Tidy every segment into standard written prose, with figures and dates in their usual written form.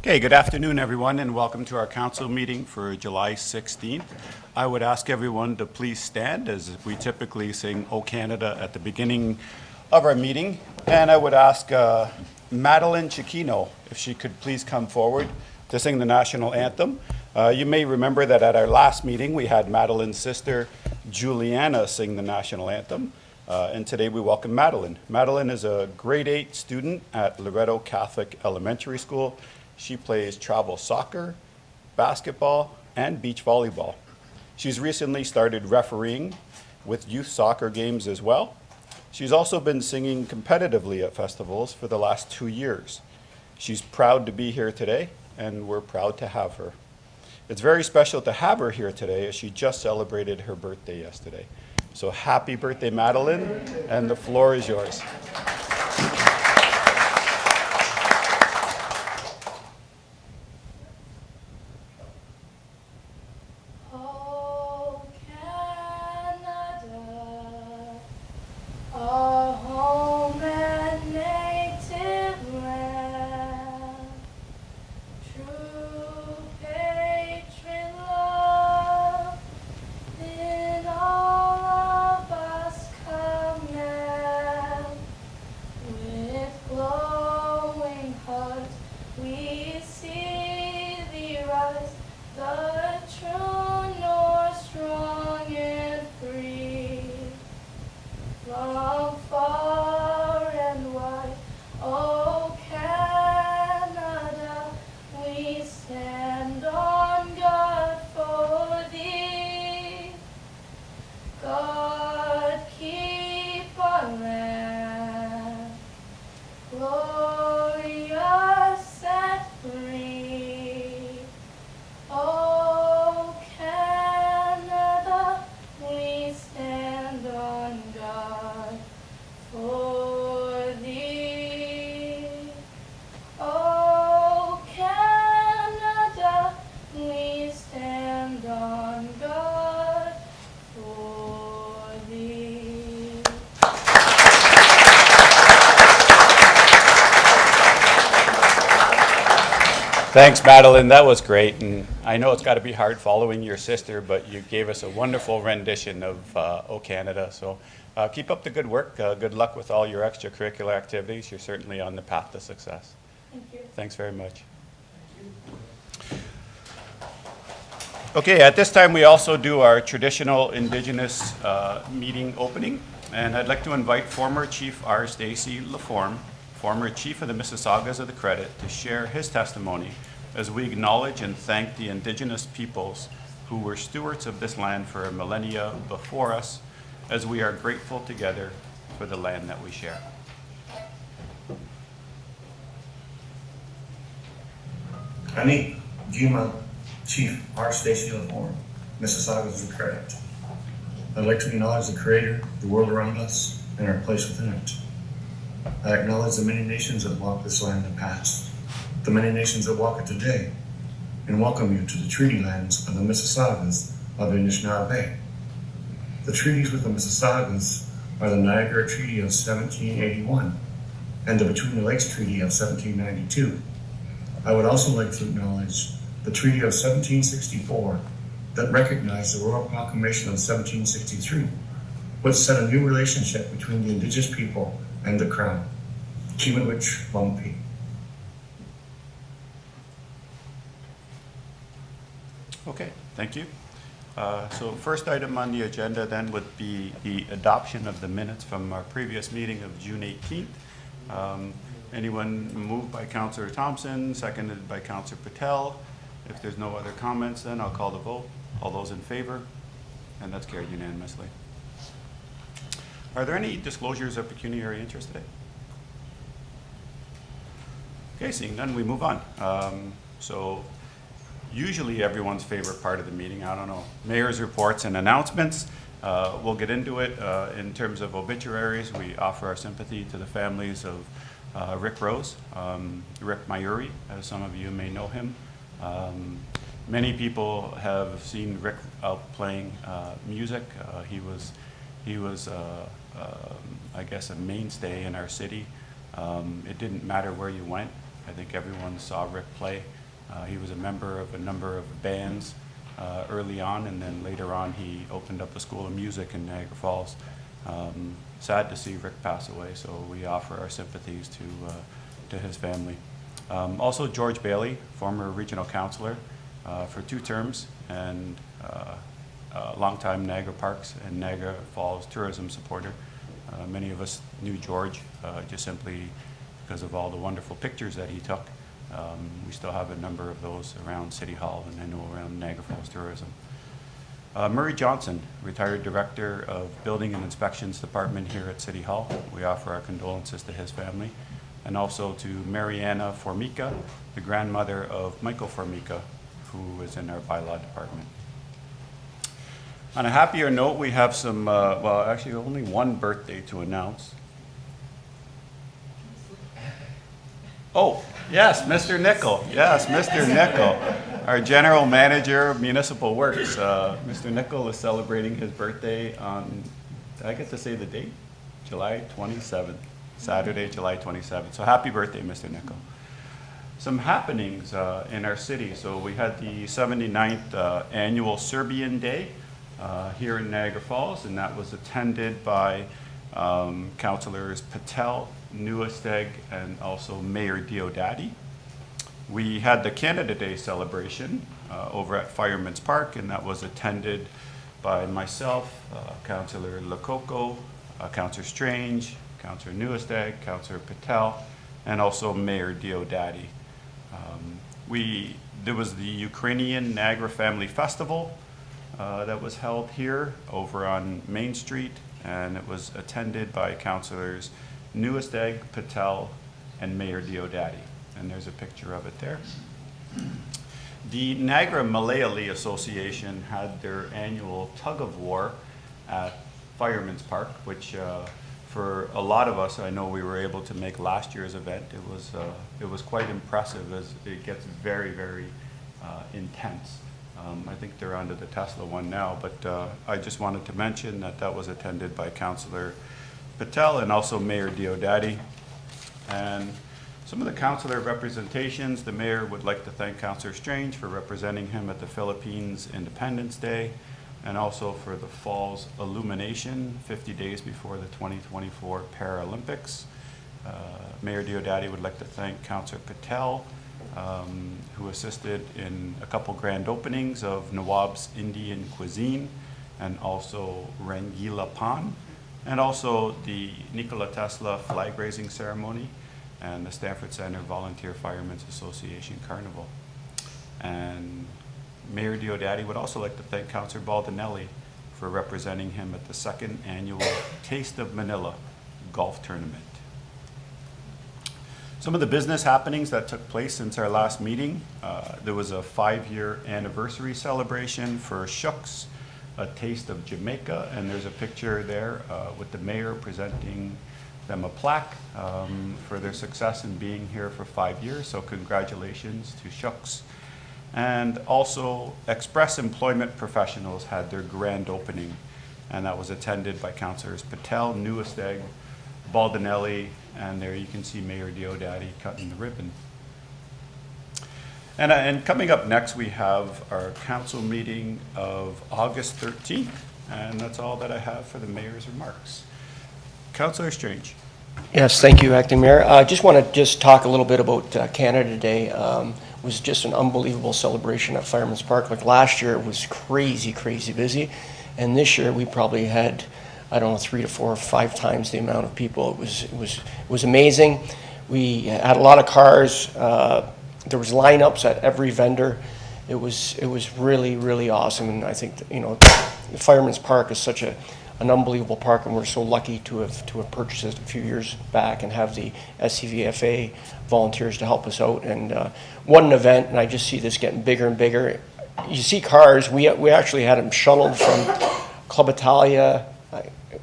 Okay, good afternoon, everyone, and welcome to our council meeting for July 16th. I would ask everyone to please stand as we typically sing O Canada at the beginning of our meeting. And I would ask Madeline Chiquino if she could please come forward to sing the national anthem. You may remember that at our last meeting, we had Madeline's sister, Juliana, sing the national anthem. And today we welcome Madeline. Madeline is a grade 8 student at Loretto Catholic Elementary School. She plays travel soccer, basketball, and beach volleyball. She's recently started refereeing with youth soccer games as well. She's also been singing competitively at festivals for the last 2 years. She's proud to be here today, and we're proud to have her. It's very special to have her here today as she just celebrated her birthday yesterday. So happy birthday, Madeline, and the floor is yours. Thanks, Madeline. That was great. And I know it's got to be hard following your sister, but you gave us a wonderful rendition of O Canada. So keep up the good work. Good luck with all your extracurricular activities. You're certainly on the path to success. Thank you. Thanks very much. Okay, at this time we also do our traditional Indigenous meeting opening. And I'd like to invite former Chief R. Stacey Laforme, former Chief of the Mississaugas of the Credit, to share his testimony as we acknowledge and thank the Indigenous peoples who were stewards of this land for millennia before us, as we are grateful together for the land that we share. Ani Gima Chief R. Stacey Laforme, Mississaugas of the Credit. I'd like to acknowledge the Creator, the world around us, and our place within it. I acknowledge the many nations that walked this land in the past, the many nations that walk it today, and welcome you to the treaty lands of the Mississaugas of Anishinaabe. The treaties with the Mississaugas are the Niagara Treaty of 1781 and the Between the Lakes Treaty of 1792. I would also like to acknowledge the Treaty of 1764 that recognized the Royal Proclamation of 1763, which set a new relationship between the Indigenous people and the Crown. Kimanwich Bumpy. Okay, thank you. So first item on the agenda then would be the adoption of the minutes from our previous meeting of June 18th. Anyone moved by Councillor Thompson, seconded by Councillor Patel? If there's no other comments, then I'll call the vote. All those in favor? And that's carried unanimously. Are there any disclosures of pecuniary interest today? Okay, seeing none, we move on. So usually everyone's favorite part of the meeting, I don't know, mayor's reports and announcements. We'll get into it in terms of obituaries. We offer our sympathy to the families of Rick Rose, Rick Mayuri, as some of you may know him. Many people have seen Rick out playing music. He was I guess, a mainstay in our city. It didn't matter where you went. I think everyone saw Rick play. He was a member of a number of bands early on, and then later on he opened up a school of music in Niagara Falls. Sad to see Rick pass away, so we offer our sympathies to his family. Also George Bailey, former Regional Councillor for 2 terms, and longtime Niagara Parks and Niagara Falls tourism supporter. Many of us knew George just simply because of all the wonderful pictures that he took. We still have a number of those around City Hall and I know around Niagara Falls tourism. Murray Johnson, retired Director of Building and Inspections Department here at City Hall. We offer our condolences to his family. And also to Mariana Formica, the grandmother of Michael Formica, who is in our bylaw department. On a happier note, we have some, well, actually only one birthday to announce. Oh, yes, Mr. Nickel. Yes, Mr. Nickel, our General Manager of Municipal Works. Mr. Nickel is celebrating his birthday on, did I get to say the date? July 27th, Saturday, July 27th. So happy birthday, Mr. Nickel. Some happenings in our city. So we had the 79th Annual Serbian Day here in Niagara Falls, and that was attended by Councillors Patel, Nieuwesteeg, and also Mayor Diodati. We had the Canada Day celebration over at Fireman's Park, and that was attended by myself, Councillor Loc, Councillor Strange, Councillor Nieuwesteeg, Councillor Patel, and also Mayor Diodati. There was the Ukrainian Niagara Family Festival that was held here over on Main Street, and it was attended by Councillors Nieuwesteeg, Patel, and Mayor Diodati. And there's a picture of it there. The Niagara Malayali Association had their annual tug of war at Fireman's Park, which for a lot of us, I know we were able to make last year's event. It was quite impressive as it gets very, very intense. I think they're onto the Tesla one now, but I just wanted to mention that that was attended by Councillor Patel and also Mayor Diodati. And some of the councillor representations, the mayor would like to thank Councillor Strange for representing him at the Philippines Independence Day and also for the Falls Illumination 50 days before the 2024 Paralympics. Mayor Diodati would like to thank Councillor Patel, who assisted in a couple grand openings of Nawab's Indian Cuisine and also Rangila Pan, and also the Nikola Tesla flag raising ceremony and the Stanford Center Volunteer Firemen's Association Carnival. And Mayor Diodati would also like to thank Councillor Baldinelli for representing him at the 2nd annual Taste of Manila golf tournament. Some of the business happenings that took place since our last meeting, there was a 5-year anniversary celebration for Shooks, a taste of Jamaica, and there's a picture there with the mayor presenting them a plaque for their success in being here for 5 years, so congratulations to Shooks. And also Express Employment Professionals had their grand opening, and that was attended by Councillors Patel, Nieuwesteeg, Baldinelli, and there you can see Mayor Diodati cutting the ribbon. And coming up next, we have our council meeting of August 13th, and that's all that I have for the mayor's remarks. Councillor Strange. Yes, thank you, Acting Mayor. I just want to talk a little bit about Canada Day. It was just an unbelievable celebration at Fireman's Park. Like last year, it was crazy, crazy busy, and this year we probably had, I don't know, 3 to 4 or 5 times the amount of people. It was amazing. We had a lot of cars. There was lineups at every vendor. It was really, really awesome. And I think that, the Fireman's Park is such an unbelievable park, and we're so lucky to have purchased it a few years back and have the SCVFA volunteers to help us out. And what an event! And I just see this getting bigger and bigger. You see cars. We actually had them shuttled from Club Italia.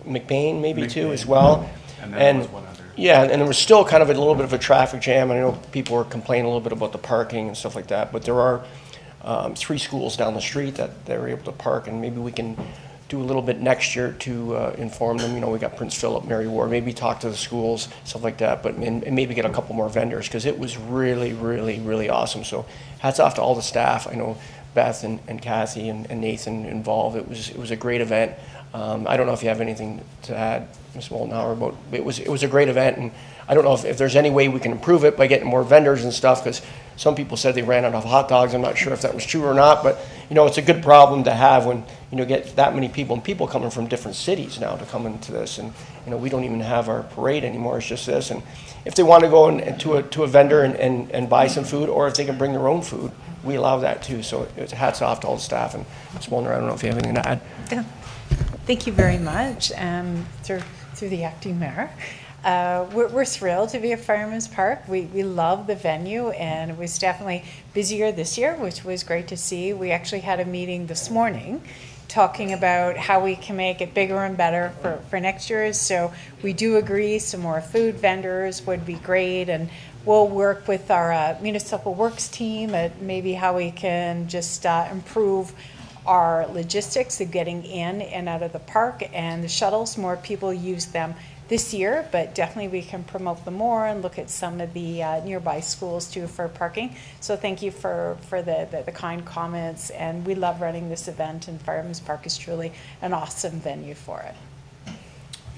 McBain maybe too as well, and then there was one other. Yeah, and there was still kind of a little bit of a traffic jam. I know people were complaining a little bit about the parking and stuff like that, but there are 3 schools down the street that they were able to park, and maybe we can do a little bit next year to inform them. You know, we got Prince Philip, Mary Ward, maybe talk to the schools, stuff like that, but and maybe get a couple more vendors, because it was really, really, really awesome. So hats off to all the staff. I know Beth and Kathy and Nathan involved. It was a great event. I don't know if you have anything to add, Ms. Moldenhauer, about it was a great event, and I don't know if there's any way we can improve it by getting more vendors and stuff, because some people said they ran out of hot dogs. I'm not sure if that was true or not, but you know, it's a good problem to have when you know get that many people, and people coming from different cities now to come into this, and you know, we don't even have our parade anymore. It's just this, and if they want to go to a vendor and buy some food, or if they can bring their own food, we allow that too. So it's hats off to all the staff. And Ms. Molnar, I don't know if you have anything to add. Yeah. Thank you very much. Through the acting mayor. We're thrilled to be at Fireman's Park. We love the venue, and it was definitely busier this year, which was great to see. We actually had a meeting this morning talking about how we can make it bigger and better for next year. So we do agree some more food vendors would be great, and we'll work with our municipal works team at maybe how we can just improve our logistics of getting in and out of the park, and the shuttles. More people use them this year, but definitely we can promote them more and look at some of the nearby schools too for parking. So thank you for the kind comments, and we love running this event, and Fireman's Park is truly an awesome venue for it.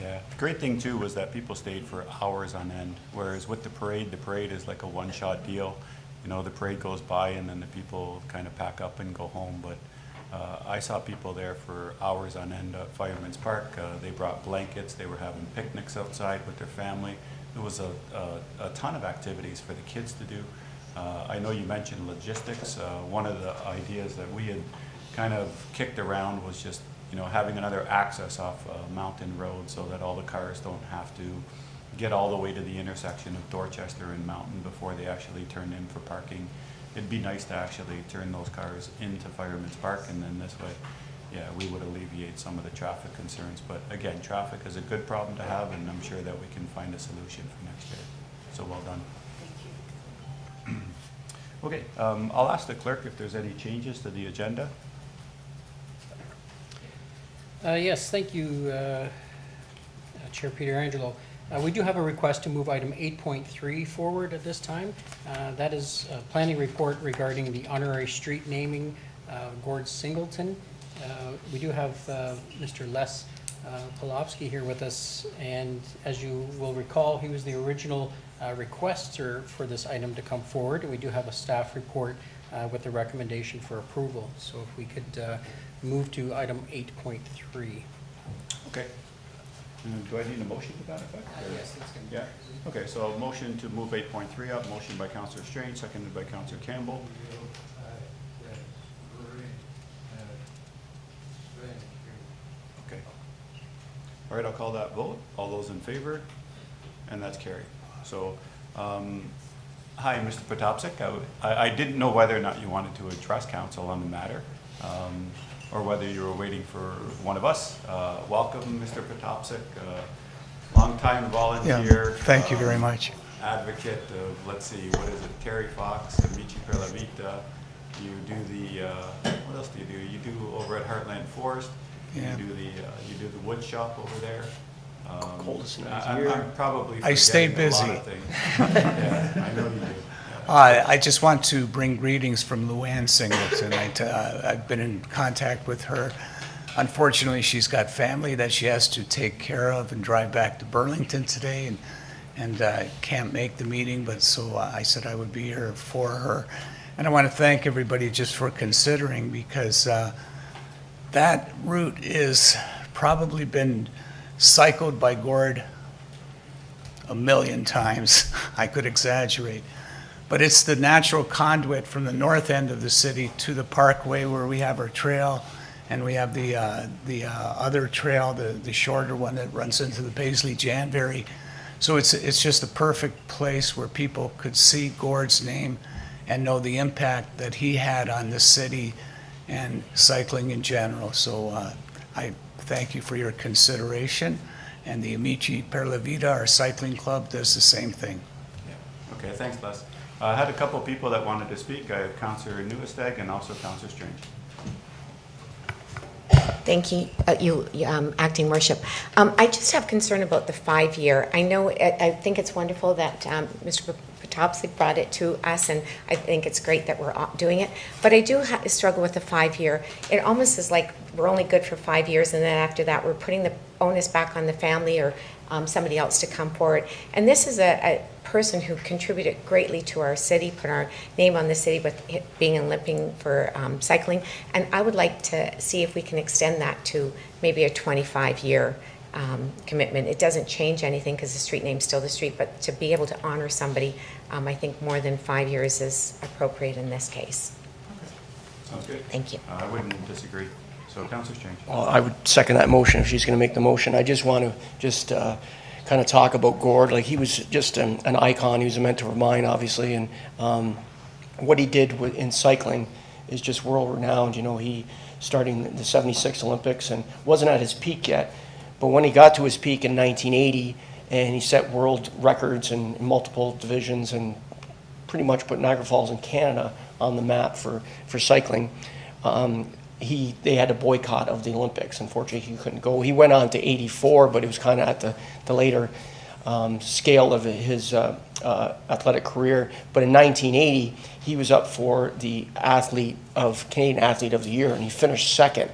Yeah, the great thing too was that people stayed for hours on end, whereas with the parade is like a one-shot deal. You know, the parade goes by and then the people kind of pack up and go home, but I saw people there for hours on end at Fireman's Park. They brought blankets, they were having picnics outside with their family. There was a ton of activities for the kids to do. I know you mentioned logistics. One of the ideas that we had kind of kicked around was just, you know, having another access off Mountain Road so that all the cars don't have to get all the way to the intersection of Dorchester and Mountain before they actually turn in for parking. It'd be nice to actually turn those cars into Fireman's Park, and then this way, yeah, we would alleviate some of the traffic concerns. But again, traffic is a good problem to have, and I'm sure that we can find a solution for next year. So well done. Thank you. Okay, I'll ask the clerk if there's any changes to the agenda. Yes, thank you, Chair Pietrangelo. We do have a request to move item 8.3 forward at this time. That is a planning report regarding the honorary street naming Gord Singleton. We do have Mr. Les Polowski here with us, and as you will recall, he was the original requester for this item to come forward, and we do have a staff report with the recommendation for approval. So if we could move to item 8.3. Okay. Do I need a motion to that effect? Yes, that's good. Yeah. Okay, so a motion to move 8.3 up, motion by Councillor Strange, seconded by Councillor Campbell. Okay. All right, I'll call that vote. All those in favor? And that's carried. So, hi, Mr. Potopsik. I didn't know whether or not you wanted to address council on the matter, or whether you were waiting for one of us. Welcome, Mr. Potopsik, longtime volunteer. Yeah, thank you very much. Advocate of, let's see, what is it, Terry Fox, Amici per la Vita. You do the, what else do you do? You do over at Heartland Forest. Yeah. You do the wood shop over there. Coldest night of the year. I'm probably I stay forgetting a lot busy. of things. Yeah, I know you do. I just want to bring greetings from Luann Singleton. I've been in contact with her. Unfortunately, she's got family that she has to take care of and drive back to Burlington today, and can't make the meeting, but so I said I would be here for her. And I want to thank everybody just for considering, because that route is probably been cycled by Gord a million times. I could exaggerate. But it's the natural conduit from the north end of the city to the parkway where we have our trail, and we have the other trail, the shorter one that runs into the Paisley Janbury. So it's just a perfect place where people could see Gord's name and know the impact that he had on the city and cycling in general. So I thank you for your consideration, and the Amici per la Vita, our cycling club, does the same thing. Yeah. Okay, thanks, Les. I had a couple people that wanted to speak. I have Councillor Nieuwesteeg and also Councillor Strange. Thank you, Acting Worship. I just have concern about the 5-year. I know, I think it's wonderful that Mr. Potopsky brought it to us, and I think it's great that we're doing it. But I do struggle with the 5-year. It almost is like we're only good for 5 years, and then after that, we're putting the onus back on the family or somebody else to come forward. And this is a person who contributed greatly to our city, put our name on the city with being in limping for cycling. And I would like to see if we can extend that to maybe a 25-year commitment. It doesn't change anything because the street name's still the street, but to be able to honor somebody, I think more than 5 years is appropriate in this case. Sounds good. Thank you. I wouldn't disagree. So Councillor Strange. Well, I would second that motion if she's going to make the motion. I just want to kind of talk about Gord. Like, he was just an icon. He was a mentor of mine, obviously, and what he did in cycling is just world renowned. You know, he starting the '76 Olympics and wasn't at his peak yet, but when he got to his peak in 1980, and he set world records in multiple divisions and pretty much put Niagara Falls and Canada on the map for cycling. They had a boycott of the Olympics. Unfortunately, he couldn't go. He went on to 84, but it was kind of at the later scale of his athletic career. But in 1980, he was up for the Canadian Athlete of the Year, and he finished second.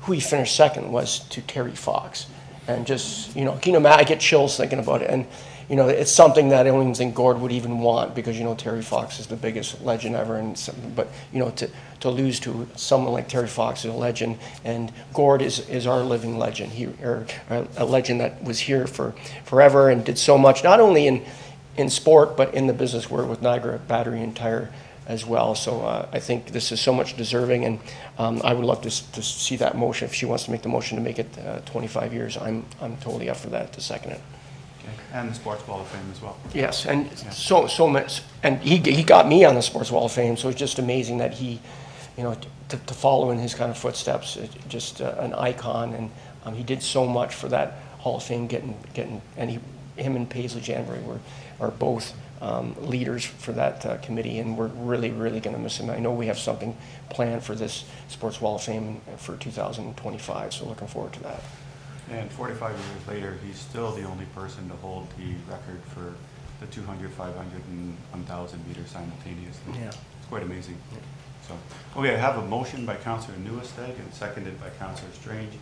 Who he finished second was to Terry Fox. And just, you know, I get chills thinking about it. And, you know, it's something that I don't even think Gord would even want, because, you know, Terry Fox is the biggest legend ever. But, you know, to lose to someone like Terry Fox is a legend, and Gord is our living legend. A legend that was here for forever and did so much, not only in sport, but in the business world with Niagara Battery and Tire as well. So I think this is so much deserving, and I would love to see that motion. If she wants to make the motion to make it 25 years, I'm totally up for that, to second it. And the Sports Wall of Fame as well. Yes, and so much, and he got me on the Sports Wall of Fame, so it's just amazing that he, you know, to follow in his kind of footsteps, just an icon, and he did so much for that Hall of Fame getting, and him and Paisley Janbury are both leaders for that committee, and we're really, really going to miss him. I know we have something planned for this Sports Wall of Fame for 2025, so looking forward to that. And 45 years later, he's still the only person to hold the record for the 200, 500, and 1,000 meters simultaneously. Yeah. It's quite amazing. So, okay, I have a motion by Councillor Nieuwesteeg and seconded by Councillor Strange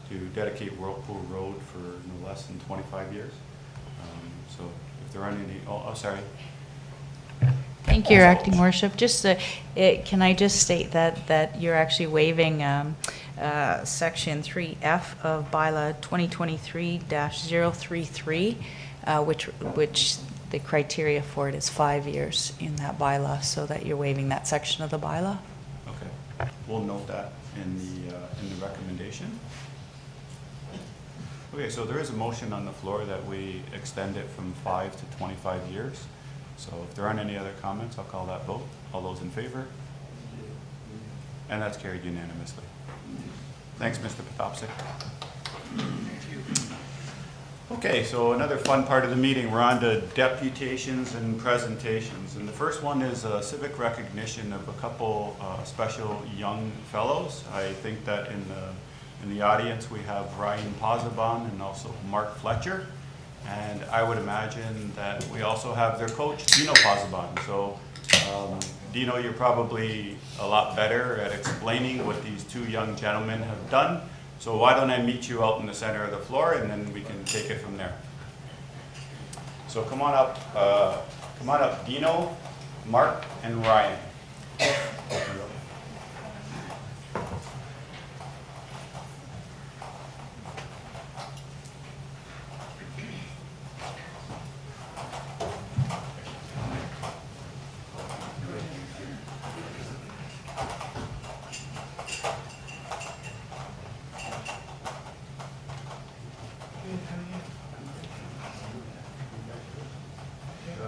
to dedicate Whirlpool Road for no less than 25 years. So if there aren't any, sorry. Thank you, Your Acting Worship. Just can I just state that you're actually waiving Section 3F of Bylaw 2023-033, which the criteria for it is 5 years in that bylaw, so that you're waiving that section of the bylaw. Okay, we'll note that in the recommendation. Okay, so there is a motion on the floor that we extend it from 5 to 25 years. So if there aren't any other comments, I'll call that vote. All those in favor? And that's carried unanimously. Thanks, Mr. Potopsky. Okay, so another fun part of the meeting. We're on to deputations and presentations. And the first one is a civic recognition of a couple special young fellows. I think that in the audience we have Ryan Pozzobon and also Marc Fletcher. And I would imagine that we also have their coach, Dino Pozzobon. So, Dino, you're probably a lot better at explaining what these two young gentlemen have done. So why don't I meet you out in the center of the floor, and then we can take it from there. So come on up, Dino, Marc, and Ryan.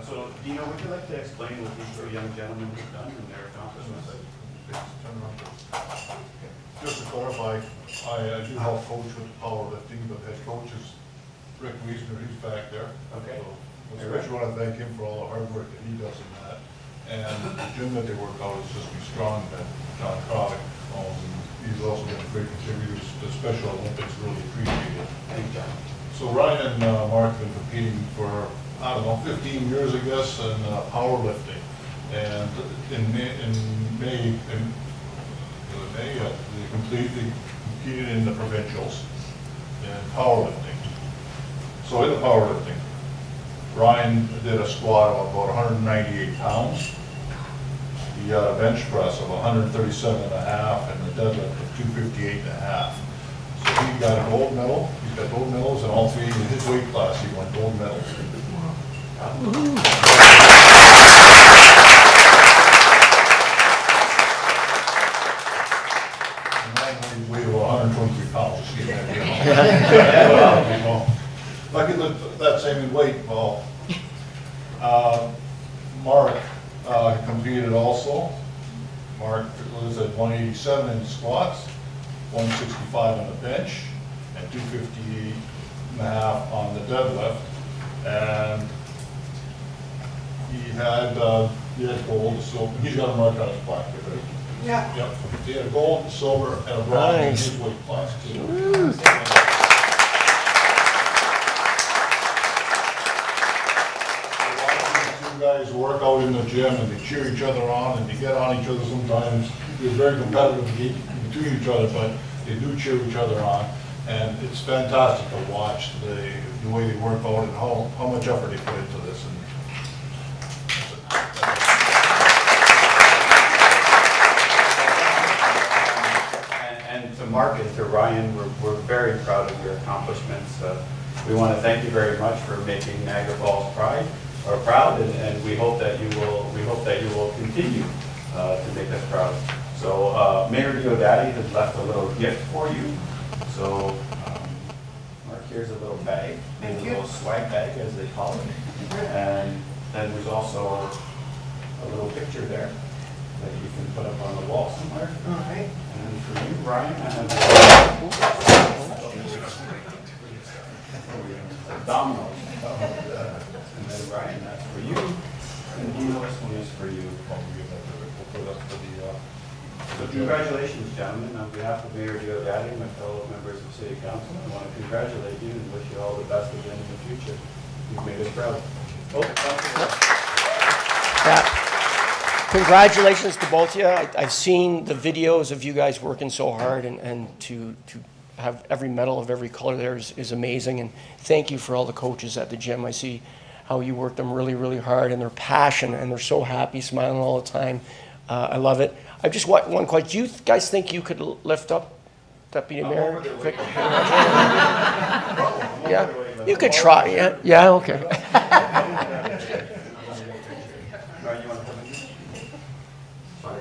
So, Dino, would you like to explain what these two young gentlemen have done and their accomplishments? Just to clarify, I do help coach with powerlifting, but head coach is Rick Wiesner, he's back there. Okay. So, especially want to thank him for all the hard work that he does in that. And the gym that they work out is just be strong that John Krovic owns, and he's also been a great contributors to Special Olympics, really appreciate it. Thank you, John. So Ryan and Mark have been competing for, I don't know, 15 years, I guess, in powerlifting. And in May, they competed in the provincials in powerlifting. So in the powerlifting, Ryan did a squat of about 198 pounds. He got a bench press of 137 and a half and the deadlift of 258 and a half. So he got a gold medal. He's got gold medals in all three. In his weight class, he won gold medals. And Ryan weighed about 123 pounds. You know. If I could lift that same weight, well, Marc competed also. Marc was at 187 in the squats, 165 on the bench, and 258 and a half on the deadlift. And he had gold, silver. He's got a mark on his plaque, right? Yeah. Yep. He had a gold, silver, and a bronze in his weight class too. Guys work out in the gym and they cheer each other on and they get on each other sometimes. They're very competitive between each other, but they do cheer each other on. And it's fantastic to watch the way they work out and how much effort they put into this. And to Marc and to Ryan, we're very proud of your accomplishments. We want to thank you very much for making Niagara Falls proud, and we hope that you will continue to make us proud. So Mayor Diodati has left a little gift for you. So Marc, here's a little bag, a little swag bag as they call it, and then there's also a little picture there that you can put up on the wall somewhere. All right. And for you, Ryan, I have dominoes. And then Ryan, that's for you. And Dino, this one is for you. So congratulations, gentlemen. On behalf of Mayor Diodati and my fellow members of City Council, I want to congratulate you and wish you all the best again in the future. You've made us proud. Congratulations to both of you. I've seen the videos of you guys working so hard, and to have every medal of every color there is amazing. And thank you for all the coaches at the gym. I see how you work them really, really hard, and their passion, and they're so happy, smiling all the time. I love it. I just want one question. Do you guys think you could lift up Deputy Mayor? Yeah, you could try. Yeah, okay.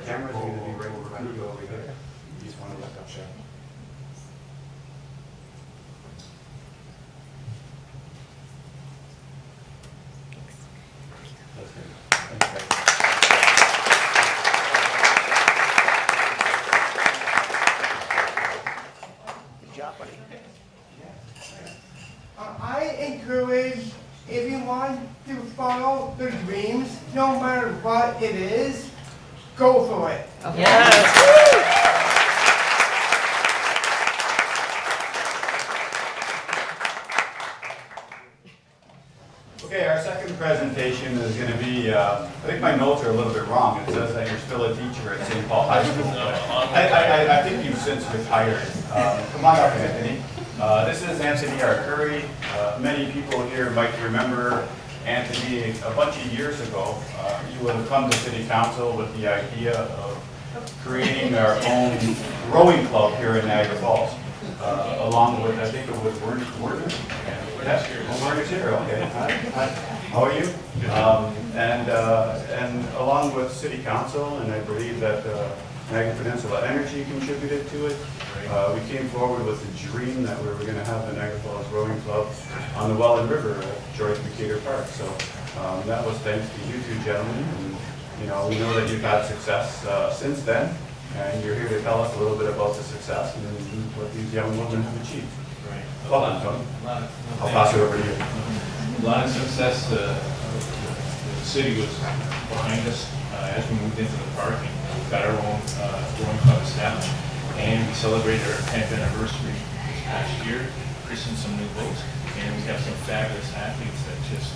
Cameras are going to be right behind you over here. You just want to look up there. Good job, buddy. I encourage everyone to follow their dreams, no matter what it is. Go for it. Okay, our second presentation is going to be, I think my notes are a little bit wrong. It says that you're still a teacher at St. Paul High School. I think you've since retired. Come on up, Anthony. This is Anthony Arcuri. Many people here might remember Anthony a bunch of years ago. You would have come to City Council with the idea of creating our own rowing club here in Niagara Falls, along with, I think it was Werner. Yes, Werner's here, okay. Hi. How are you? And along with City Council, and I believe that Niagara Peninsula Energy contributed to it. We came forward with a dream that we were going to have the Niagara Falls Rowing Club on the Welland River at George McCater Park. So that was thanks to you two gentlemen. And, you know, we know that you've had success since then, and you're here to tell us a little bit about the success and what these young women have achieved. Right. Hold on, Tony. I'll pass it over to you. A lot of success. The city was behind us as we moved into the park, and we got our own rowing club established. And and we celebrated our 10th anniversary this past year, christened some new boats, and we have some fabulous athletes that just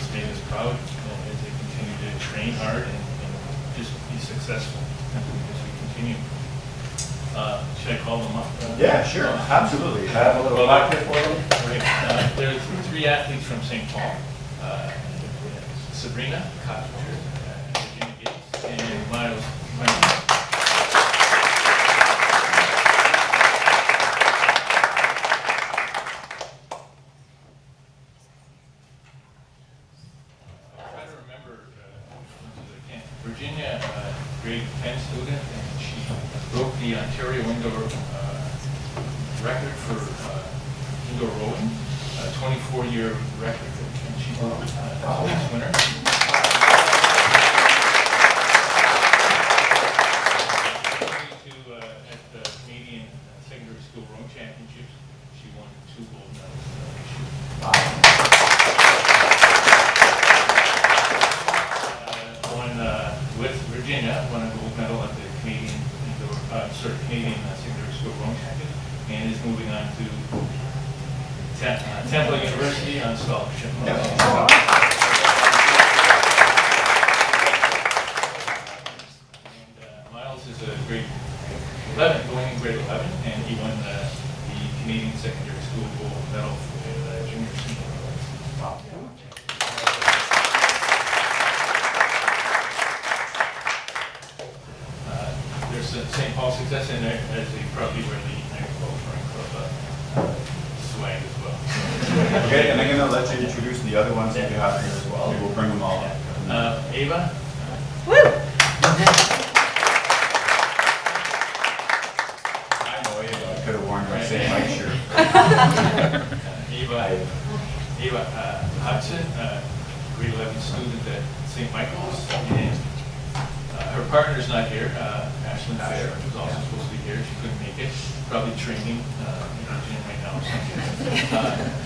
made us proud as they continue to train hard and just be successful as we continue. Should I call them up? Yeah, sure, absolutely. I have a little packet for them. Right. There's 3 athletes from St. Paul. Sabrina Cotter, Virginia Gates, and Miles. Try to remember as much as I can. Virginia, grade 10 student, and she broke the Ontario indoor record for indoor rowing, a 24-year record, and she's a Olympics winner. At the Canadian Secondary School Rowing Championships, she won 2 gold medals this year. With Virginia, won a gold medal at the Canadian Secondary School Rowing Championships, and is moving on to Temple University on scholarship. Miles is a grade 11, going in grade 11, and he won the Canadian Secondary School gold medal for junior senior. There's St. Paul success in there, as they probably wear the Niagara Rowing Club swag as well. Okay, and I'm going to let you introduce the other ones that you have here as well. We'll bring them all up. Ava. Woo! I know Ava. I could have worn my same white shirt. Ava Hudson, grade 11 student at St. Michael's, and her partner's not here. Ashlyn Fair was also supposed to be here. She couldn't make it. Probably training in the gym right now or something.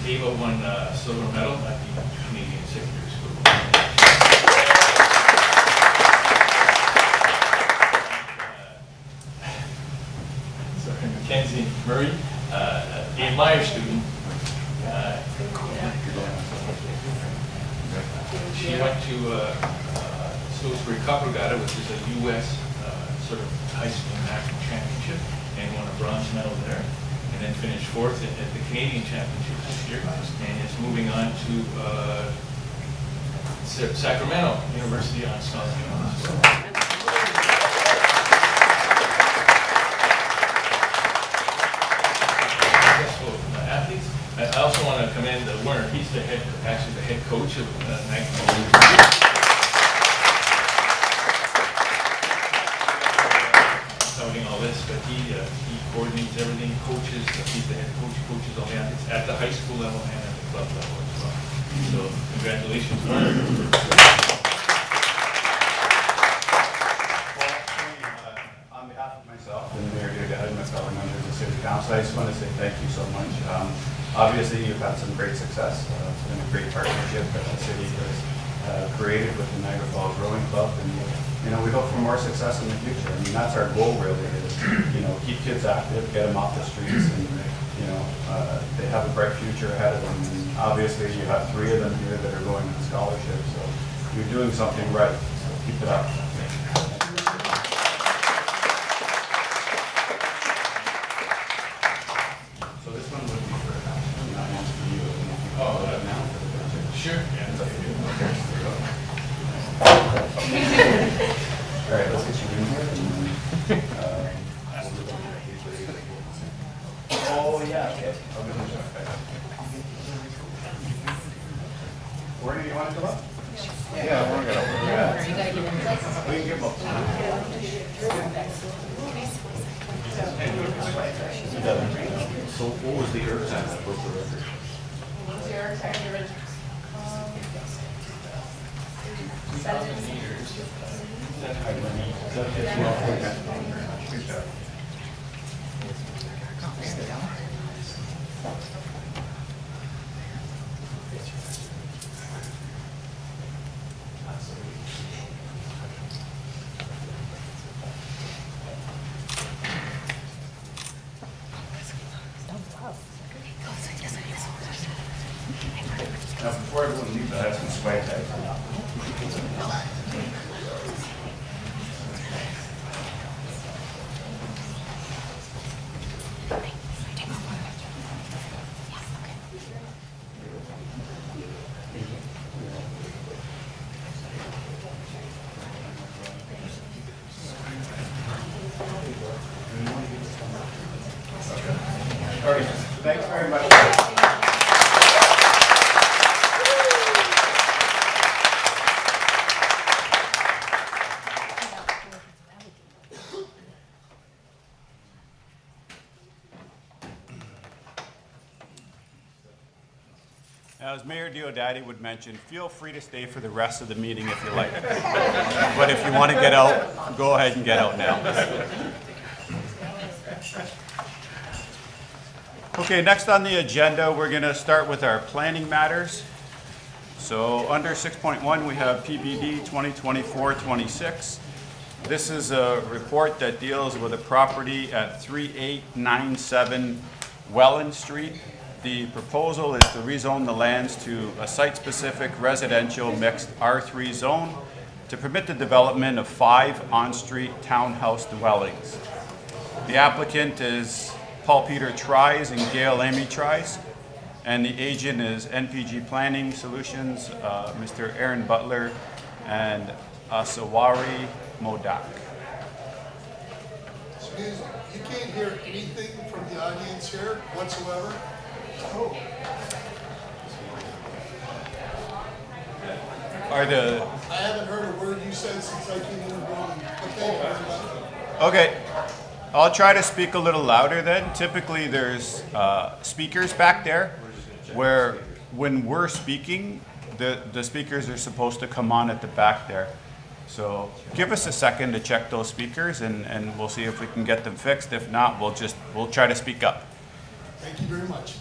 Ava won a silver medal at the Canadian Secondary School. Sorry, Mackenzie Murray, a Meyer student. She went to Salisbury Cup Regatta, which is a U.S. Sort of high school national championship, and won a bronze medal there, and then finished 4th at the Canadian Championship this year, and is moving on to Sacramento University on scholarship. Athletes. I also want to commend Werner. He's the head coach of Niagara. All this, but he coordinates everything, coaches, he's the head coach, coaches all the athletes at the high school level and at the club level as well. So congratulations, Marc. On behalf of myself and Mayor Pietrangelo and my fellow members of the City Council, I just want to say thank you so much. Obviously, you've had some great success. It's been a great partnership that the city has created with the Niagara Falls Rowing Club, and we hope for more success in the future. I mean, that's our goal really, is keep kids active, get them off the streets, and they have a bright future ahead of them. And obviously, you have 3 of them here that are going on scholarship, so you're doing something right. So keep it up. So this one would be for you. Oh, now for the picture. Sure. Yeah. Okay. All right, let's get you in here. Oh, yeah, okay. Where do you want to go up? Yeah, we're going to go. Yeah. We can give them up. So what was the earth time that broke the record? What was the earth time? 2,000 meters. Before everyone leaves, I have some swag tags. Thanks very much. As Mayor Diodati would mention, feel free to stay for the rest of the meeting if you like. But if you want to get out, go ahead and get out now. Okay, next on the agenda, we're going to start with our planning matters. So under 6.1, we have PBD 2024-26. This is a report that deals with a property at 3897 Welland Street. The proposal is to rezone the lands to a site-specific residential mixed R3 zone to permit the development of 5 on-street townhouse dwellings. The applicant is Paul Peter Tries and Gail Amy Tries, and the agent is NPG Planning Solutions, Mr. Aaron Butler and Asawari Modak. Excuse me, you can't hear anything from the audience here whatsoever? Oh. I haven't heard a word you said since I came in the building, but thank you very much. Okay, I'll try to speak a little louder then. Typically there's speakers back there where when we're speaking, the speakers are supposed to come on at the back there. So give us a second to check those speakers and we'll see if we can get them fixed. If not, we'll try to speak up. Thank you very much.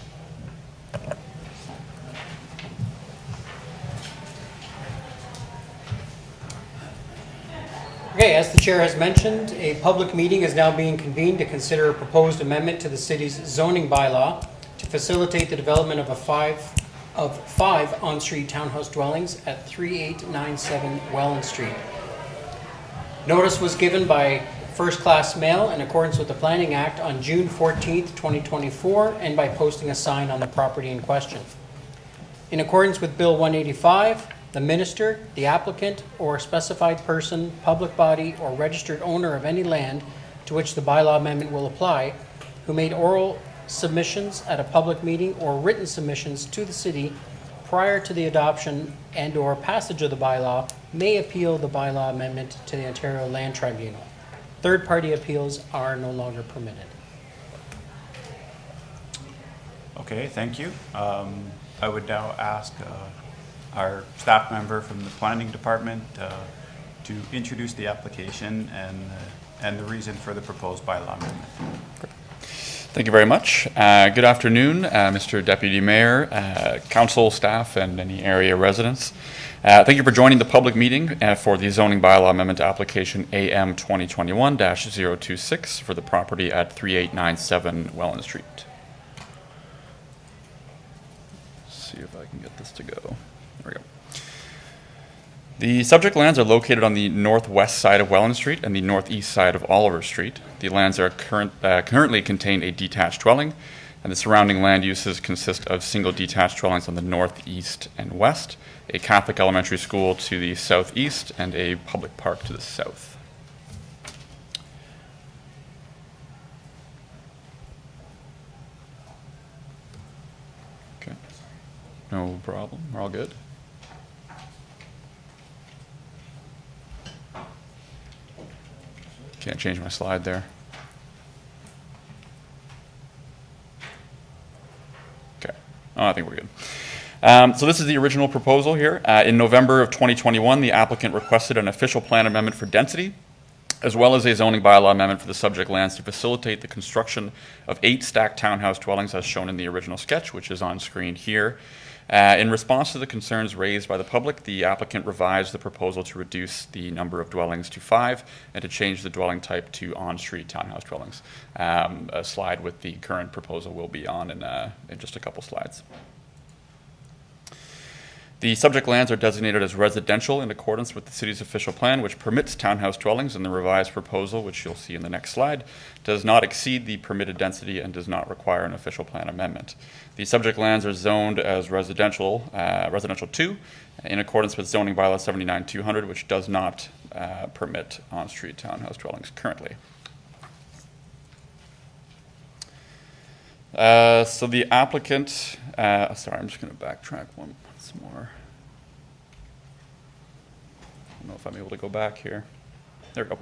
Okay, as the chair has mentioned, a public meeting is now being convened to consider a proposed amendment to the city's zoning bylaw to facilitate the development of five on-street townhouse dwellings at 3897 Welland Street. Notice was given by first-class mail in accordance with the Planning Act on June 14th, 2024, and by posting a sign on the property in question. In accordance with Bill 185, the minister, the applicant, or specified person, public body, or registered owner of any land to which the bylaw amendment will apply, who made oral submissions at a public meeting or written submissions to the city prior to the adoption and/or passage of the bylaw may appeal the bylaw amendment to the Ontario Land Tribunal. Third-party appeals are no longer permitted. Okay, thank you. I would now ask our staff member from the planning department to introduce the application and the reason for the proposed bylaw amendment. Thank you very much. Good afternoon, Mr. Deputy Mayor, council staff, and any area residents. Thank you for joining the public meeting for the zoning bylaw amendment application AM 2021-026 for the property at 3897 Welland Street. Let's see if I can get this to go. There we go. The subject lands are located on the northwest side of Welland Street and the northeast side of Oliver Street. The lands are currently contain a detached dwelling, and the surrounding land uses consist of single detached dwellings on the northeast and west, a Catholic elementary school to the southeast, and a public park to the south. Okay, no problem, we're all good. Can't change my slide there. Okay. Oh, I think we're good. So this is the original proposal here. In November of 2021, the applicant requested an official plan amendment for density, as well as a zoning bylaw amendment for the subject lands to facilitate the construction of 8 stacked townhouse dwellings as shown in the original sketch, which is on screen here. In response to the concerns raised by the public, the applicant revised the proposal to reduce the number of dwellings to 5 and to change the dwelling type to on-street townhouse dwellings. A slide with the current proposal will be on in just a couple slides. The subject lands are designated as residential in accordance with the city's official plan, which permits townhouse dwellings, and the revised proposal, which you'll see in the next slide, does not exceed the permitted density and does not require an official plan amendment. The subject lands are zoned as residential 2 in accordance with zoning bylaw 79-200, which does not permit on-street townhouse dwellings currently. So the applicant, sorry, I'm just going to backtrack once more. I don't know if I'm able to go back here. There we go.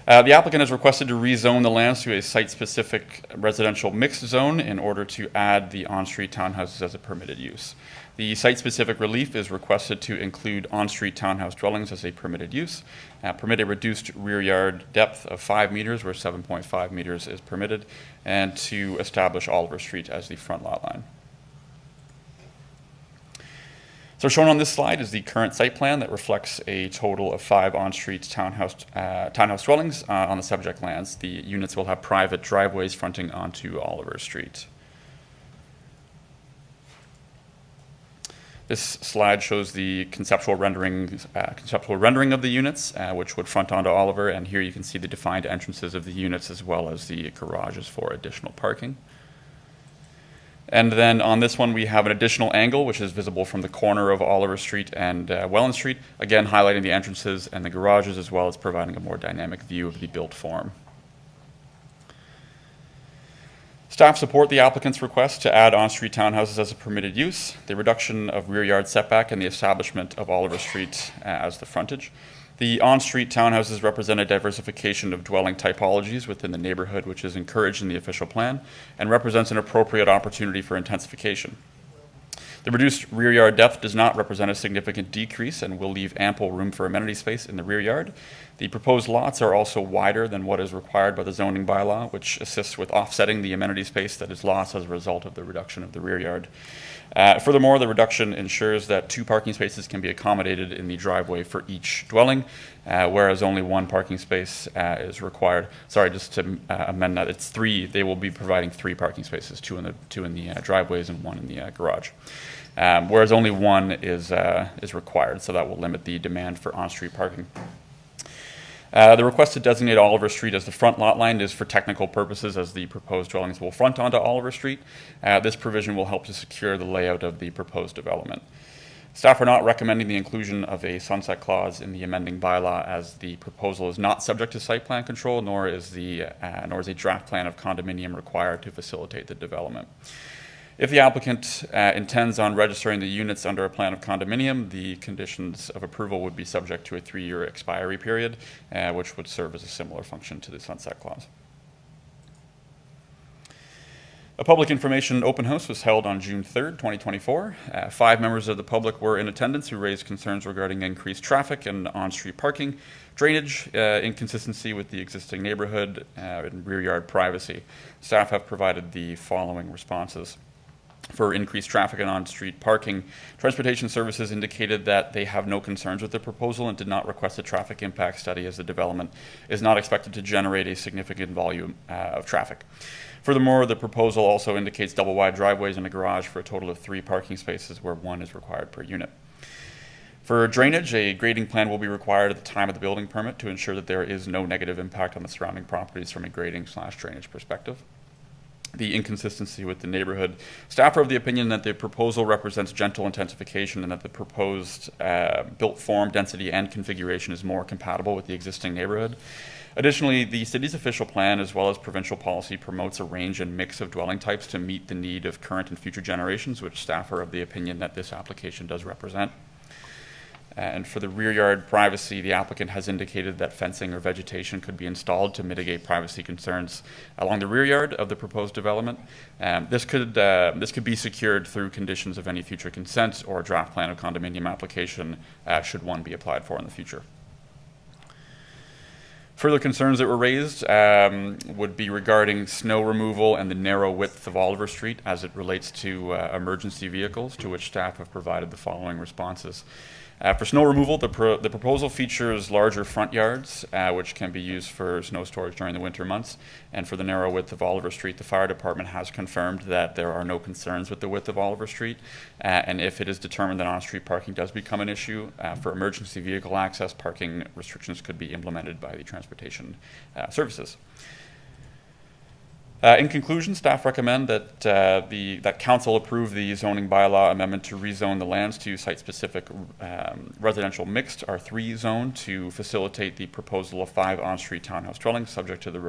The applicant has requested to rezone the lands to a site-specific residential mixed zone in order to add the on-street townhouses as a permitted use. The site-specific relief is requested to include on-street townhouse dwellings as a permitted use, permit a reduced rear yard depth of 5 meters where 7.5 meters is permitted, and to establish Oliver Street as the front lot line. So shown on this slide is the current site plan that reflects a total of 5 on-street townhouse dwellings on the subject lands. The units will have private driveways fronting onto Oliver Street. This slide shows the conceptual rendering of the units, which would front onto Oliver, and here you can see the defined entrances of the units as well as the garages for additional parking. And then on this one, we have an additional angle, which is visible from the corner of Oliver Street and Welland Street, again highlighting the entrances and the garages, as well as providing a more dynamic view of the built form. Staff support the applicant's request to add on-street townhouses as a permitted use, the reduction of rear yard setback, and the establishment of Oliver Street as the frontage. The on-street townhouses represent a diversification of dwelling typologies within the neighborhood, which is encouraged in the official plan and represents an appropriate opportunity for intensification. The reduced rear yard depth does not represent a significant decrease and will leave ample room for amenity space in the rear yard. The proposed lots are also wider than what is required by the zoning bylaw, which assists with offsetting the amenity space that is lost as a result of the reduction of the rear yard. Furthermore, the reduction ensures that 2 parking spaces can be accommodated in the driveway for each dwelling, whereas only 1 parking space is required. Sorry, just to amend that, it's 3. They will be providing 3 parking spaces, 2 in the driveways and 1 in the garage. Whereas only 1 is required, so that will limit the demand for on-street parking. The request to designate Oliver Street as the front lot line is for technical purposes, as the proposed dwellings will front onto Oliver Street. This provision will help to secure the layout of the proposed development. Staff are not recommending the inclusion of a sunset clause in the amending bylaw, as the proposal is not subject to site plan control, nor is a draft plan of condominium required to facilitate the development. If the applicant intends on registering the units under a plan of condominium, the conditions of approval would be subject to a 3-year expiry period, which would serve as a similar function to the sunset clause. A public information open house was held on June 3rd, 2024. 5 members of the public were in attendance who raised concerns regarding increased traffic and on-street parking, drainage, inconsistency with the existing neighborhood, and rear yard privacy. Staff have provided the following responses. For increased traffic and on-street parking, Transportation Services indicated that they have no concerns with the proposal and did not request a traffic impact study, as the development is not expected to generate a significant volume of traffic. Furthermore, the proposal also indicates double-wide driveways and a garage for a total of 3 parking spaces, where 1 is required per unit. For drainage, a grading plan will be required at the time of the building permit to ensure that there is no negative impact on the surrounding properties from a grading/drainage perspective. The inconsistency with the neighborhood. Staff are of the opinion that the proposal represents gentle intensification and that the proposed built form, density, and configuration is more compatible with the existing neighborhood. Additionally, the city's official plan, as well as provincial policy, promotes a range and mix of dwelling types to meet the need of current and future generations, which staff are of the opinion that this application does represent. And for the rear yard privacy, the applicant has indicated that fencing or vegetation could be installed to mitigate privacy concerns along the rear yard of the proposed development. This could be secured through conditions of any future consent or a draft plan of condominium application, should one be applied for in the future. Further concerns that were raised would be regarding snow removal and the narrow width of Oliver Street as it relates to emergency vehicles, to which staff have provided the following responses. For snow removal, the proposal features larger front yards, which can be used for snow storage during the winter months. And for the narrow width of Oliver Street, the fire department has confirmed that there are no concerns with the width of Oliver Street. And if it is determined that on-street parking does become an issue, for emergency vehicle access, parking restrictions could be implemented by the transportation services. In conclusion, staff recommend that that council approve the zoning bylaw amendment to rezone the lands to site-specific residential mixed R3 zone to facilitate the proposal of 5 on-street townhouse dwellings, subject to the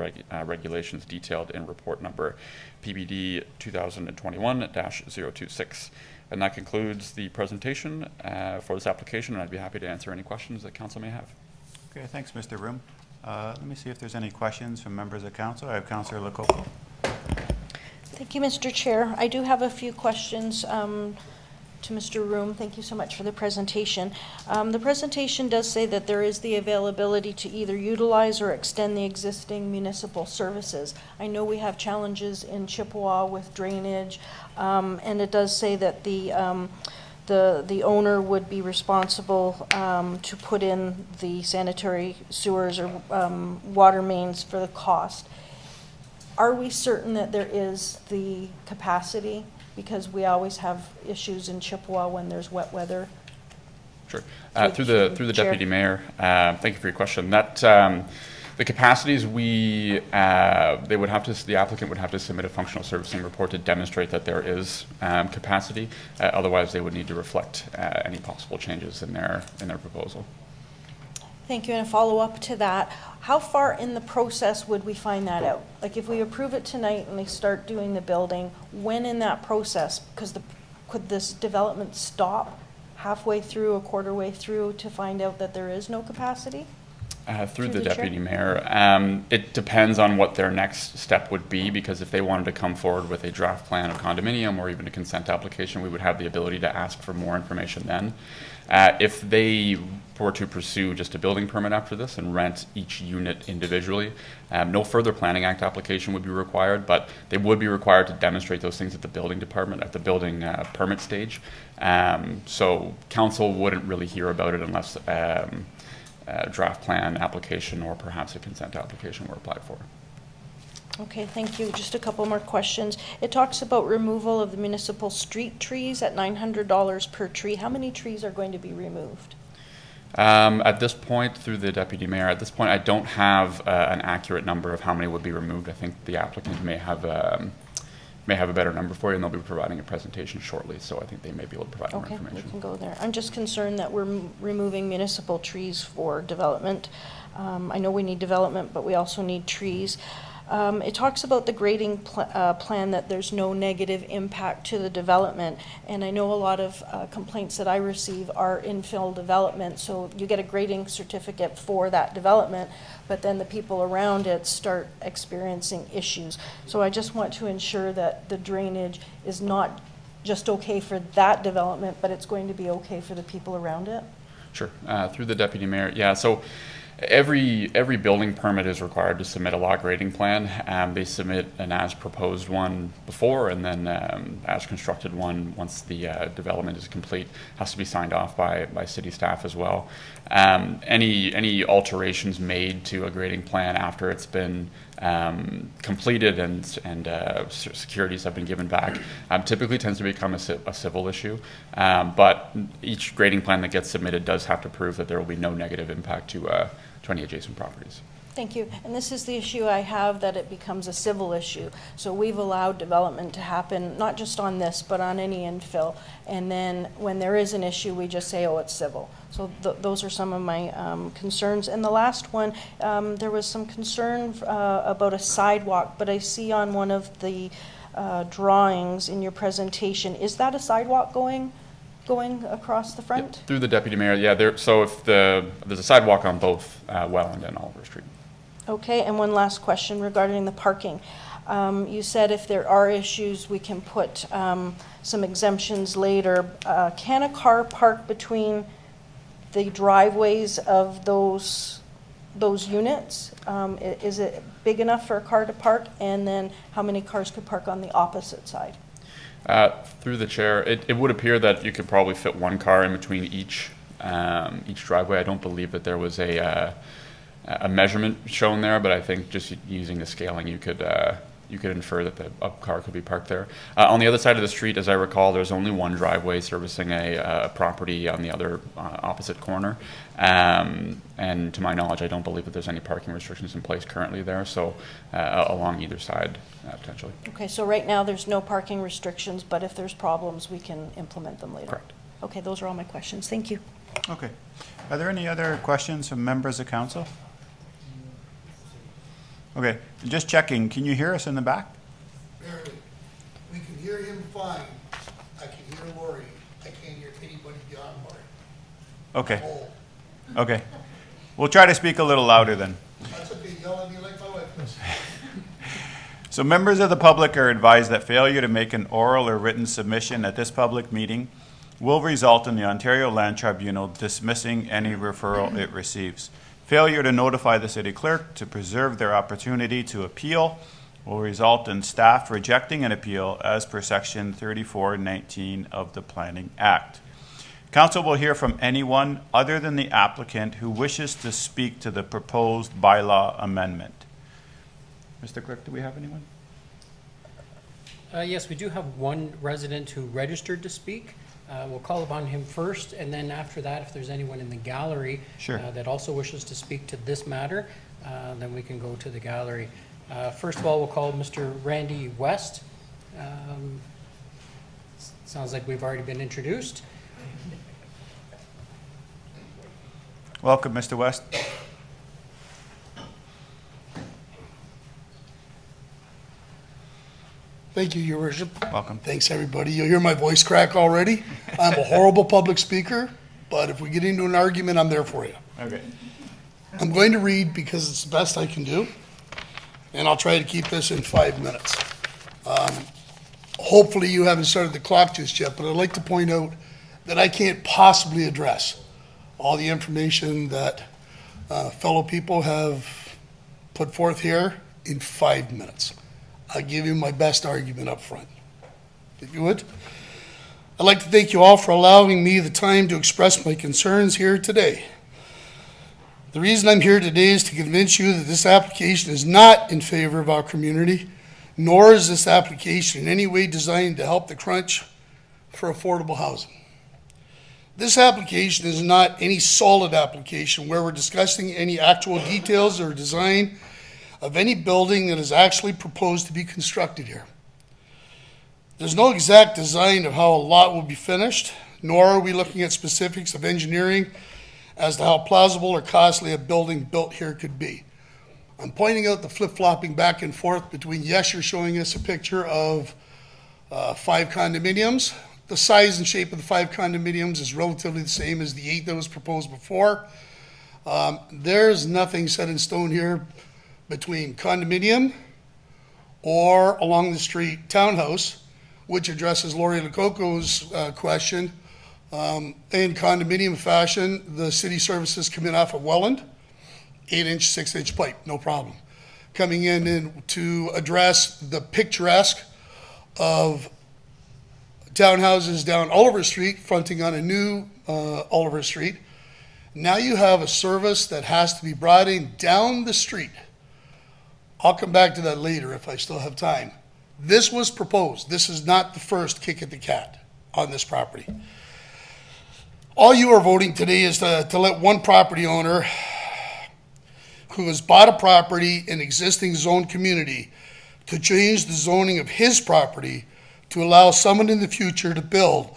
regulations detailed in report number PBD 2021-026. And that concludes the presentation for this application, and I'd be happy to answer any questions that council may have. Okay, thanks, Mr. Room. Let me see if there's any questions from members of council. I have Councillor Loc. Thank you, Mr. Chair. I do have a few questions to Mr. Room. Thank you so much for the presentation. The presentation does say that there is the availability to either utilize or extend the existing municipal services. I know we have challenges in Chippewa with drainage, and it does say that the owner would be responsible to put in the sanitary sewers or water mains for the cost. Are we certain that there is the capacity? Because we always have issues in Chippewa when there's wet weather. Sure. Through the Deputy Mayor, thank you for your question. That the capacities the applicant would have to submit a functional servicing report to demonstrate that there is capacity. Otherwise, they would need to reflect any possible changes in their proposal. Thank you. And a follow-up to that, how far in the process would we find that out? Like if we approve it tonight and they start doing the building, when in that process, because could this development stop halfway through, a quarter way through to find out that there is no capacity? Through the Deputy Mayor, it depends on what their next step would be, because if they wanted to come forward with a draft plan of condominium or even a consent application, we would have the ability to ask for more information then. If they were to pursue just a building permit after this and rent each unit individually, no further Planning Act application would be required, but they would be required to demonstrate those things at the building department, at the building permit stage. So council wouldn't really hear about it unless draft plan application or perhaps a consent application were applied for. Okay, thank you. Just a couple more questions. It talks about removal of the municipal street trees at $900 per tree. How many trees are going to be removed? At this point, through the Deputy Mayor, at this point I don't have an accurate number of how many would be removed. I think the applicant may have a better number for you, and they'll be providing a presentation shortly, so I think they may be able to provide more information. Okay, we can go there. I'm just concerned that we're removing municipal trees for development. I know we need development, but we also need trees. It talks about the grading plan, that there's no negative impact to the development, and I know a lot of complaints that I receive are infill development, so you get a grading certificate for that development, but then the people around it start experiencing issues. So I just want to ensure that the drainage is not just okay for that development, but it's going to be okay for the people around it. Sure. Through the Deputy Mayor, yeah, so every building permit is required to submit a lot grading plan. They submit an as-proposed one before, and then as-constructed one once the development is complete. Has to be signed off by city staff as well. Any alterations made to a grading plan after it's been completed and securities have been given back typically tends to become a civil issue. But each grading plan that gets submitted does have to prove that there will be no negative impact to any adjacent properties. Thank you. And this is the issue I have, that it becomes a civil issue. So we've allowed development to happen, not just on this, but on any infill. And then when there is an issue, we just say, oh, it's civil. So those are some of my concerns. And the last one, there was some concern about a sidewalk, but I see on one of the drawings in your presentation, is that a sidewalk going across the front? Yeah, through the Deputy Mayor, yeah. So if there's a sidewalk on both Welland and Oliver Street. Okay, and one last question regarding the parking. You said if there are issues, we can put some exemptions later. Can a car park between the driveways of those units? Is it big enough for a car to park? And then how many cars could park on the opposite side? Through the chair, it would appear that you could probably fit one car in between each each driveway. I don't believe that there was a measurement shown there, but I think just using the scaling, you could infer that a car could be parked there. On the other side of the street, as I recall, there's only one driveway servicing a property on the other opposite corner. And to my knowledge, I don't believe that there's any parking restrictions in place currently there, so along either side, potentially. Okay, so right now, there's no parking restrictions, but if there's problems, we can implement them later. Correct. Okay, those are all my questions. Thank you. Okay. Are there any other questions from members of council? Okay, just checking. Can you hear us in the back? Barely. We can hear him fine. I can hear Lori. I can't hear anybody beyond Lori. Okay. Oh, Okay. We'll try to speak a little louder then. that's okay. Yell at me like my wife does. So members of the public are advised that failure to make an oral or written submission at this public meeting will result in the Ontario Land Tribunal dismissing any referral it receives. Failure to notify the city clerk to preserve their opportunity to appeal will result in staff rejecting an appeal as per section 3419 of the Planning Act. Council will hear from anyone other than the applicant who wishes to speak to the proposed bylaw amendment. Mr. Clerk, do we have anyone? Yes, we do have one resident who registered to speak. We'll call upon him first, and then after that, if there's anyone in the gallery Sure. that also wishes to speak to this matter, then we can go to the gallery. First of all, we'll call Mr. Randy West. Sounds like we've already been introduced. Welcome, Mr. West. Thank you, Your Worship. Welcome. Thanks, everybody. You'll hear my voice crack already. I'm a horrible public speaker, but if we get into an argument, I'm there for you. Okay. I'm going to read because it's the best I can do, and I'll try to keep this in 5 minutes. Hopefully you haven't started the clock just yet, but I'd like to point out that I can't possibly address all the information that fellow people have put forth here in 5 minutes. I'll give you my best argument up front, if you would. I'd like to thank you all for allowing me the time to express my concerns here today. The reason I'm here today is to convince you that this application is not in favor of our community, nor is this application in any way designed to help the crunch for affordable housing. This application is not any solid application where we're discussing any actual details or design of any building that is actually proposed to be constructed here. There's no exact design of how a lot will be finished, nor are we looking at specifics of engineering as to how plausible or costly a building built here could be. I'm pointing out the flip-flopping back and forth between, yes, you're showing us a picture of 5 condominiums. The size and shape of the 5 condominiums is relatively the same as the 8 that was proposed before. There's nothing set in stone here between condominium or along the street townhouse, which addresses Lori Lococo's question. In condominium fashion, the city services come in off of Welland, 8-inch, 6-inch pipe, no problem. Coming in to address the picturesque of townhouses down Oliver Street, fronting on a new Oliver Street. Now you have a service that has to be brought in down the street. I'll come back to that later if I still have time. This was proposed. This is not the first kick at the cat on this property. All you are voting today is to let one property owner who has bought a property in existing zone community to change the zoning of his property to allow someone in the future to build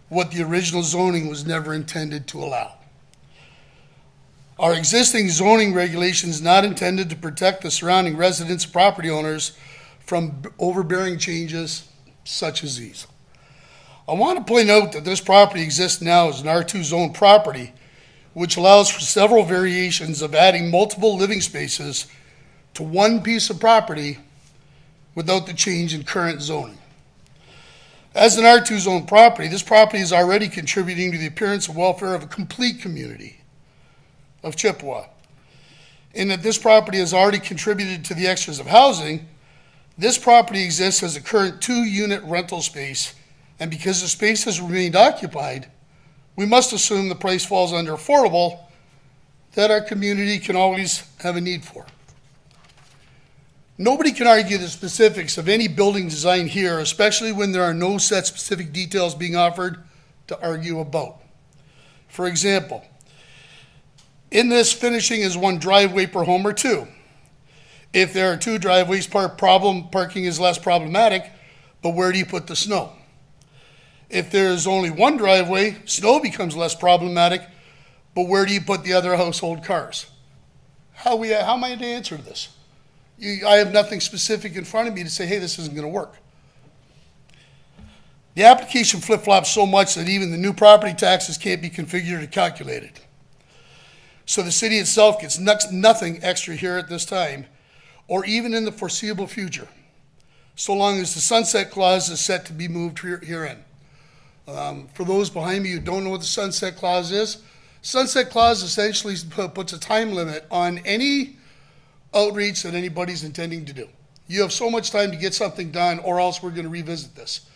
what the original zoning was never intended to allow. Our existing zoning regulation is not intended to protect the surrounding residents and property owners from overbearing changes such as these. I want to point out that this property exists now as an R2 zone property, which allows for several variations of adding multiple living spaces to one piece of property without the change in current zoning. As an R2 zone property, this property is already contributing to the appearance and welfare of a complete community of Chippewa. In that this property has already contributed to the extras of housing, this property exists as a current 2-unit rental space, and because the space has remained occupied, we must assume the price falls under affordable that our community can always have a need for. Nobody can argue the specifics of any building design here, especially when there are no set specific details being offered to argue about. For example, in this, finishing is one driveway per home or two. If there are two driveways, parking is less problematic, but where do you put the snow? If there is only one driveway, snow becomes less problematic, but where do you put the other household cars? How am I to answer this? I have nothing specific in front of me to say, hey, this isn't going to work. The application flip-flops so much that even the new property taxes can't be configured or calculated. So the city itself gets nothing extra here at this time, or even in the foreseeable future, so long as the sunset clause is set to be moved herein. For those behind me who don't know what the sunset clause is, sunset clause essentially puts a time limit on any outreach that anybody's intending to do. You have so much time to get something done, or else we're going to revisit this.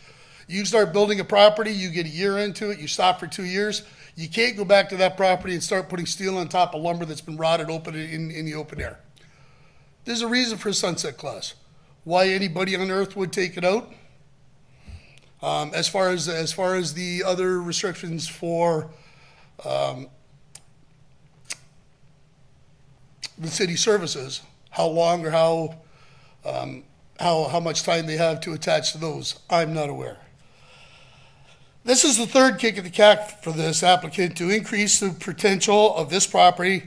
You start building a property, you get a year into it, you stop for 2 years, you can't go back to that property and start putting steel on top of lumber that's been rotted open in the open air. There's a reason for a sunset clause. Why anybody on earth would take it out? As far as the other restrictions for the city services, how long or how much time they have to attach to those, I'm not aware. This is the third kick at the cat for this applicant to increase the potential of this property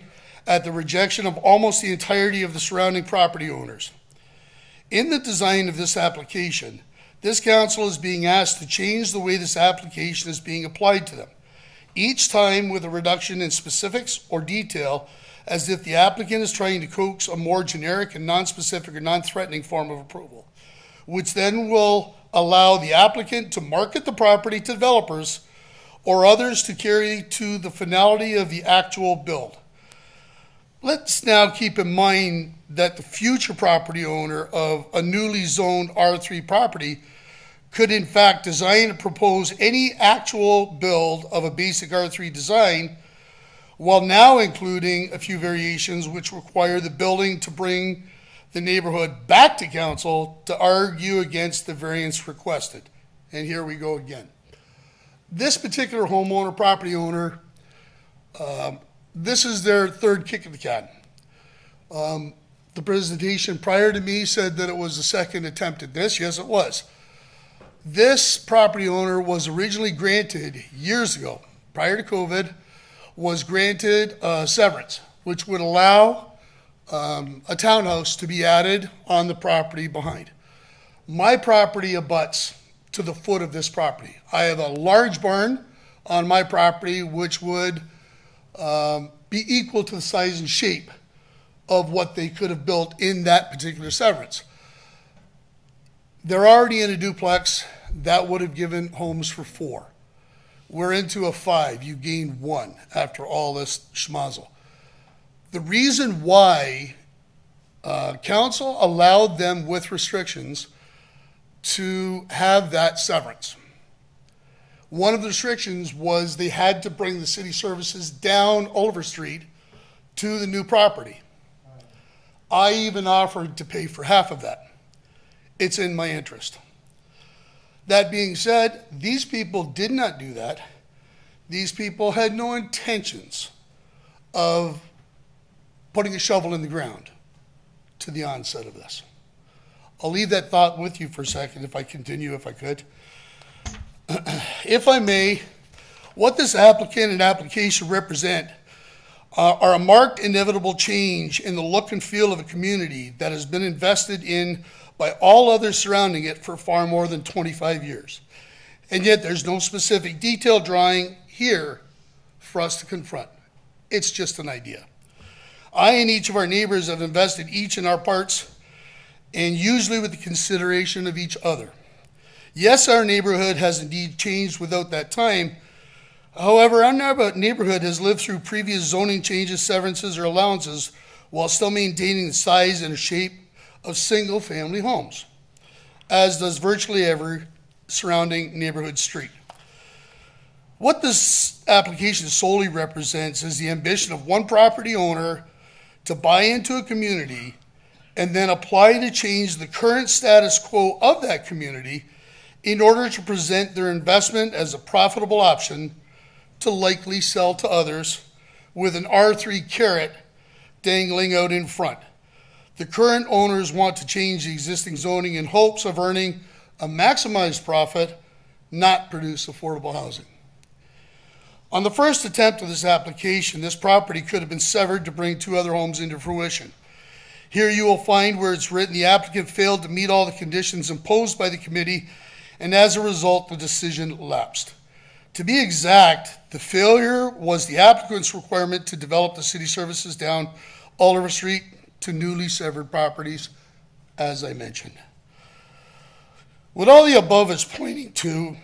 at the rejection of almost the entirety of the surrounding property owners. In the design of this application, this council is being asked to change the way this application is being applied to them, each time with a reduction in specifics or detail, as if the applicant is trying to coax a more generic and non-specific or non-threatening form of approval, which then will allow the applicant to market the property to developers or others to carry to the finality of the actual build. Let's now keep in mind that the future property owner of a newly zoned R3 property could in fact design and propose any actual build of a basic R3 design, while now including a few variations which require the building to bring the neighborhood back to council to argue against the variance requested. And here we go again. This particular homeowner, property owner, this is their third kick of the can. The presentation prior to me said that it was the second attempt at this. Yes, it was. This property owner was originally granted years ago, prior to COVID, was granted severance, which would allow a townhouse to be added on the property behind. My property abuts to the foot of this property. I have a large barn on my property which would be equal to the size and shape of what they could have built in that particular severance. They're already in a duplex that would have given homes for 4. We're into a 5. You gain 1 after all this schmozzle. The reason why council allowed them with restrictions to have that severance, one of the restrictions was they had to bring the city services down Oliver Street to the new property. I even offered to pay for half of that. It's in my interest. That being said, these people did not do that. These people had no intentions of putting a shovel in the ground to the onset of this. I'll leave that thought with you for a second if I continue, if I could. If I may, what this applicant and application represent are a marked inevitable change in the look and feel of a community that has been invested in by all others surrounding it for far more than 25 years. And yet there's no specific detail drawing here for us to confront. It's just an idea. I and each of our neighbors have invested each in our parts, and usually with the consideration of each other. Yes, our neighborhood has indeed changed without that time. However, our neighborhood has lived through previous zoning changes, severances, or allowances while still maintaining the size and shape of single-family homes, as does virtually every surrounding neighborhood street. What this application solely represents is the ambition of one property owner to buy into a community and then apply to change the current status quo of that community in order to present their investment as a profitable option to likely sell to others with an R3 carrot dangling out in front. The current owners want to change the existing zoning in hopes of earning a maximized profit, not produce affordable housing. On the first attempt of this application, this property could have been severed to bring 2 other homes into fruition. Here you will find where it's written the applicant failed to meet all the conditions imposed by the committee, and as a result, the decision lapsed. To be exact, the failure was the applicant's requirement to develop the city services down Oliver Street to newly severed properties, as I mentioned. What all the above is pointing to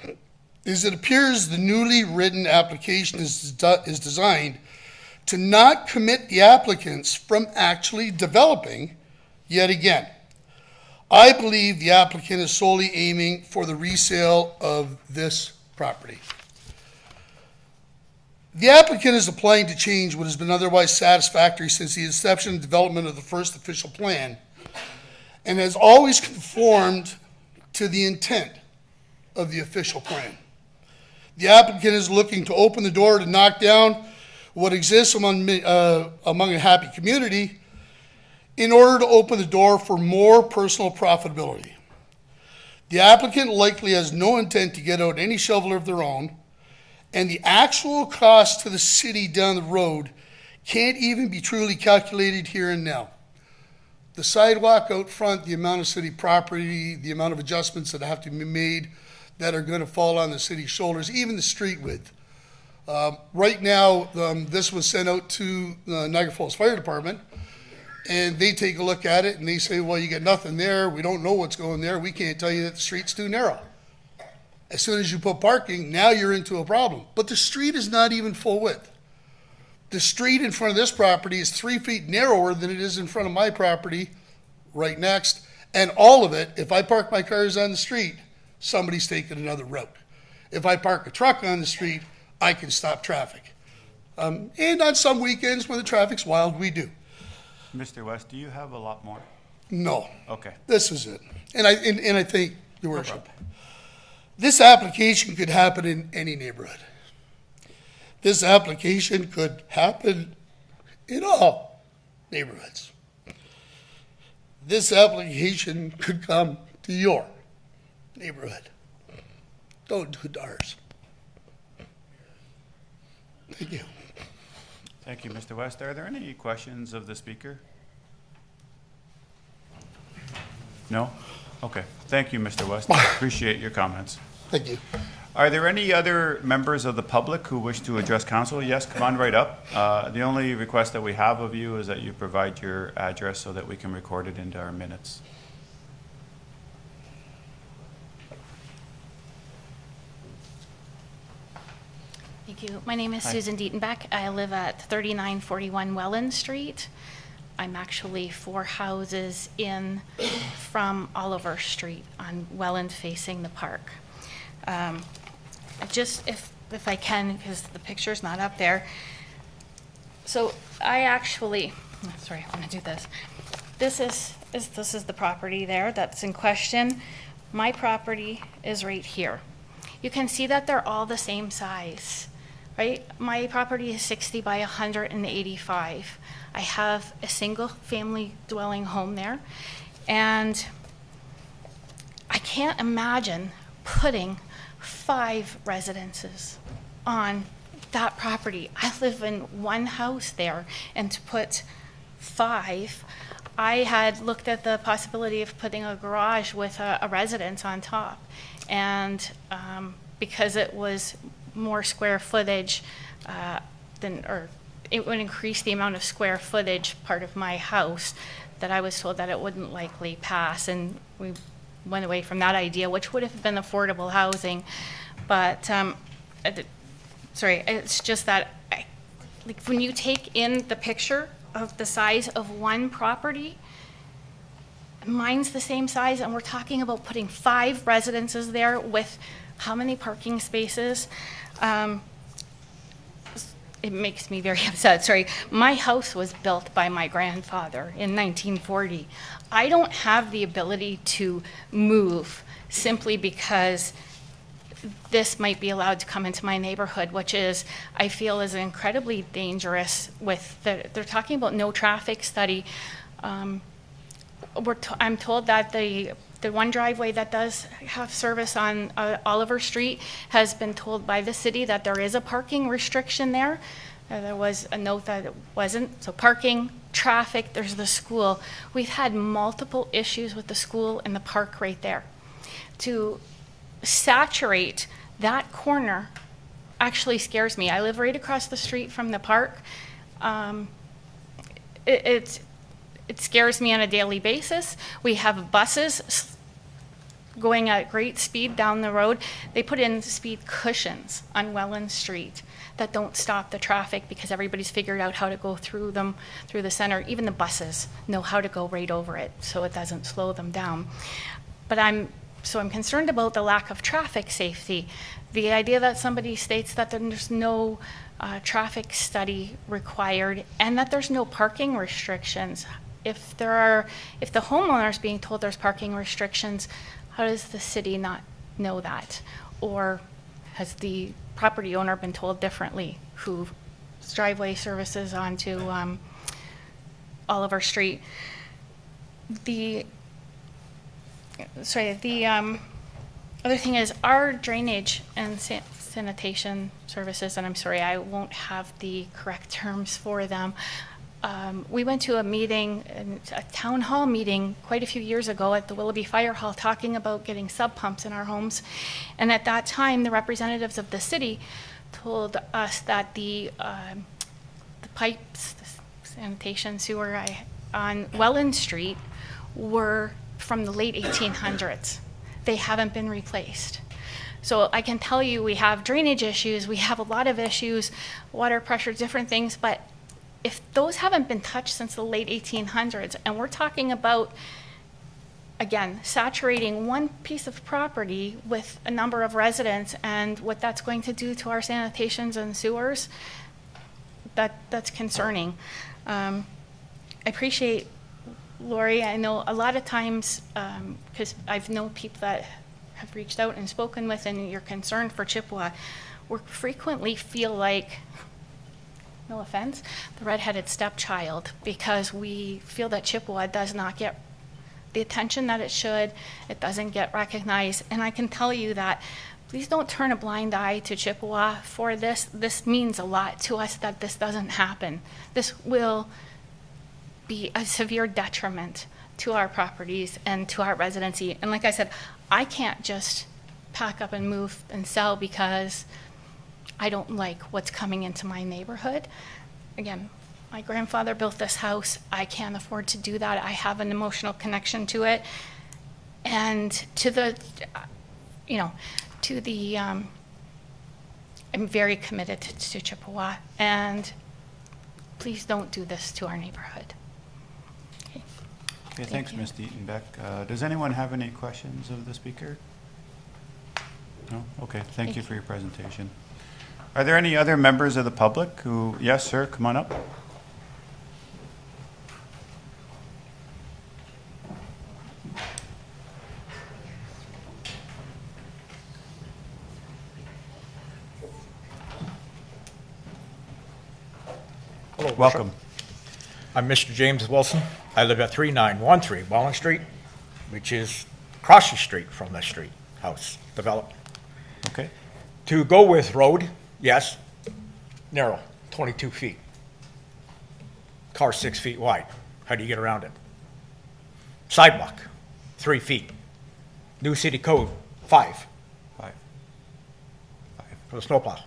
is it appears the newly written application is designed to not commit the applicants from actually developing yet again. I believe the applicant is solely aiming for the resale of this property. The applicant is applying to change what has been otherwise satisfactory since the inception and development of the first official plan, and has always conformed to the intent of the official plan. The applicant is looking to open the door to knock down what exists among a happy community in order to open the door for more personal profitability. The applicant likely has no intent to get out any shovel of their own, and the actual cost to the city down the road can't even be truly calculated here and now. The sidewalk out front, the amount of city property, the amount of adjustments that have to be made that are going to fall on the city's shoulders, even the street width. Right now, this was sent out to the Niagara Falls Fire Department, and they take a look at it and they say, well, you got nothing there. We don't know what's going there. We can't tell you that the street's too narrow. As soon as you put parking, now you're into a problem. But the street is not even full width. The street in front of this property is 3 feet narrower than it is in front of my property right next. And all of it, if I park my cars on the street, somebody's taking another route. If I park a truck on the street, I can stop traffic. And on some weekends when the traffic's wild, we do. Mr. West, do you have a lot more? No. Okay. This is it. And I thank your worship. This application could happen in any neighborhood. This application could happen in all neighborhoods. This application could come to your neighborhood. Don't do it to ours. Thank you. Thank you, Mr. West. Are there any questions of the speaker? No? Okay. Thank you, Mr. West. Appreciate your comments. Thank you. Are there any other members of the public who wish to address council? Yes, come on right up. The only request that we have of you is that you provide your address so that we can record it into our minutes. Thank you. My name is Susan Dietenbeck. I live at 3941 Welland Street. I'm actually 4 houses in from Oliver Street on Welland facing the park. Just if I can, because the picture's not up there. So I actually, sorry, I'm gonna do this. This is the property there that's in question. My property is right here. You can see that they're all the same size, right? My property is 60 by 185. I have a single family dwelling home there, and I can't imagine putting 5 residences on that property. I live in one house there, and to put 5, I had looked at the possibility of putting a garage with a residence on top, and because it was more square footage it would increase the amount of square footage part of my house, that I was told that it wouldn't likely pass, and we went away from that idea, which would have been affordable housing. But sorry, it's just that like when you take in the picture of the size of one property, mine's the same size, and we're talking about putting 5 residences there with how many parking spaces. It makes me very upset, sorry. My house was built by my grandfather in 1940. I don't have the ability to move simply because this might be allowed to come into my neighborhood, which is, I feel, is incredibly dangerous with they're talking about no traffic study. I'm told that the one driveway that does have service on Oliver Street has been told by the city that there is a parking restriction there. There was a note that it wasn't. So parking, traffic, there's the school. We've had multiple issues with the school and the park right there. To saturate that corner actually scares me. I live right across the street from the park. It scares me on a daily basis. We have buses going at great speed down the road. They put in speed cushions on Welland Street that don't stop the traffic because everybody's figured out how to go through them, through the center. Even the buses know how to go right over it so it doesn't slow them down. But I'm concerned about the lack of traffic safety. The idea that somebody states that there's no traffic study required and that there's no parking restrictions. If the homeowner is being told there's parking restrictions, how does the city not know that? Or has the property owner been told differently, whose driveway services onto Oliver Street? The other thing is our drainage and sanitation services, and I'm sorry, I won't have the correct terms for them. We went to a meeting, a town hall meeting quite a few years ago at the Willoughby Fire Hall talking about getting sub pumps in our homes. And at that time, the representatives of the city told us that the pipes, the sanitation sewer on Welland Street were from the late 1800s. They haven't been replaced. So I can tell you we have drainage issues, we have a lot of issues, water pressure, different things, but if those haven't been touched since the late 1800s, and we're talking about, again, saturating one piece of property with a number of residents and what that's going to do to our sanitations and sewers, that's concerning. I appreciate, Lori, I know a lot of times, because I've known people that have reached out and spoken with, and you're concerned for Chippewa, we frequently feel like, no offense, the redheaded stepchild, because we feel that Chippewa does not get the attention that it should, it doesn't get recognized, and I can tell you that please don't turn a blind eye to Chippewa for this. This means a lot to us that this doesn't happen. This will be a severe detriment to our properties and to our residency. And like I said, I can't just pack up and move and sell because I don't like what's coming into my neighborhood. Again, my grandfather built this house. I can't afford to do that. I have an emotional connection to it. And to the, I'm very committed to Chippewa, and please don't do this to our neighborhood. Okay, thanks, Ms. Dietenbeck. Does anyone have any questions of the speaker? No? Okay, thank you for your presentation. Are there any other members of the public who, yes, sir, come on up. Hello, welcome. I'm Mr. James Wilson. I live at 3913 Welland Street, which is across the street from the street house development. Okay. To go with road, yes, narrow, 22 feet. Car 6 feet wide. How do you get around it? Sidewalk, 3 feet. New city code, 5. 5. For the snowplow.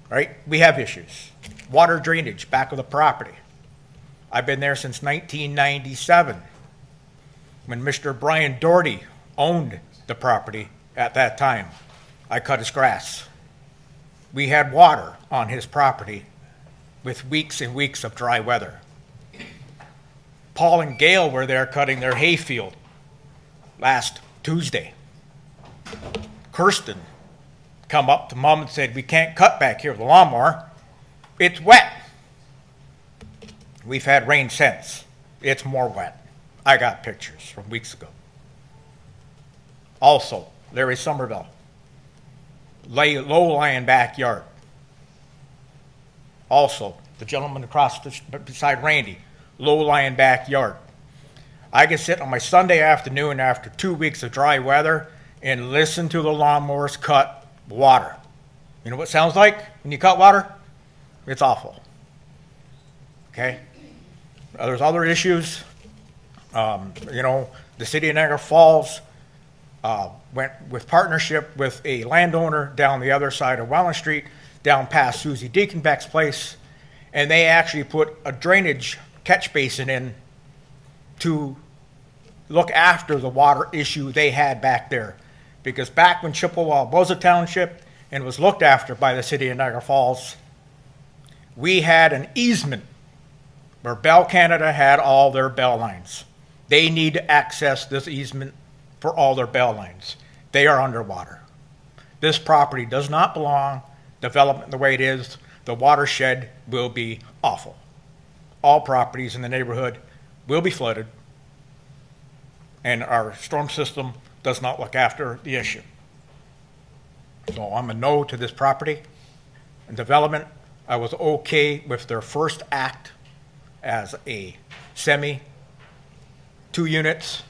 Right? We have issues. Water drainage, back of the property. I've been there since 1997, when Mr. Brian Doherty owned the property at that time. I cut his grass. We had water on his property with weeks and weeks of dry weather. Paul and Gail were there cutting their hayfield last Tuesday. Kirsten come up to Mom and said, we can't cut back here with the lawnmower. It's wet. We've had rain since. It's more wet. I got pictures from weeks ago. Also, Larry Somerville, low-lying backyard. Also, the gentleman across beside Randy, low-lying backyard. I can sit on my Sunday afternoon after 2 weeks of dry weather and listen to the lawnmowers cut water. You know what it sounds like when you cut water? It's awful. Okay? There's other issues. You know, the city of Niagara Falls went with partnership with a landowner down the other side of Welland Street, down past Susie Deaconbeck's place, and they actually put a drainage catch basin in to look after the water issue they had back there. Because back when Chippewa was a township and was looked after by the city of Niagara Falls, we had an easement where Bell Canada had all their bell lines. They need to access this easement for all their bell lines. They are underwater. This property does not belong. Development the way it is, the watershed will be awful. All properties in the neighborhood will be flooded, and our storm system does not look after the issue. So I'm a no to this property and development. I was okay with their first act as a semi, 2 units,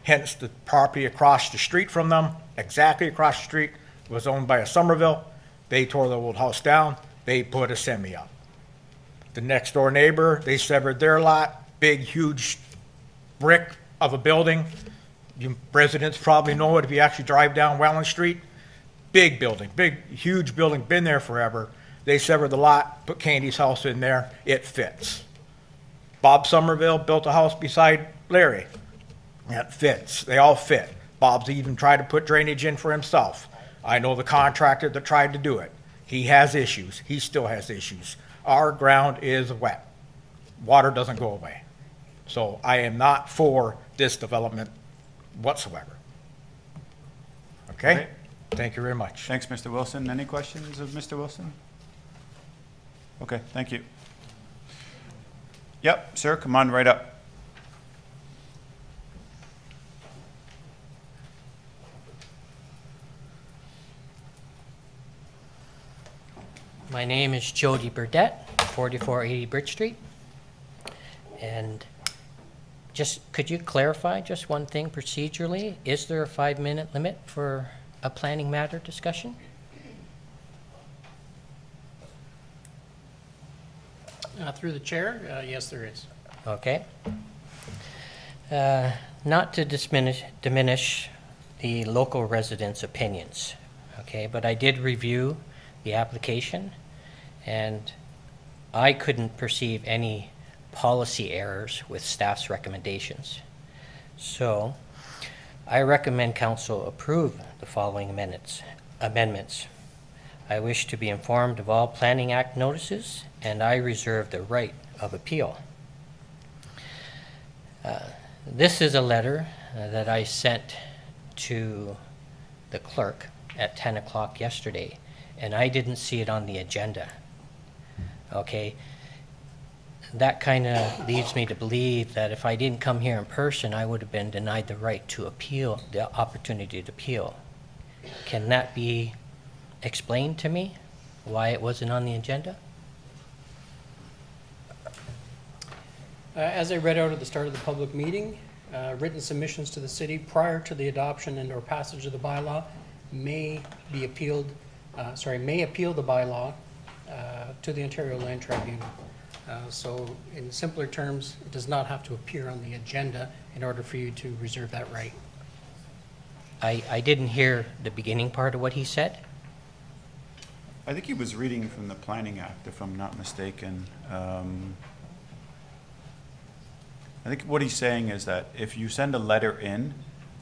hence the property across the street from them, exactly across the street, was owned by a Somerville. They tore the old house down, they put a semi up. The next door neighbor, they severed their lot, big, huge brick of a building. You residents probably know it if you actually drive down Welland Street. Big building, big, huge building, been there forever. They severed the lot, put Candy's house in there, it fits. Bob Somerville built a house beside Larry. That fits, they all fit. Bob's even tried to put drainage in for himself. I know the contractor that tried to do it. He has issues, he still has issues. Our ground is wet. Water doesn't go away. So I am not for this development whatsoever. Okay? Great. Thank you very much. Thanks, Mr. Wilson. Any questions of Mr. Wilson? Okay, thank you. Yep, sir, come on right up. My name is Jody Burdette, 4480 Bridge Street. And just, could you clarify just one thing procedurally? Is there a 5-minute limit for a planning matter discussion? Through the chair, yes, there is. Okay. Not to diminish the local residents' opinions, okay, but I did review the application, and I couldn't perceive any policy errors with staff's recommendations. So I recommend council approve the following amendments. I wish to be informed of all Planning Act notices, and I reserve the right of appeal. This is a letter that I sent to the clerk at 10 o'clock yesterday, and I didn't see it on the agenda. Okay, that kind of leads me to believe that if I didn't come here in person, I would have been denied the right to appeal, the opportunity to appeal. Can that be explained to me, why it wasn't on the agenda? As I read out at the start of the public meeting, written submissions to the city prior to the adoption and or passage of the bylaw may appeal the bylaw to the Ontario Land Tribunal. So in simpler terms, it does not have to appear on the agenda in order for you to reserve that right. I didn't hear the beginning part of what he said. I think he was reading from the Planning Act, if I'm not mistaken. I think what he's saying is that if you send a letter in,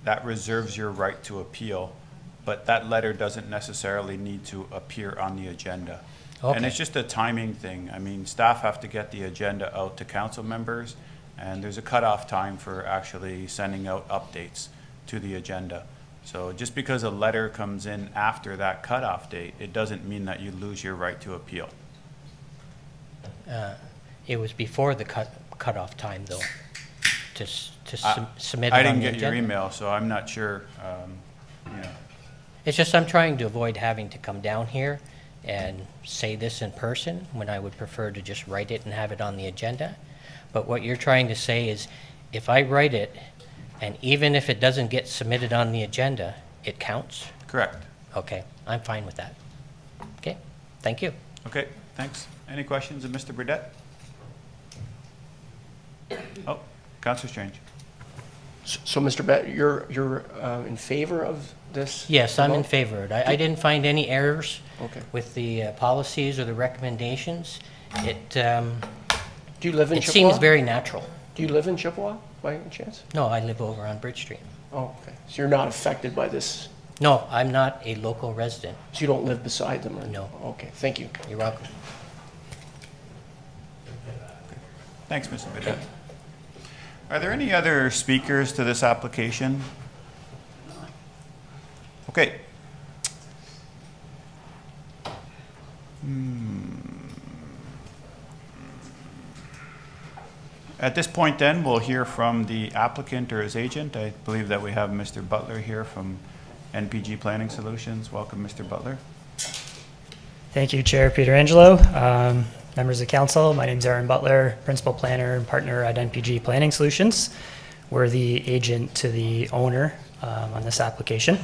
that reserves your right to appeal, but that letter doesn't necessarily need to appear on the agenda. Okay. And it's just a timing thing. I mean, staff have to get the agenda out to council members, and there's a cutoff time for actually sending out updates to the agenda. So just because a letter comes in after that cutoff date, it doesn't mean that you lose your right to appeal. It was before the cutoff time, though, to submit it I on didn't the get your agenda. email, so I'm not sure, you know. It's just I'm trying to avoid having to come down here and say this in person, when I would prefer to just write it and have it on the agenda. But what you're trying to say is, if I write it, and even if it doesn't get submitted on the agenda, it counts? Correct. Okay, I'm fine with that. Okay, thank you. Okay, thanks. Any questions of Mr. Burdette? Oh, Councillor Strange. So, Mr. Bett, you're in favor of this? Yes, I'm in vote? favor of it. I didn't find any errors Okay. with the policies or the recommendations. Do you live in It Chippewa? seems very natural. Do you live in Chippewa, by any chance? No, I live over on Bridge Street. Oh, okay. So you're not affected by this? No, I'm not a local resident. So you don't live beside them? Or? No. Okay, thank you. You're welcome. Thanks, Mr. Burdette. Are there any other speakers to this application? Okay. At this point then, we'll hear from the applicant or his agent. I believe that we have Mr. Butler here from NPG Planning Solutions. Welcome, Mr. Butler. Thank you, Chair Pietrangelo. Members of council, my name is Aaron Butler, principal planner and partner at NPG Planning Solutions. We're the agent to the owner on this application.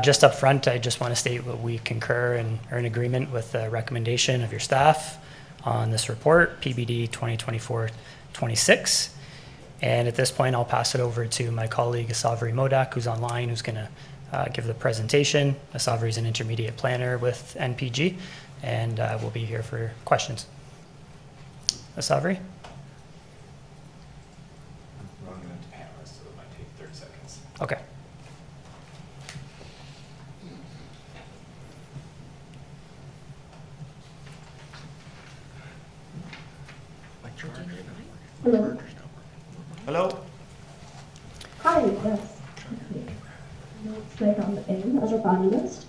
Just up front, I just want to state that we concur and are in agreement with the recommendation of your staff on this report, PBD 2024-26. And at this point, I'll pass it over to my colleague, Asavri Modak, who's online, who's going to give the presentation. Asavri is an intermediate planner with NPG, and we'll be here for questions. Asavri? I'm running into panelists, so it might take 30 seconds. Okay. Hello. Hello. Hi, yes. Straight on the end as a panelist.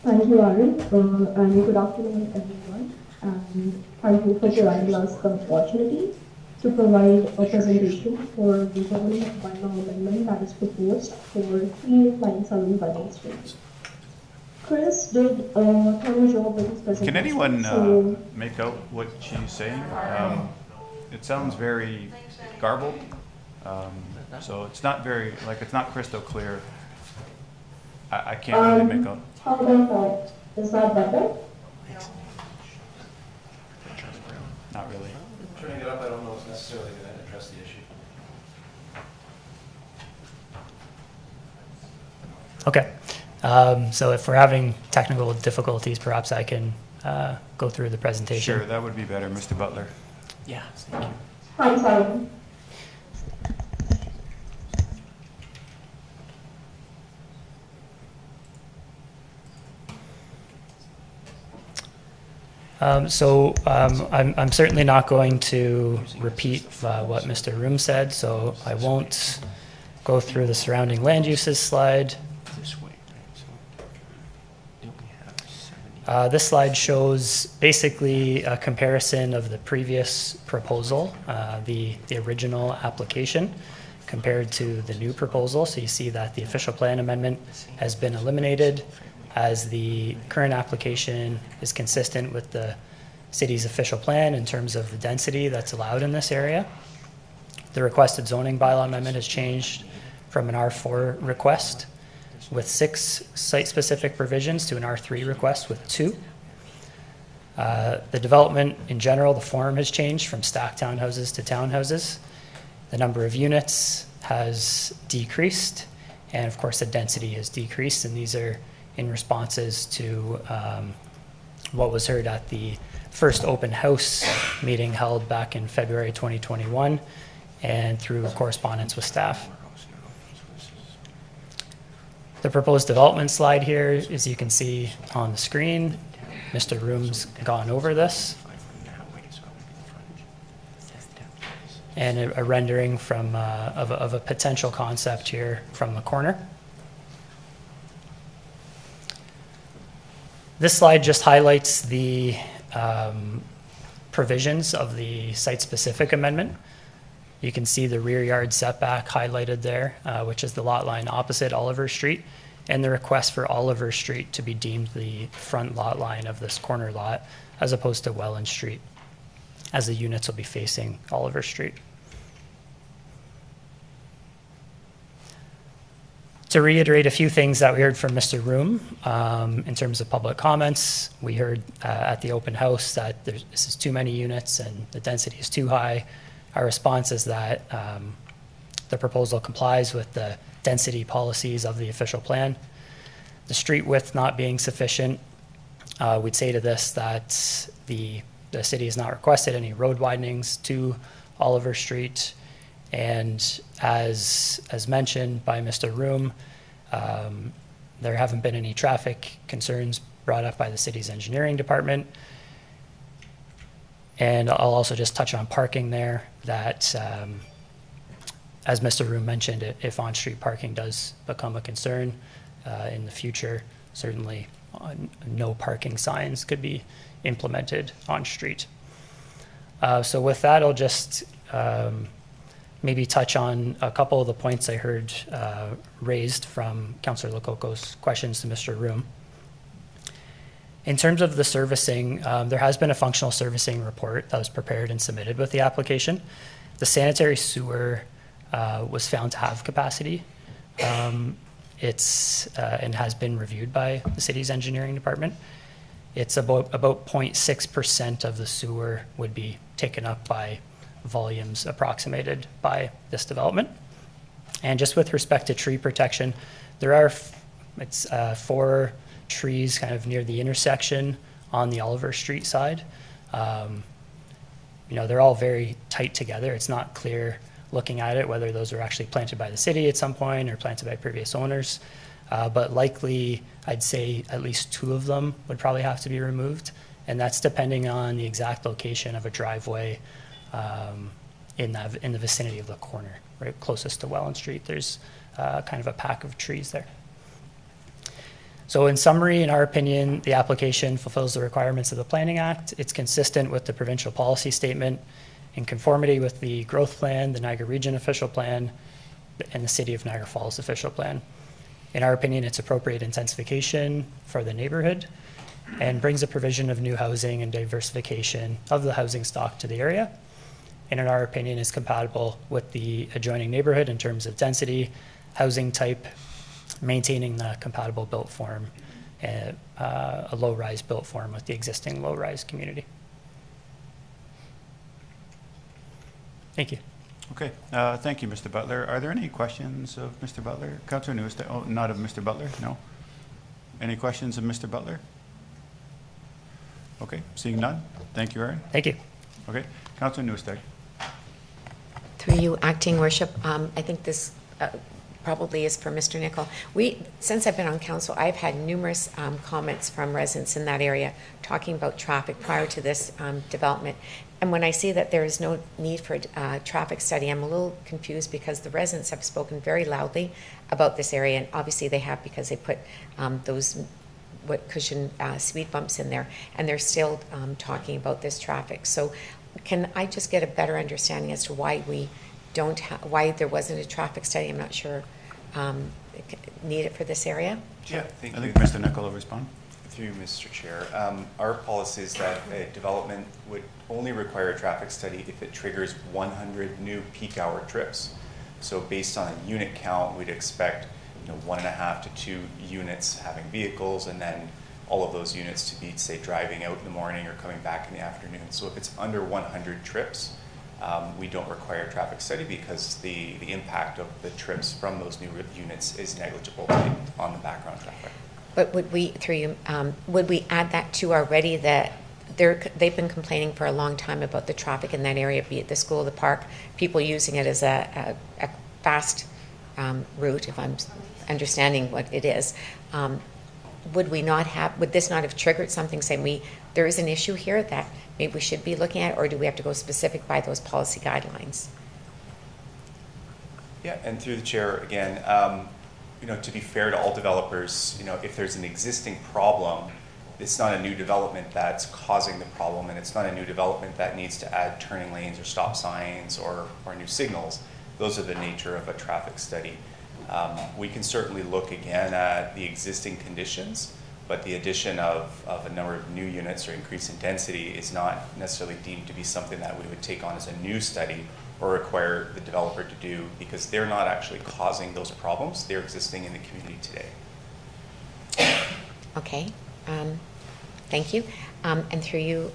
Thank you, Aaron, and good afternoon, everyone. And thank you for providing us the opportunity to provide a presentation for the zoning bylaw amendment that is proposed for 3897 Buzzing Street. Chris did a thorough job with his presentation. Can anyone so make out what she's saying? It sounds very garbled, so it's not very, like, it's not crystal clear. I can't really make out. How about that? Is that better? Not really. Turning it up, I don't know if it's necessarily going to address the issue. Okay. So if we're having technical difficulties, perhaps I can go through the presentation. Sure, that would be better, Mr. Butler. Yeah, thank you. Thanks, Aaron. I'm certainly not going to repeat what Mr. Room said, so I won't go through the surrounding land uses slide. This slide shows basically a comparison of the previous proposal, the original application, compared to the new proposal. So you see that the official plan amendment has been eliminated, as the current application is consistent with the city's official plan in terms of the density that's allowed in this area. The requested zoning bylaw amendment has changed from an R4 request with 6 site-specific provisions to an R3 request with 2. The development in general, the form has changed from stacked townhouses to townhouses. The number of units has decreased, and of course the density has decreased, and these are in responses to what was heard at the first open house meeting held back in February 2021 and through correspondence with staff. The proposed development slide here, as you can see on the screen, Mr. Room's gone over this. And a rendering from of a potential concept here from the corner. This slide just highlights the provisions of the site-specific amendment. You can see the rear yard setback highlighted there, which is the lot line opposite Oliver Street, and the request for Oliver Street to be deemed the front lot line of this corner lot, as opposed to Welland Street, as the units will be facing Oliver Street. To reiterate a few things that we heard from Mr. Room in terms of public comments, we heard at the open house that this is too many units and the density is too high. Our response is that the proposal complies with the density policies of the official plan. The street width not being sufficient, we'd say to this that the city has not requested any road widenings to Oliver Street. And as mentioned by Mr. Room, there haven't been any traffic concerns brought up by the city's engineering department. And I'll also just touch on parking there, that as Mr. Room mentioned, if on-street parking does become a concern in the future, certainly no parking signs could be implemented on street. So with that, I'll just maybe touch on a couple of the points I heard raised from Councillor Lococo's questions to Mr. Room. In terms of the servicing, there has been a functional servicing report that was prepared and submitted with the application. The sanitary sewer was found to have capacity. It's and has been reviewed by the city's engineering department. It's about 0.6% of the sewer would be taken up by volumes approximated by this development. And just with respect to tree protection, there are 4 trees kind of near the intersection on the Oliver Street side. You know, they're all very tight together. It's not clear looking at it whether those are actually planted by the city at some point or planted by previous owners. But likely, I'd say at least 2 of them would probably have to be removed. And that's depending on the exact location of a driveway in the vicinity of the corner, right closest to Welland Street. There's kind of a pack of trees there. So in summary, in our opinion, the application fulfills the requirements of the Planning Act. It's consistent with the provincial policy statement, in conformity with the growth plan, the Niagara Region official plan, and the City of Niagara Falls official plan. In our opinion, it's appropriate intensification for the neighborhood and brings a provision of new housing and diversification of the housing stock to the area. And in our opinion, is compatible with the adjoining neighborhood in terms of density, housing type, maintaining the compatible built form, a low-rise built form with the existing low-rise community. Thank you. Okay, thank you, Mr. Butler. Are there any questions of Mr. Butler? Councillor Nieuwesteeg, oh, not of Mr. Butler, no? Any questions of Mr. Butler? Okay, seeing none. Thank you, Aaron. Thank you. Okay, Councillor Nieuwesteeg. Through you, Acting Worship, I think this probably is for Mr. Nicol. Since I've been on council, I've had numerous comments from residents in that area talking about traffic prior to this development. And when I see that there is no need for a traffic study, I'm a little confused because the residents have spoken very loudly about this area, and obviously they have because they put those cushion speed bumps in there, and they're still talking about this traffic. So can I just get a better understanding as to why why there wasn't a traffic study? I'm not sure needed for this area. Yeah, thank you. I think Mr. Nicol will respond. Through you, Mr. Chair. Our policy is that a development would only require a traffic study if it triggers 100 new peak hour trips. So based on a unit count, we'd expect 1.5 to 2 units having vehicles, and then all of those units to be, say, driving out in the morning or coming back in the afternoon. So if it's under 100 trips, we don't require a traffic study because the impact of the trips from those new units is negligible on the background traffic. But would we, through you, would we add that to already that they've been complaining for a long time about the traffic in that area, be it the school, the park, people using it as a fast route, if I'm understanding what it is. Would this not have triggered something saying there is an issue here that maybe we should be looking at, or do we have to go specific by those policy guidelines? Yeah, and through the chair again, to be fair to all developers, if there's an existing problem it's not a new development that's causing the problem, and it's not a new development that needs to add turning lanes or stop signs or new signals. Those are the nature of a traffic study. We can certainly look again at the existing conditions, but the addition of a number of new units or increase in density is not necessarily deemed to be something that we would take on as a new study or require the developer to do, because they're not actually causing those problems. They're existing in the community today. Okay, thank you. And through you,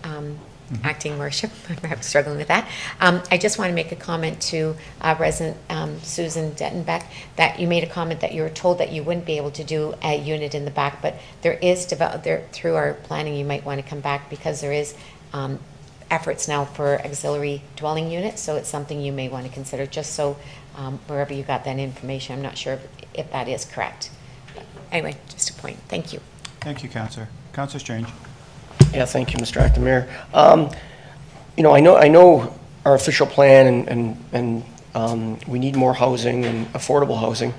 Acting Worship, I'm struggling with that. I just want to make a comment to resident Susan Dettenbeck, that you made a comment that you were told that you wouldn't be able to do a unit in the back, but there is, through our planning, you might want to come back, because there is efforts now for auxiliary dwelling units, so it's something you may want to consider, just so wherever you got that information, I'm not sure if that is correct. But anyway, just a point. Thank you. Thank you, Councillor. Councillor Strange. Yeah, thank you, Mr. Acting Mayor. You know, I know our official plan and we need more housing and affordable housing.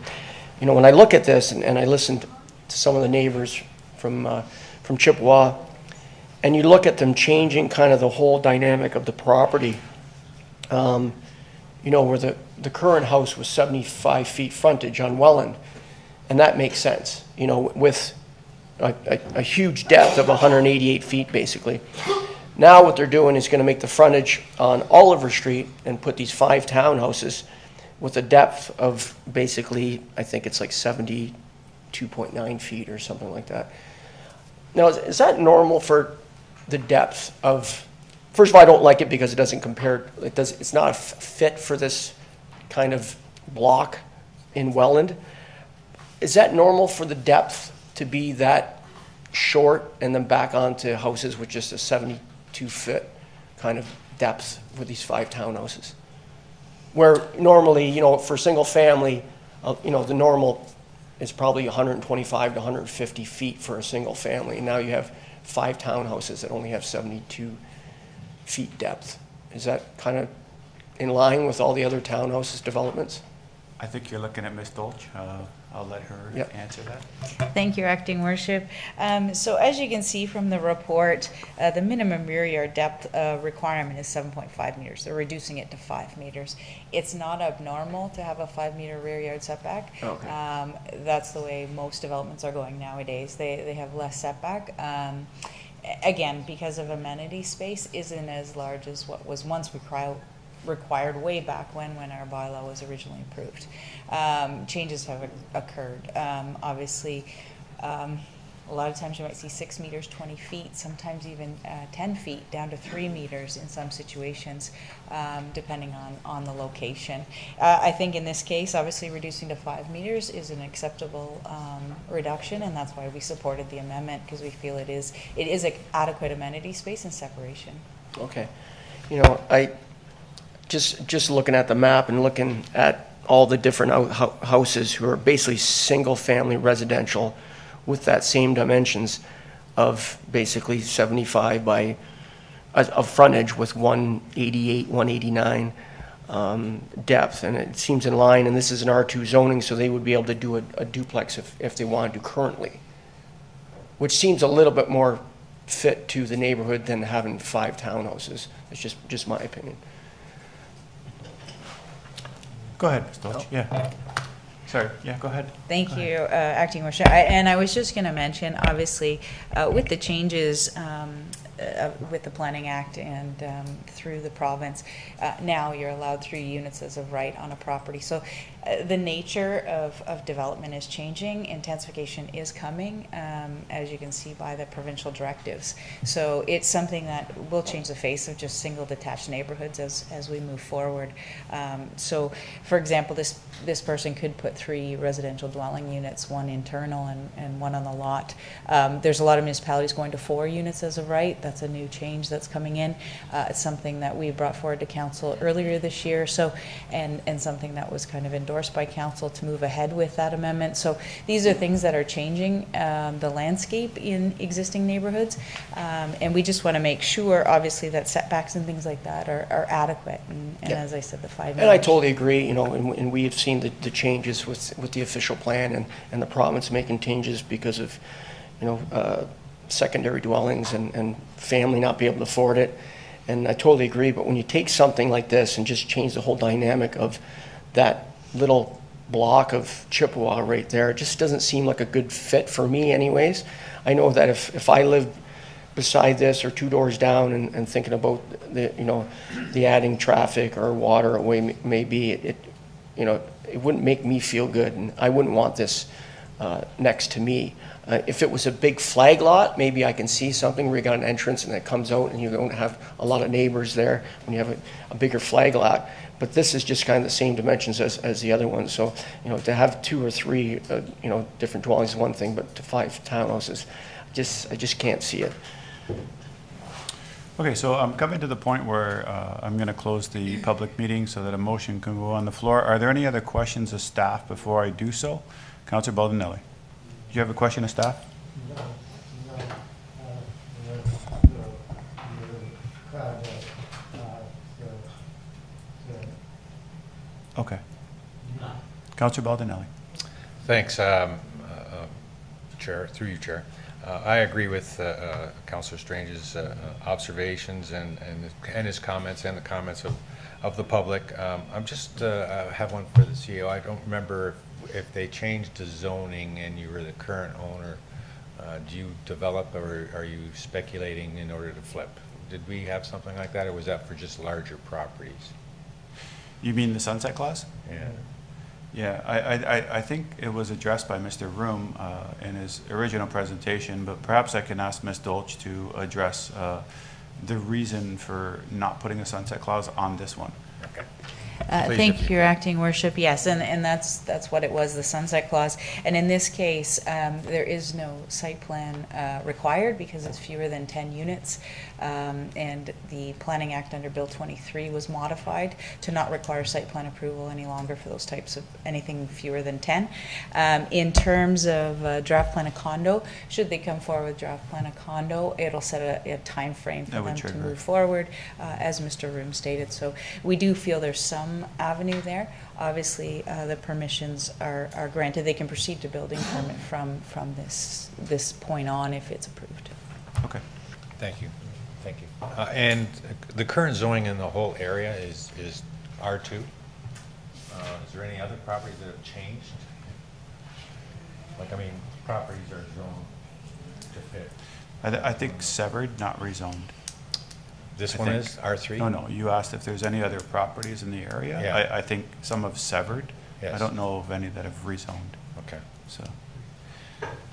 You know, when I look at this and I listen to some of the neighbors from Chippewa, and you look at them changing kind of the whole dynamic of the property, you know, where the current house was 75 feet frontage on Welland, and that makes sense, you know, with a huge depth of 188 feet, basically. Now what they're doing is going to make the frontage on Oliver Street and put these 5 townhouses with a depth of basically, I think it's like 72.9 feet or something like that. Now, is that normal for the depth of, first of all, I don't like it because it doesn't compare, it's not a fit for this kind of block in Welland. Is that normal for the depth to be that short and then back onto houses with just a 72-foot kind of depth with these 5 townhouses? Where normally, you know, for single family, you know, the normal is probably 125 to 150 feet for a single family. And now you have 5 townhouses that only have 72 feet depth. Is that kind of in line with all the other townhouses developments? I think you're looking at Ms. Dolch. I'll let her answer that. Thank you, Acting Worship. So as you can see from the report, the minimum rear yard depth requirement is 7.5 meters. They're reducing it to 5 meters. It's not abnormal to have a 5-meter rear yard setback. Okay. That's the way most developments are going nowadays. They have less setback. Again, because of amenity space isn't as large as what was once required way back when our bylaw was originally approved. Changes have occurred. Obviously, a lot of times you might see 6 meters, 20 feet, sometimes even 10 feet, down to 3 meters in some situations, depending on the location. I think in this case, obviously reducing to 5 meters is an acceptable reduction, and that's why we supported the amendment, because we feel it is an adequate amenity space and separation. Okay. You know, I just looking at the map and looking at all the different houses who are basically single-family residential with that same dimensions of basically 75 by a frontage with 188, 189 depth, and it seems in line, and this is an R2 zoning, so they would be able to do a duplex if they wanted to currently, which seems a little bit more fit to the neighborhood than having 5 townhouses. It's just my opinion. Go ahead, Ms. Dolch. Yeah. Sorry. Yeah, go ahead. Thank you, Acting Worship. And I was just going to mention, obviously, with the changes with the Planning Act and through the province, now you're allowed 3 units as of right on a property. So the nature of development is changing. Intensification is coming, as you can see by the provincial directives. So it's something that will change the face of just single detached neighborhoods as we move forward. So, for example, this person could put 3 residential dwelling units, 1 internal and 1 on the lot. There's a lot of municipalities going to 4 units as of right. That's a new change that's coming in. It's something that we brought forward to council earlier this year. So, and something that was kind of endorsed by council to move ahead with that amendment. So these are things that are changing the landscape in existing neighborhoods. And we just want to make sure, obviously, that setbacks and things like that are adequate. And as I said, the 5 meters. And I totally agree, you know, and we have seen the changes with the official plan and the province making changes because of, you know, secondary dwellings and family not be able to afford it. And I totally agree, but when you take something like this and just change the whole dynamic of that little block of Chippewa right there, it just doesn't seem like a good fit for me anyways. I know that if I lived beside this or 2 doors down and thinking about the adding traffic or water away maybe, it wouldn't make me feel good, and I wouldn't want this next to me. If it was a big flag lot, maybe I can see something where you got an entrance and it comes out and you don't have a lot of neighbors there when you have a bigger flag lot. But this is just kind of the same dimensions as the other one. So, to have 2 or 3, different dwellings is one thing, but to 5 townhouses, I just can't see it. Okay, so I'm coming to the point where I'm going to close the public meeting so that a motion can go on the floor. Are there any other questions of staff before I do so? Councillor Baldinelli, do you have a question of staff? Okay. Councillor Baldinelli. Thanks, Chair, through you, Chair. I agree with Councillor Strange's observations and his comments and the comments of the public. I'm just have one for the CEO. I don't remember if they changed the zoning and you were the current owner. Do you develop, or are you speculating in order to flip? Did we have something like that, or was that for just larger properties? You mean the sunset clause? Yeah. Yeah, I think it was addressed by Mr. Room in his original presentation, but perhaps I can ask Ms. Dolch to address the reason for not putting a sunset clause on this one. Okay. Thank you, Your Acting Worship. Yes, and that's what it was, the sunset clause. And in this case, there is no site plan required because it's fewer than 10 units. And the Planning Act under Bill 23 was modified to not require site plan approval any longer for those types of anything fewer than 10. In terms of draft plan of condo, should they come forward with draft plan of condo, it'll set a time frame for them to move forward, as Mr. Room stated. So we do feel there's some avenue there. Obviously, the permissions are granted. They can proceed to building permit from this point on if it's approved. Okay. Thank you. Thank you. And the current zoning in the whole area is R2. Is there any other properties that have changed? Properties are zoned to fit. I think severed, not rezoned. This one is R3? No, you asked if there's any other properties in the area. Yeah. I think some have severed. Yes. I don't know of any that have rezoned. Okay. So.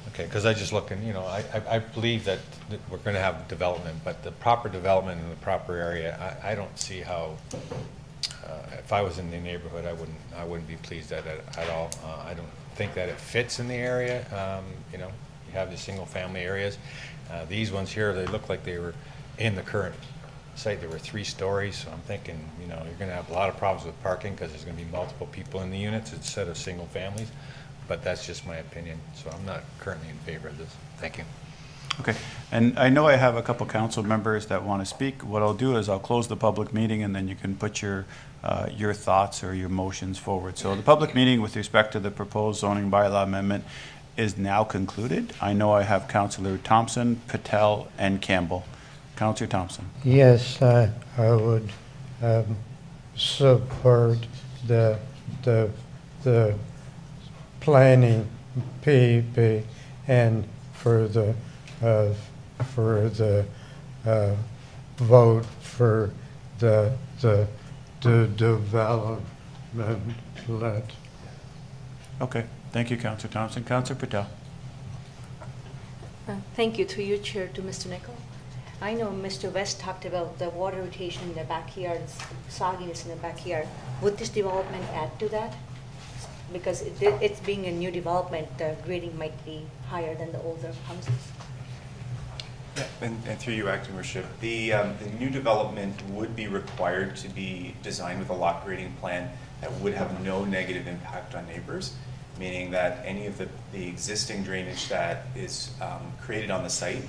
Okay, because I just look and, I believe that we're going to have development, but the proper development in the proper area, I don't see how, if I was in the neighborhood, I wouldn't be pleased at it at all. I don't think that it fits in the area. You have the single family areas. These ones here, they look like they were in the current site. There were 3 stories, so I'm thinking, you're going to have a lot of problems with parking because there's going to be multiple people in the units instead of single families. But that's just my opinion, so I'm not currently in favor of this. Thank you. Okay, and I know I have a couple council members that want to speak. What I'll do is I'll close the public meeting and then you can put your thoughts or your motions forward. So the public meeting with respect to the proposed zoning bylaw amendment is now concluded. I know I have Councillor Thompson, Patel, and Campbell. Councillor Thompson. Yes, I would support the planning PEP and for the vote for the development. Okay, thank you, Councillor Thompson. Councillor Patel. Thank you, to you, Chair, to Mr. Nicol. I know Mr. West talked about the water rotation in the backyard, sogginess in the backyard. Would this development add to that? Because it's being a new development, the grading might be higher than the older houses. Yeah, and through you, Acting Worship, the new development would be required to be designed with a lot grading plan that would have no negative impact on neighbors, meaning that any of the existing drainage that is created on the site,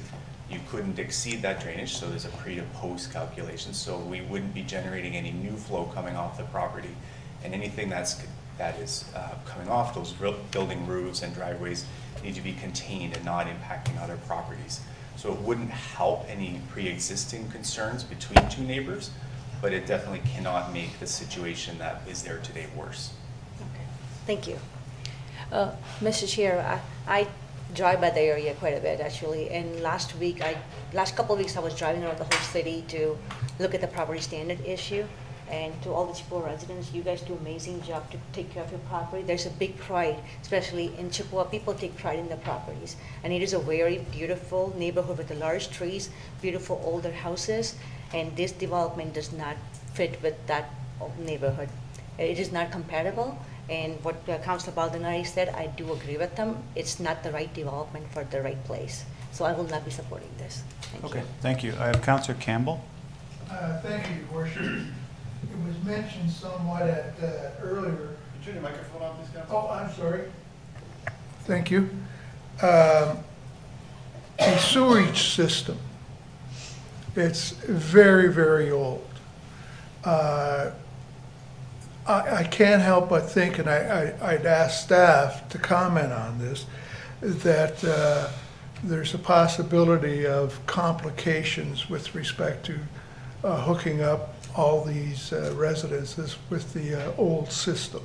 you couldn't exceed that drainage, so there's a pre to post calculation, so we wouldn't be generating any new flow coming off the property, and anything that is coming off those building roofs and driveways need to be contained and not impacting other properties. So it wouldn't help any pre-existing concerns between two neighbors, but it definitely cannot make the situation that is there today worse. Thank you. Mr. Chair, I drive by the area quite a bit, actually, and last couple of weeks, I was driving around the whole city to look at the property standard issue. And to all the Chippewa residents, you guys do an amazing job to take care of your property. There's a big pride, especially in Chippewa. People take pride in their properties. And it is a very beautiful neighborhood with the large trees, beautiful older houses, and this development does not fit with that neighborhood. It is not compatible, and what Councilor Baldonari said, I do agree with them. It's not the right development for the right place. So I will not be supporting this. Thank Okay, you. thank you. I have Councillor Campbell. Thank you, Your Worship. It was mentioned somewhat at earlier. Turn your microphone on, please, Councillor. Oh, I'm sorry. Thank you. A sewage system. It's very, very old. I can't help but think, and I'd ask staff to comment on this, that there's a possibility of complications with respect to hooking up all these residences with the old system.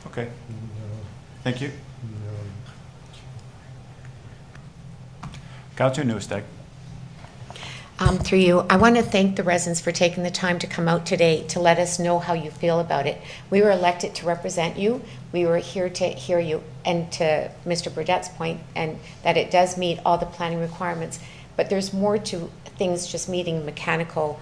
Okay. Thank you. Councillor Nieuwesteeg. Through you, I want to thank the residents for taking the time to come out today to let us know how you feel about it. We were elected to represent you. We were here to hear you, and to Mr. Burdett's point, and that it does meet all the planning requirements. But there's more to things just meeting mechanical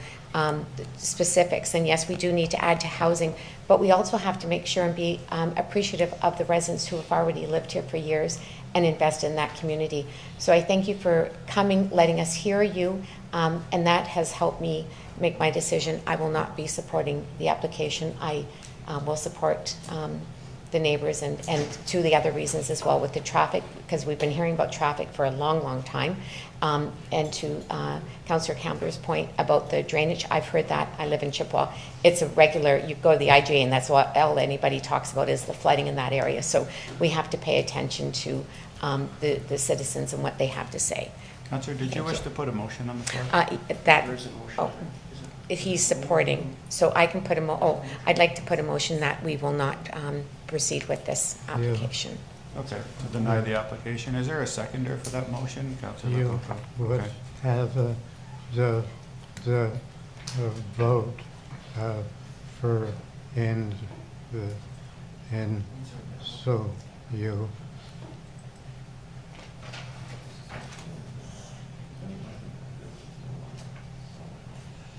specifics. And yes, we do need to add to housing, but we also have to make sure and be appreciative of the residents who have already lived here for years and invest in that community. So I thank you for coming, letting us hear you, and that has helped me make my decision. I will not be supporting the application. I will support the neighbors and two of the other reasons as well with the traffic, because we've been hearing about traffic for a long, long time. And to Councillor Campbell's point about the drainage, I've heard that. I live in Chippewa. It's a regular, you go to the IGA and that's what all anybody talks about is the flooding in that area. So we have to pay attention to the citizens and what they have to say. Councillor, did you wish to put a motion on the floor? He's supporting, so I can put I'd like to put a motion that we will not proceed with this application. Okay, to deny the application. Is there a seconder for that motion, Councillor You Loc? would Okay. have the vote for so you.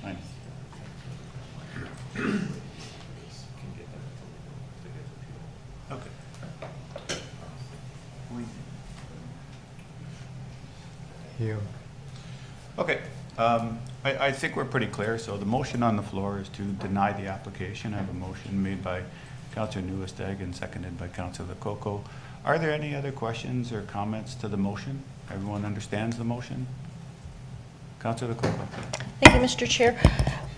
Fine. Okay. You. Okay, I think we're pretty clear. So the motion on the floor is to deny the application. I have a motion made by Councillor Nieuwesteeg and seconded by Councillor Loc. Are there any other questions or comments to the motion? Everyone understands the motion? Councillor Loc. Thank you, Mr. Chair.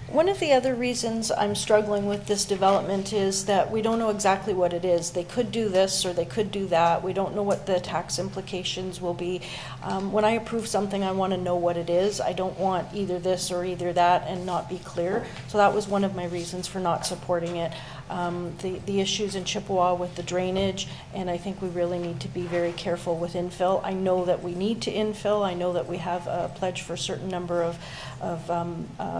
One of the other reasons I'm struggling with this development is that we don't know exactly what it is. They could do this or they could do that. We don't know what the tax implications will be. When I approve something, I want to know what it is. I don't want either this or either that and not be clear. So that was one of my reasons for not supporting it. The issues in Chippewa with the drainage, and I think we really need to be very careful with infill. I know that we need to infill. I know that we have a pledge for a certain number of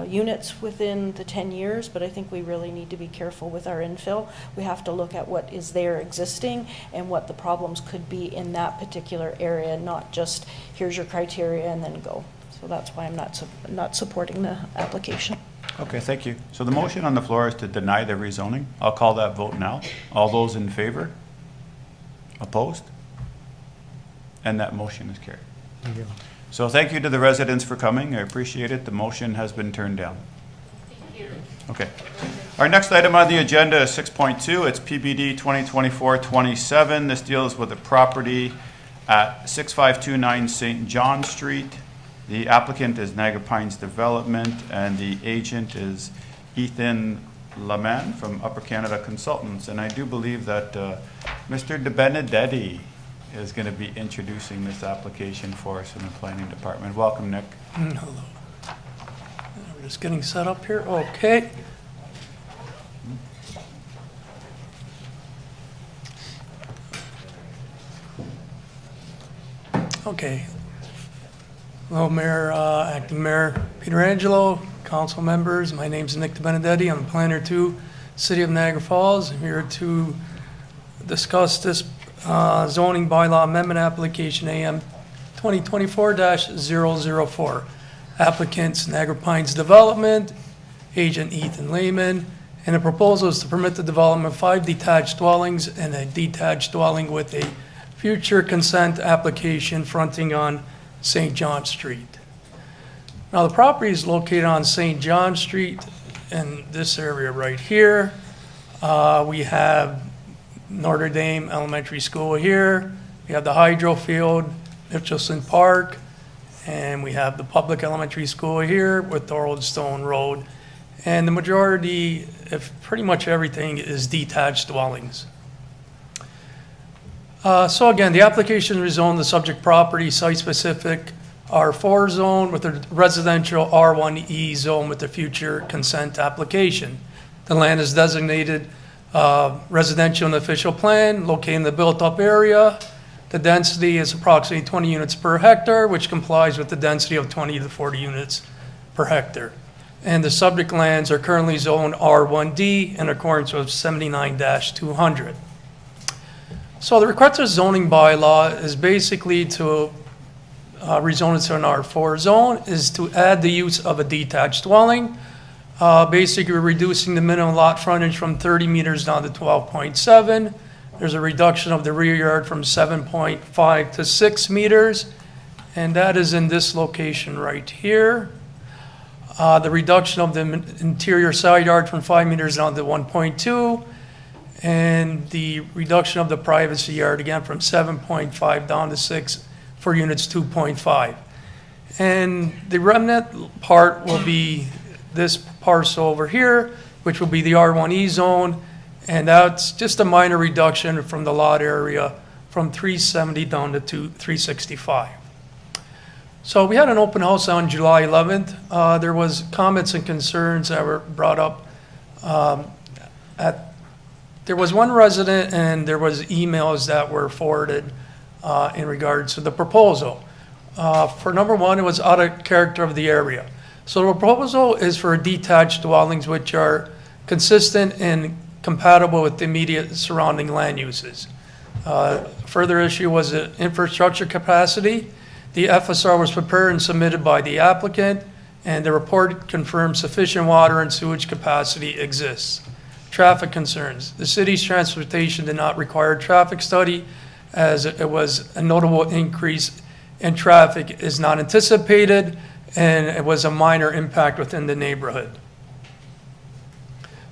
units within the 10 years, but I think we really need to be careful with our infill. We have to look at what is there existing and what the problems could be in that particular area, not just here's your criteria and then go. So that's why I'm not supporting the application. Okay, thank you. So the motion on the floor is to deny the rezoning. I'll call that vote now. All those in favor? Opposed? And that motion is carried. Thank you. So thank you to the residents for coming. I appreciate it. The motion has been turned down. Okay. Our next item on the agenda is 6.2. It's PBD 2024-27. This deals with a property at 6529 St. John Street. The applicant is Niagara Pines Development, and the agent is Ethan Laman from Upper Canada Consultants. And I do believe that Mr. De Benedetti is going to be introducing this application for us in the planning department. Welcome, Nick. Hello. We're just getting set up here. Okay. Okay. Hello, Mayor, Acting Mayor Pietrangelo, council members. My name's Nick DeBenedetti. I'm planner to City of Niagara Falls. I'm here to discuss this zoning bylaw amendment application AM 2024-004. Applicants Niagara Pines Development, agent Ethan Lehman, and the proposal is to permit the development of 5 detached dwellings and a detached dwelling with a future consent application fronting on St. John Street. Now, the property is located on St. John Street in this area right here. We have Notre Dame Elementary School here. We have the hydro field, Mitchelson Park, and we have the public elementary school here with the Old Stone Road. And the majority, if pretty much everything, is detached dwellings. So again, the application rezoned the subject property site-specific R4 zone with a residential R1E zone with a future consent application. The land is designated residential in the official plan, located in the built-up area. The density is approximately 20 units per hectare, which complies with the density of 20 to 40 units per hectare. And the subject lands are currently zoned R1D in accordance with 79-200. So the requested zoning bylaw is basically to rezone it to an R4 zone, is to add the use of a detached dwelling, basically reducing the minimum lot frontage from 30 meters down to 12.7. There's a reduction of the rear yard from 7.5 to 6 meters, and that is in this location right here. The reduction of the interior side yard from 5 meters down to 1.2, and the reduction of the privacy yard again from 7.5 down to 6 for units 2.5. And the remnant part will be this parcel over here, which will be the R1E zone, and that's just a minor reduction from the lot area from 370 down to 365. So we had an open house on July 11th. There was comments and concerns that were brought up. There was one resident and there was emails that were forwarded in regards to the proposal. For number one, it was out of character of the area. So the proposal is for detached dwellings which are consistent and compatible with the immediate surrounding land uses. Further issue was the infrastructure capacity. The FSR was prepared and submitted by the applicant, and the report confirmed sufficient water and sewage capacity exists. Traffic concerns. The city's transportation did not require a traffic study, as it was a notable increase in traffic is not anticipated, and it was a minor impact within the neighborhood.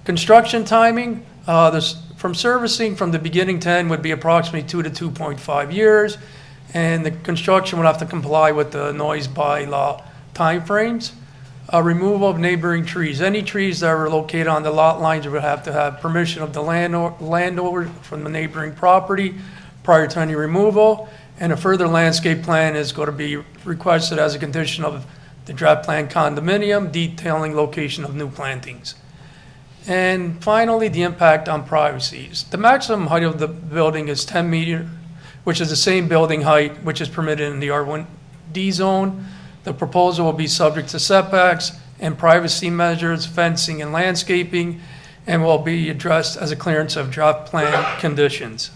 Construction timing, from servicing from the beginning to end would be approximately 2 to 2.5 years, and the construction would have to comply with the noise bylaw timeframes. Removal of neighboring trees. Any trees that are located on the lot lines would have to have permission of the landowner from the neighboring property prior to any removal, and a further landscape plan is going to be requested as a condition of the draft plan condominium detailing location of new plantings. And finally, the impact on privacy. The maximum height of the building is 10 meters, which is the same building height which is permitted in the R1D zone. The proposal will be subject to setbacks and privacy measures, fencing and landscaping, and will be addressed as a clearance of draft plan conditions.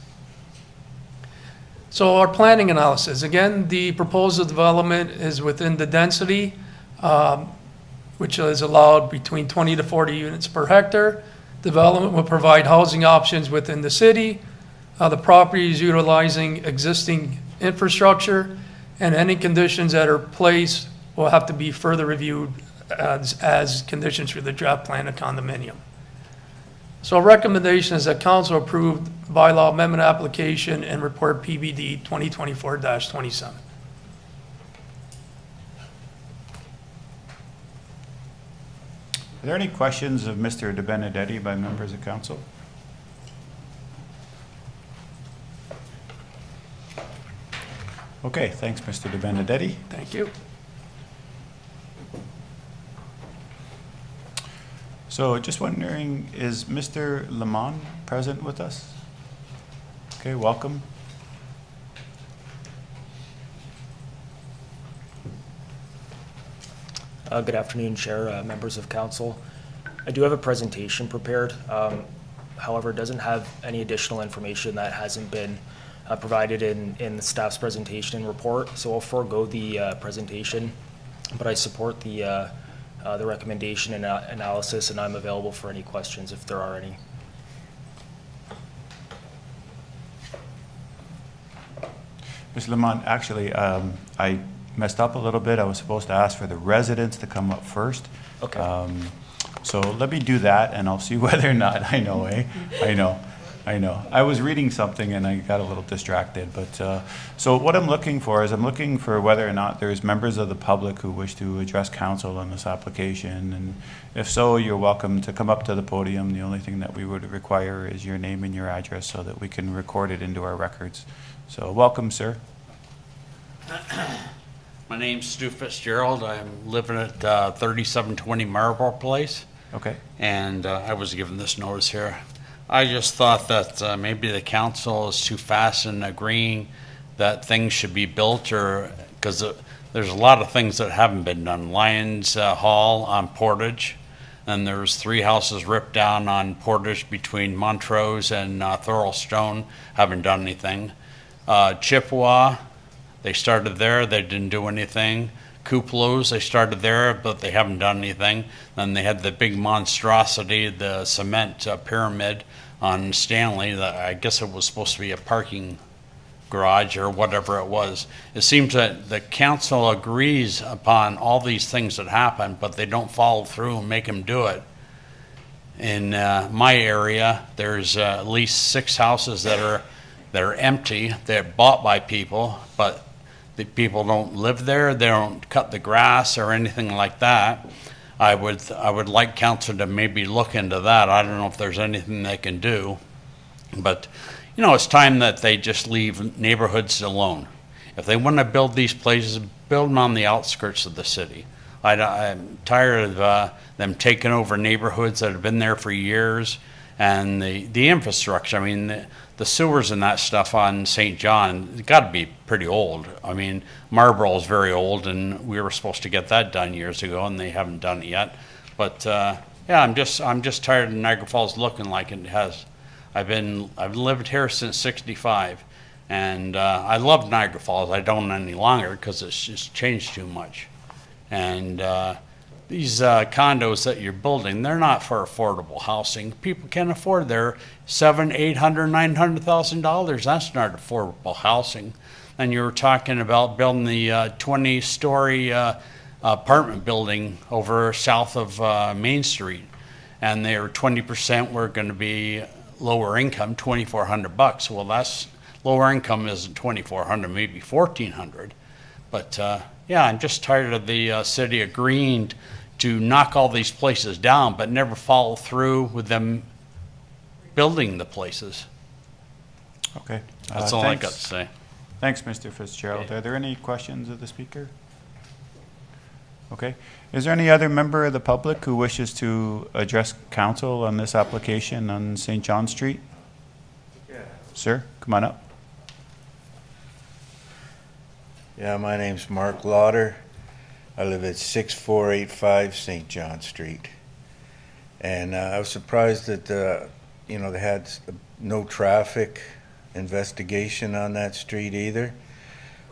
So our planning analysis, again, the proposed development is within the density, which is allowed between 20 to 40 units per hectare. Development will provide housing options within the city. The property is utilizing existing infrastructure, and any conditions that are placed will have to be further reviewed as conditions for the draft plan of condominium. So recommendation is that council approve bylaw amendment application and report PBD 2024-27. Are there any questions of Mr. DeBenedetti by members of council? Okay, thanks, Mr. De Benedetti. Thank you. So just wondering, is Mr. Lemon present with us? Okay, welcome. Good afternoon, Chair, members of council. I do have a presentation prepared. However, it doesn't have any additional information that hasn't been provided in the staff's presentation and report. So I'll forego the presentation, but I support the recommendation and analysis, and I'm available for any questions if there are any. Ms. Lemon, actually, I messed up a little bit. I was supposed to ask for the residents to come up first. Okay. So let me do that, and I'll see whether or not, I know, eh? I know. I was reading something and I got a little distracted, but, so what I'm looking for is I'm looking for whether or not there's members of the public who wish to address council on this application, and if so, you're welcome to come up to the podium. The only thing that we would require is your name and your address so that we can record it into our records. So welcome, sir. My name's Stu Fitzgerald. I'm living at 3720 Marlborough Place. Okay. And I was given this notice here. I just thought that maybe the council is too fast in agreeing that things should be built, or because there's a lot of things that haven't been done. Lions Hall on Portage, and there's 3 houses ripped down on Portage between Montrose and Thurlstone. Haven't done anything. Chippewa, they started there, they didn't do anything. Cupolos, they started there, but they haven't done anything. Then they had the big monstrosity, the cement pyramid on Stanley. I guess it was supposed to be a parking garage or whatever it was. It seems that the council agrees upon all these things that happen, but they don't follow through and make them do it. In my area, there's at least 6 houses that are empty. They're bought by people, but the people don't live there. They don't cut the grass or anything like that. I would like council to maybe look into that. I don't know if there's anything they can do, but you know, it's time that they just leave neighborhoods alone. If they want to build these places, build them on the outskirts of the city. I'm tired of them taking over neighborhoods that have been there for years, and the infrastructure. I mean, the sewers and that stuff on St. John, it's got to be pretty old. I mean, Marlborough is very old, and we were supposed to get that done years ago, and they haven't done it yet. But yeah, I'm just tired of Niagara Falls looking like it has. I've lived here since '65, and I love Niagara Falls. I don't any longer because it's just changed too much. And these condos that you're building, they're not for affordable housing. People can't afford their $700,000, $800,000, $900,000. That's not affordable housing. And you were talking about building the 20-story apartment building over south of Main Street, and they were 20% were going to be lower income, $2,400. Well, that's lower income isn't $2,400, maybe $1,400. But yeah, I'm just tired of the city agreeing to knock all these places down, but never follow through with them building the places. Okay. That's all I got to say. Thanks, Mr. Fitzgerald. Okay. Are there any questions of the speaker? Okay. Is there any other member of the public who wishes to address council on this application on St. John Street? Yeah. Sir, come on up. Yeah, my name's Marc Lauder. I live at 6485 St. John Street. And I was surprised that, you know, they had no traffic investigation on that street either.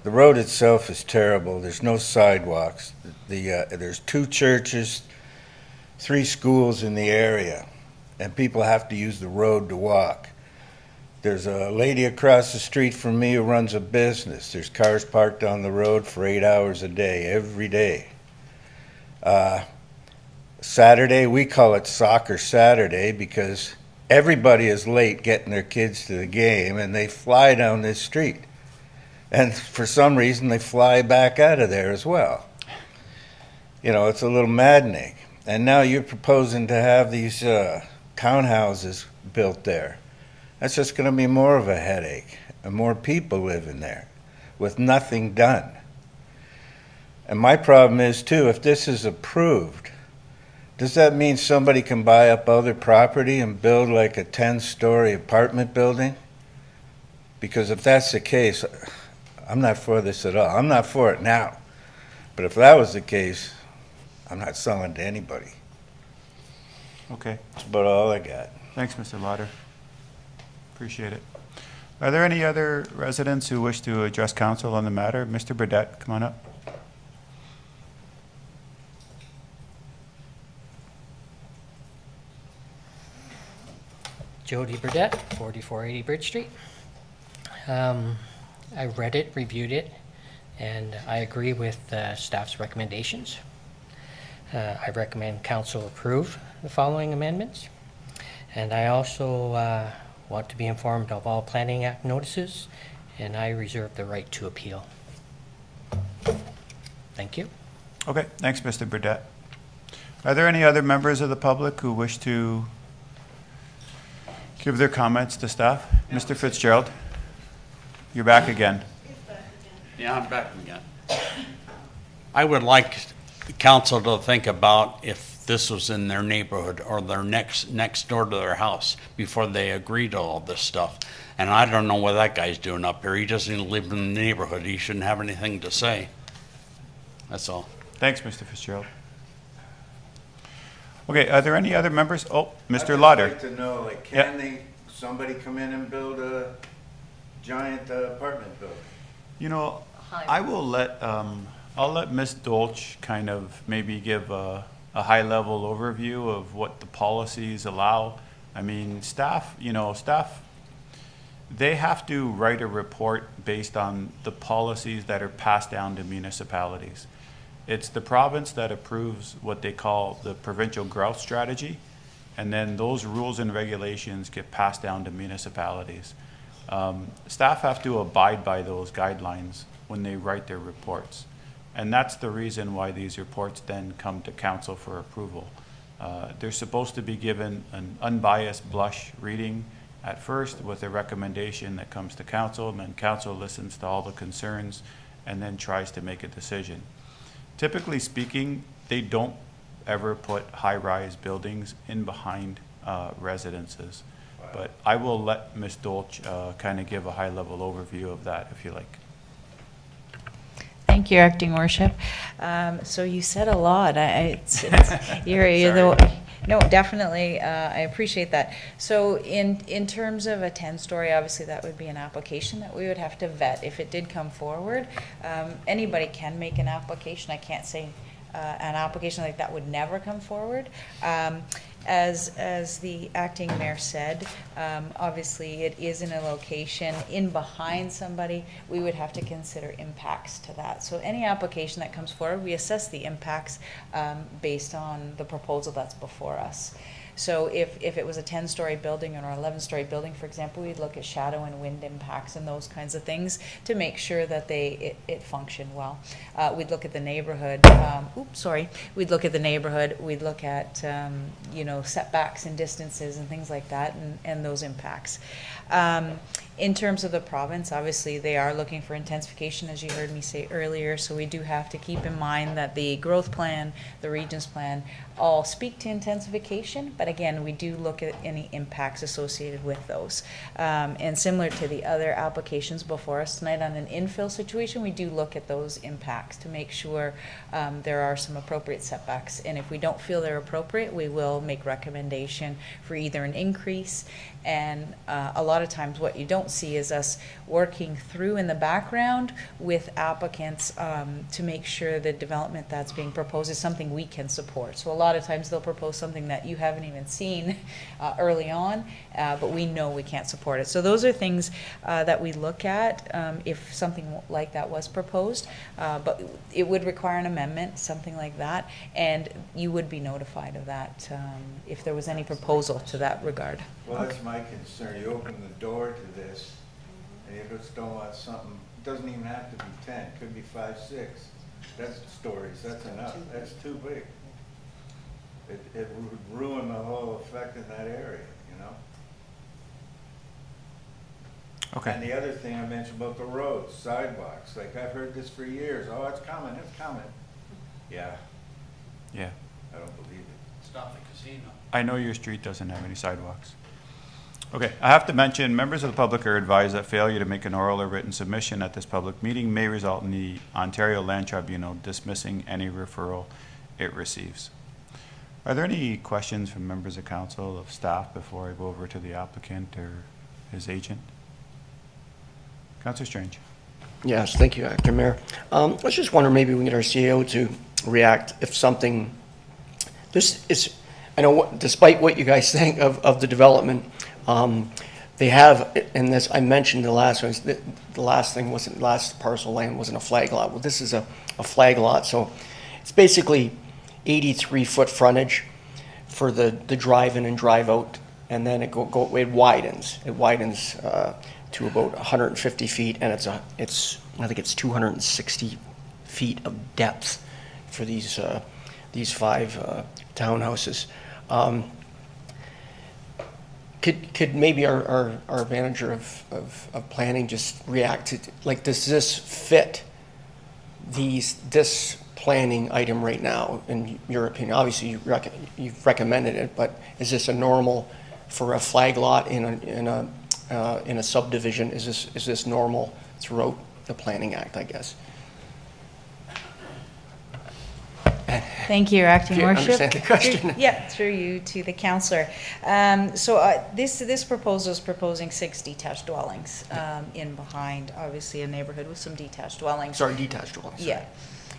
The road itself is terrible. There's no sidewalks. There's 2 churches, 3 schools in the area, and people have to use the road to walk. There's a lady across the street from me who runs a business. There's cars parked on the road for 8 hours a day, every day. Saturday, we call it Soccer Saturday because everybody is late getting their kids to the game, and they fly down this street. And for some reason, they fly back out of there as well. You know, it's a little maddening. And now you're proposing to have these townhouses built there. That's just going to be more of a headache, and more people living there. with nothing done. And my problem is too, if this is approved, does that mean somebody can buy up other property and build like a 10-story apartment building? Because if that's the case, I'm not for this at all. I'm not for it now. But if that was the case, I'm not selling to anybody. Okay. That's about all I got. Thanks, Mr. Lauder. Appreciate it. Are there any other residents who wish to address council on the matter? Mr. Burdette, come on up. Jody Burdette, 4480 Bridge Street. I read it, reviewed it, and I agree with staff's recommendations. I recommend council approve the following amendments. And I also want to be informed of all Planning Act notices, and I reserve the right to appeal. Thank you. Okay, thanks, Mr. Burdette. Are there any other members of the public who wish to give their comments to staff? Mr. Fitzgerald, you're back again. Yeah, I'm back again. I would like the council to think about if this was in their neighborhood or their next door to their house before they agree to all this stuff. And I don't know what that guy's doing up here. He doesn't even live in the neighborhood. He shouldn't have anything to say. That's all. Thanks, Mr. Fitzgerald. Okay, are there any other members? Oh, Mr. Lauder. I'd like to know, like, can somebody come in and build a giant apartment building? You know, I will let, I'll let Ms. Dolch kind of maybe give a high-level overview of what the policies allow. I mean, staff, they have to write a report based on the policies that are passed down to municipalities. It's the province that approves what they call the provincial growth strategy, and then those rules and regulations get passed down to municipalities. Staff have to abide by those guidelines when they write their reports. And that's the reason why these reports then come to council for approval. They're supposed to be given an unbiased blush reading at first with a recommendation that comes to council, and then council listens to all the concerns and then tries to make a decision. Typically speaking, they don't ever put high-rise buildings in behind residences. But I will let Ms. Dolch kind of give a high-level overview of that, if you like. Thank you, Acting Worship. So you said a lot. No, definitely. I appreciate that. So in terms of a 10-story, obviously that would be an application that we would have to vet. If it did come forward, anybody can make an application. I can't say an application like that would never come forward. As the acting mayor said, obviously it is in a location in behind somebody. We would have to consider impacts to that. So any application that comes forward, we assess the impacts based on the proposal that's before us. So if it was a 10-story building or an 11-story building, for example, we'd look at shadow and wind impacts and those kinds of things to make sure that it functioned well. We'd look at the neighborhood. We'd look at the neighborhood. We'd look at setbacks and distances and things like that, and those impacts. In terms of the province, obviously they are looking for intensification, as you heard me say earlier, so we do have to keep in mind that the growth plan, the regions plan, all speak to intensification, but again, we do look at any impacts associated with those. And similar to the other applications before us tonight on an infill situation, we do look at those impacts to make sure there are some appropriate setbacks, and if we don't feel they're appropriate, we will make recommendation for either an increase. And a lot of times what you don't see is us working through in the background with applicants to make sure the development that's being proposed is something we can support. So a lot of times they'll propose something that you haven't even seen early on, but we know we can't support it. So those are things that we look at if something like that was proposed, but it would require an amendment, something like that, and you would be notified of that if there was any proposal to that regard. Well, that's my concern. You open the door to this, and you just don't want something, it doesn't even have to be 10, it could be 5, 6. That's stories, that's enough, that's too big. It would ruin the whole effect in that area, Okay. And the other thing I mentioned about the roads, sidewalks, like I've heard this for years, oh, it's coming, it's coming. Yeah, Yeah. I don't believe it. Stop the casino. I know your street doesn't have any sidewalks. Okay, I have to mention, members of the public are advised that failure to make an oral or written submission at this public meeting may result in the Ontario Land Tribunal dismissing any referral it receives. Are there any questions from members of council, of staff, before I go over to the applicant or his agent? Councillor Strange. Yes, thank you, Acting Mayor. I was just wondering, maybe we can get our CEO to react if something, this is, I know despite what you guys think of the development, they have, in this, I mentioned the last one, the last thing wasn't, last parcel land wasn't a flag lot. Well, this is a flag lot, so it's basically 83-foot frontage for the drive-in and drive-out, and then it widens. It widens to about 150 feet, and it's I think it's 260 feet of depth for these 5 townhouses. Could maybe our manager of planning just react to, like, does this fit this planning item right now, in your opinion? Obviously, you've recommended it, but is this a normal for a flag lot in a subdivision? Is this normal throughout the Planning Act, I guess? Thank you, Your Acting Do you Worship. understand the question? Through you to the councillor. This proposal is proposing 6 detached dwellings in behind, obviously, a neighborhood with some detached dwellings. Sorry, detached dwellings. Yeah.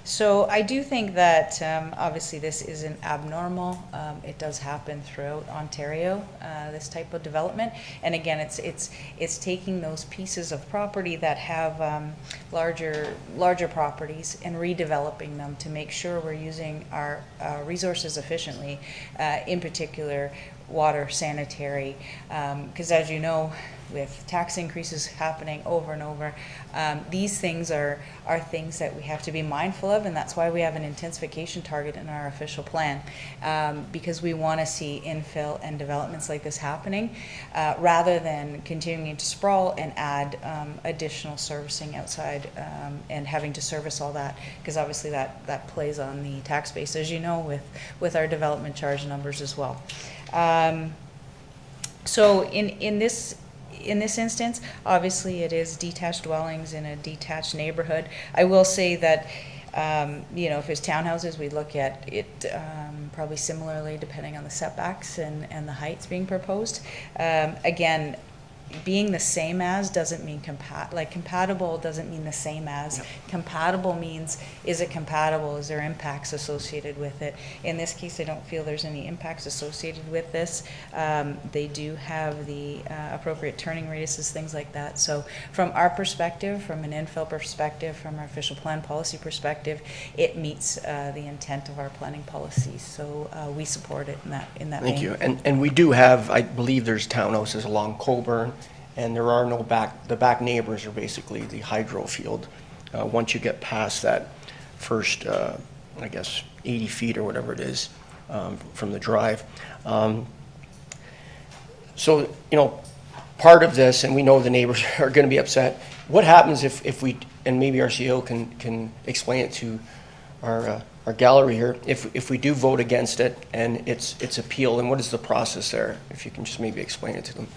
So I do think that obviously this isn't abnormal. It does happen throughout Ontario, this type of development. And again, it's taking those pieces of property that have larger properties and redeveloping them to make sure we're using our resources efficiently, in particular water, sanitary, because as you know, with tax increases happening over and over, these things are things that we have to be mindful of, and that's why we have an intensification target in our official plan, because we want to see infill and developments like this happening, rather than continuing to sprawl and add additional servicing outside, and having to service all that, because obviously that plays on the tax base, as you know, with our development charge numbers as well. So in this instance, obviously it is detached dwellings in a detached neighborhood. I will say that, if it's townhouses, we look at it probably similarly depending on the setbacks and the heights being proposed. Again, being the same as doesn't mean compatible doesn't mean the same as. Yep. Compatible means, is it compatible? Is there impacts associated with it? In this case, I don't feel there's any impacts associated with this. They do have the appropriate turning radiuses, things like that. So from our perspective, from an infill perspective, from our official plan policy perspective, it meets the intent of our planning policy. So we support it in that Thank vein. you. And we do have, I believe there's townhouses along Coburn, and there are no the back neighbors are basically the hydro field. Once you get past that first, I guess, 80 feet or whatever it is from the drive. So, part of this, and we know the neighbors are going to be upset, what happens if we, and maybe our CEO can explain it to our gallery here, if we do vote against it and it's appealed, and what is the process there? If you can just maybe explain it to them.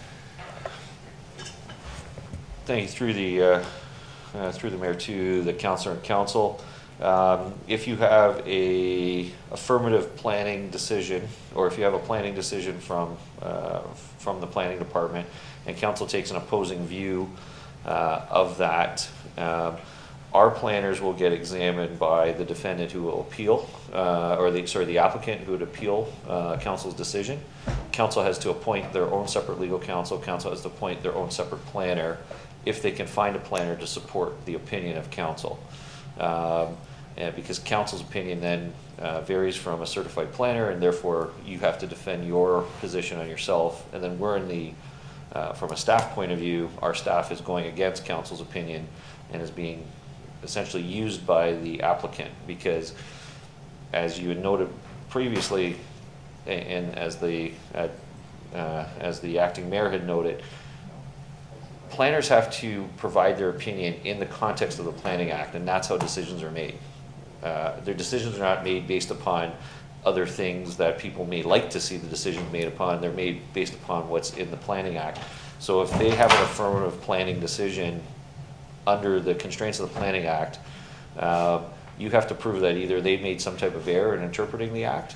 Thank you. Through the mayor to the councillor and council. If you have a affirmative planning decision, or if you have a planning decision from the planning department, and council takes an opposing view of that, our planners will get examined by the defendant who will appeal, the applicant who would appeal council's decision. Council has to appoint their own separate legal counsel. Council has to appoint their own separate planner if they can find a planner to support the opinion of council. And because council's opinion then varies from a certified planner, and therefore you have to defend your position on yourself. And then we're from a staff point of view, our staff is going against council's opinion and is being essentially used by the applicant, because as you had noted previously, and as the acting mayor had noted, planners have to provide their opinion in the context of the Planning Act, and that's how decisions are made. Their decisions are not made based upon other things that people may like to see the decisions made upon. They're made based upon what's in the Planning Act. So if they have an affirmative planning decision under the constraints of the Planning Act, you have to prove that either they made some type of error in interpreting the act,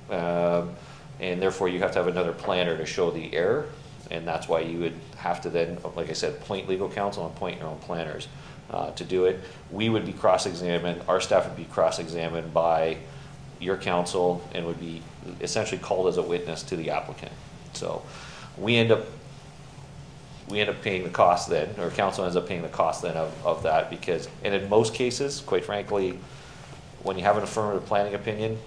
and therefore you have to have another planner to show the error, and that's why you would have to then, like I said, appoint legal counsel and appoint your own planners to do it. We would be cross-examined, our staff would be cross-examined by your counsel and would be essentially called as a witness to the applicant. So we end up paying the cost then, or council ends up paying the cost then of that, because, and in most cases, quite frankly, when you have an affirmative planning opinion,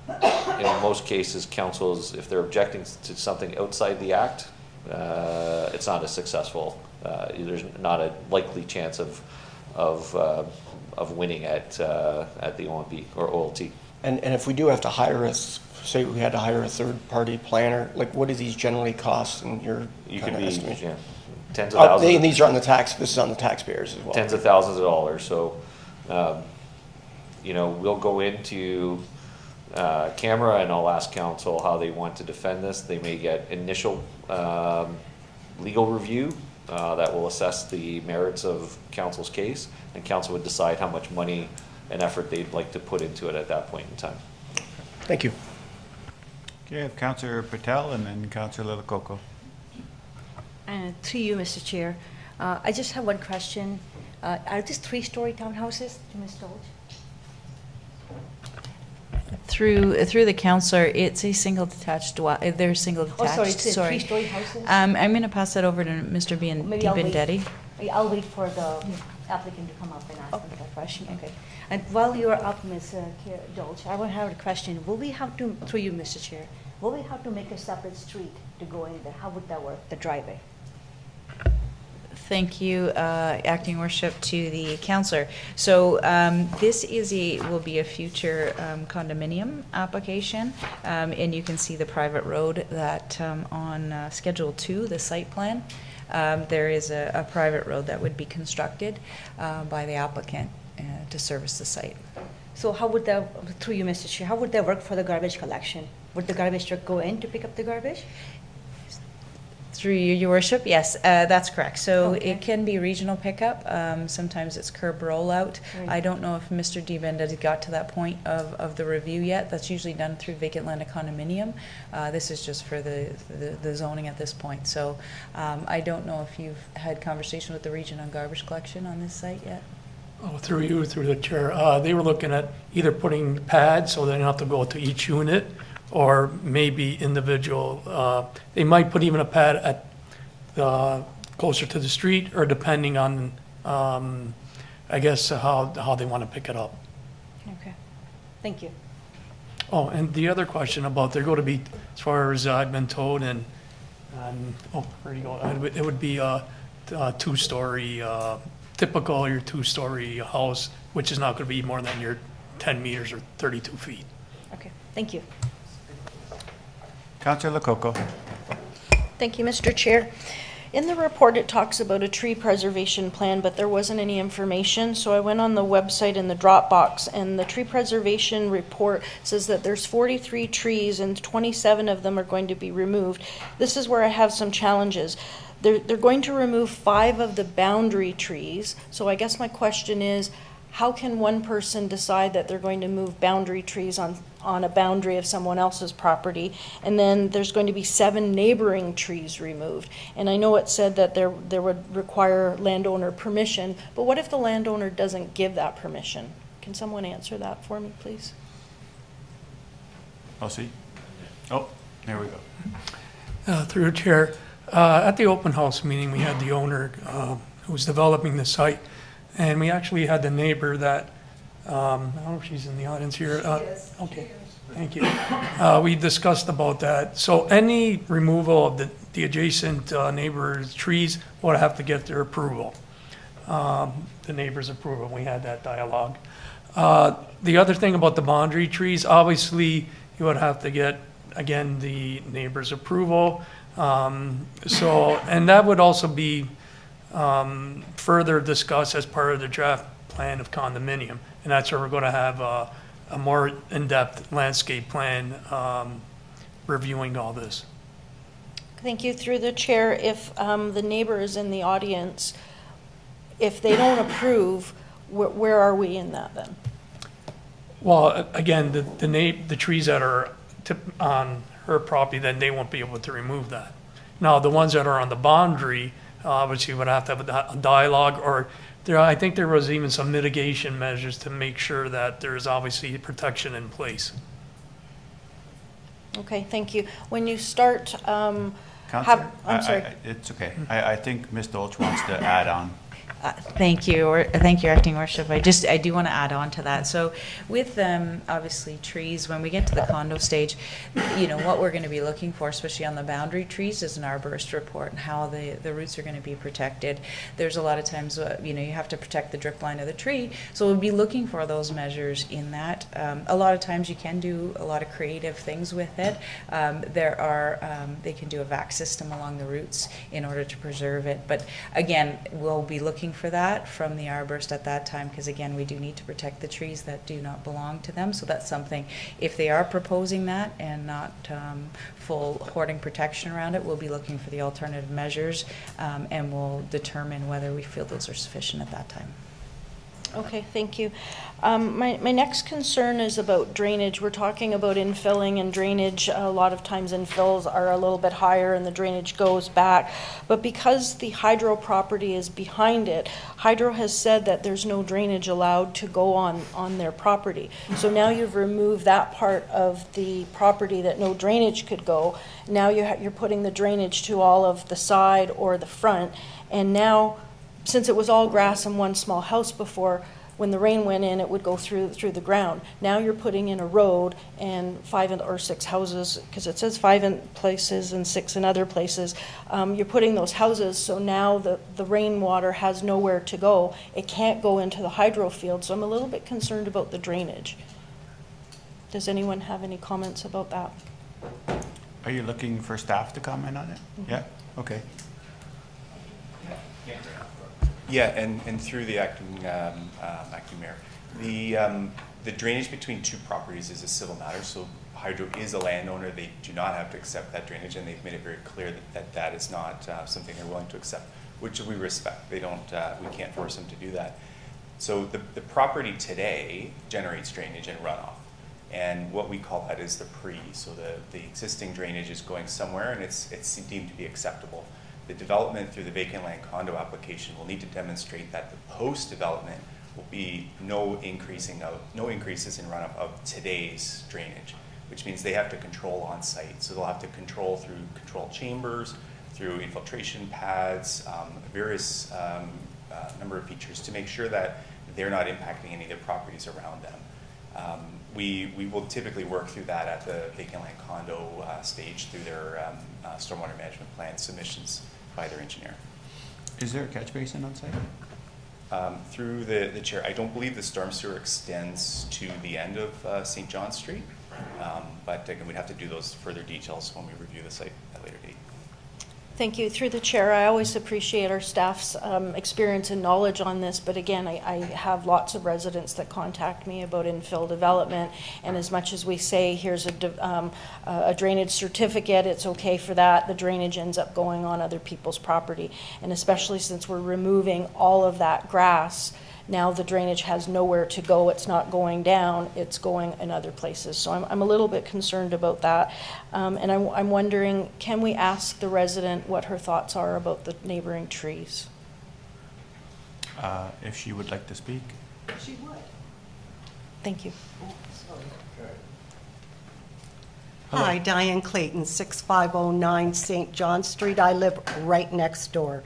in most cases, councils, if they're objecting to something outside the act, it's not as successful. There's not a likely chance of winning at the OMB or OLT. And if we do have to hire say we had to hire a third-party planner, like what do these generally cost in your Could be, estimation? yeah, tens of thousands. And these are on the this is on the taxpayers as well. Tens of thousands of dollars. So, we'll go into camera and I'll ask council how they want to defend this. They may get initial legal review that will assess the merits of council's case, and council would decide how much money and effort they'd like to put into it at that point in time. Thank you. Okay, I have Councillor Patel and then Councillor Loc. To you, Mr. Chair. I just have one question. Are these three-story townhouses, Ms. Dolge? Through the councillor, it's a single detached, they're single detached. Oh, sorry, it's a three-story houses? I'm going to pass that over to Mr. Maybe I'll Bendetti. I'll wait for the applicant to come up and ask them that question. Okay. And while you're up, Ms. Dolce, I want to have a question. Will we have to, through you, Mr. Chair, will we have to make a separate street to go in there? How would that work, the driveway? Thank you, Acting Worship, to the councillor. So this will be a future condominium application, and you can see the private road that on Schedule 2, the site plan, there is a private road that would be constructed by the applicant to service the site. So how would that, through you, Mr. Chair, how would that work for the garbage collection? Would the garbage truck go in to pick up the garbage? Through you, Your Worship, yes, that's correct. So Okay. it can be regional pickup. Sometimes it's curb rollout. Right. I don't know if Mr. Bendetti got to that point of the review yet. That's usually done through vacant land condominium. This is just for the zoning at this point. So I don't know if you've had conversation with the region on garbage collection on this site yet. Oh, through you, through the chair, they were looking at either putting pads so they don't have to go to each unit, or maybe individual, they might put even a pad at closer to the street, or depending on, I guess, how they want to pick it up. Okay. Thank you. Oh, and the other question about, they're going to be, as far as I've been told, and where do you go? It would be a two-story, typical your two-story house, which is not going to be more than your 10 meters or 32 feet. Okay. Thank you. Councillor Loc. Thank you, Mr. Chair. In the report, it talks about a tree preservation plan, but there wasn't any information, so I went on the website in the Dropbox, and the tree preservation report says that there's 43 trees and 27 of them are going to be removed. This is where I have some challenges. They're going to remove 5 of the boundary trees, so I guess my question is, how can one person decide that they're going to move boundary trees on a boundary of someone else's property, and then there's going to be 7 neighboring trees removed? And I know it said that there would require landowner permission, but what if the landowner doesn't give that permission? Can someone answer that for me, please? I'll see. Oh, there we go. Through the chair, at the open house meeting, we had the owner who was developing the site, and we actually had the neighbor that, I don't know if she's in the audience here. Okay, thank you. We discussed about that. So any removal of the adjacent neighbor's trees would have to get their approval, the neighbor's approval. We had that dialogue. The other thing about the boundary trees, obviously, you would have to get, again, the neighbor's approval. And that would also be further discuss as part of the draft plan of condominium. And that's where we're going to have a more in-depth landscape plan reviewing all this. Thank you. Through the chair, if the neighbor is in the audience, if they don't approve, where are we in that then? Well, again, the trees that are on her property, then they won't be able to remove that. Now, the ones that are on the boundary, obviously would have to have a dialogue, or I think there was even some mitigation measures to make sure that there is obviously protection in place. Okay, thank you. When you start, Councillor, I'm sorry. It's okay. I think Ms. Dolch wants to add on. Thank you, thank you, Acting Worship. I do want to add on to that. So with obviously trees, when we get to the condo stage, what we're going to be looking for, especially on the boundary trees, is an arborist report and how the roots are going to be protected. There's a lot of times, you have to protect the drip line of the tree. So we'll be looking for those measures in that. A lot of times you can do a lot of creative things with it. They can do a vac system along the roots in order to preserve it. But again, we'll be looking for that from the arborist at that time, because again, we do need to protect the trees that do not belong to them. So that's something, if they are proposing that and not full hoarding protection around it, we'll be looking for the alternative measures, and we'll determine whether we feel those are sufficient at that time. Okay, thank you. My next concern is about drainage. We're talking about infilling and drainage. A lot of times infills are a little bit higher and the drainage goes back. But because the hydro property is behind it, hydro has said that there's no drainage allowed to go on their property. So now you've removed that part of the property that no drainage could go. Now you're putting the drainage to all of the side or the front. And now, since it was all grass and one small house before, when the rain went in, it would go through the ground. Now you're putting in a road and 5 or 6 houses, because it says 5 in places and 6 in other places. You're putting those houses, so now the rainwater has nowhere to go. It can't go into the hydro field, so I'm a little bit concerned about the drainage. Does anyone have any comments about that? Are you looking for staff to comment on it? Mm-hmm. Yeah? Okay. Yeah, and through the acting mayor, the drainage between two properties is a civil matter. So Hydro is a landowner; they do not have to accept that drainage, and they've made it very clear that is not something they're willing to accept, which we respect. They don't. We can't force them to do that. So the property today generates drainage and runoff, and what we call that is the pre. So the existing drainage is going somewhere, and it's deemed to be acceptable. The development through the vacant land condo application will need to demonstrate that the post-development will be no increases in runoff of today's drainage, which means they have to control on site. So they'll have to control through control chambers, through infiltration pads, various number of features to make sure that they're not impacting any of the properties around them. We will typically work through that at the vacant land condo stage through their stormwater management plan submissions by their engineer. Is there a catch basin on site? Through the chair, I don't believe the storm sewer extends to the end of St. John Street, but again, we'd have to do those further details when we review the site at a later date. Thank you. Through the chair, I always appreciate our staff's experience and knowledge on this, but again, I have lots of residents that contact me about infill development, and as much as we say, here's a drainage certificate, it's okay for that, the drainage ends up going on other people's property, and especially since we're removing all of that grass, now the drainage has nowhere to go. It's not going down, it's going in other places. So I'm a little bit concerned about that. And I'm wondering, can we ask the resident what her thoughts are about the neighboring trees? If she would like to speak. She would. Thank you. Hi, Diane Clayton, 6509 St. John Street. I live right next door.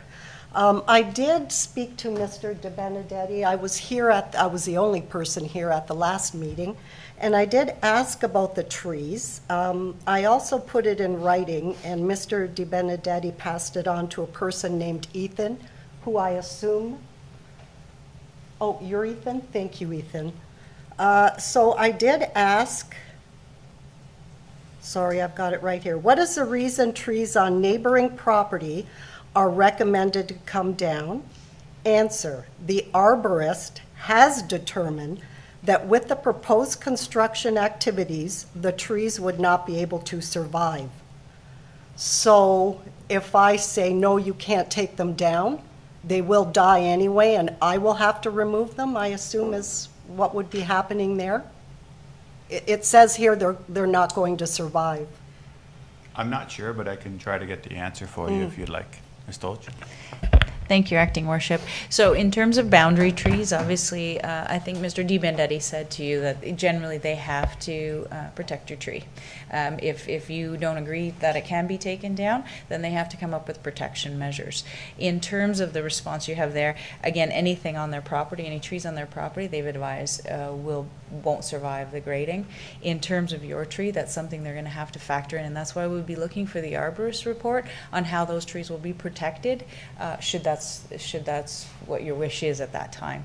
I did speak to Mr. De Benedetti. I was the only person here at the last meeting, and I did ask about the trees. I also put it in writing, and Mr. De Benedetti passed it on to a person named Ethan, who I assume. Oh, you're Ethan? Thank you, Ethan. So I did ask. Sorry, I've got it right here. What is the reason trees on neighboring property are recommended to come down. Answer, the arborist has determined that with the proposed construction activities, the trees would not be able to survive. So if I say, no, you can't take them down, they will die anyway, and I will have to remove them, I assume is what would be happening there? It says here they're not going to survive. I'm not sure, but I can try to get the answer for you if you'd like. Ms. Dolch? Thank you, Acting Worship. So in terms of boundary trees, obviously, I think Mr. Di Bendetti said to you that generally they have to protect your tree. If you don't agree that it can be taken down, then they have to come up with protection measures. In terms of the response you have there, again, anything on their property, any trees on their property, they've advised won't survive the grading. In terms of your tree, that's something they're going to have to factor in, and that's why we'll be looking for the arborist report on how those trees will be protected, should that's what your wish is at that time.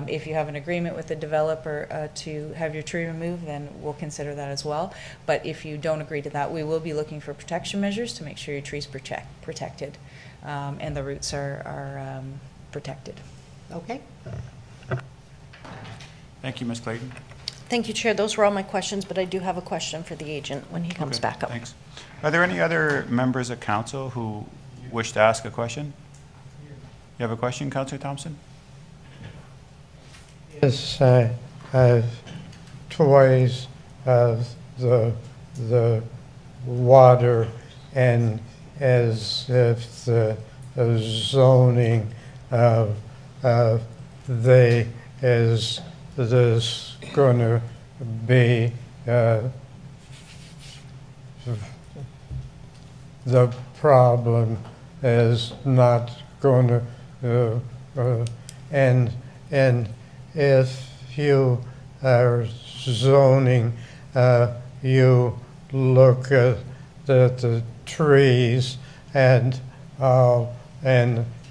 If you have an agreement with the developer to have your tree removed, then we'll consider that as well. But if you don't agree to that, we will be looking for protection measures to make sure your tree's protected and the roots are protected. Okay. Thank you, Ms. Clayton. Thank you, Chair. Those were all my questions, but I do have a question for the agent when he comes Okay, back up. Thanks. Are there any other members of council who wish to ask a question? You have a question, Councillor Thompson? Yes, I have twice of the water, and as if the zoning they is this gonna be the problem is not gonna and if you are zoning, you look at the trees and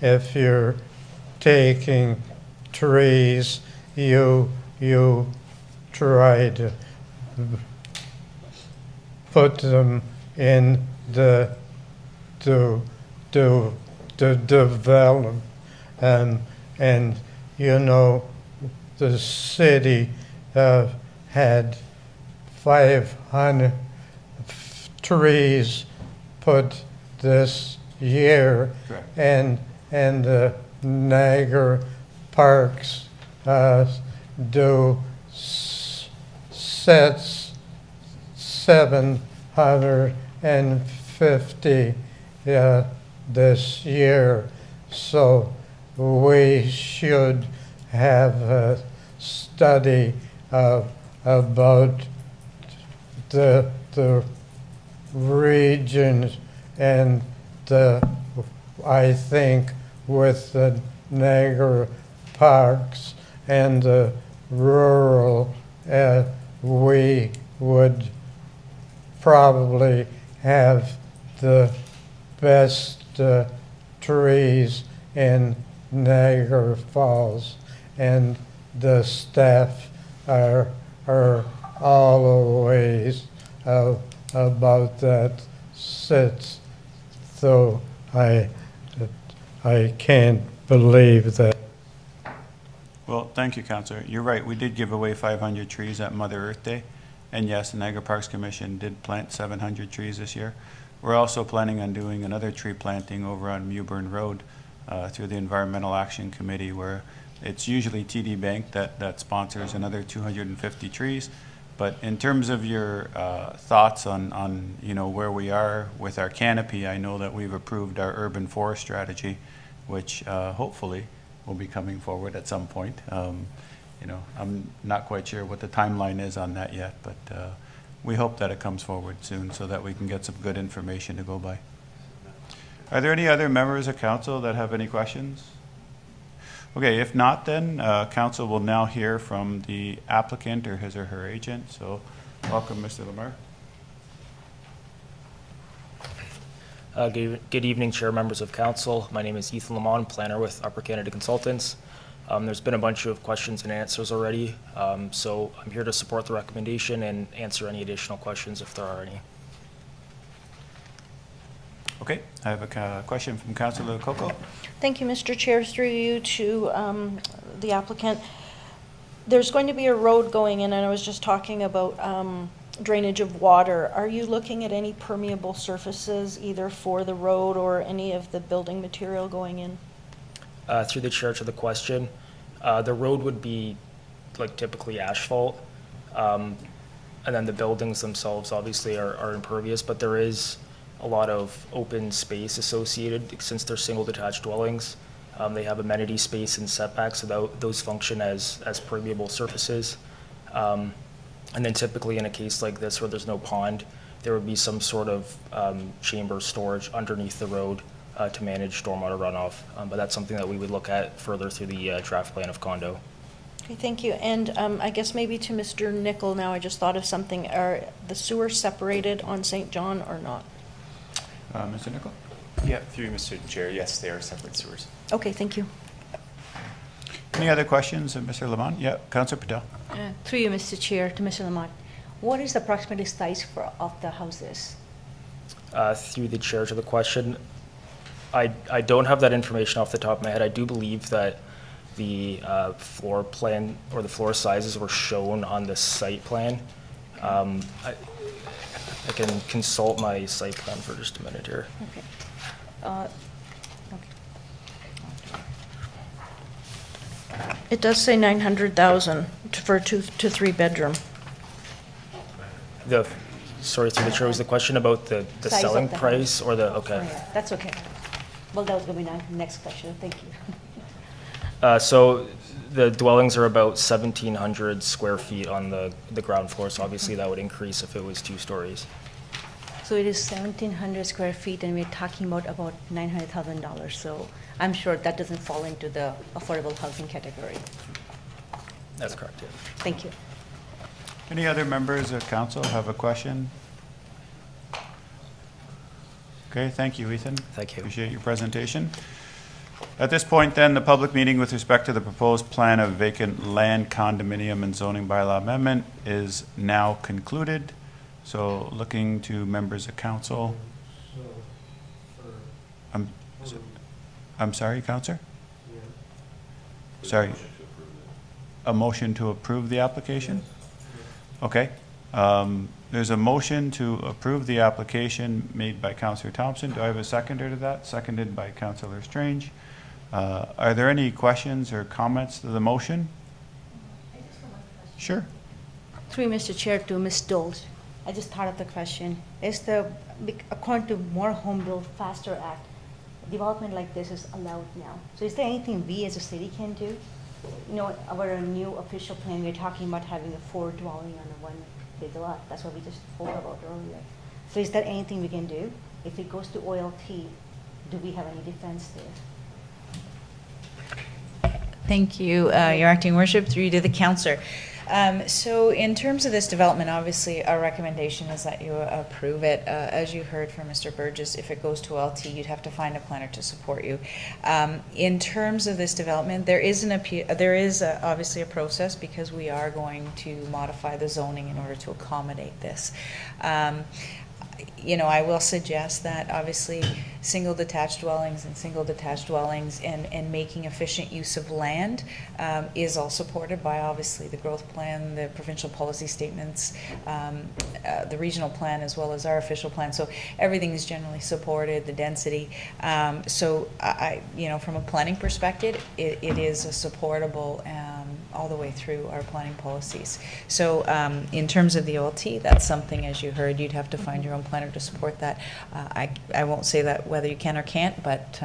if you're taking trees, you try to put them in the to develop, and you know the city had 500 trees put this year. Correct. and the Niagara parks do sets 750 this year, so we should have a study about the regions and I think with the Niagara parks and the rural, we would probably have the best trees in Niagara Falls, and the staff are always about that sits. So I can't believe that. Well, thank you, Councillor. You're right, we did give away 500 trees at Mother Earth Day. And yes, the Niagara Parks Commission did plant 700 trees this year. We're also planning on doing another tree planting over on Mewburn Road through the Environmental Action Committee, where it's usually TD Bank that sponsors another 250 trees. But in terms of your thoughts on where we are with our canopy, I know that we've approved our urban forest strategy, which hopefully will be coming forward at some point. I'm not quite sure what the timeline is on that yet, but we hope that it comes forward soon so that we can get some good information to go by. Are there any other members of council that have any questions? Okay, if not, then council will now hear from the applicant or his or her agent. So welcome, Mr. Lamar. Good evening, Chair, members of council. My name is Ethan Lamont, planner with Upper Canada Consultants. There's been a bunch of questions and answers already, so I'm here to support the recommendation and answer any additional questions if there are any. Okay, I have a question from Councillor Loc. Thank you, Mr. Chair. Through you to the applicant. There's going to be a road going in, and I was just talking about drainage of water. Are you looking at any permeable surfaces, either for the road or any of the building material going in? Through the chair to the question, the road would be like typically asphalt. And then the buildings themselves obviously are impervious, but there is a lot of open space associated since they're single detached dwellings. They have amenity space and setbacks, so those function as permeable surfaces. And then typically in a case like this where there's no pond, there would be some sort of chamber storage underneath the road to manage stormwater runoff. But that's something that we would look at further through the draft plan of condo. Okay, thank you. And I guess maybe to Mr. Nickel now, I just thought of something. Are the sewers separated on St. John or not? Mr. Nickel? Yeah, through Mr. Chair, yes, they are separate sewers. Okay, thank you. Any other questions of Mr. Lamont? Yeah, Councillor Patel. Through you, Mr. Chair, to Mr. Lamont, what is the approximate size of the houses? Through the chair to the question, I don't have that information off the top of my head. I do believe that the floor plan or the floor sizes were shown on the site plan. I can consult my site plan for just a minute here. Okay. It does say 900,000 for a 2 to 3 bedroom. Sorry, through the chair, was the question about the Size selling of the price house. or the, okay. Oh, yeah, that's okay. Well, that was going to be my next question. Thank you. So the dwellings are about 1,700 square feet on the ground floor, so obviously that would increase if it was 2 stories. So it is 1,700 square feet, and we're talking about $900,000. So I'm sure that doesn't fall into the affordable housing category. That's correct, yeah. Thank you. Any other members of council have a question? Okay, thank you, Ethan. Thank you. Appreciate your presentation. At this point, then, the public meeting with respect to the proposed plan of vacant land condominium and zoning bylaw amendment is now concluded. So looking to members of council. I'm sorry, Councillor? Sorry. A motion to approve the application? Okay. There's a motion to approve the application made by Councillor Thompson. Do I have a seconder to that? Seconded by Councillor Strange. Are there any questions or comments to the motion? Sure. Through Mr. Chair to Ms. Doles, I just thought of the question. According to More Home Build Faster Act, development like this is allowed now. So is there anything we as a city can do? You know, our new official plan, we're talking about having a 4 dwelling on a 1 big lot. That's what we just spoke about earlier. So is there anything we can do? If it goes to OLT, do we have any defense there? Thank you, Your Acting Worship, through you to the councillor. So in terms of this development, obviously our recommendation is that you approve it. As you heard from Mr. Burgess, if it goes to OLT, you'd have to find a planner to support you. In terms of this development, there is obviously a process because we are going to modify the zoning in order to accommodate this. You know, I will suggest that obviously single detached dwellings and making efficient use of land is all supported by obviously the growth plan, the provincial policy statements, the regional plan, as well as our official plan. So everything is generally supported, the density. So you know, from a planning perspective, it is a supportable all the way through our planning policies. So in terms of the OLT, that's something, as you heard, you'd have to find your own planner to support that. I won't say that whether you can or can't, but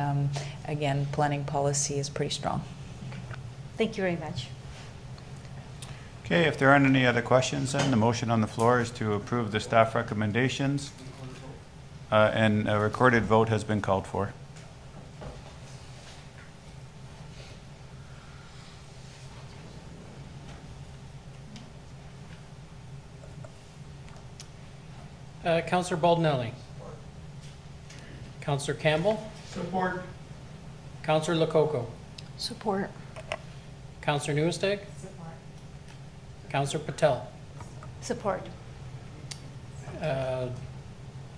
again, planning policy is pretty strong. Thank you very much. Okay, if there aren't any other questions, then the motion on the floor is to approve the staff recommendations, and a recorded vote has been called for. Councillor Baldinelli. Councillor Campbell. Support. Councillor Loc. Support. Councillor Nieuwesteeg. Support. Councillor Patel. Support.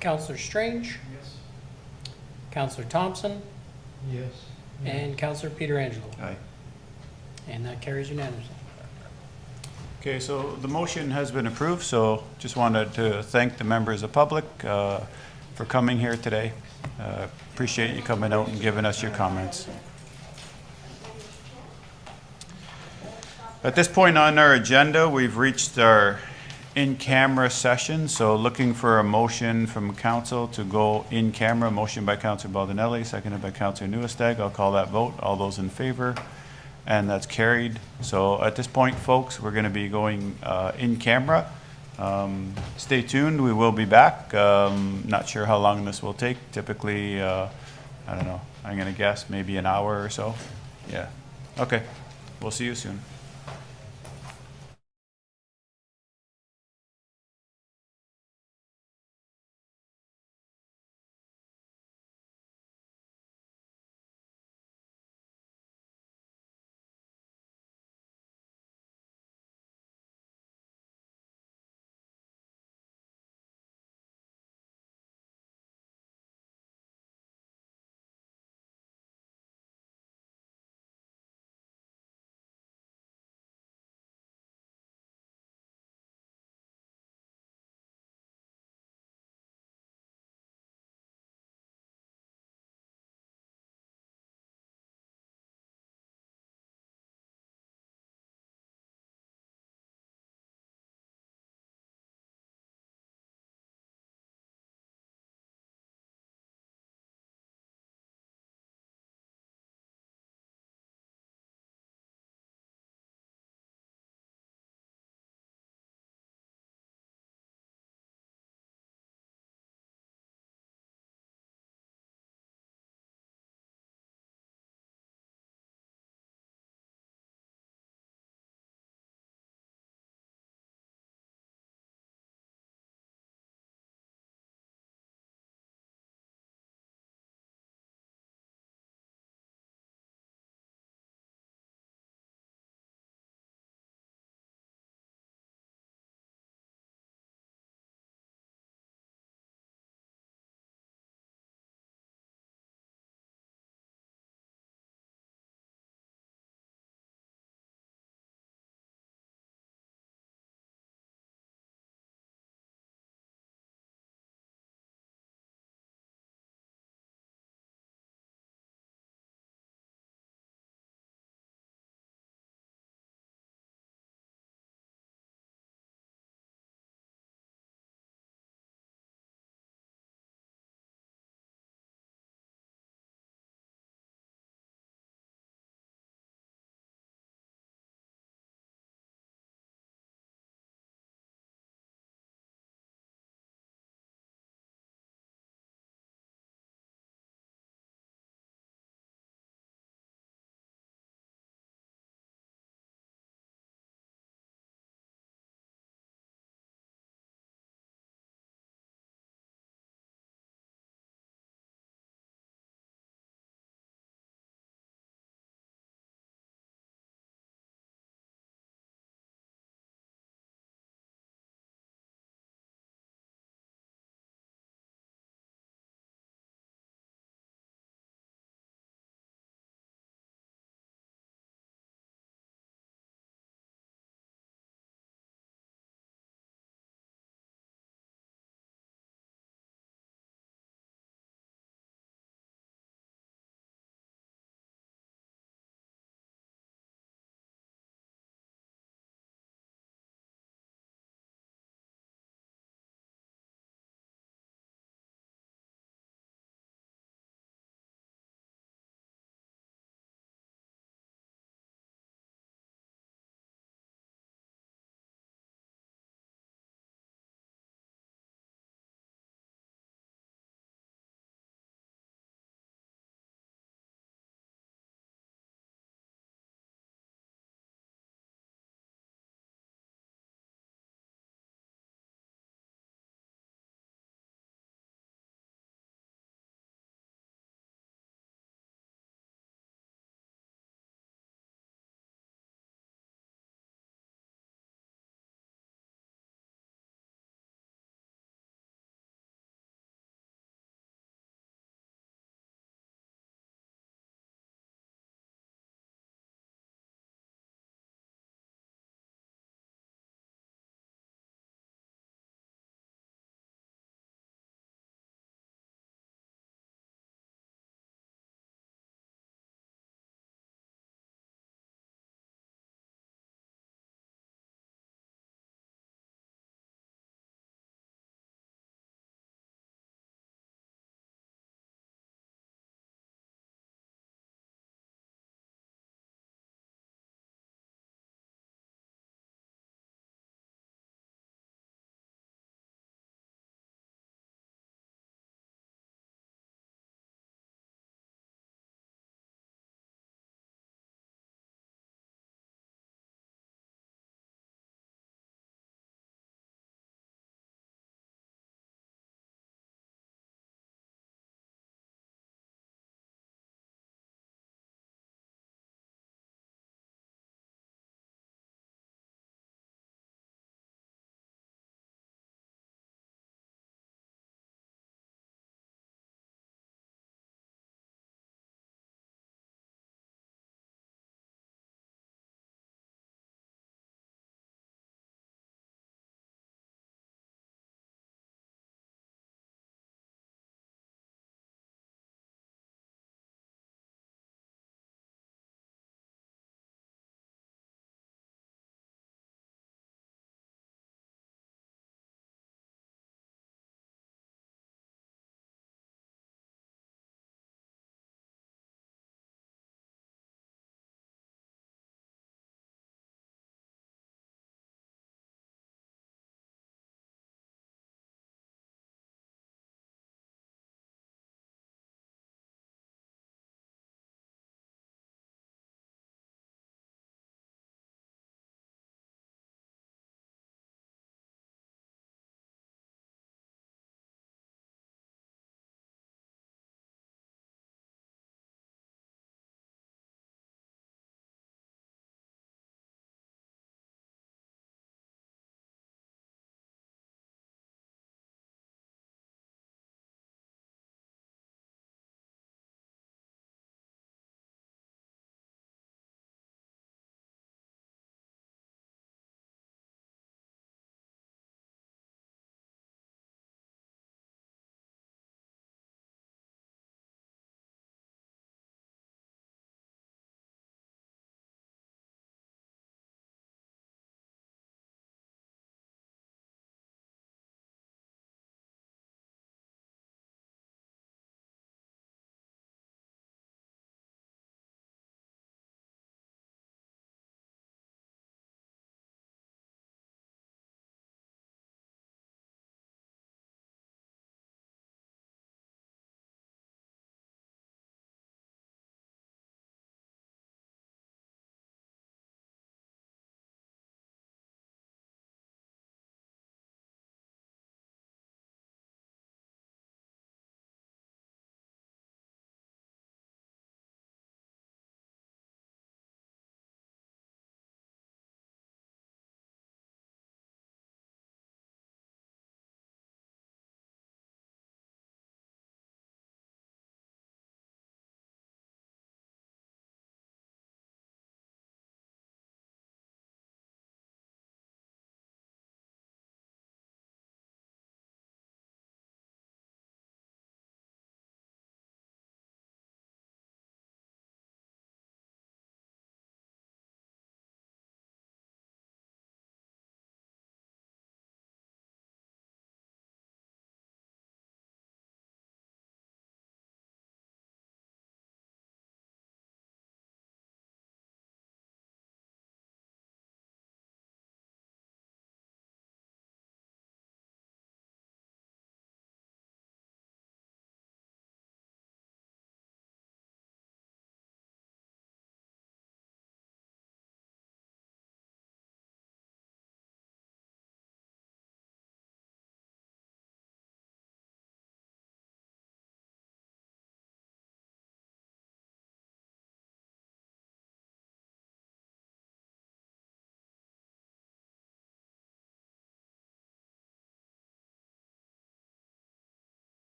Councillor Strange. Yes. Councillor Thompson, Yes. and Councillor Pietrangelo. Aye. And that carries unanimously. Okay, so the motion has been approved, so just wanted to thank the members of public for coming here today. Appreciate you coming out and giving us your comments. At this point on our agenda, we've reached our in-camera session, so looking for a motion from council to go in camera. Motion by Councillor Baldinelli, seconded by Councillor Nieuwesteeg. I'll call that vote. All those in favor? And that's carried. So at this point, folks, we're going to be going in camera. Stay tuned. We will be back. Not sure how long this will take. Typically, I don't know. I'm going to guess maybe an hour or so. Yeah. Okay. We'll see you soon.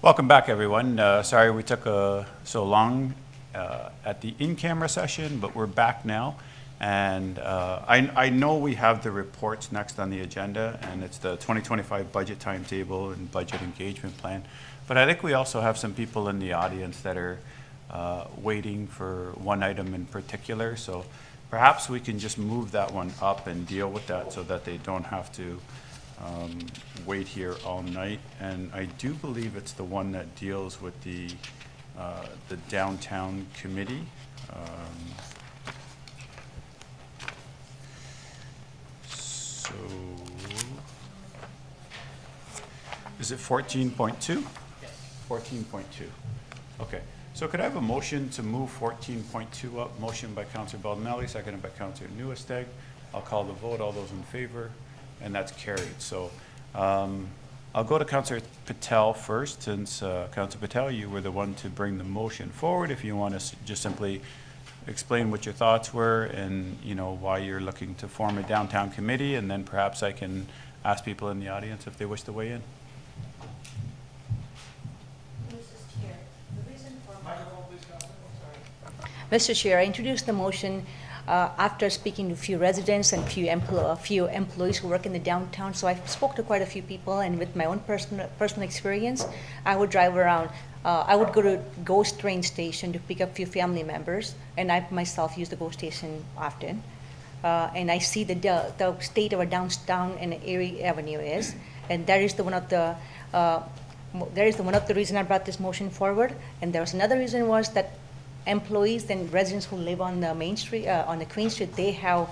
Welcome back, everyone. Sorry we took so long at the in-camera session, but we're back now. And I know we have the reports next on the agenda, and it's the 2025 budget timetable and budget engagement plan. But I think we also have some people in the audience that are waiting for one item in particular. So perhaps we can just move that one up and deal with that so that they don't have to wait here all night. And I do believe it's the one that deals with the downtown committee. So, is it 14.2? Yes. 14.2. Okay. So could I have a motion to move 14.2 up? Motion by Councillor Baldinelli, seconded by Councillor Nieuwesteeg. I'll call the vote. All those in favor? And that's carried. So I'll go to Councillor Patel first, since Councillor Patel, you were the one to bring the motion forward. If you want to just simply explain what your thoughts were and, you know, why you're looking to form a downtown committee, and then perhaps I can ask people in the audience if they wish to weigh in. Mr. Chair, I introduced the motion after speaking to a few residents and a few employees who work in the downtown. So I spoke to quite a few people, and with my own personal experience, I would drive around. I would go to Ghost train station to pick up a few family members, and I myself use the Ghost station often. And I see the state of our downtown and Erie Avenue is, and that is one of the reason I brought this motion forward. And there was another reason was that employees and residents who live on the main street, on the Queen Street, they have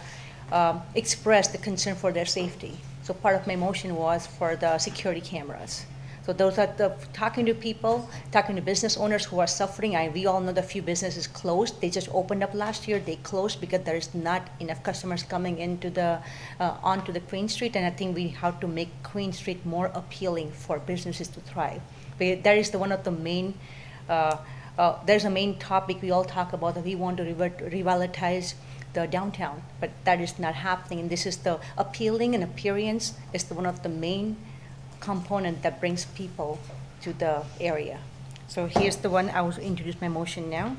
expressed the concern for their safety. So part of my motion was for the security cameras. So those are talking to people, talking to business owners who are suffering. We all know that a few businesses closed. They just opened up last year. They closed because there is not enough customers coming into onto the Queen Street. And I think we have to make Queen Street more appealing for businesses to thrive. But that is one of the main. There's a main topic we all talk about, that we want to revitalize the downtown, but that is not happening. And this is the appealing and appearance is one of the main component that brings people to the area. So here's the one I will introduce my motion now.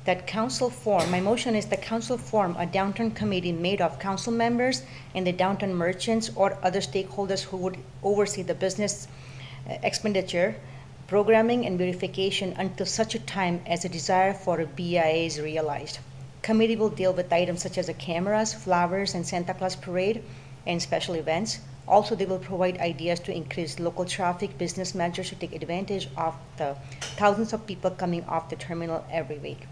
That council form, my motion is that council form a downtown committee made of council members and the downtown merchants or other stakeholders who would oversee the business expenditure, programming and verification until such a time as a desire for a BIA is realized. Committee will deal with items such as the cameras, flowers, and Santa Claus parade, and special events. Also, they will provide ideas to increase local traffic, business measures to take advantage of the thousands of people coming off the terminal every week.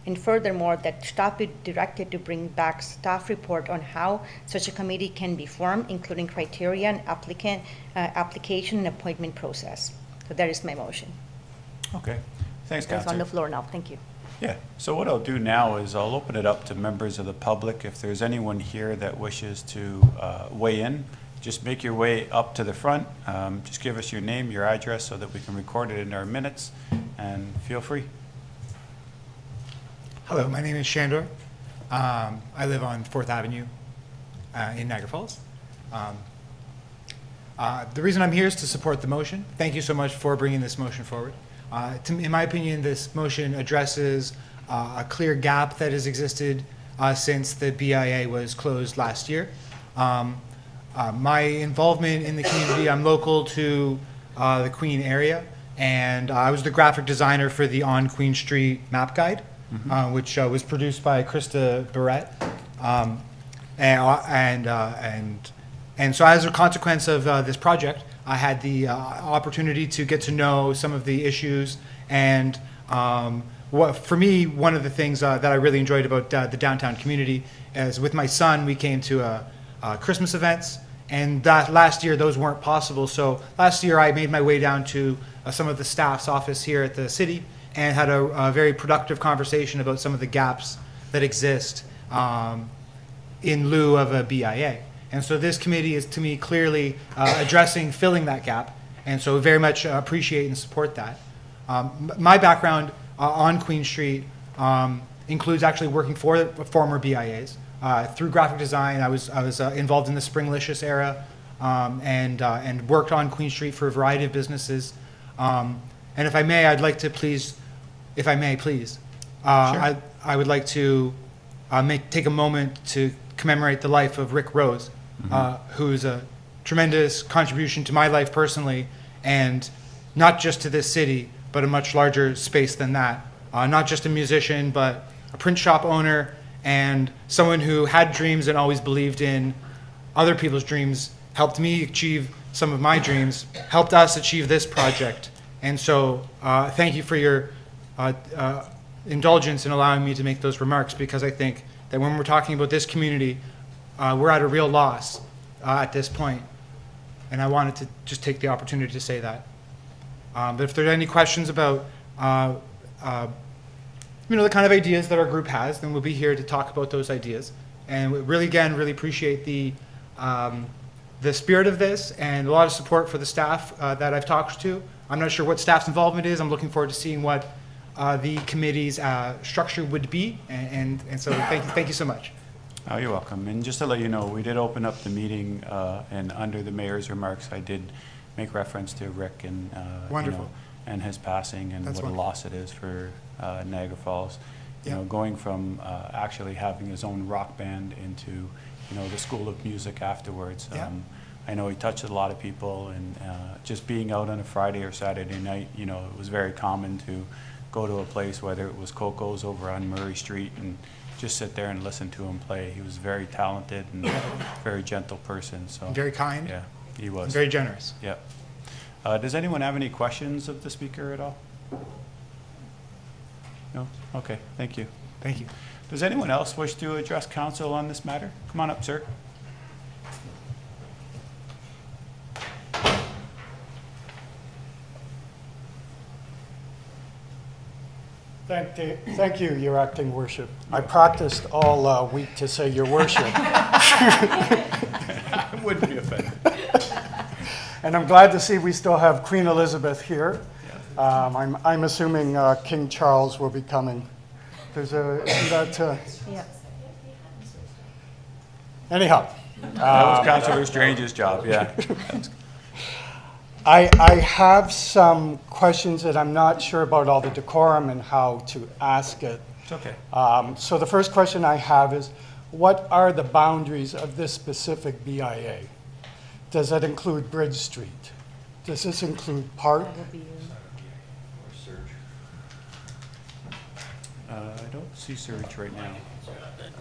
And furthermore, that staff be directed to bring back staff report on how such a committee can be formed, including criteria and application and appointment process. So that is my motion. Okay. Thanks, That's Councillor. on the floor now. Thank you. Yeah, so what I'll do now is I'll open it up to members of the public. If there's anyone here that wishes to weigh in, just make your way up to the front. Just give us your name, your address, so that we can record it in our minutes, and feel free. Hello, my name is Shandor. I live on 4th Avenue in Niagara Falls. The reason I'm here is to support the motion. Thank you so much for bringing this motion forward. In my opinion, this motion addresses a clear gap that has existed since the BIA was closed last year. My involvement in the community, I'm local to the Queen area, and I was the graphic designer for the On Queen Street map guide, which was produced by Krista Barrett. And so as a consequence of this project, I had the opportunity to get to know some of the issues, and for me, one of the things that I really enjoyed about the downtown community is with my son, we came to Christmas events, and that last year those weren't possible. So last year I made my way down to some of the staff's office here at the city and had a very productive conversation about some of the gaps that exist in lieu of a BIA. And so this committee is, to me, clearly filling that gap, and so very much appreciate and support that. My background on Queen Street includes actually working for former BIAs. Through graphic design, I was involved in the Springlicious era and worked on Queen Street for a variety of businesses And if I may, I'd like to please, if I may, please, I would like to take a moment to commemorate the life of Rick Rose, who's a tremendous contribution to my life personally, and not just to this city, but a much larger space than that. Not just a musician, but a print shop owner and someone who had dreams and always believed in other people's dreams, helped me achieve some of my dreams, helped us achieve this project. And so thank you for your indulgence in allowing me to make those remarks, because I think that when we're talking about this community, we're at a real loss at this point. And I wanted to just take the opportunity to say that. But if there are any questions about the kind of ideas that our group has, then we'll be here to talk about those ideas. And we really, again, really appreciate the spirit of this and a lot of support for the staff that I've talked to. I'm not sure what staff's involvement is. I'm looking forward to seeing what the committee's structure would be. And so thank you so much. Oh, you're welcome. And just to let you know, we did open up the meeting, and under the mayor's remarks, I did make reference to Rick and and his passing, and what a loss it is for Niagara Falls. You know, going from actually having his own rock band into the School of Music afterwards. I know he touched a lot of people, and just being out on a Friday or Saturday night, it was very common to go to a place, whether it was Coco's over on Murray Street, and just sit there and listen to him play. He was very talented and very gentle person. So very kind. Yeah, he was. Very generous. Yeah. Does anyone have any questions of the speaker at all? No? Okay, thank you. Thank you. Does anyone else wish to address council on this matter? Come on up, sir. Thank you, Your Acting Worship. I practiced all week to say Your Worship. I wouldn't be offended. And I'm glad to see we still have Queen Elizabeth here. I'm assuming King Charles will be coming. There's anyhow. That was Councillor Strange's job, yeah. I have some questions that I'm not sure about all the decorum and how to ask it. It's okay. So the first question I have is, what are the boundaries of this specific BIA? Does that include Bridge Street? Does this include Park? I don't see surge right now.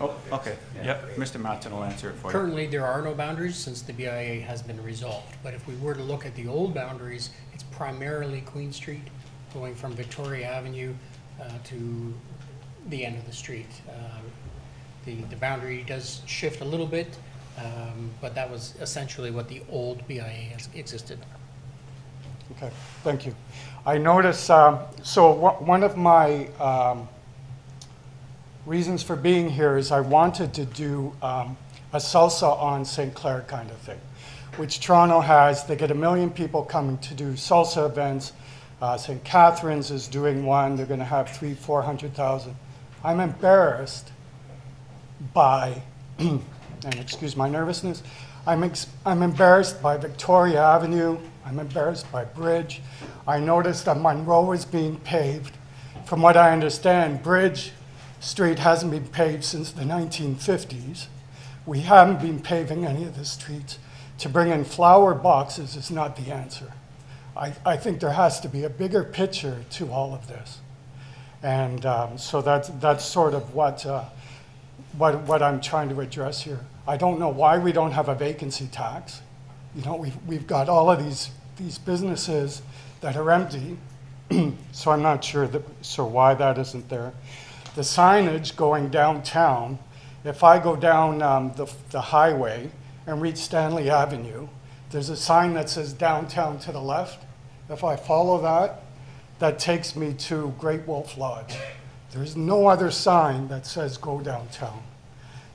Oh, okay. Yep, Mr. Matson will answer it for you. Currently, there are no boundaries since the BIA has been resolved. But if we were to look at the old boundaries, it's primarily Queen Street, going from Victoria Avenue to the end of the street. The boundary does shift a little bit, but that was essentially what the old BIA has existed. Okay, thank you. I noticed, so one of my reasons for being here is I wanted to do a salsa on St. Clair kind of thing, which Toronto has. They get 1 million people coming to do salsa events. St. Catharines is doing one. They're going to have 300,000-400,000. I'm embarrassed by, and excuse my nervousness, I'm embarrassed by Victoria Avenue. I'm embarrassed by Bridge. I noticed that Monroe is being paved. From what I understand, Bridge Street hasn't been paved since the 1950s. We haven't been paving any of the streets. To bring in flower boxes is not the answer. I think there has to be a bigger picture to all of this. And so that's sort of what I'm trying to address here. I don't know why we don't have a vacancy tax. We've got all of these businesses that are empty, so I'm not sure why that isn't there. The signage going downtown, if I go down the highway and reach Stanley Avenue, there's a sign that says downtown to the left. If I follow that, that takes me to Great Wolf Lodge. There's no other sign that says go downtown.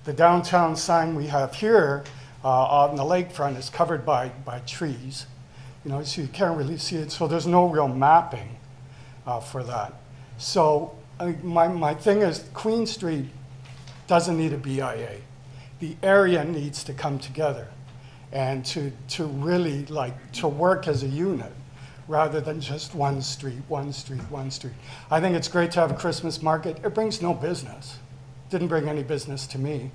The downtown sign we have here on the lakefront is covered by trees, so you can't really see it. So there's no real mapping for that. So my thing is Queen Street doesn't need a BIA. The area needs to come together and to really to work as a unit. rather than just one street, one street, one street. I think it's great to have a Christmas market. It brings no business. Didn't bring any business to me.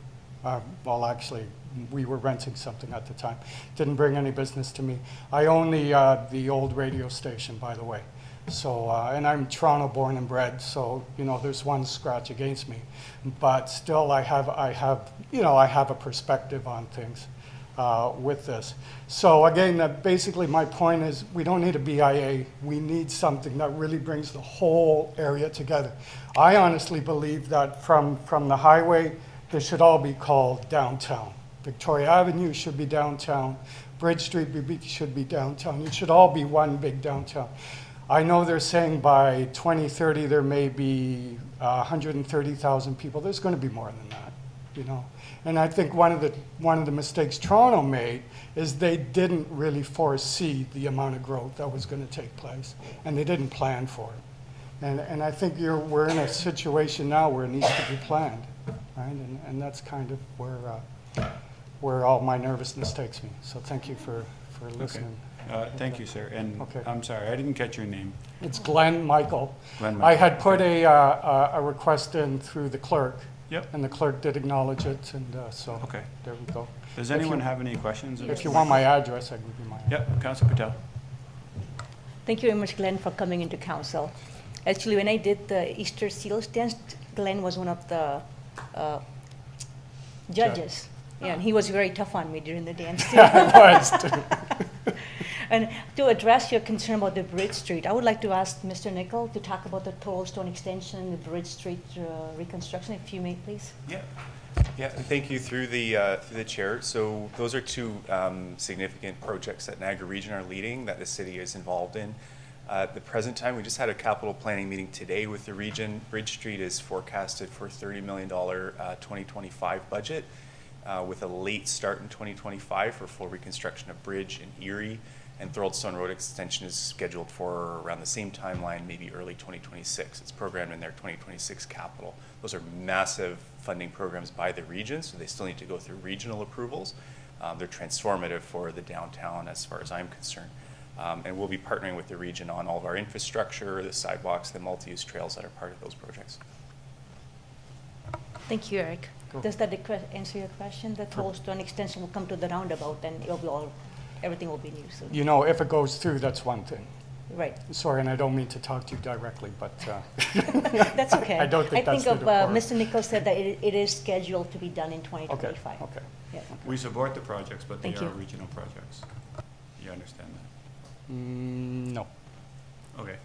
Well, actually, we were renting something at the time. Didn't bring any business to me. I own the old radio station, by the way. So, and I'm Toronto born and bred, so, you know, there's one scratch against me. But still, I have a perspective on things with this. So again, basically my point is we don't need a BIA. We need something that really brings the whole area together. I honestly believe that from the highway, they should all be called downtown. Victoria Avenue should be downtown. Bridge Street should be downtown. It should all be one big downtown. I know they're saying by 2030 there may be 130,000 people. There's going to be more than that, you know. And I think one of the mistakes Toronto made is they didn't really foresee the amount of growth that was going to take place, and they didn't plan for it. And I think we're in a situation now where it needs to be planned, right? And that's kind of where all my nervousness takes me. So thank you for listening. Okay. Thank you, sir. And okay. I'm sorry, I didn't catch your name. It's Glenn Michael. Glenn Michael. I had put a request in through the clerk. Yep. And the clerk did acknowledge it, and so okay. There we go. Does anyone have any questions? If you want my address, I can give you my address. Yep, Councillor Patel. Thank you very much, Glenn, for coming into council. Actually, when I did the Easter Seals dance, Glenn was one of the judges. Yeah, and he was very tough on me during the dance. I was too. And to address your concern about the Bridge Street, I would like to ask Mr. Nickel to talk about the Toll Stone extension and the Bridge Street reconstruction, if you may, please. Yeah. Yeah, and thank you through the chair. So those are two significant projects that Niagara Region are leading that the city is involved in. At the present time, we just had a capital planning meeting today with the region. Bridge Street is forecasted for $30 million 2025 budget with a late start in 2025 for full reconstruction of bridge in Erie. And Thorold Stone Road extension is scheduled for around the same timeline, maybe early 2026. It's programmed in their 2026 capital. Those are massive funding programs by the region, so they still need to go through regional approvals. They're transformative for the downtown as far as I'm concerned. And we'll be partnering with the region on all of our infrastructure, the sidewalks, the multi-use trails that are part of those projects. Thank you, Eric. Does that answer your question? The Toll Stone extension will come to the roundabout and it'll be everything will be new soon. You know, if it goes through, that's one thing. Right. Sorry, and I don't mean to talk to you directly, but that's okay. I don't think that's Mr. Nichols said that it is scheduled to be done in 2025. Okay. Yeah. We support the projects, but they Thank are you. regional projects. You understand that? No. Okay.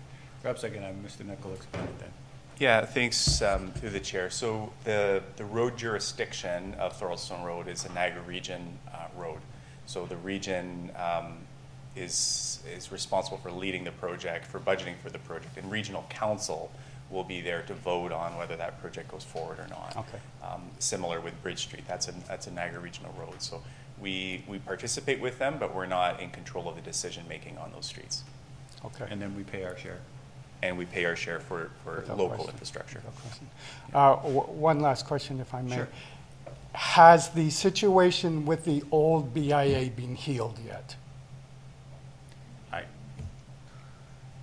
Perhaps I can have Mr. Nichols explain it then. Yeah, thanks through the chair. So the road jurisdiction of Thorold Stone Road is a Niagara Region road. So the region is responsible for leading the project, for budgeting for the project, and Regional Council will be there to vote on whether that project goes forward or not. Okay. Similar with Bridge Street, that's a Niagara Regional road. So we participate with them, but we're not in control of the decision making on those streets. Okay. And then we pay our share. And we pay our share for local infrastructure. One last question, if I may. Sure. Has the situation with the old BIA been healed yet?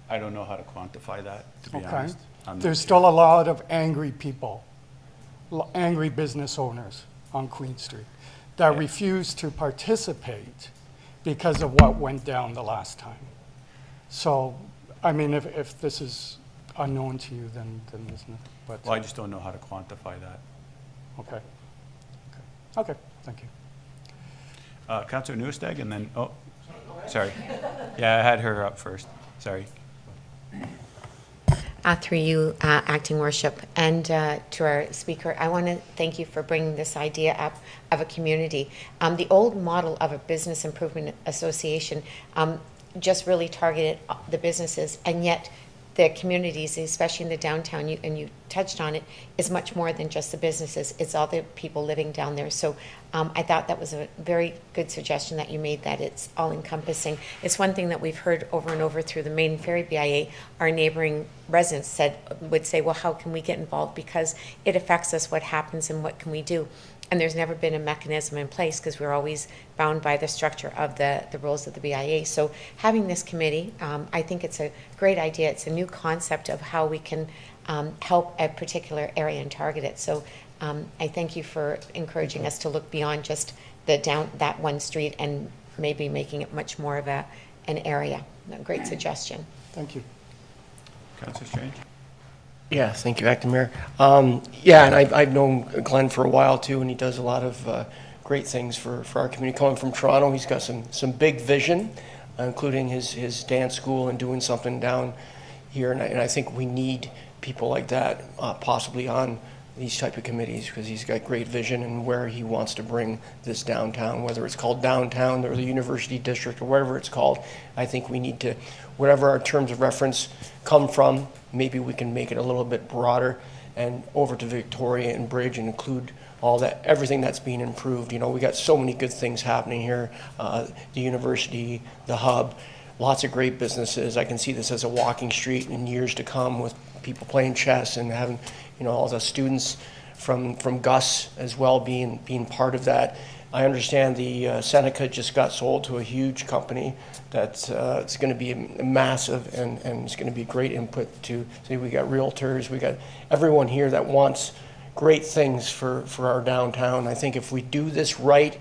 I don't know how to quantify that, to be honest. There's still a lot of angry people, angry business owners on Queen Street that refuse to participate because of what went down the last time. So, I mean, if this is unknown to you, then isn't it? But, well, I just don't know how to quantify that. Okay, thank you. Councillor Nieuwesteeg, and then, oh, sorry. Yeah, I had her up first. Sorry. Through you, Acting Worship, and to our speaker, I want to thank you for bringing this idea up of a community. The old model of a business improvement association just really targeted the businesses, and yet the communities, especially in the downtown, and you touched on it, is much more than just the businesses. It's all the people living down there. So I thought that was a very good suggestion that you made, that it's all-encompassing. It's one thing that we've heard over and over through the Main Ferry BIA. Our neighboring residents would say, well, how can we get involved? Because it affects us, what happens and what can we do? and there's never been a mechanism in place because we're always bound by the structure of the rules of the BIA. So having this committee, I think it's a great idea. It's a new concept of how we can help a particular area and target it. So I thank you for encouraging us to look beyond just that one street and maybe making it much more of an area. A great suggestion. Thank you. Councillor Strange? Yeah, thank you, Acting Mayor. Yeah, and I've known Glenn for a while too, and he does a lot of great things for our community. Coming from Toronto, he's got some big vision, including his dance school and doing something down here. And I think we need people like that possibly on these type of committees, because he's got great vision and where he wants to bring this downtown, whether it's called downtown or the University District or whatever it's called. I think we need to, whatever our terms of reference come from, maybe we can make it a little bit broader and over to Victoria and Bridge and include all that, everything that's being improved. You know, we got so many good things happening here, the university, the hub, lots of great businesses. I can see this as a walking street in years to come with people playing chess and having, you know, all the students from Gus as well being part of that. I understand the Seneca just got sold to a huge company that's it's going to be massive and it's going to be great input to, see, we got realtors, we got everyone here that wants great things for our downtown. I think if we do this right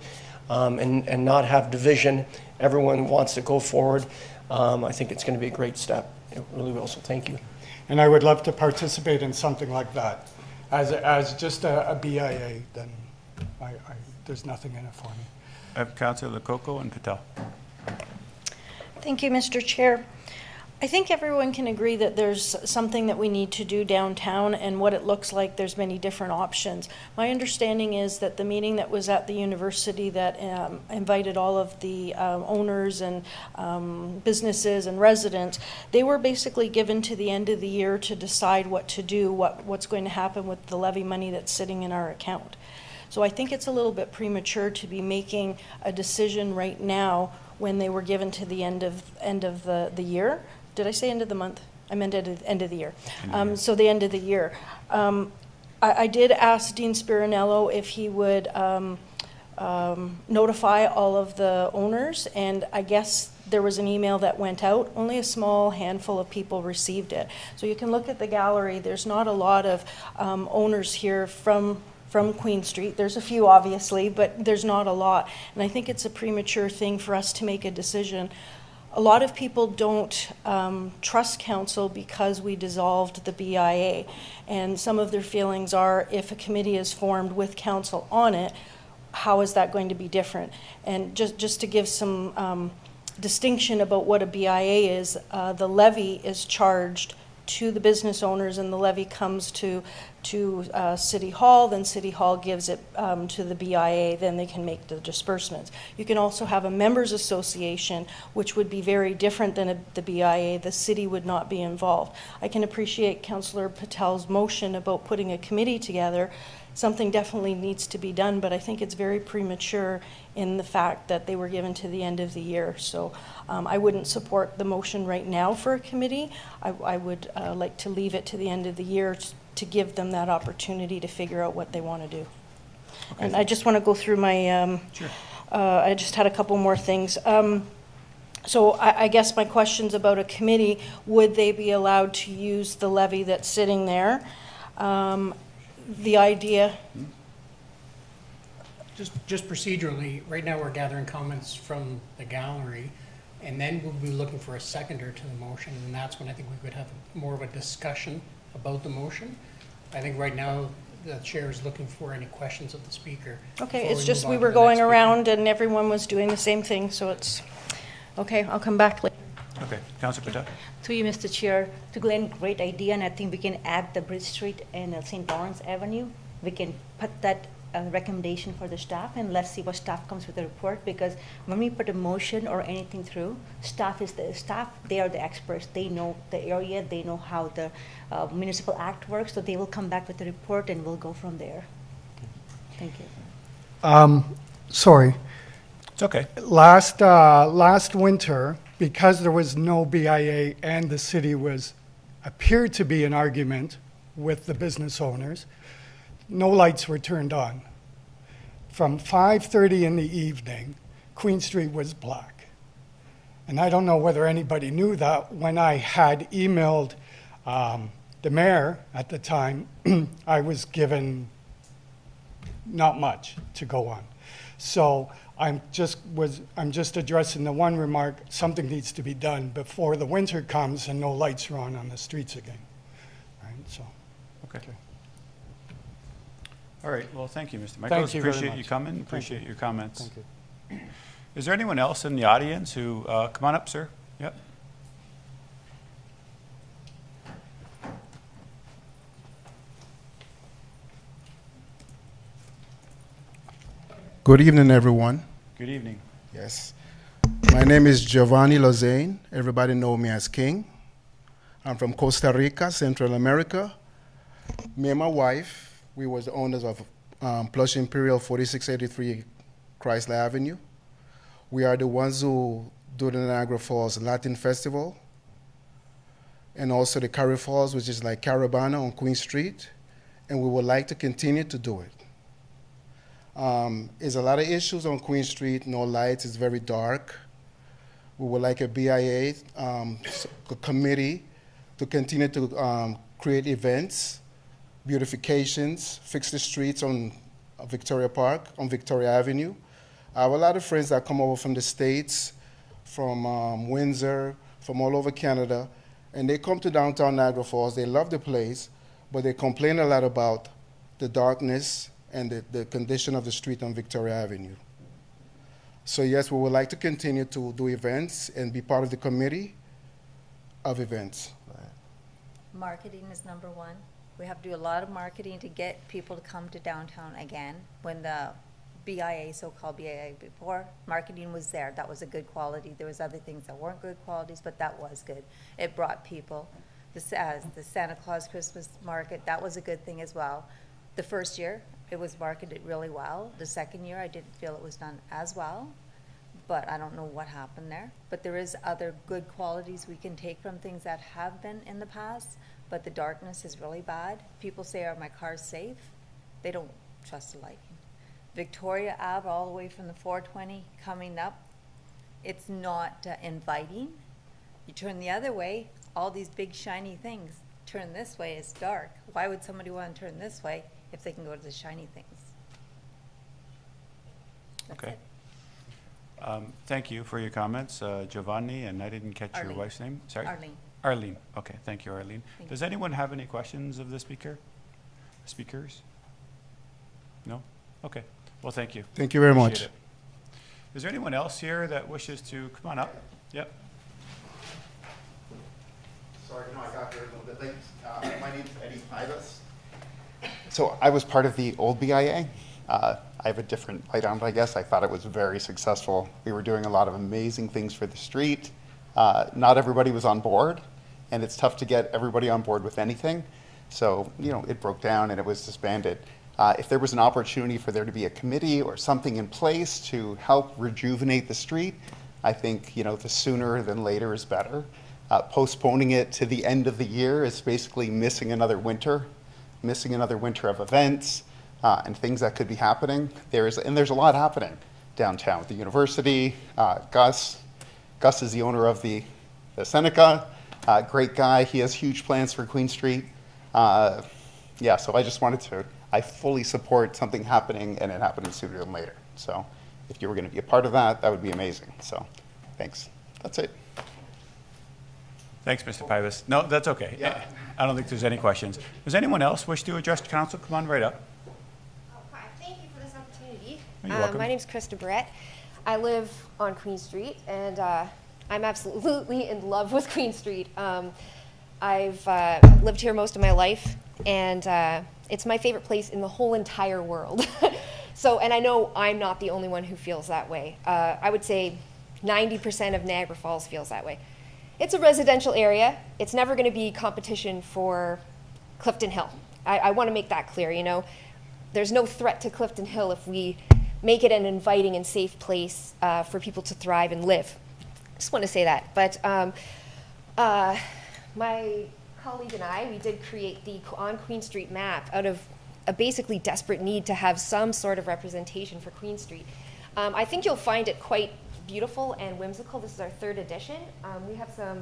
and not have division, everyone wants to go forward. I think it's going to be a great step. It really will, so thank you. And I would love to participate in something like that. As just a BIA, then there's nothing in it for me. I have Councillor Loc and Patel. Thank you, Mr. Chair. I think everyone can agree that there's something that we need to do downtown, and what it looks like, there's many different options. My understanding is that the meeting that was at the university that invited all of the owners and businesses and residents, they were basically given to the end of the year to decide what to do, what's going to happen with the levy money that's sitting in our account. So I think it's a little bit premature to be making a decision right now when they were given to the end of the year. Did I say end of the month? I meant end of the year. So the end of the year. I did ask Dean Spirinello if he would notify all of the owners, and I guess there was an email that went out. Only a small handful of people received it. So you can look at the gallery. There's not a lot of owners here from Queen Street. There's a few, obviously, but there's not a lot. And I think it's a premature thing for us to make a decision. A lot of people don't trust council because we dissolved the BIA. And some of their feelings are, if a committee is formed with council on it, how is that going to be different? And just to give some distinction about what a BIA is, the levy is charged to the business owners, and the levy comes to City Hall, then City Hall gives it to the BIA, then they can make the disbursements. You can also have a members association, which would be very different than the BIA. The city would not be involved. I can appreciate Councillor Patel's motion about putting a committee together. Something definitely needs to be done, but I think it's very premature in the fact that they were given to the end of the year. So I wouldn't support the motion right now for a committee. I would like to leave it to the end of the year to give them that opportunity to figure out what they want to do. Okay. And I just want to go through my, Sure. I just had a couple more things. So I guess my question's about a committee. Would they be allowed to use the levy that's sitting there? The idea. Just procedurally, right now we're gathering comments from the gallery, and then we'll be looking for a seconder to the motion, and that's when I think we could have more of a discussion about the motion. I think right now the chair is looking for any questions of the speaker. Okay, it's just we were going around and everyone was doing the same thing, so it's, okay, I'll come back later. Okay, Councillor Patel. Through you, Mr. Chair, to Glenn, great idea, and I think we can add the Bridge Street and St. Lawrence Avenue. We can put that recommendation for the staff, and let's see what staff comes with the report, because when we put a motion or anything through, staff, they are the experts. They know the area, they know how the municipal act works, so they will come back with the report and we'll go from there. Thank you. Sorry. It's okay. Last winter, because there was no BIA and the city appeared to be in argument with the business owners, no lights were turned on. from 5:30 in the evening, Queen Street was black. And I don't know whether anybody knew that. When I had emailed the mayor at the time, I was given not much to go on. So I'm just addressing the one remark, something needs to be done before the winter comes and no lights are on the streets again. Right, so. Okay. All right, well, thank you, Mr. Michaels. Thank you very Appreciate much. you coming, Thank appreciate you. your comments. Thank you. Is there anyone else in the audience who, come on up, sir. Yep. Good evening, everyone. Good evening. Yes. My name is Giovanni Lozane. Everybody know me as King. I'm from Costa Rica, Central America. Me and my wife, we was the owners of Plush Imperial 4683 Chrysler Avenue. We are the ones who do the Niagara Falls Latin Festival and also the Curry Falls, which is like Caravana on Queen Street, and we would like to continue to do it. There's a lot of issues on Queen Street, no lights, it's very dark. We would like a BIA committee to continue to create events, beautifications, fix the streets on Victoria Park, on Victoria Avenue. I have a lot of friends that come over from the States, from Windsor, from all over Canada, and they come to downtown Niagara Falls. They love the place, but they complain a lot about the darkness and the condition of the street on Victoria Avenue. So yes, we would like to continue to do events and be part of the committee of events. Marketing is number one. We have to do a lot of marketing to get people to come to downtown again. When the BIA, so-called BIA before, marketing was there. That was a good quality. There was other things that weren't good qualities, but that was good. It brought people. The Santa Claus Christmas market, that was a good thing as well. The first year, it was marketed really well. The second year, I didn't feel it was done as well, but I don't know what happened there. But there is other good qualities we can take from things that have been in the past, but the darkness is really bad. People say, are my cars safe? They don't trust the lighting. Victoria Ave, all the way from the 420 coming up, it's not inviting. You turn the other way, all these big shiny things. Turn this way, it's dark. Why would somebody want to turn this way if they can go to the shiny things? That's Okay. it. Thank you for your comments, Giovanni, and I didn't catch your Arlene. wife's name. Sorry? Arlene. Arlene. Okay, thank you, Arlene. Thank Does you. anyone have any questions of the speakers? No? Okay. Well, thank you. Thank you very Appreciate much. it. Is there anyone else here that wishes to come on up? Yep. Sorry, no, I got here a little bit late. My name's Eddie Pivas. So I was part of the old BIA. I have a different light on it, I guess. I thought it was very successful. We were doing a lot of amazing things for the street. Not everybody was on board, and it's tough to get everybody on board with anything. So, you know, it broke down and it was disbanded. If there was an opportunity for there to be a committee or something in place to help rejuvenate the street, I think, you know, the sooner than later is better. Postponing it to the end of the year is basically missing another winter of events and things that could be happening. There's a lot happening downtown with the university. Gus is the owner of the Seneca. Great guy. He has huge plans for Queen Street. Yeah, so I just wanted to, I fully support something happening and it happening sooner than later. So if you were going to be a part of that, that would be amazing. So thanks. That's it. Thanks, Mr. Pivas. No, that's okay. Yeah. I don't think there's any questions. Does anyone else wish to address council? Come on right up. Hi, thank you for this opportunity. You're welcome. My name's Krista Barrett. I live on Queen Street, and I'm absolutely in love with Queen Street. I've lived here most of my life, and it's my favorite place in the whole entire world. So, and I know I'm not the only one who feels that way. I would say 90% of Niagara Falls feels that way. It's a residential area. It's never going to be competition for Clifton Hill. I want to make that clear, you know. There's no threat to Clifton Hill if we make it an inviting and safe place for people to thrive and live. Just want to say that. But my colleague and I, we did create the On Queen Street map out of a basically desperate need to have some sort of representation for Queen Street. I think you'll find it quite beautiful and whimsical. This is our 3rd edition. We have some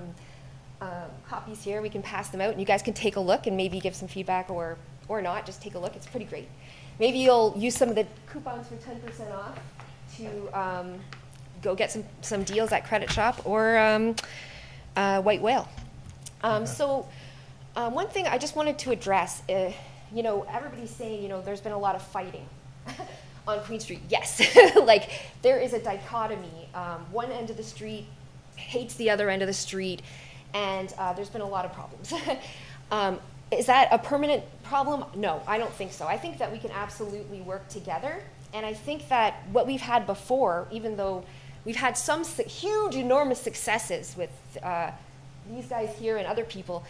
copies here. We can pass them out, and you guys can take a look and maybe give some feedback or not. Just take a look. It's pretty great. Maybe you'll use some of the coupons for 10% off to go get some deals at Credit Shop or White Whale. So one thing I just wanted to address, everybody's saying, there's been a lot of fighting on Queen Street. Yes, like there is a dichotomy. One end of the street hates the other end of the street, and there's been a lot of problems. Is that a permanent problem? No, I don't think so. I think that we can absolutely work together, and I think that what we've had before, even though we've had some huge, enormous successes with these guys here and other people,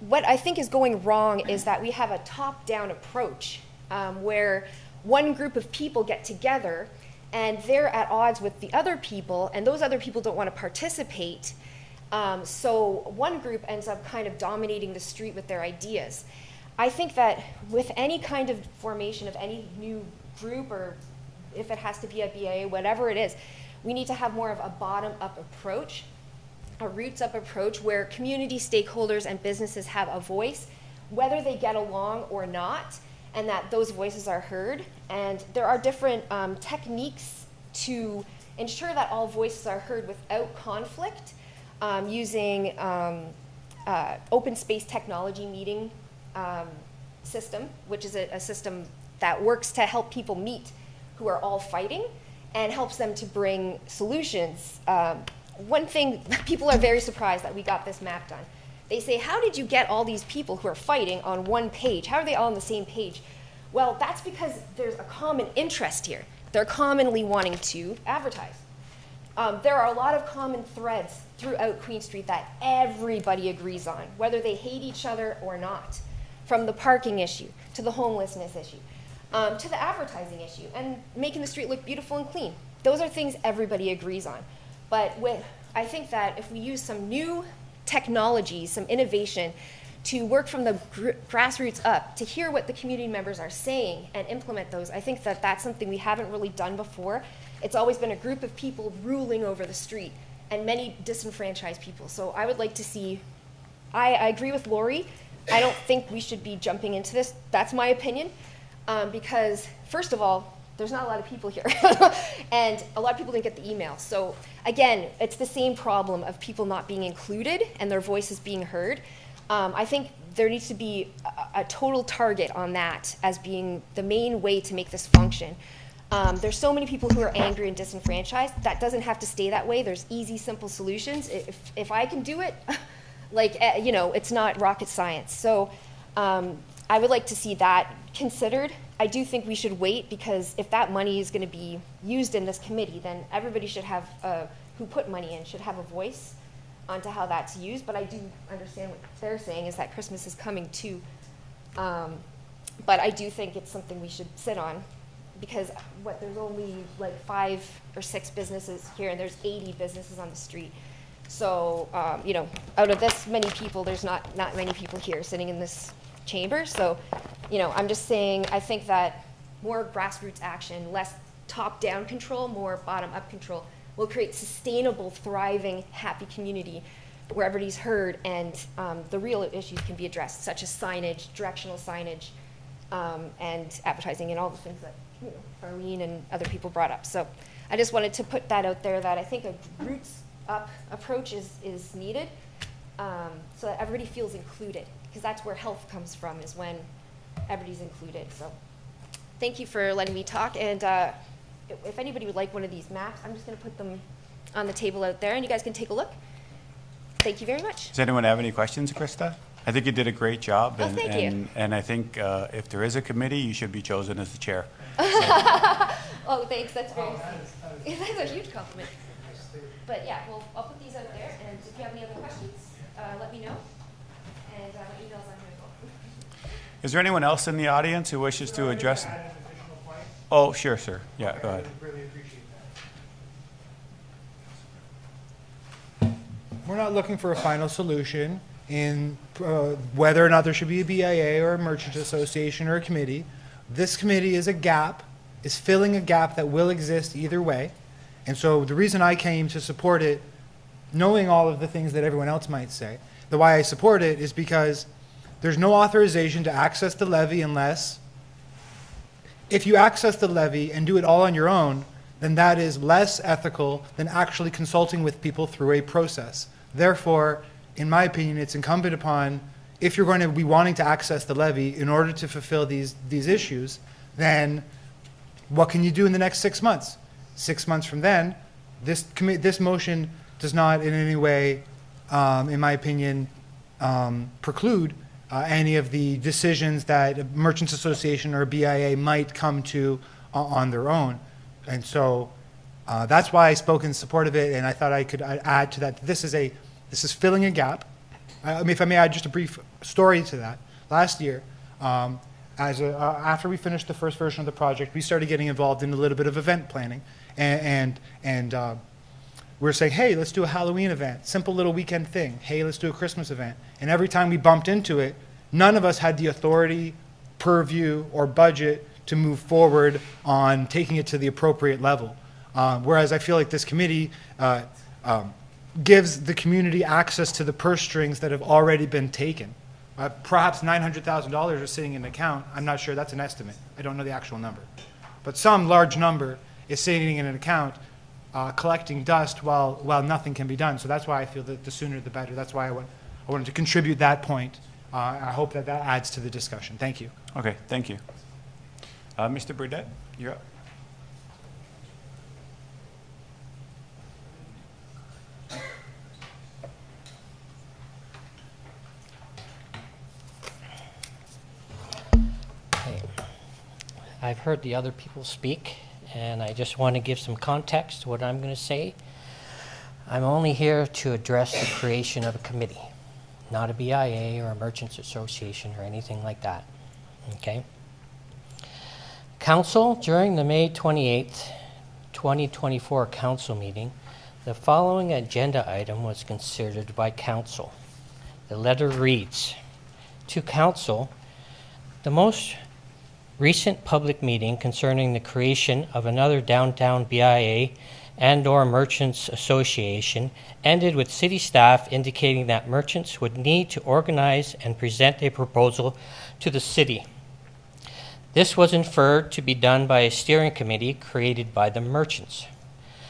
what I think is going wrong is that we have a top-down approach where one group of people get together and they're at odds with the other people, and those other people don't want to participate. So one group ends up kind of dominating the street with their ideas. I think that with any kind of formation of any new group, or if it has to be a BA, whatever it is, we need to have more of a bottom-up approach, a roots-up approach where community stakeholders and businesses have a voice, whether they get along or not, and that those voices are heard. And there are different techniques to ensure that all voices are heard without conflict, using open space technology meeting system, which is a system that works to help people meet who are all fighting and helps them to bring solutions. One thing, people are very surprised that we got this map done. They say, how did you get all these people who are fighting on one page? How are they all on the same page? Well, that's because there's a common interest here. They're commonly wanting to advertise. There are a lot of common threads throughout Queen Street that everybody agrees on, whether they hate each other or not, from the parking issue to the homelessness issue, to the advertising issue, and making the street look beautiful and clean. Those are things everybody agrees on. But I think that if we use some new technology, some innovation, to work from the grassroots up, to hear what the community members are saying and implement those, I think that that's something we haven't really done before. It's always been a group of people ruling over the street and many disenfranchised people. So I would like to see, I agree with Lori. I don't think we should be jumping into this. That's my opinion. Because first of all, there's not a lot of people here. And a lot of people didn't get the email. So again, it's the same problem of people not being included and their voices being heard. I think there needs to be a total target on that as being the main way to make this function. There's so many people who are angry and disenfranchised. That doesn't have to stay that way. There's easy, simple solutions. If I can do it, it's not rocket science. So I would like to see that considered. I do think we should wait, because if that money is going to be used in this committee, then everybody should have, who put money in, should have a voice onto how that's used. But I do understand what they're saying is that Christmas is coming too. But I do think it's something we should sit on, because there's only like 5 or 6 businesses here, and there's 80 businesses on the street. So, out of this many people, there's not many people here sitting in this chamber. So, I'm just saying, I think that more grassroots action, less top-down control, more bottom-up control, will create sustainable, thriving, happy community where everybody's heard and the real issues can be addressed, such as signage, directional signage, and advertising, and all the things that Arlene and other people brought up. So I just wanted to put that out there, that I think a roots-up approach is needed, so that everybody feels included, because that's where health comes from, is when everybody's included. So thank you for letting me talk, and if anybody would like one of these maps, I'm just going to put them on the table out there, and you guys can take a look. Thank you very much. Does anyone have any questions, Krista? I think you did a great job. Oh, thank you. And I think if there is a committee, you should be chosen as the chair. Oh, thanks. That's very sweet. That's a huge compliment. But yeah, well, I'll put these out there, and if you have any other questions, let me know. And my email's on here as well. Is there anyone else in the audience who wishes to address? Oh, sure, sir. Yeah, go ahead. Really appreciate that. We're not looking for a final solution in whether or not there should be a BIA or a merchant association or a committee. This committee is filling a gap that will exist either way. And so the reason I came to support it, knowing all of the things that everyone else might say, the why I support it is because there's no authorization to access the levy unless, if you access the levy and do it all on your own, then that is less ethical than actually consulting with people through a process. Therefore, in my opinion, it's incumbent upon, if you're going to be wanting to access the levy in order to fulfill these issues, then what can you do in the next 6 months? 6 months from then, this motion does not in any way, in my opinion, preclude any of the decisions that a Merchants Association or a BIA might come to on their own. And so that's why I spoke in support of it, and I thought I could add to that. This is filling a gap. If I may add just a brief story to that. Last year, after we finished the first version of the project, we started getting involved in a little bit of event planning, and we were saying, hey, let's do a Halloween event, simple little weekend thing. Hey, let's do a Christmas event. And every time we bumped into it, none of us had the authority, purview, or budget to move forward on taking it to the appropriate level. Whereas I feel like this committee gives the community access to the purse strings that have already been taken. Perhaps $900,000 are sitting in an account. I'm not sure, that's an estimate. I don't know the actual number. But some large number is sitting in an account collecting dust while nothing can be done. So that's why I feel that the sooner the better. That's why I wanted to contribute that point. I hope that adds to the discussion. Thank you. Okay, thank you. Mr. Burdett, you're up. I've heard the other people speak, and I just want to give some context to what I'm going to say. I'm only here to address the creation of a committee, not a BIA or a Merchants Association or anything like that. Okay? Council, during the May 28th, 2024 council meeting, the following agenda item was considered by council. The letter reads, to council, the most recent public meeting concerning the creation of another downtown BIA and/or Merchants Association ended with city staff indicating that merchants would need to organize and present a proposal to the city. This was inferred to be done by a steering committee created by the merchants.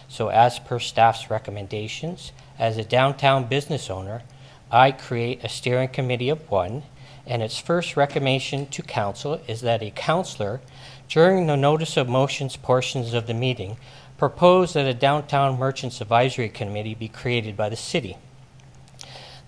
So as per staff's recommendations, as a downtown business owner, I create a steering committee of one, and its first recommendation to council is that a councillor, during the notice of motions portions of the meeting, propose that a downtown merchants advisory committee be created by the city.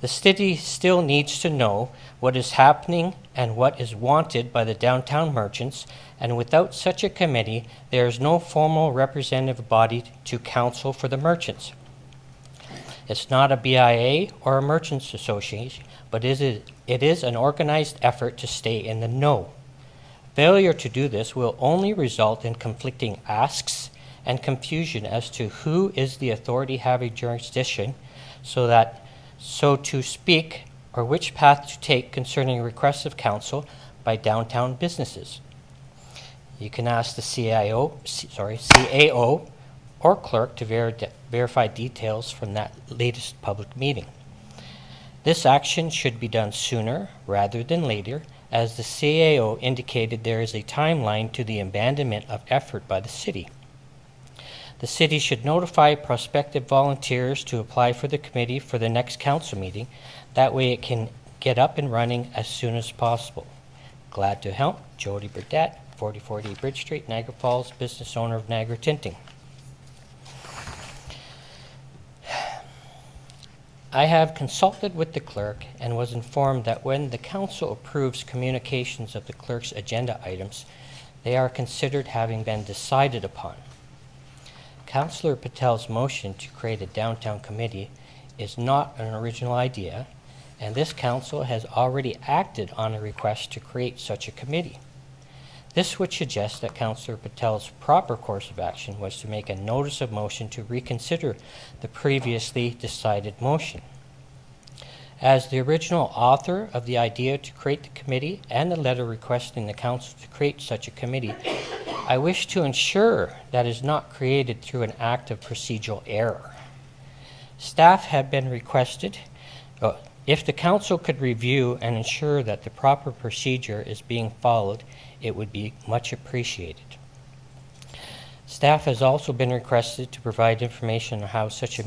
The city still needs to know what is happening and what is wanted by the downtown merchants, and without such a committee, there is no formal representative body to council for the merchants. It's not a BIA or a merchants association, but it is an organized effort to stay in the know. Failure to do this will only result in conflicting asks and confusion as to who is the authority having jurisdiction, so to speak, or which path to take concerning requests of council by downtown businesses. You can ask the CAO or clerk to verify details from that latest public meeting. This action should be done sooner rather than later, as the CAO indicated there is a timeline to the abandonment of effort by the city. The city should notify prospective volunteers to apply for the committee for the next council meeting. That way it can get up and running as soon as possible. Glad to help. Jody Burdett, 4040 Bridge Street, Niagara Falls, business owner of Niagara Tinting. I have consulted with the clerk and was informed that when the council approves communications of the clerk's agenda items, they are considered having been decided upon. Councillor Patel's motion to create a downtown committee is not an original idea, and this council has already acted on a request to create such a committee. This would suggest that Councillor Patel's proper course of action was to make a notice of motion to reconsider the previously decided motion. As the original author of the idea to create the committee and the letter requesting the council to create such a committee, I wish to ensure that it is not created through an act of procedural error. Staff have been requested, if the council could review and ensure that the proper procedure is being followed, it would be much appreciated. Staff has also been requested to provide information on how such a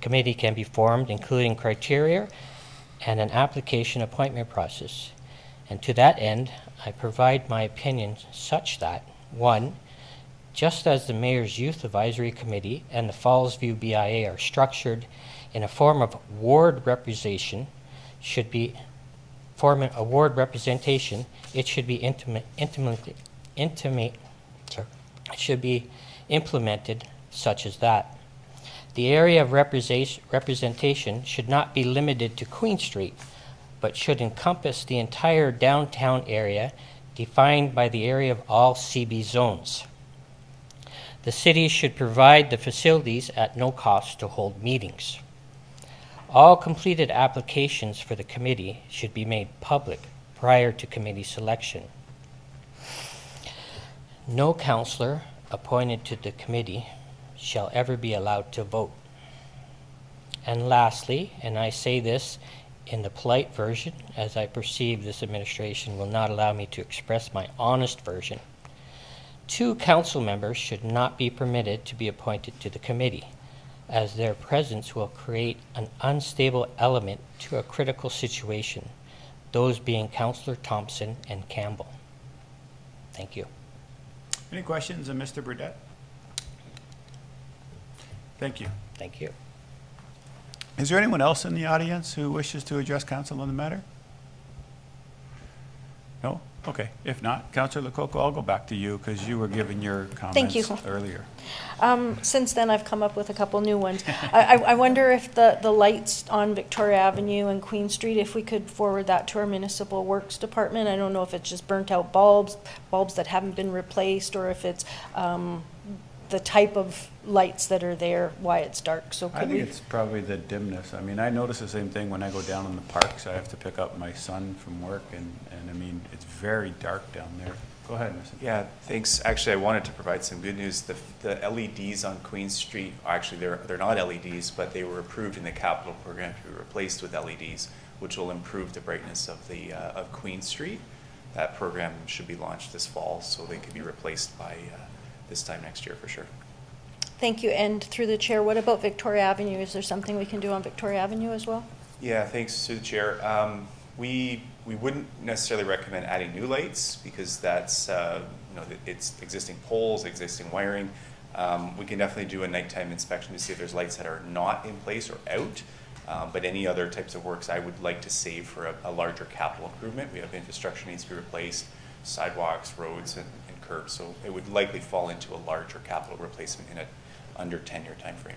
committee can be formed, including criteria and an application appointment process. And to that end, I provide my opinion such that, 1, just as the Mayor's Youth Advisory Committee and the Fallsview BIA are structured in a form of ward representation, it should be implemented such as that. The area of representation should not be limited to Queen Street, but should encompass the entire downtown area defined by the area of all CB zones. The city should provide the facilities at no cost to hold meetings. All completed applications for the committee should be made public prior to committee selection. No councillor appointed to the committee shall ever be allowed to vote. And lastly, and I say this in the polite version, as I perceive this administration will not allow me to express my honest version, 2 council members should not be permitted to be appointed to the committee, as their presence will create an unstable element to a critical situation, those being Councillor Thompson and Campbell. Thank you. Any questions of Mr. Burdette? Thank you. Thank you. Is there anyone else in the audience who wishes to address council on the matter? No? Okay. If not, Councillor Loc, I'll go back to you because you were giving your comments earlier. Since then, I've come up with a couple new ones. I wonder if the lights on Victoria Avenue and Queen Street, if we could forward that to our Municipal Works Department. I don't know if it's just burnt out bulbs that haven't been replaced, or if it's the type of lights that are there, why it's dark. So I think it's probably the dimness. I mean, I notice the same thing when I go down in the parks. I have to pick up my son from work, and I mean, it's very dark down there. Go ahead, Mr. Yeah, thanks. Actually, I wanted to provide some good news. The LEDs on Queen Street, actually, they're not LEDs, but they were approved in the capital program to be replaced with LEDs, which will improve the brightness of the of Queen Street. That program should be launched this fall, so they could be replaced by this time next year for sure. Thank you. And through the chair, what about Victoria Avenue? Is there something we can do on Victoria Avenue as well? Yeah, thanks to the chair. We wouldn't necessarily recommend adding new lights because that's it's existing poles, existing wiring. We can definitely do a nighttime inspection to see if there's lights that are not in place or out. But any other types of works I would like to save for a larger capital improvement. We have infrastructure needs to be replaced, sidewalks, roads, and curbs. So it would likely fall into a larger capital replacement in an under 10-year time frame.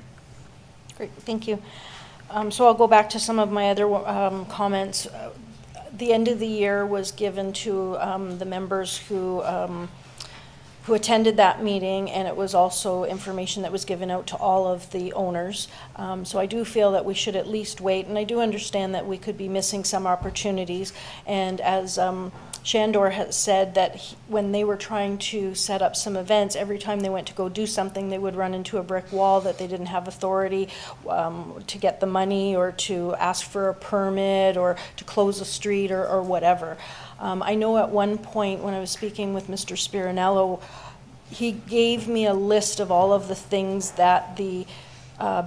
Great, thank you. So I'll go back to some of my other comments. The end of the year was given to the members who attended that meeting, and it was also information that was given out to all of the owners. So I do feel that we should at least wait, and I do understand that we could be missing some opportunities. And as Shandor has said, that when they were trying to set up some events, every time they went to go do something, they would run into a brick wall, that they didn't have authority to get the money or to ask for a permit or to close a street or whatever. I know at one point when I was speaking with Mr. Spirinello, he gave me a list of all of the things that the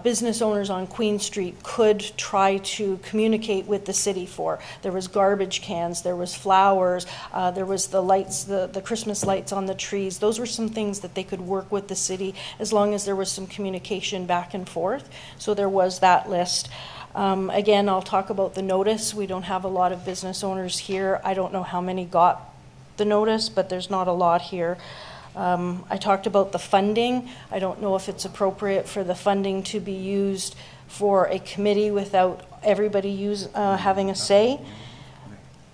business owners on Queen Street could try to communicate with the city for. There was garbage cans, there was flowers, there was the lights, the Christmas lights on the trees. Those were some things that they could work with the city as long as there was some communication back and forth. So there was that list. Again, I'll talk about the notice. We don't have a lot of business owners here. I don't know how many got the notice, but there's not a lot here. I talked about the funding. I don't know if it's appropriate for the funding to be used for a committee without everybody having a say.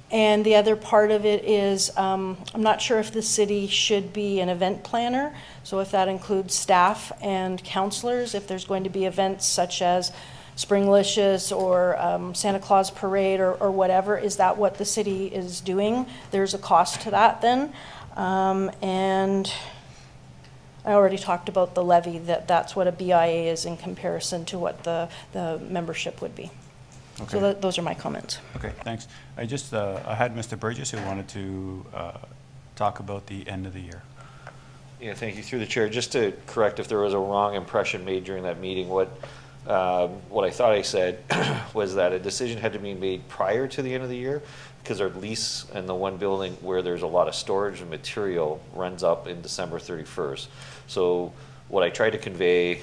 And the other part of it is I'm not sure if the city should be an event planner. So if that includes staff and councillors, if there's going to be events such as Springlicious or Santa Claus Parade or whatever, is that what the city is doing? There's a cost to that then. And I already talked about the levy, that's what a BIA is in comparison to what the membership would be. Okay. So those are my comments. Okay, thanks. I just, I had Mr. Burgess who wanted to talk about the end of the year. Yeah, thank you. Through the chair, just to correct if there was a wrong impression made during that meeting, what I thought I said was that a decision had to be made prior to the end of the year, because our lease in the one building where there's a lot of storage and material runs up in December 31st. So what I tried to convey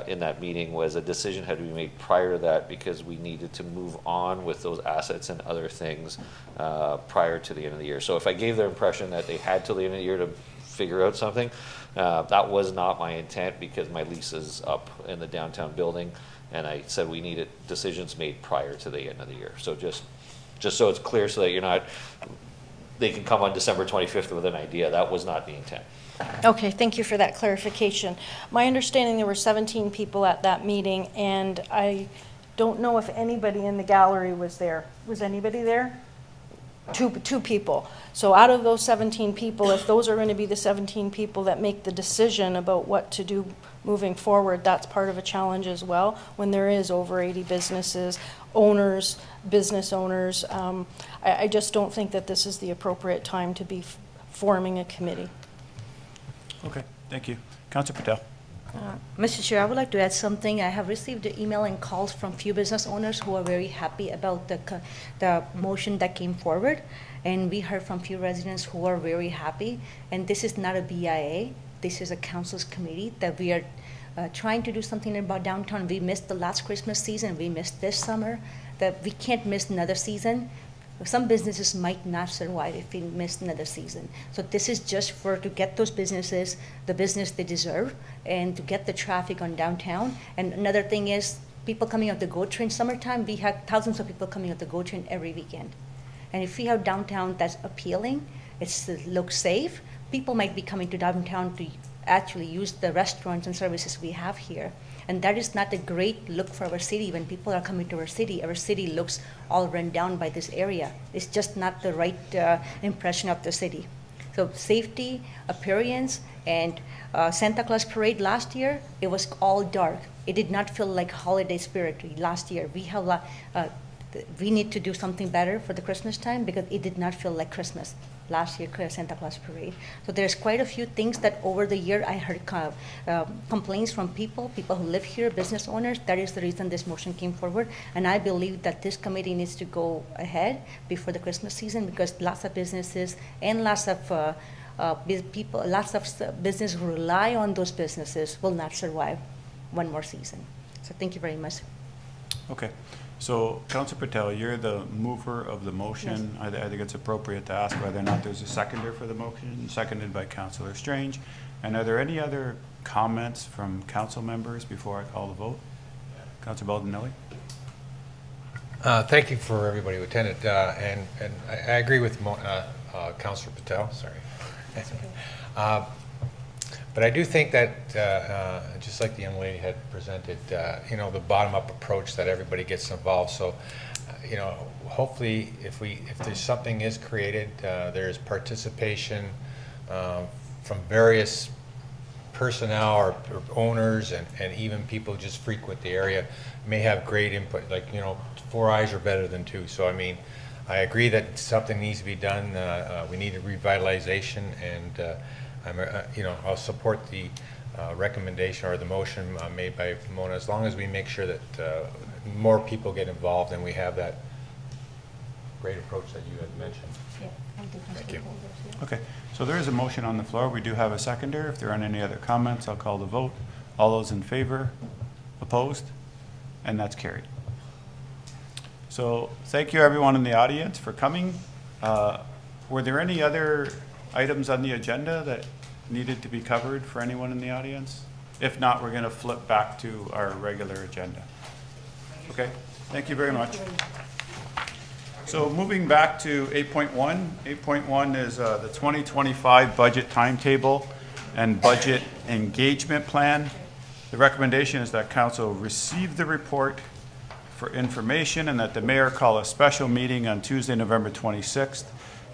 in that meeting was a decision had to be made prior to that, because we needed to move on with those assets and other things prior to the end of the year. So if I gave their impression that they had till the end of the year to figure out something, that was not my intent, because my lease is up in the downtown building, and I said we needed decisions made prior to the end of the year. So just so it's clear, so that you're not, they can come on December 25th with an idea. That was not the intent. Okay, thank you for that clarification. My understanding, there were 17 people at that meeting, and I don't know if anybody in the gallery was there. Was anybody there? Two people. So out of those 17 people, if those are going to be the 17 people that make the decision about what to do moving forward, that's part of a challenge as well, when there is over 80 businesses, owners, business owners. I just don't think that this is the appropriate time to be forming a committee. Okay, thank you. Councillor Patel. Mr. Chair, I would like to add something. I have received an email and calls from few business owners who are very happy about the motion that came forward. And we heard from few residents who are very happy. And this is not a BIA. This is a council's committee that we are trying to do something about downtown. We missed the last Christmas season. We missed this summer. That we can't miss another season. Some businesses might not survive if we miss another season. So this is just to get those businesses the business they deserve, and to get the traffic on downtown. And another thing is people coming off the GO train. Summertime, we have thousands of people coming off the GO train every weekend. And if we have downtown that's appealing, it looks safe, people might be coming to downtown to actually use the restaurants and services we have here. And that is not a great look for our city. When people are coming to our city looks all run down by this area. It's just not the right impression of the city. So safety, appearance, and Santa Claus Parade last year, it was all dark. It did not feel like holiday spirit last year. We need to do something better for the Christmas time, because it did not feel like Christmas last year, Santa Claus Parade. So there's quite a few things that over the year I heard complaints from people who live here, business owners. That is the reason this motion came forward. And I believe that this committee needs to go ahead before the Christmas season, because lots of businesses and lots of people, lots of businesses who rely on those businesses will not survive one more season. So thank you very much. Okay. So, Councillor Patel, you're the mover of the motion. Yes. I think it's appropriate to ask whether or not there's a seconder for the motion, seconded by Councillor Strange. And are there any other comments from council members before I call the vote? Councillor Baldinelli? Thank you for everybody who attended, and I agree with Councillor Patel. Sorry. But I do think that, just like the young lady had presented, the bottom-up approach, that everybody gets involved. So, hopefully, if there's something is created, there's participation from various personnel or owners and even people who just frequent the area may have great input. Like, 4 eyes are better than 2. So, I mean, I agree that something needs to be done. We need a revitalization, and I'll support the recommendation or the motion made by Mona, as long as we make sure that more people get involved and we have that great approach that you had mentioned. Yeah, thank you. Okay, so there is a motion on the floor. We do have a seconder. If there aren't any other comments, I'll call the vote. All those in favor? Opposed? And that's carried. So thank you everyone in the audience for coming. Were there any other items on the agenda that needed to be covered for anyone in the audience? If not, we're going to flip back to our regular agenda. Okay, thank you very much. So moving back to 8.1. 8.1 is the 2025 budget timetable and budget engagement plan. The recommendation is that council receive the report for information and that the mayor call a special meeting on Tuesday, November 26th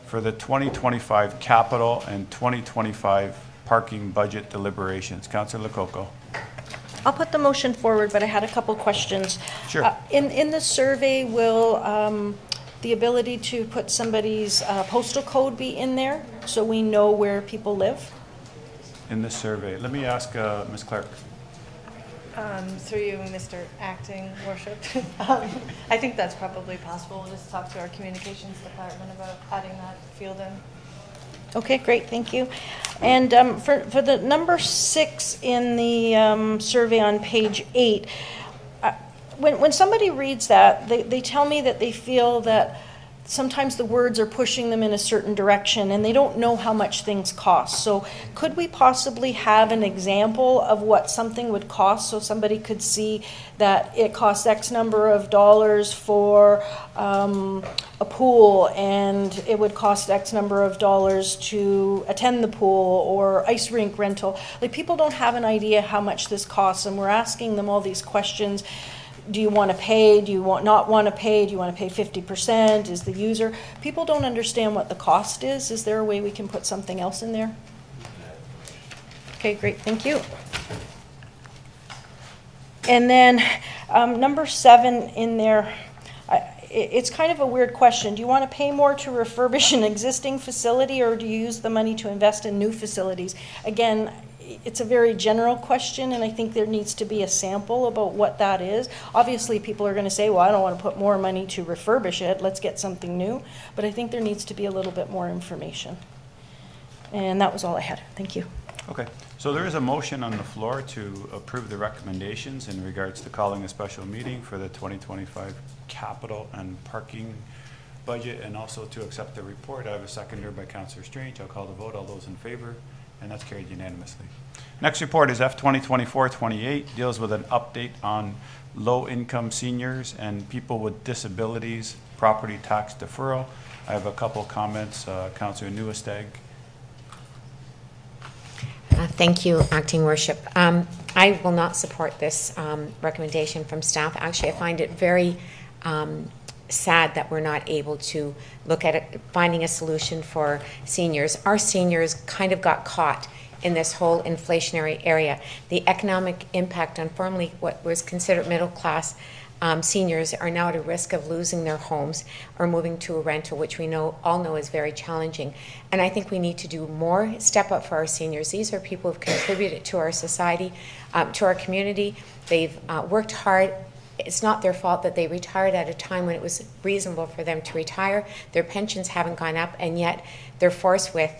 for the 2025 capital and 2025 parking budget deliberations. Councillor Loc. I'll put the motion forward, but I had a couple questions. Sure. In the survey, will the ability to put somebody's postal code be in there so we know where people live? In the survey. Let me ask Ms. Clark. Through you, Mr. Acting Worship. I think that's probably possible. We'll just talk to our communications department about adding that field in. Okay, great, thank you. And for the number 6 in the survey on page 8, when somebody reads that, they tell me that they feel that sometimes the words are pushing them in a certain direction and they don't know how much things cost. So could we possibly have an example of what something would cost so somebody could see that it costs X number of dollars for a pool and it would cost X number of dollars to attend the pool or ice rink rental? Like, people don't have an idea how much this costs, and we're asking them all these questions. Do you want to pay? Do you not want to pay? Do you want to pay 50%? Is the user? People don't understand what the cost is. Is there a way we can put something else in there? Okay, great, thank you. And then number 7 in there, it's kind of a weird question. Do you want to pay more to refurbish an existing facility, or do you use the money to invest in new facilities? Again, it's a very general question, and I think there needs to be a sample about what that is. Obviously, people are going to say, well, I don't want to put more money to refurbish it. Let's get something new. But I think there needs to be a little bit more information. And that was all I had. Thank you. Okay, so there is a motion on the floor to approve the recommendations in regards to calling a special meeting for the 2025 capital and parking budget, and also to accept the report. I have a seconder by Councillor Strange. I'll call the vote. All those in favor? And that's carried unanimously. Next report is F 2024-28, deals with an update on low-income seniors and people with disabilities property tax deferral. I have a couple comments. Councillor Nieuwesteeg. Thank you, Acting Worship. I will not support this recommendation from staff. Actually, I find it very sad that we're not able to look at it, finding a solution for seniors. Our seniors kind of got caught in this whole inflationary area. The economic impact on formerly what was considered middle class seniors are now at a risk of losing their homes or moving to a rental, which we all know is very challenging. And I think we need to do more, step up for our seniors. These are people who have contributed to our society, to our community. They've worked hard. It's not their fault that they retired at a time when it was reasonable for them to retire. Their pensions haven't gone up, and yet they're forced with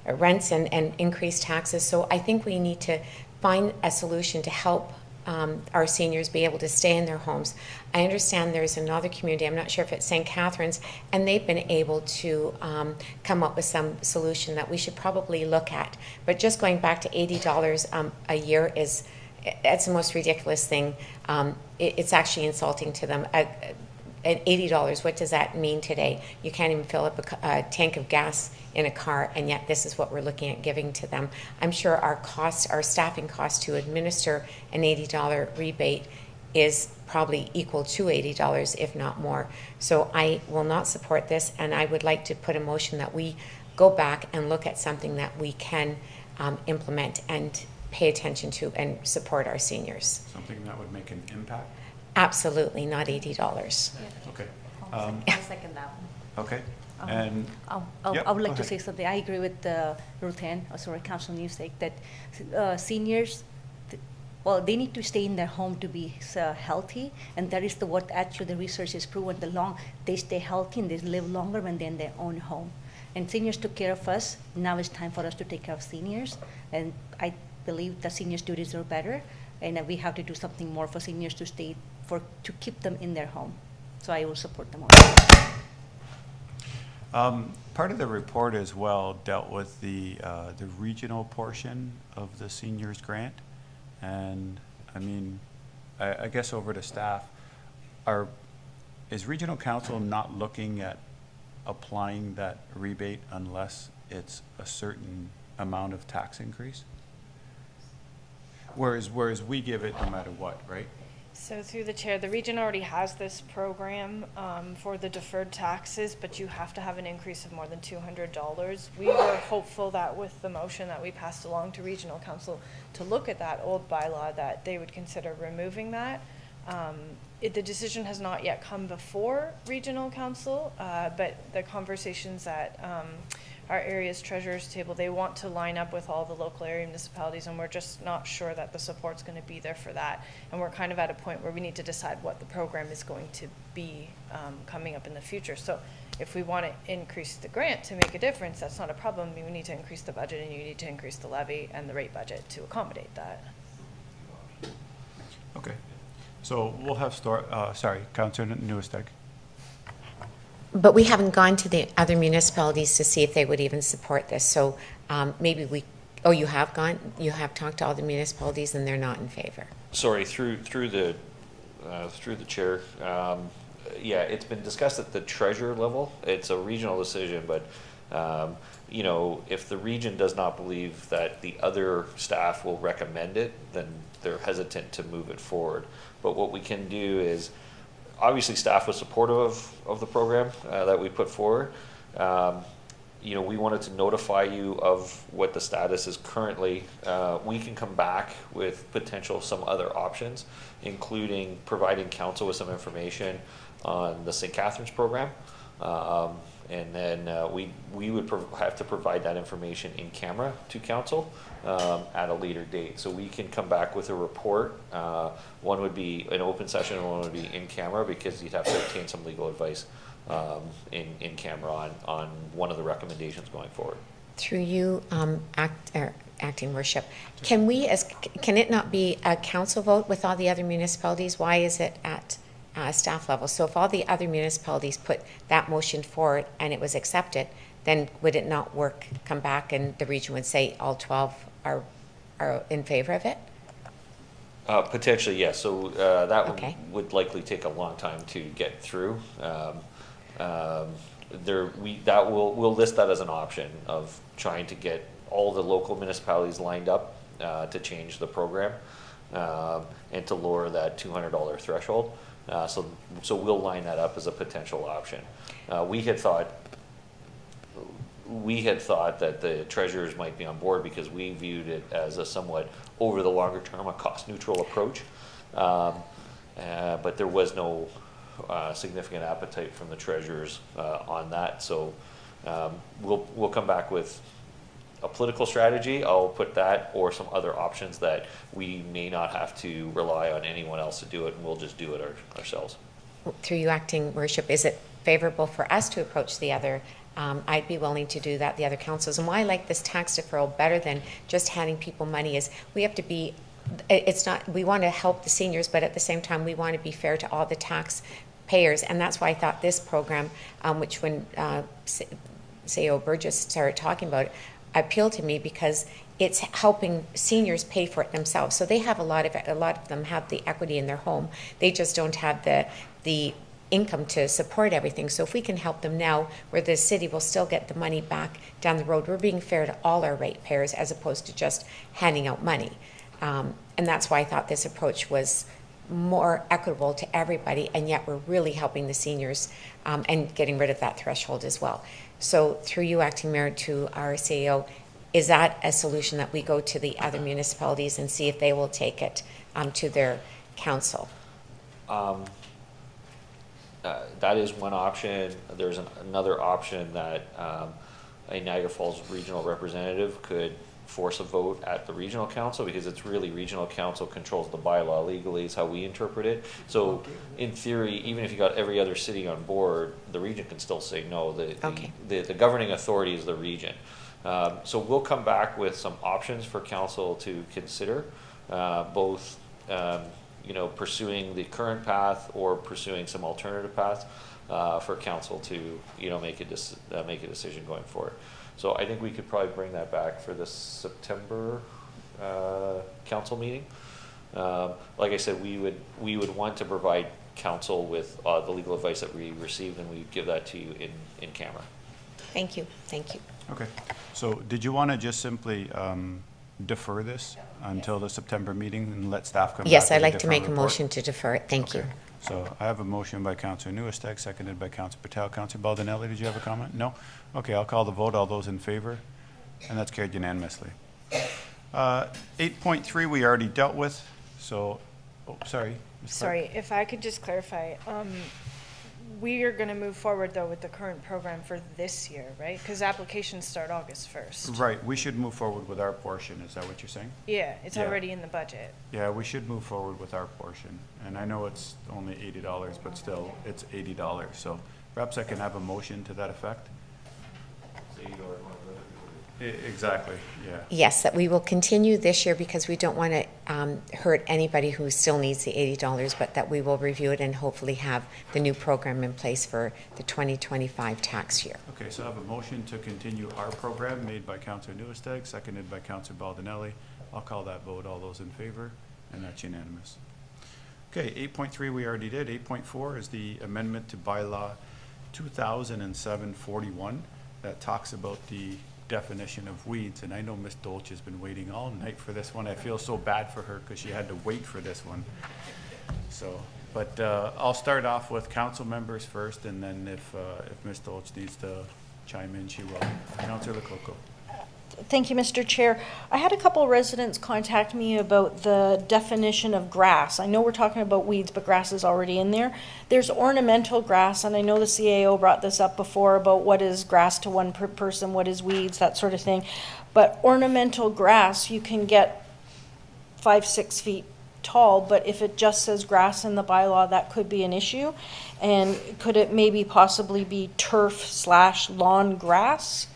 rents and increased taxes. So I think we need to find a solution to help our seniors be able to stay in their homes. I understand there's another community, I'm not sure if it's St. Catharines, and they've been able to come up with some solution that we should probably look at. But just going back to $80 a year that's the most ridiculous thing. It's actually insulting to them. At $80, what does that mean today? You can't even fill up a tank of gas in a car, and yet this is what we're looking at giving to them. I'm sure our staffing cost to administer an $80 rebate is probably equal to $80, if not more. So I will not support this, and I would like to put a motion that we go back and look at something that we can implement and pay attention to and support our seniors. Something that would make an impact? Absolutely, not $80. Okay. I'll second that one. Okay. And I would like to say something. I agree with Ruth Ann, Councillor Nieuwesteeg, that seniors, they need to stay in their home to be healthy, and that is what actually the research has proven. They stay healthy and they live longer when they're in their own home. And seniors took care of us. Now it's time for us to take care of seniors, and I believe that seniors do deserve better, and that we have to do something more for seniors to keep them in their home. So I will support the motion. Part of the report as well dealt with the regional portion of the seniors grant, and I mean, I guess over to staff, is Regional Council not looking at applying that rebate unless it's a certain amount of tax increase? Whereas we give it no matter what, right? So through the chair, the region already has this program for the deferred taxes, but you have to have an increase of more than $200. We were hopeful that with the motion that we passed along to Regional Council to look at that old bylaw, that they would consider removing that. The decision has not yet come before Regional Council, but the conversations at our area's treasurer's table, they want to line up with all the local area municipalities, and we're just not sure that the support's going to be there for that. And we're kind of at a point where we need to decide what the program is going to be coming up in the future. So if we want to increase the grant to make a difference, that's not a problem. We need to increase the budget, and you need to increase the levy and the rate budget to accommodate that. Okay. So we'll have Councillor Nieuwesteeg. But we haven't gone to the other municipalities to see if they would even support this. So maybe you have gone, you have talked to all the municipalities and they're not in favor. Sorry, through the chair. Yeah, it's been discussed at the treasurer level. It's a regional decision, but you know, if the region does not believe that the other staff will recommend it, then they're hesitant to move it forward. But what we can do is, obviously staff was supportive of the program that we put forward. You know, we wanted to notify you of what the status is currently. We can come back with potential some other options, including providing council with some information on the St. Catharines program. And then we would have to provide that information in camera to council at a later date. So we can come back with a report. One would be an open session and one would be in camera, because you'd have to obtain some legal advice in camera on one of the recommendations going forward. Through you, acting worship, can it not be a council vote with all the other municipalities? Why is it at staff level? So if all the other municipalities put that motion forward and it was accepted, then would it not work, come back and the region would say all 12 are in favor of it? Potentially, yes. So that would likely take a long time to get through. We'll list that as an option of trying to get all the local municipalities lined up to change the program and to lower that $200 threshold. So we'll line that up as a potential option. We had thought that the treasurers might be on board, because we viewed it as a somewhat, over the longer term, a cost neutral approach. But there was no significant appetite from the treasurers on that. So we'll come back with a political strategy. I'll put that, or some other options that we may not have to rely on anyone else to do it, and we'll just do it ourselves. Through you, acting worship, is it favorable for us to approach the other? I'd be willing to do that, the other councils. And why I like this tax deferral better than just handing people money is we have to be, we want to help the seniors, but at the same time we want to be fair to all the taxpayers. And that's why I thought this program, which when CEO Burgess started talking about it, appealed to me, because it's helping seniors pay for it themselves. So they have a lot of them have the equity in their home. They just don't have the income to support everything. So if we can help them now, where the city will still get the money back down the road, we're being fair to all our ratepayers as opposed to just handing out money. And that's why I thought this approach was more equitable to everybody, and yet we're really helping the seniors and getting rid of that threshold as well. So through you, acting mayor, to our CEO, is that a solution that we go to the other municipalities and see if they will take it to their council? That is one option. There's another option that a Niagara Falls regional representative could force a vote at the regional council, because it's really regional council controls the bylaw legally, is how we interpret it. So in theory, even if you got every other city on board, the region can still say no. The governing authority is the region. So we'll come back with some options for council to consider, both pursuing the current path or pursuing some alternative paths for council to make a decision going forward. So I think we could probably bring that back for the September council meeting. Like I said, we would want to provide council with the legal advice that we received, and we give that to you in camera. Thank you. Thank you. Okay. So did you want to just simply defer this until the September meeting and let staff come back? Yes, with I'd a like to different make a report? motion to defer it. Thank you. So I have a motion by Councillor Nieuwesteeg, seconded by Councillor Patel. Councillor Baldinelli, did you have a comment? No? Okay, I'll call the vote. All those in favor? And that's carried unanimously. 8.3 we already dealt with, so, oh, sorry. Ms. Clark. Sorry, if I could just clarify, we are gonna move forward though with the current program for this year, right? Because applications start August 1st. Right, we should move forward with our portion, is that what you're saying? Yeah, it's Yeah. already in the budget. Yeah, we should move forward with our portion. And I know it's only $80, but still, it's $80. So perhaps I can have a motion to that effect? Exactly, yeah. Yes, that we will continue this year because we don't want to hurt anybody who still needs the $80, but that we will review it and hopefully have the new program in place for the 2025 tax year. Okay, so I have a motion to continue our program made by Councillor Nieuwesteeg, seconded by Councillor Baldinelli. I'll call that vote. All those in favor? And that's unanimous. Okay, 8.3 we already did. 8.4 is the amendment to bylaw 2007-41 that talks about the definition of weeds. And I know Ms. Dolce has been waiting all night for this one. I feel so bad for her because she had to wait for this one. So, but I'll start off with council members first, and then if Ms. Dolce needs to chime in, she will. Councillor Loc. Thank you, Mr. Chair. I had a couple residents contact me about the definition of grass. I know we're talking about weeds, but grass is already in there. There's ornamental grass, and I know the CAO brought this up before about what is grass to one person, what is weeds, that sort of thing. But ornamental grass, you can get 5-6 feet tall, but if it just says grass in the bylaw, that could be an issue. And could it maybe possibly be turf/lawn grass?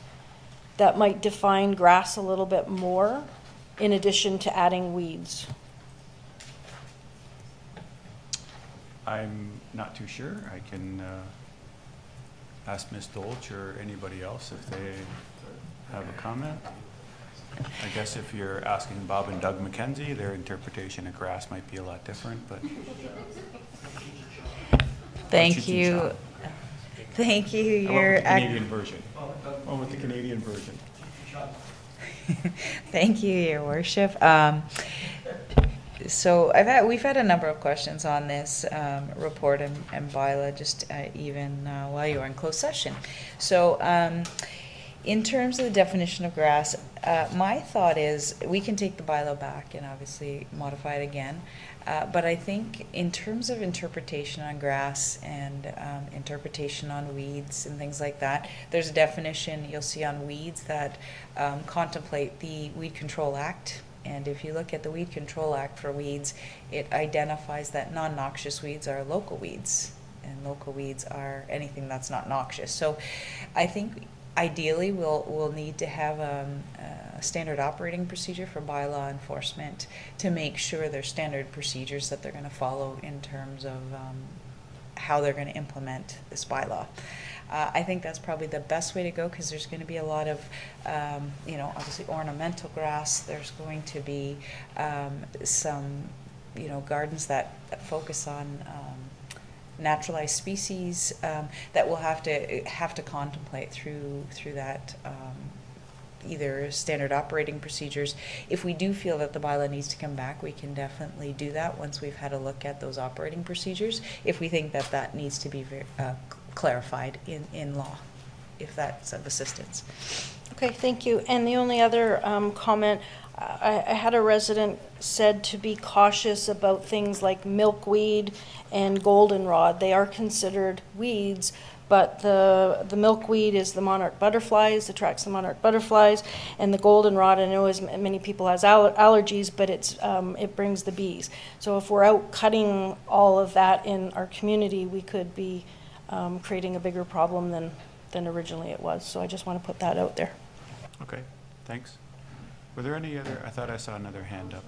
That might define grass a little bit more, in addition to adding weeds. I'm not too sure. I can ask Ms. Dolce or anybody else if they have a comment. I guess if you're asking Bob and Doug McKenzie, their interpretation of grass might be a lot different, but. Thank you. Thank you. How about with the Canadian version? Oh, with the Canadian version. Thank you, Your Worship. So we've had a number of questions on this report and bylaw, just even while you were in closed session. So in terms of the definition of grass, my thought is we can take the bylaw back and obviously modify it again. But I think in terms of interpretation on grass and interpretation on weeds and things like that, there's a definition you'll see on weeds that contemplate the Weed Control Act. And if you look at the Weed Control Act for weeds, it identifies that non-noxious weeds are local weeds, and local weeds are anything that's not noxious. So I think ideally we'll need to have a standard operating procedure for bylaw enforcement to make sure there's standard procedures that they're going to follow in terms of how they're going to implement this bylaw. I think that's probably the best way to go because there's going to be a lot of, obviously ornamental grass. There's going to be some, gardens that focus on naturalized species that we'll have to contemplate through that either standard operating procedures. If we do feel that the bylaw needs to come back, we can definitely do that once we've had a look at those operating procedures. If we think that needs to be clarified in law, if that's of assistance. Okay, thank you. And the only other comment, I had a resident said to be cautious about things like milkweed and goldenrod. They are considered weeds, but the milkweed is the monarch butterflies, attracts the monarch butterflies, and the goldenrod, I know as many people has allergies, but it brings the bees. So if we're out cutting all of that in our community, we could be creating a bigger problem than originally it was. So I just want to put that out there. Okay, thanks. Were there any other, I thought I saw another hand up.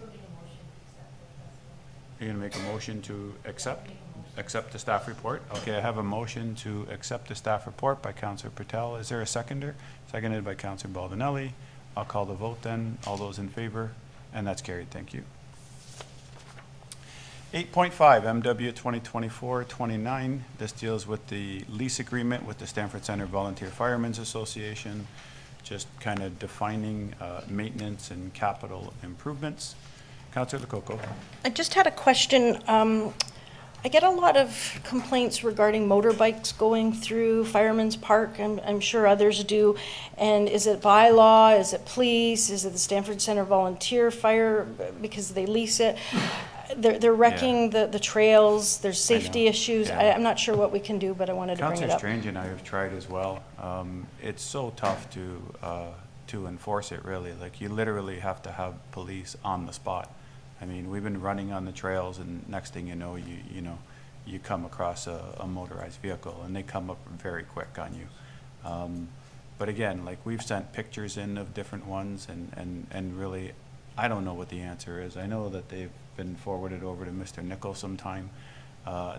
You're going to make a motion to accept the staff report? Okay, I have a motion to accept the staff report by Councillor Patel. Is there a seconder? Seconded by Councillor Baldinelli. I'll call the vote then. All those in favor? And that's carried. Thank you. 8.5, MW 2024-29. This deals with the lease agreement with the Stamford Centre Volunteer Firemen's Association, just kind of defining maintenance and capital improvements. Councillor Loc. I just had a question. I get a lot of complaints regarding motorbikes going through Fireman's Park. I'm sure others do. And is it bylaw? Is it police? Is it the Stamford Centre Volunteer Fire because they lease it? They're wrecking the trails. There's safety issues. Yeah. I'm not sure what we can do, but I wanted to bring it Councillor up. Strange and I have tried as well. It's so tough to enforce it, really. Like, you literally have to have police on the spot. I mean, we've been running on the trails, and next thing you know, you come across a motorized vehicle, and they come up very quick on you. But again, like, we've sent pictures in of different ones, and really, I don't know what the answer is. I know that they've been forwarded over to Mr. Nickel sometime.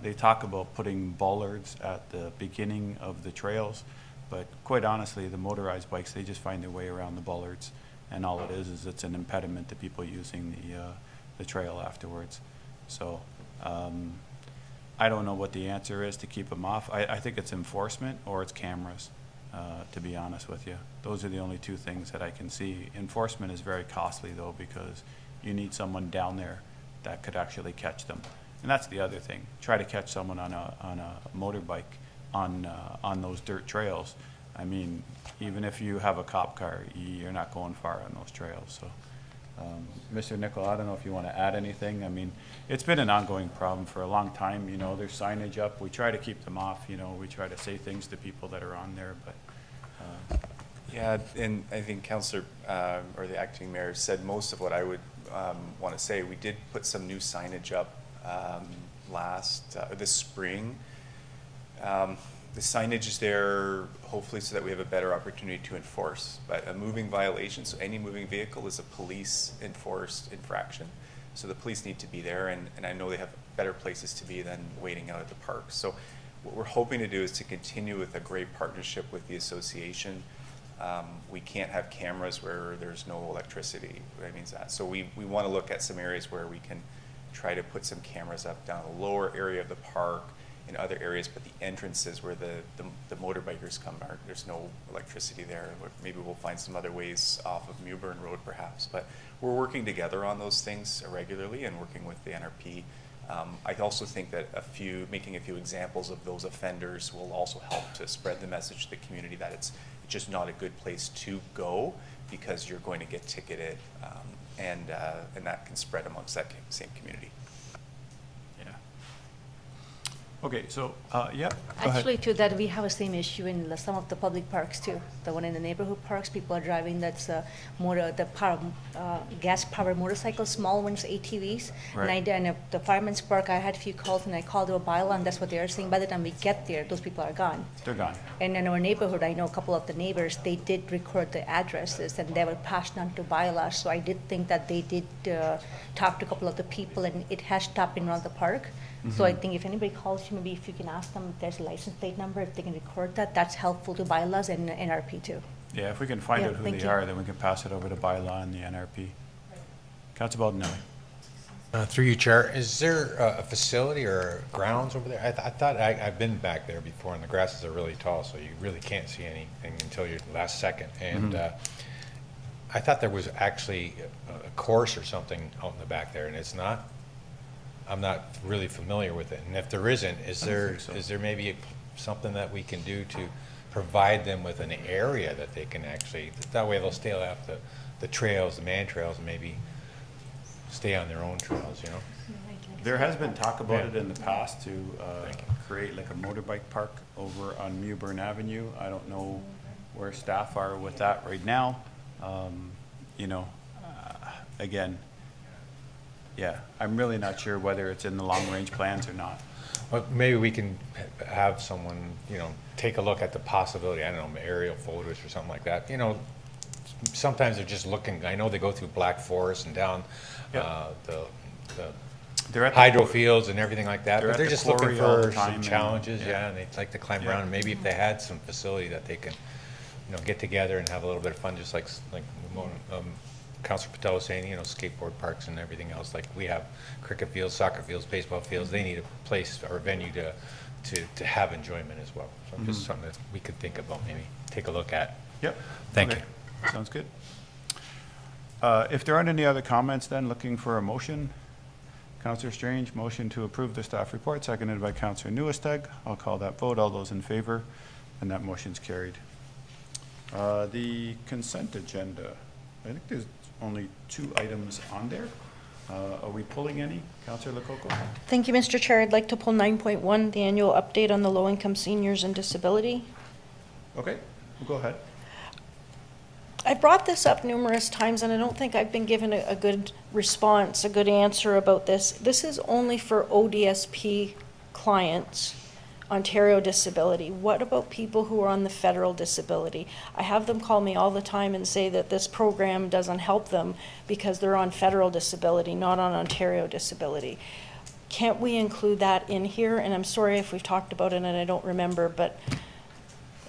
They talk about putting bollards at the beginning of the trails, but quite honestly, the motorized bikes, they just find their way around the bollards, and all it is it's an impediment to people using the trail afterwards. So I don't know what the answer is to keep them off. I think it's enforcement or it's cameras, to be honest with you. Those are the only two things that I can see. Enforcement is very costly, though, because you need someone down there that could actually catch them. And that's the other thing. Try to catch someone on a motorbike on those dirt trails. I mean, even if you have a cop car, you're not going far on those trails. So, Mr. Nickel, I don't know if you want to add anything. I mean, it's been an ongoing problem for a long time. You know, there's signage up. We try to keep them off. You know, we try to say things to people that are on there, but. Yeah, and I think Councillor, or the acting mayor said most of what I would want to say. We did put some new signage up this spring. The signage is there hopefully so that we have a better opportunity to enforce. But a moving violation, so any moving vehicle is a police enforced infraction. So the police need to be there, and I know they have better places to be than waiting out at the park. So what we're hoping to do is to continue with a great partnership with the association. We can't have cameras where there's no electricity. That means that. So we want to look at some areas where we can try to put some cameras up down the lower area of the park, in other areas, but the entrances where the motorbikers come, there's no electricity there. Maybe we'll find some other ways off of Mewburn Road perhaps, but we're working together on those things regularly and working with the NRP. I also think that making a few examples of those offenders will also help to spread the message to the community that it's just not a good place to go because you're going to get ticketed, and that can spread amongst that same community. Okay, so, yeah, go Actually, ahead. to that, we have the same issue in some of the public parks too. The one in the neighborhood parks, people are driving that's gas-powered motorcycles, small ones, ATVs. Right. And at the Fireman's Park, I had a few calls and I called to a bylaw, and that's what they are saying. By the time we get there, those people are gone. They're gone. And in our neighborhood, I know a couple of the neighbors, they did record the addresses and they were passed on to bylaws. So I did think that they did talk to a couple of the people, and it has stopped in around the park. So I think if anybody calls you, maybe if you can ask them if there's a license plate number, if they can record that, that's helpful to bylaws and NRP too. Yeah, if we can find out who they are, then we can pass it over to bylaw and the NRP. Councillor Baldinelli. Through you, Chair, is there a facility or grounds over there? I thought I've been back there before, and the grasses are really tall, so you really can't see anything until your last second. And I thought there was actually a course or something out in the back there, and it's not. I'm not really familiar with it, and if there isn't, is there maybe something that we can do to provide them with an area that they can actually, that way they'll stay off the trails, the man trails, and maybe stay on their own trails, you know? There has been talk about it in the past to create like a motorbike park over on Mewburn Avenue. I don't know where staff are with that right now. You know, again, yeah, I'm really not sure whether it's in the long-range plans or not. Well, maybe we can have someone, you know, take a look at the possibility, I don't know, aerial photos or something like that. You know, sometimes they're just looking, I know they go through Black Forest and down the hydro fields and everything like that, but they're just looking for some challenges, and they'd like to climb around. And maybe if they had some facility that they can, you know, get together and have a little bit of fun, just like Councillor Patel was saying, you know, skateboard parks and everything else. Like we have cricket fields, soccer fields, baseball fields. They need a place or a venue to have enjoyment as well. So just something that we could think about, maybe take a look at. Yep. Thank you. Sounds good. If there aren't any other comments, then looking for a motion. Councillor Strange, motion to approve the staff report, seconded by Councillor Nieuwesteeg. I'll call that vote. All those in favor, and that motion's carried. The consent agenda. I think there's only 2 items on there. Are we pulling any? Councillor Loc? Thank you, Mr. Chair. I'd like to pull 9.1, the annual update on the low-income seniors and disability. Okay, go ahead. I brought this up numerous times, and I don't think I've been given a good response, a good answer about this. This is only for ODSP clients, Ontario disability. What about people who are on the federal disability? I have them call me all the time and say that this program doesn't help them because they're on federal disability, not on Ontario disability. Can't we include that in here? And I'm sorry if we've talked about it and I don't remember, but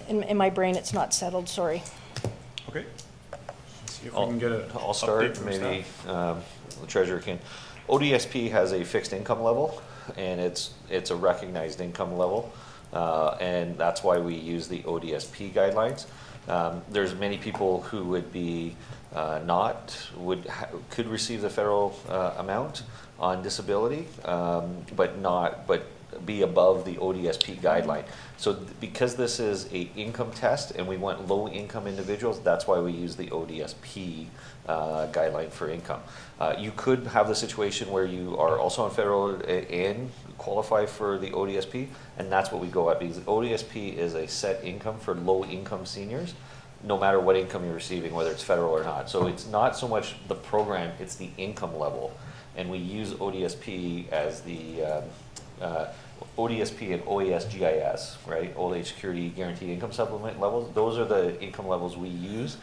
in my brain it's not settled, sorry. Okay. See if we can get a I'll start, maybe the treasurer can. ODSP has a fixed income level, and it's a recognized income level, and that's why we use the ODSP guidelines. There's many people who would be could receive the federal amount on disability, but be above the ODSP guideline. So because this is a income test and we want low income individuals, that's why we use the ODSP guideline for income. You could have the situation where you are also on federal and qualify for the ODSP, and that's what we go at, because the ODSP is a set income for low income seniors, no matter what income you're receiving, whether it's federal or not. So it's not so much the program, it's the income level. And we use ODSP as the ODSP and OAS-GIS, right? Old Age Security Guaranteed Income Supplement levels. Those are the income levels we use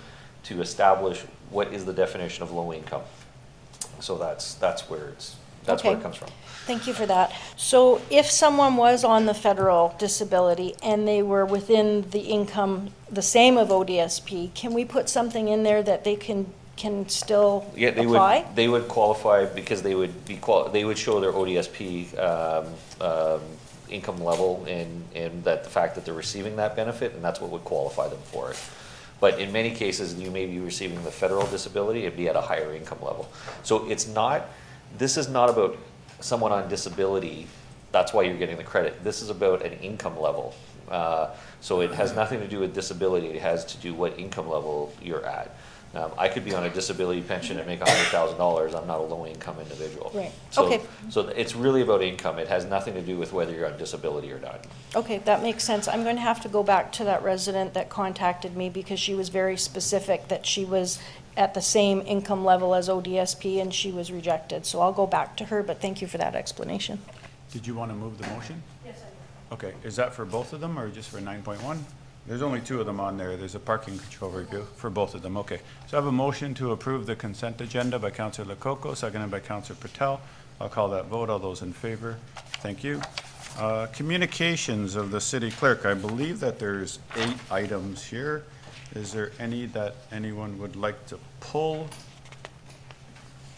to establish what is the definition of low income. So that's where it comes from. Thank you for that. So if someone was on the federal disability and they were within the income, the same of ODSP, can we put something in there that they can still apply? They would qualify because they would show their ODSP income level and that the fact that they're receiving that benefit, and that's what would qualify them for it. But in many cases, you may be receiving the federal disability and be at a higher income level. So this is not about someone on disability, that's why you're getting the credit. This is about an income level. So it has nothing to do with disability, it has to do what income level you're at. I could be on a disability pension and make $100,000. I'm not a low-income individual. Right. So, Okay. So it's really about income. It has nothing to do with whether you're on disability or not. Okay, that makes sense. I'm going to have to go back to that resident that contacted me because she was very specific that she was at the same income level as ODSP and she was rejected. So I'll go back to her, but thank you for that explanation. Did you want to move the motion? Yes, I do. Okay, is that for both of them or just for 9.1? There's only 2 of them on there. There's a parking control review for both of them. Okay. So I have a motion to approve the consent agenda by Councillor Loc, seconded by Councillor Patel. I'll call that vote. All those in favor? Thank you. Communications of the city clerk. I believe that there's 8 items here. Is there any that anyone would like to pull?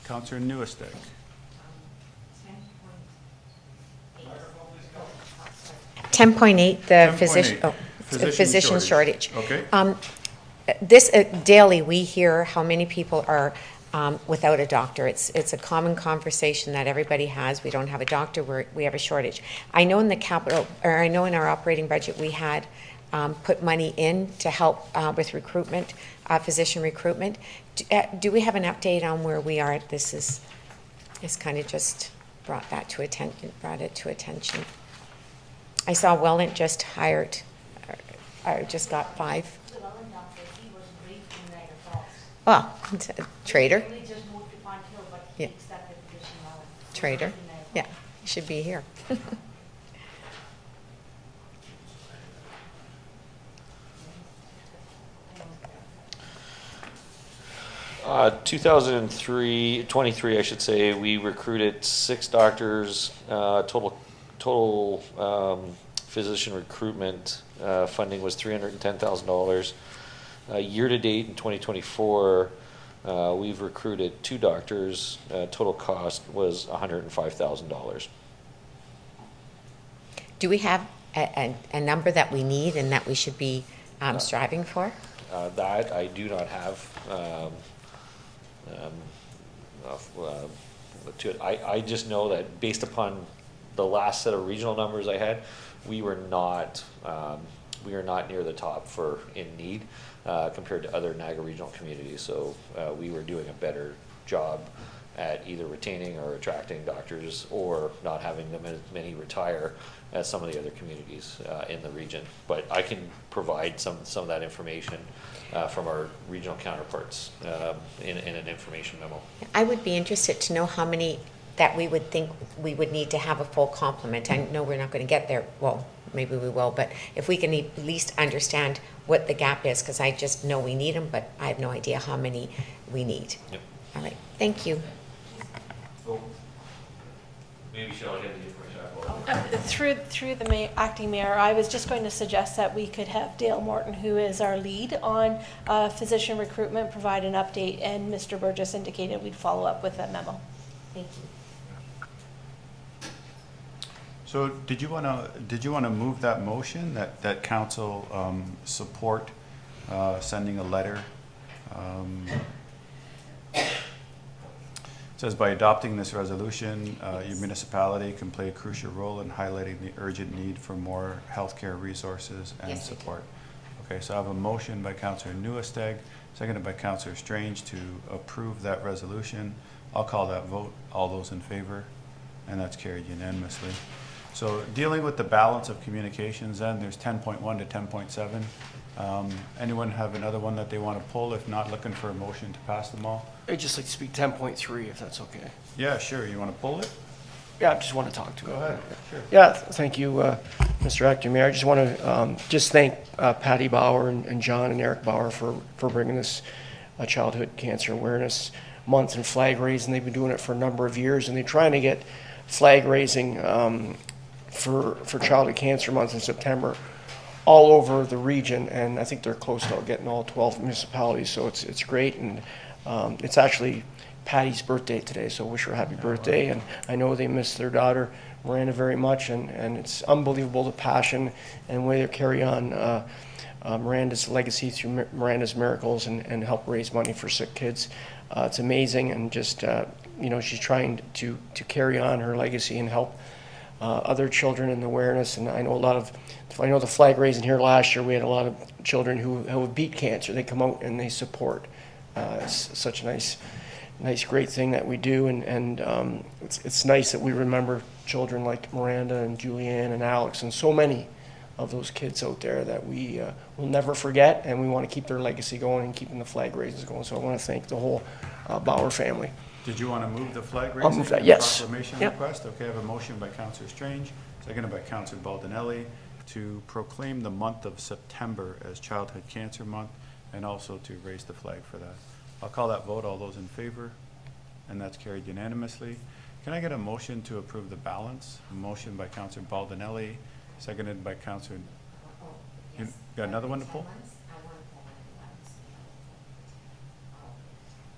Councillor Nieuwesteeg. 10.8, the 10.8. physician shortage. Okay. This daily we hear how many people are without a doctor. It's a common conversation that everybody has. We don't have a doctor. We have a shortage. I know in in our operating budget we had put money in to help with recruitment, physician recruitment. Do we have an update on where we are? This is kind of just brought it to attention. I saw Welland just hired. I just got 5. Well, trader. Yeah. Trader. Yeah, he should be here. 2023, I should say, we recruited 6 doctors. Total physician recruitment funding was $310,000. Year to date in 2024, we've recruited 2 doctors. Total cost was $105,000. Do we have a number that we need and that we should be striving for? That I do not have. to it. I just know that based upon the last set of regional numbers I had, we are not near the top in need compared to other Niagara regional communities. So we were doing a better job at either retaining or attracting doctors, or not having them as many retire as some of the other communities in the region. But I can provide some of that information from our regional counterparts in an information memo. I would be interested to know how many that we would think we would need to have a full complement. I know we're not going to get there. Well, maybe we will, but if we can at least understand what the gap is, because I just know we need them, but I have no idea how many we need. Yep. All right, thank you. So maybe Shelley had the information. Through the acting mayor, I was just going to suggest that we could have Dale Morton, who is our lead on physician recruitment, provide an update, and Mr. Burgess indicated we'd follow up with a memo. Thank you. So did you want to move that motion that council support sending a letter? It says, by adopting this resolution, your municipality can play a crucial role in highlighting the urgent need for more healthcare resources and support. Okay, so I have a motion by Councillor Nieuwesteeg, seconded by Councillor Strange to approve that resolution. I'll call that vote. All those in favor? And that's carried unanimously. So dealing with the balance of communications then, there's 10.1 to 10.7. Anyone have another one that they want to pull? If not, looking for a motion to pass them all? I'd just like to speak 10.3, if that's okay. Yeah, sure. You want to pull it? Yeah, I just want to talk to it. Go ahead. Sure. Yeah, thank you, Mr. Acting Mayor. I just want to just thank Patty Bauer and John and Eric Bauer for bringing this Childhood Cancer Awareness Month and flag raising. They've been doing it for a number of years, and they're trying to get flag raising for Childhood Cancer Month in September all over the region, and I think they're close to getting all 12 municipalities, so it's great. And it's actually Patty's birthday today, so wish her a happy birthday. And I know they miss their daughter Miranda very much, and it's unbelievable the passion and way they carry on Miranda's legacy through Miranda's Miracles and help raise money for sick kids. It's amazing, and just she's trying to carry on her legacy and help other children in awareness. And I know the flag raising here last year, we had a lot of children who have beat cancer. They come out and they support. It's such a nice, great thing that we do, and it's nice that we remember children like Miranda and Julianne and Alex and so many of those kids out there that we will never forget, and we want to keep their legacy going and keeping the flag raises going. So I want to thank the whole Bauer family. Did you want to move the flag raising? I'll move that, yes. Proclamation request? Okay, I have a motion by Councillor Strange, seconded by Councillor Baldinelli, to proclaim the month of September as Childhood Cancer Month, and also to raise the flag for that. I'll call that vote. All those in favor? And that's carried unanimously. Can I get a motion to approve the balance? A motion by Councillor Baldinelli, seconded by Councillor... You got another one to pull?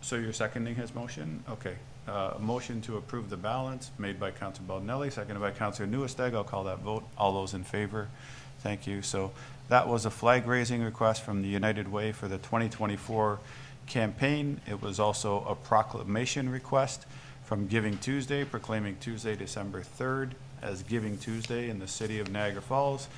So you're seconding his motion? Okay. A motion to approve the balance made by Councillor Baldinelli, seconded by Councillor Nieuwesteeg. I'll call that vote. All those in favor? Thank you. So that was a flag raising request from the United Way for the 2024 campaign. It was also a proclamation request from Giving Tuesday, proclaiming Tuesday, December 3rd as Giving Tuesday in the city of Niagara Falls.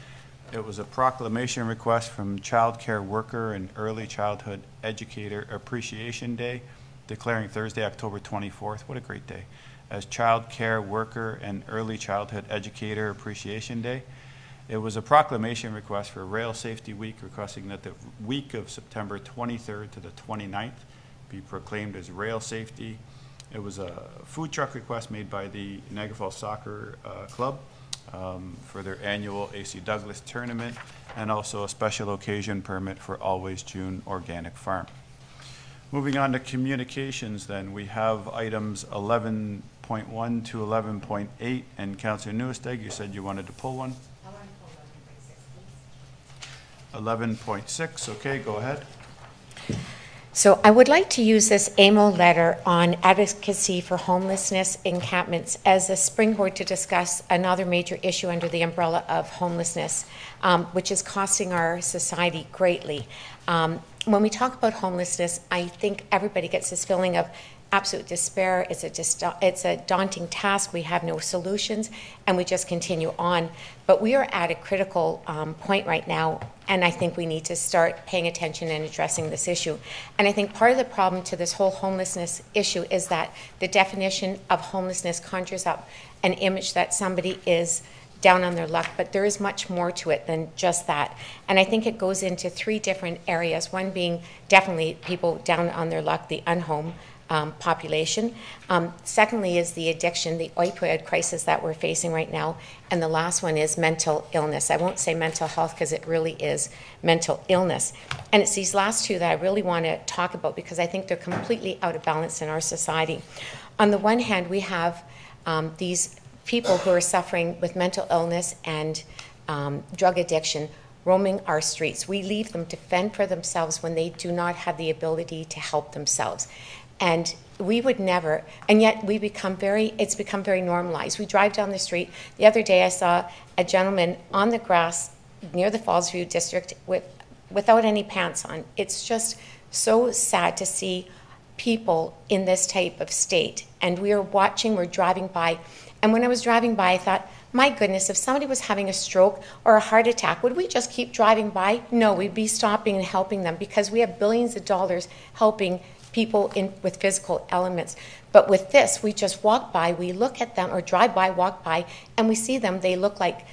It was a proclamation request from Child Care Worker and Early Childhood Educator Appreciation Day, declaring Thursday, October 24th, what a great day, as Child Care Worker and Early Childhood Educator Appreciation Day. It was a proclamation request for Rail Safety Week, requesting that the week of September 23rd to the 29th be proclaimed as Rail Safety. It was a food truck request made by the Niagara Falls Soccer Club for their annual AC Douglas tournament, and also a special occasion permit for Always June Organic Farm. Moving on to communications then, we have items 11.1 to 11.8, and Councillor Nieuwesteeg, you said you wanted to pull one? 11.6, okay, go ahead. So I would like to use this AMO letter on advocacy for homelessness encampments as a springboard to discuss another major issue under the umbrella of homelessness, which is costing our society greatly. when we talk about homelessness, I think everybody gets this feeling of absolute despair. It's a daunting task. We have no solutions, and we just continue on. But we are at a critical point right now, and I think we need to start paying attention and addressing this issue. And I think part of the problem to this whole homelessness issue is that the definition of homelessness conjures up an image that somebody is down on their luck, but there is much more to it than just that. And I think it goes into three different areas, one being definitely people down on their luck, the unhomed population. Secondly is the addiction, the opioid crisis that we're facing right now. And the last one is mental illness. I won't say mental health because it really is mental illness. And it's these last two that I really want to talk about because I think they're completely out of balance in our society. On the one hand, we have these people who are suffering with mental illness and drug addiction roaming our streets. We leave them to fend for themselves when they do not have the ability to help themselves. And we would never, and yet it's become very normalized. We drive down the street. The other day I saw a gentleman on the grass near the Fallsview district without any pants on. It's just so sad to see people in this type of state. And we're driving by. And when I was driving by, I thought, my goodness, if somebody was having a stroke or a heart attack, would we just keep driving by? No, we'd be stopping and helping them because we have billions of dollars helping people with physical elements. But with this, we just walk by, we look at them, or drive by, walk by, and we see them. They look like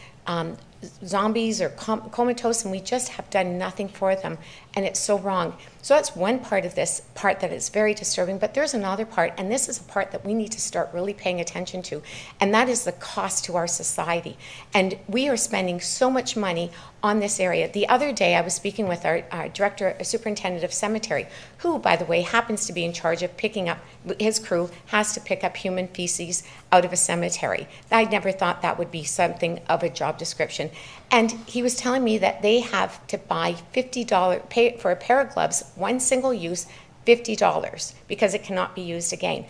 zombies or comatose, and we just have done nothing for them, and it's so wrong. So that's one part of this part that is very disturbing, but there's another part, and this is a part that we need to start really paying attention to, and that is the cost to our society. And we are spending so much money on this area. The other day I was speaking with our superintendent of cemetery, who, by the way, happens to be in charge of picking up, his crew has to pick up human feces out of a cemetery. I never thought that would be something of a job description. And he was telling me that they have to buy $50, pay for a pair of gloves, one single use, $50, because it cannot be used again.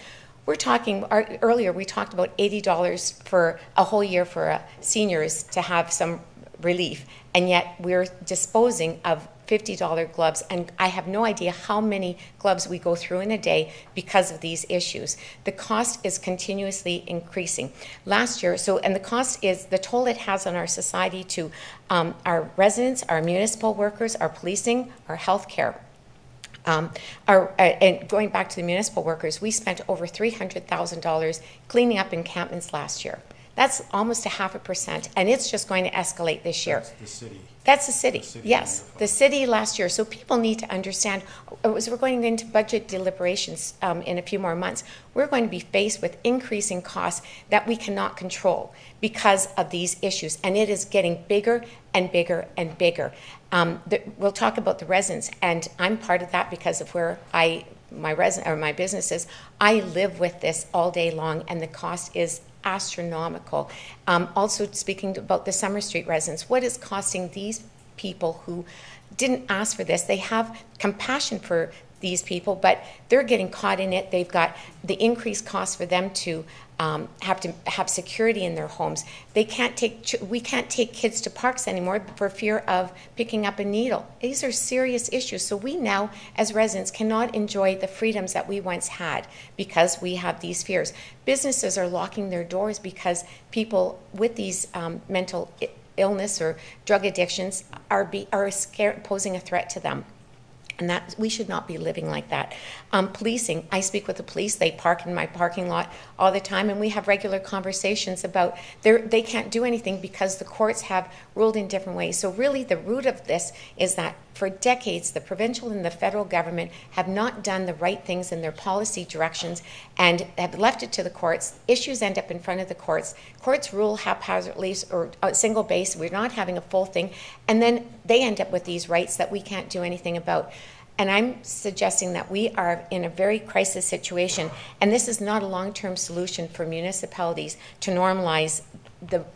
We're talking, earlier we talked about $80 for a whole year for seniors to have some relief, and yet we're disposing of $50 gloves, and I have no idea how many gloves we go through in a day because of these issues. The cost is continuously increasing. Last year, and the cost is the toll it has on our society to our residents, our municipal workers, our policing, our healthcare. And going back to the municipal workers, we spent over $300,000 cleaning up encampments last year. That's almost 0.5%, and it's just going to escalate this year. That's the city. That's the city, yes. The city last year. So people need to understand, as we're going into budget deliberations in a few more months, we're going to be faced with increasing costs that we cannot control because of these issues, and it is getting bigger and bigger and bigger. We'll talk about the residents, and I'm part of that because of where my business is. I live with this all day long, and the cost is astronomical. Also speaking about the Summer Street residents, what is costing these people who didn't ask for this? They have compassion for these people, but they're getting caught in it. They've got the increased cost for them to have security in their homes. We can't take kids to parks anymore for fear of picking up a needle. These are serious issues. So we now, as residents, cannot enjoy the freedoms that we once had because we have these fears. Businesses are locking their doors because people with these mental illness or drug addictions are scared, posing a threat to them. And that we should not be living like that. Policing, I speak with the police. They park in my parking lot all the time, and we have regular conversations about they can't do anything because the courts have ruled in different ways. So really the root of this is that for decades, the provincial and the federal government have not done the right things in their policy directions and have left it to the courts. Issues end up in front of the courts. Courts rule haphazardly or single base. We're not having a full thing. And then they end up with these rights that we can't do anything about. And I'm suggesting that we are in a very crisis situation, and this is not a long-term solution for municipalities to normalize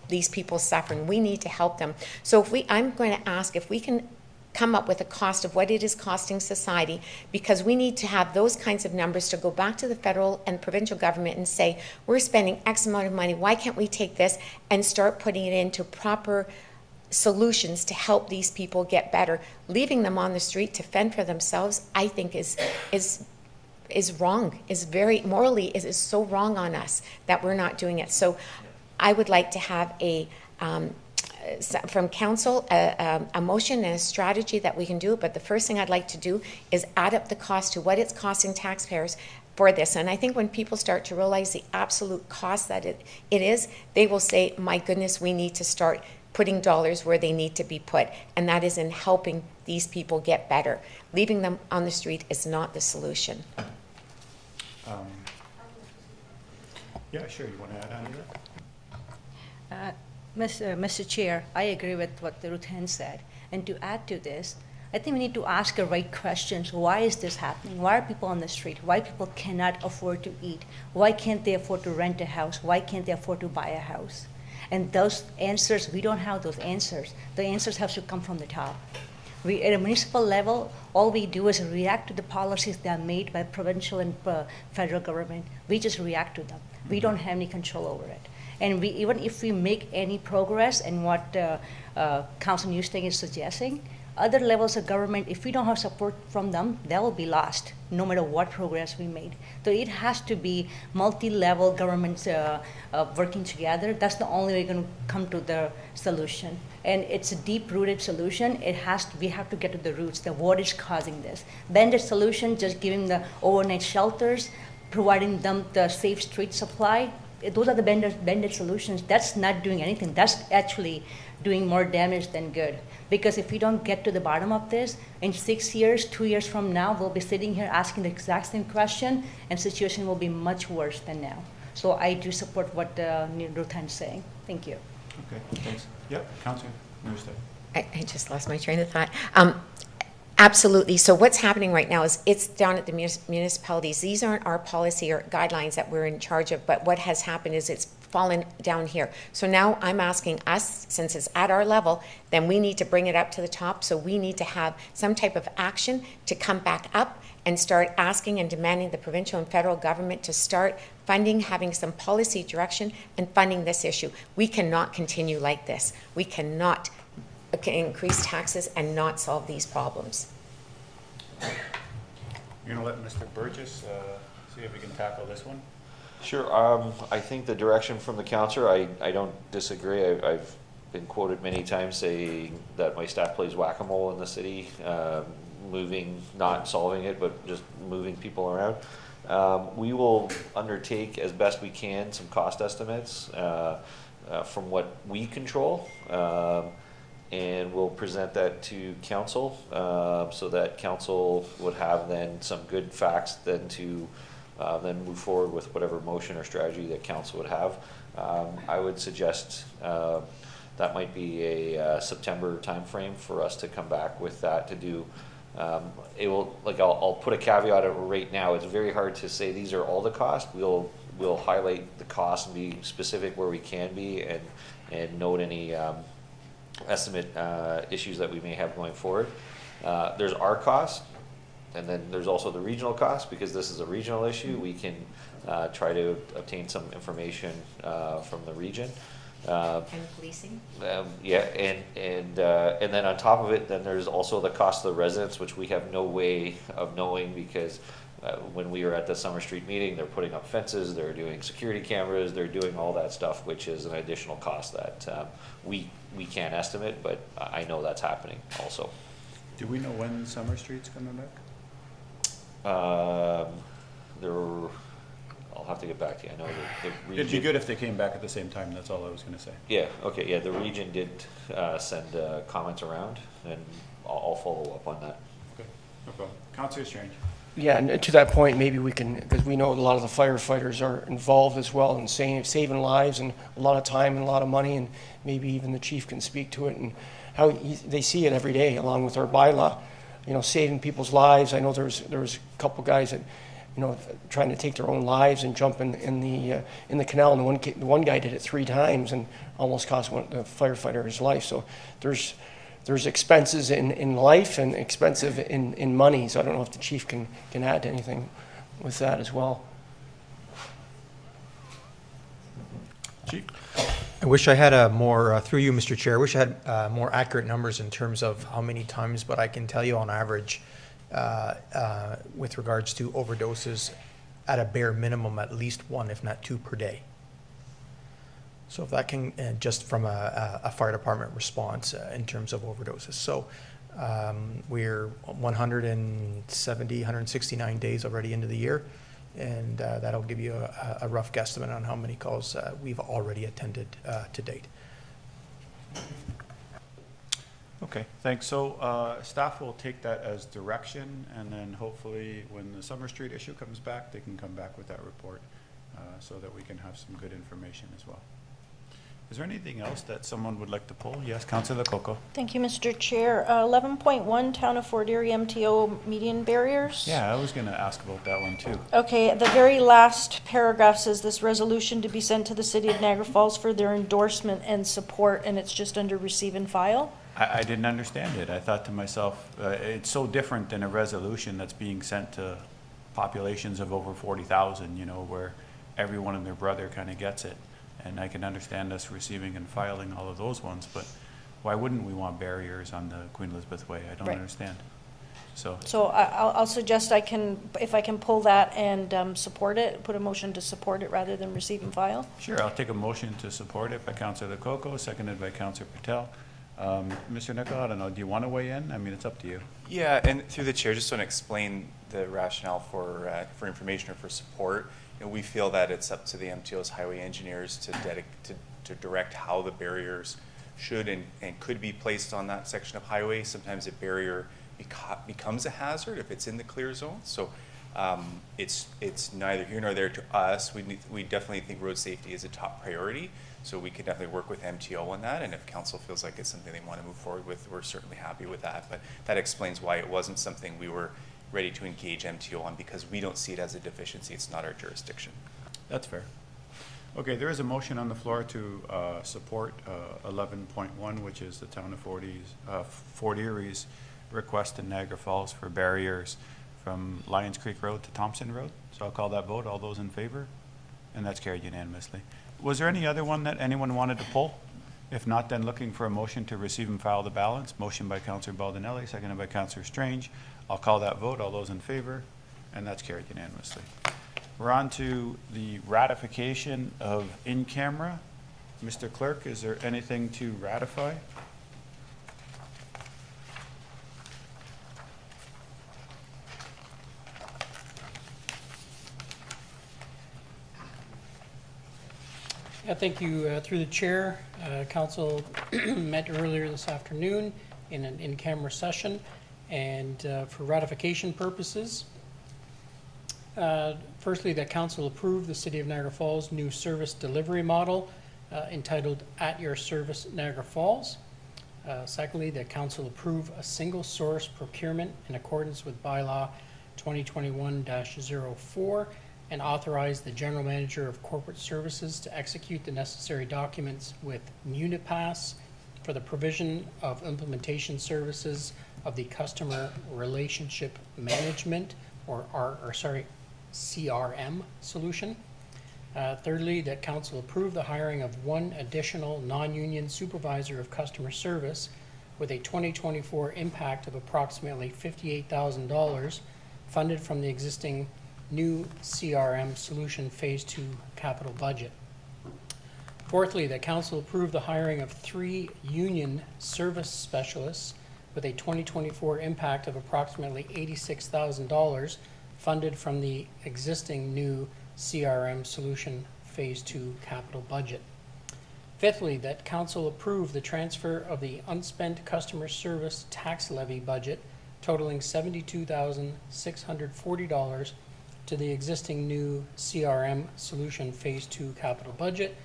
these people's suffering. We need to help them. So I'm going to ask if we can come up with a cost of what it is costing society, because we need to have those kinds of numbers to go back to the federal and provincial government and say, we're spending X amount of money, why can't we take this and start putting it into proper solutions to help these people get better. Leaving them on the street to fend for themselves, I think is wrong, is very morally is so wrong on us that we're not doing it. So I would like to have from council a motion and a strategy that we can do, but the first thing I'd like to do is add up the cost to what it's costing taxpayers for this. And I think when people start to realize the absolute cost that it is, they will say, my goodness, we need to start putting dollars where they need to be put, and that is in helping these people get better. Leaving them on the street is not the solution. Yeah, sure. You want to add on to that? Mr. Chair, I agree with what Ruth Hen said. And to add to this, I think we need to ask the right questions. Why is this happening? Why are people on the street? Why people cannot afford to eat? Why can't they afford to rent a house? Why can't they afford to buy a house? And those answers, we don't have those answers. The answers have to come from the top. We, at a municipal level, all we do is react to the policies that are made by provincial and federal government. We just react to them. We don't have any control over it. And we, even if we make any progress in what Council Nieuwesteeg is suggesting, other levels of government, if we don't have support from them, that will be lost, no matter what progress we made. So it has to be multi-level governments working together. That's the only way we're going to come to the solution. And it's a deep-rooted solution. We have to get to the roots, what is causing this. Then the solution, just giving the overnight shelters, providing them the safe street supply, those are the band-aid solutions. That's not doing anything. That's actually doing more damage than good. Because if we don't get to the bottom of this, in 6 years, 2 years from now, we'll be sitting here asking the exact same question, and the situation will be much worse than now. So I do support what Ruth is saying. Thank you. Okay, thanks. Yep, Councillor Nieuwesteeg. I just lost my train of thought. Absolutely. So what's happening right now is it's down at the municipalities. These aren't our policy or guidelines that we're in charge of, but what has happened is it's fallen down here. So now I'm asking us, since it's at our level, then we need to bring it up to the top. So we need to have some type of action to come back up and start asking and demanding the provincial and federal government to start funding, having some policy direction and funding this issue. We cannot continue like this. We cannot increase taxes and not solve these problems. You're going to let Mr. Burgess see if we can tackle this one? Sure. I think the direction from the councillor, I don't disagree. I've been quoted many times saying that my staff plays whack-a-mole in the city, moving, not solving it, but just moving people around. We will undertake as best we can some cost estimates from what we control. And we'll present that to council so that council would have then some good facts then to then move forward with whatever motion or strategy that council would have. I would suggest that might be a September timeframe for us to come back with that to do. It will, like I'll put a caveat right now. It's very hard to say these are all the costs. We'll highlight the costs and be specific where we can be and note any estimate issues that we may have going forward. There's our cost, and then there's also the regional cost, because this is a regional issue. We can try to obtain some information from the region. And policing? Yeah, and then on top of it, then there's also the cost of the residents, which we have no way of knowing, because when we were at the Summer Street meeting, they're putting up fences, they're doing security cameras, they're doing all that stuff, which is an additional cost that we can't estimate, but I know that's happening also. Do we know when Summer Street's coming back? I'll have to get back to you. I know the region. It'd be good if they came back at the same time. That's all I was going to say. Yeah. Okay. Yeah. The region did send comments around, and I'll follow up on that. Okay. No problem. Councillor Strange. Yeah, and to that point, maybe we can, because we know a lot of the firefighters are involved as well in saving lives and a lot of time and a lot of money, and maybe even the chief can speak to it and how they see it every day, along with our bylaw, saving people's lives. I know there was a couple guys that, trying to take their own lives and jump in the canal, and the one guy did it 3 times and almost cost the firefighter his life. So there's expenses in life and expensive in money. So I don't know if the chief can add to anything with that as well. Chief? I wish I had a more, through you, Mr. Chair, I wish I had more accurate numbers in terms of how many times, but I can tell you on average, with regards to overdoses, at a bare minimum, at least one, if not two per day. So if that can, just from a fire department response in terms of overdoses. So we're 170, 169 days already into the year, and that'll give you a rough guesstimate on how many calls we've already attended to date. Okay, thanks. So staff will take that as direction, and then hopefully when the Summer Street issue comes back, they can come back with that report so that we can have some good information as well. Is there anything else that someone would like to pull? Yes, Councillor Loc. Thank you, Mr. Chair. 11.1, Town of Fort Erie MTO median barriers. Yeah, I was going to ask about that one too. Okay, the very last paragraph says this resolution to be sent to the City of Niagara Falls for their endorsement and support, and it's just under receive and file. I didn't understand it. I thought to myself, it's so different than a resolution that's being sent to populations of over 40,000, you know, where everyone and their brother kind of gets it. And I can understand us receiving and filing all of those ones, but why wouldn't we want barriers on the Queen Elizabeth Way? I don't understand. So I'll suggest if I can pull that and support it, put a motion to support it rather than receive and file. Sure, I'll take a motion to support it by Councillor Loc, seconded by Councillor Patel. Mr. Nichol, I don't know, do you want to weigh in? I mean, it's up to you. Yeah, and through the chair, just want to explain the rationale for information or for support. You know, we feel that it's up to the MTO's highway engineers to direct how the barriers should and could be placed on that section of highway. Sometimes a barrier becomes a hazard if it's in the clear zone. So it's neither here nor there to us. We definitely think road safety is a top priority. So we could definitely work with MTO on that, and if council feels like it's something they want to move forward with, we're certainly happy with that. But that explains why it wasn't something we were ready to engage MTO on, because we don't see it as a deficiency. It's not our jurisdiction. That's fair. Okay, there is a motion on the floor to support 11.1, which is the Town of Fort Erie's request in Niagara Falls for barriers from Lions Creek Road to Thompson Road. So I'll call that vote. All those in favor? And that's carried unanimously. Was there any other one that anyone wanted to pull? If not, then looking for a motion to receive and file the balance. Motion by Councillor Baldinelli, seconded by Councillor Strange. I'll call that vote. All those in favor? And that's carried unanimously. We're on to the ratification of in-camera. Mr. Clerk, is there anything to ratify? Yeah, thank you. Through the chair, council met earlier this afternoon in an in-camera session, and for ratification purposes, firstly, that council approved the City of Niagara Falls new service delivery model entitled At Your Service Niagara Falls. Secondly, that council approve a single source procurement in accordance with bylaw 2021-04 and authorize the General Manager of Corporate Services to execute the necessary documents with Munipass for the provision of implementation services of the Customer Relationship Management, or CRM solution. Thirdly, that council approve the hiring of one additional non-union supervisor of customer service with a 2024 impact of approximately $58,000 funded from the existing new CRM solution Phase 2 capital budget. Fourthly, that council approve the hiring of 3 union service specialists with a 2024 impact of approximately $86,000 funded from the existing new CRM solution Phase 2 capital budget. Fifthly, that council approve the transfer of the unspent customer service tax levy budget totaling $72,640 to the existing new CRM solution Phase 2 capital budget,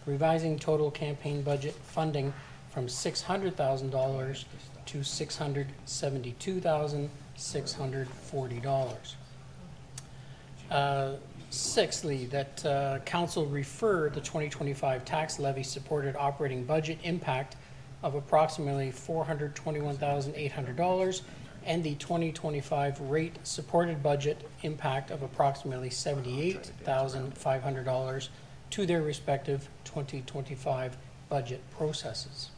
revising total campaign budget funding from $600,000 to $672,640. Sixthly, that council refer the 2025 tax levy supported operating budget impact of approximately $421,800 and the 2025 rate supported budget impact of approximately $78,500 to their respective 2025 budget processes.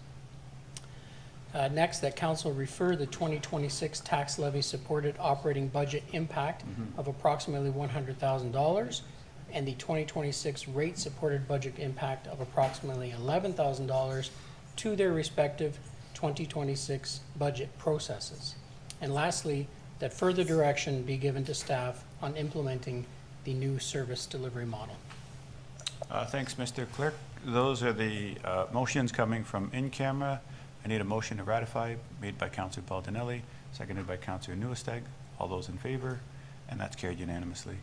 Next, that council refer the 2026 tax levy supported operating budget impact of approximately $100,000 and the 2026 rate supported budget impact of approximately $11,000 to their respective 2026 budget processes. And lastly, that further direction be given to staff on implementing the new service delivery model. Thanks, Mr. Clerk. Those are the motions coming from in camera. I need a motion to ratify, made by Councillor Baldinelli, seconded by Councillor Nieuwesteeg. All those in favor, and that's carried unanimously.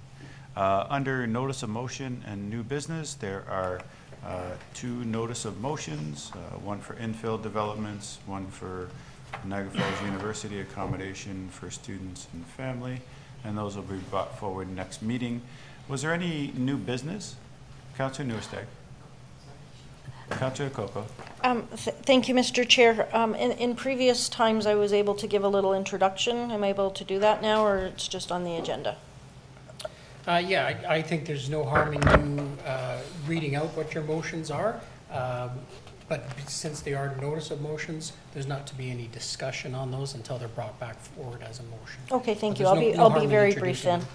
Under notice of motion and new business, there are two notice of motions, one for infill developments, one for Niagara Falls University accommodation for students and family, and those will be brought forward next meeting. Was there any new business? Councillor Nieuwesteeg. Councillor Coco. Thank you, Mr. Chair. In previous times, I was able to give a little introduction. Am I able to do that now, or it's just on the agenda? Yeah, I think there's no harm in you reading out what your motions are, but since they are notice of motions, there's not to be any discussion on those until they're brought back forward as a motion. Okay, thank you. But there's I'll harm be in very brief introducing then. them.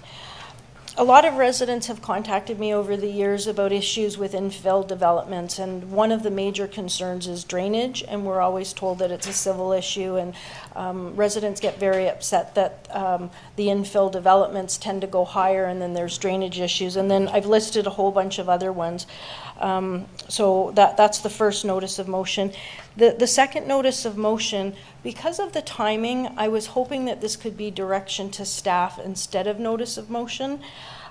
A lot of residents have contacted me over the years about issues with infill developments, and one of the major concerns is drainage, and we're always told that it's a civil issue, and residents get very upset that the infill developments tend to go higher, and then there's drainage issues, and then I've listed a whole bunch of other ones. So that's the first notice of motion. The second notice of motion, because of the timing, I was hoping that this could be direction to staff instead of notice of motion.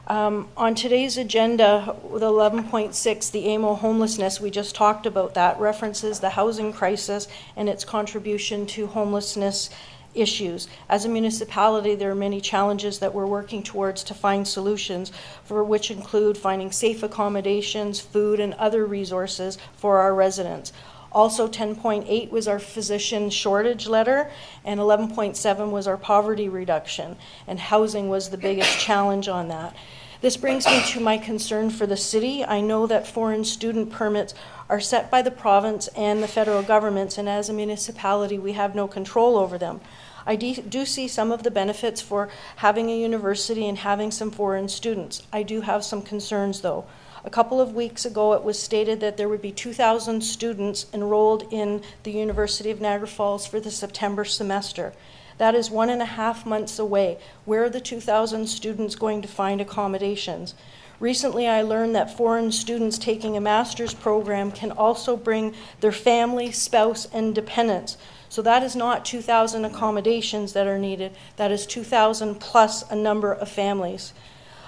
On today's agenda, with 11.6, the AMO homelessness, we just talked about that, references the housing crisis and its contribution to homelessness issues. As a municipality, there are many challenges that we're working towards to find solutions, for which include finding safe accommodations, food, and other resources for our residents. Also, 10.8 was our physician shortage letter, and 11.7 was our poverty reduction, and housing was the biggest challenge on that. This brings me to my concern for the city. I know that foreign student permits are set by the province and the federal governments, and as a municipality, we have no control over them. I do see some of the benefits for having a university and having some foreign students. I do have some concerns, though. A couple of weeks ago, it was stated that there would be 2,000 students enrolled in the University of Niagara Falls for the September semester. That is 1.5 months away. Where are the 2,000 students going to find accommodations? Recently, I learned that foreign students taking a master's program can also bring their family, spouse, and dependents. So that is not 2,000 accommodations that are needed. That is 2,000 plus a number of families.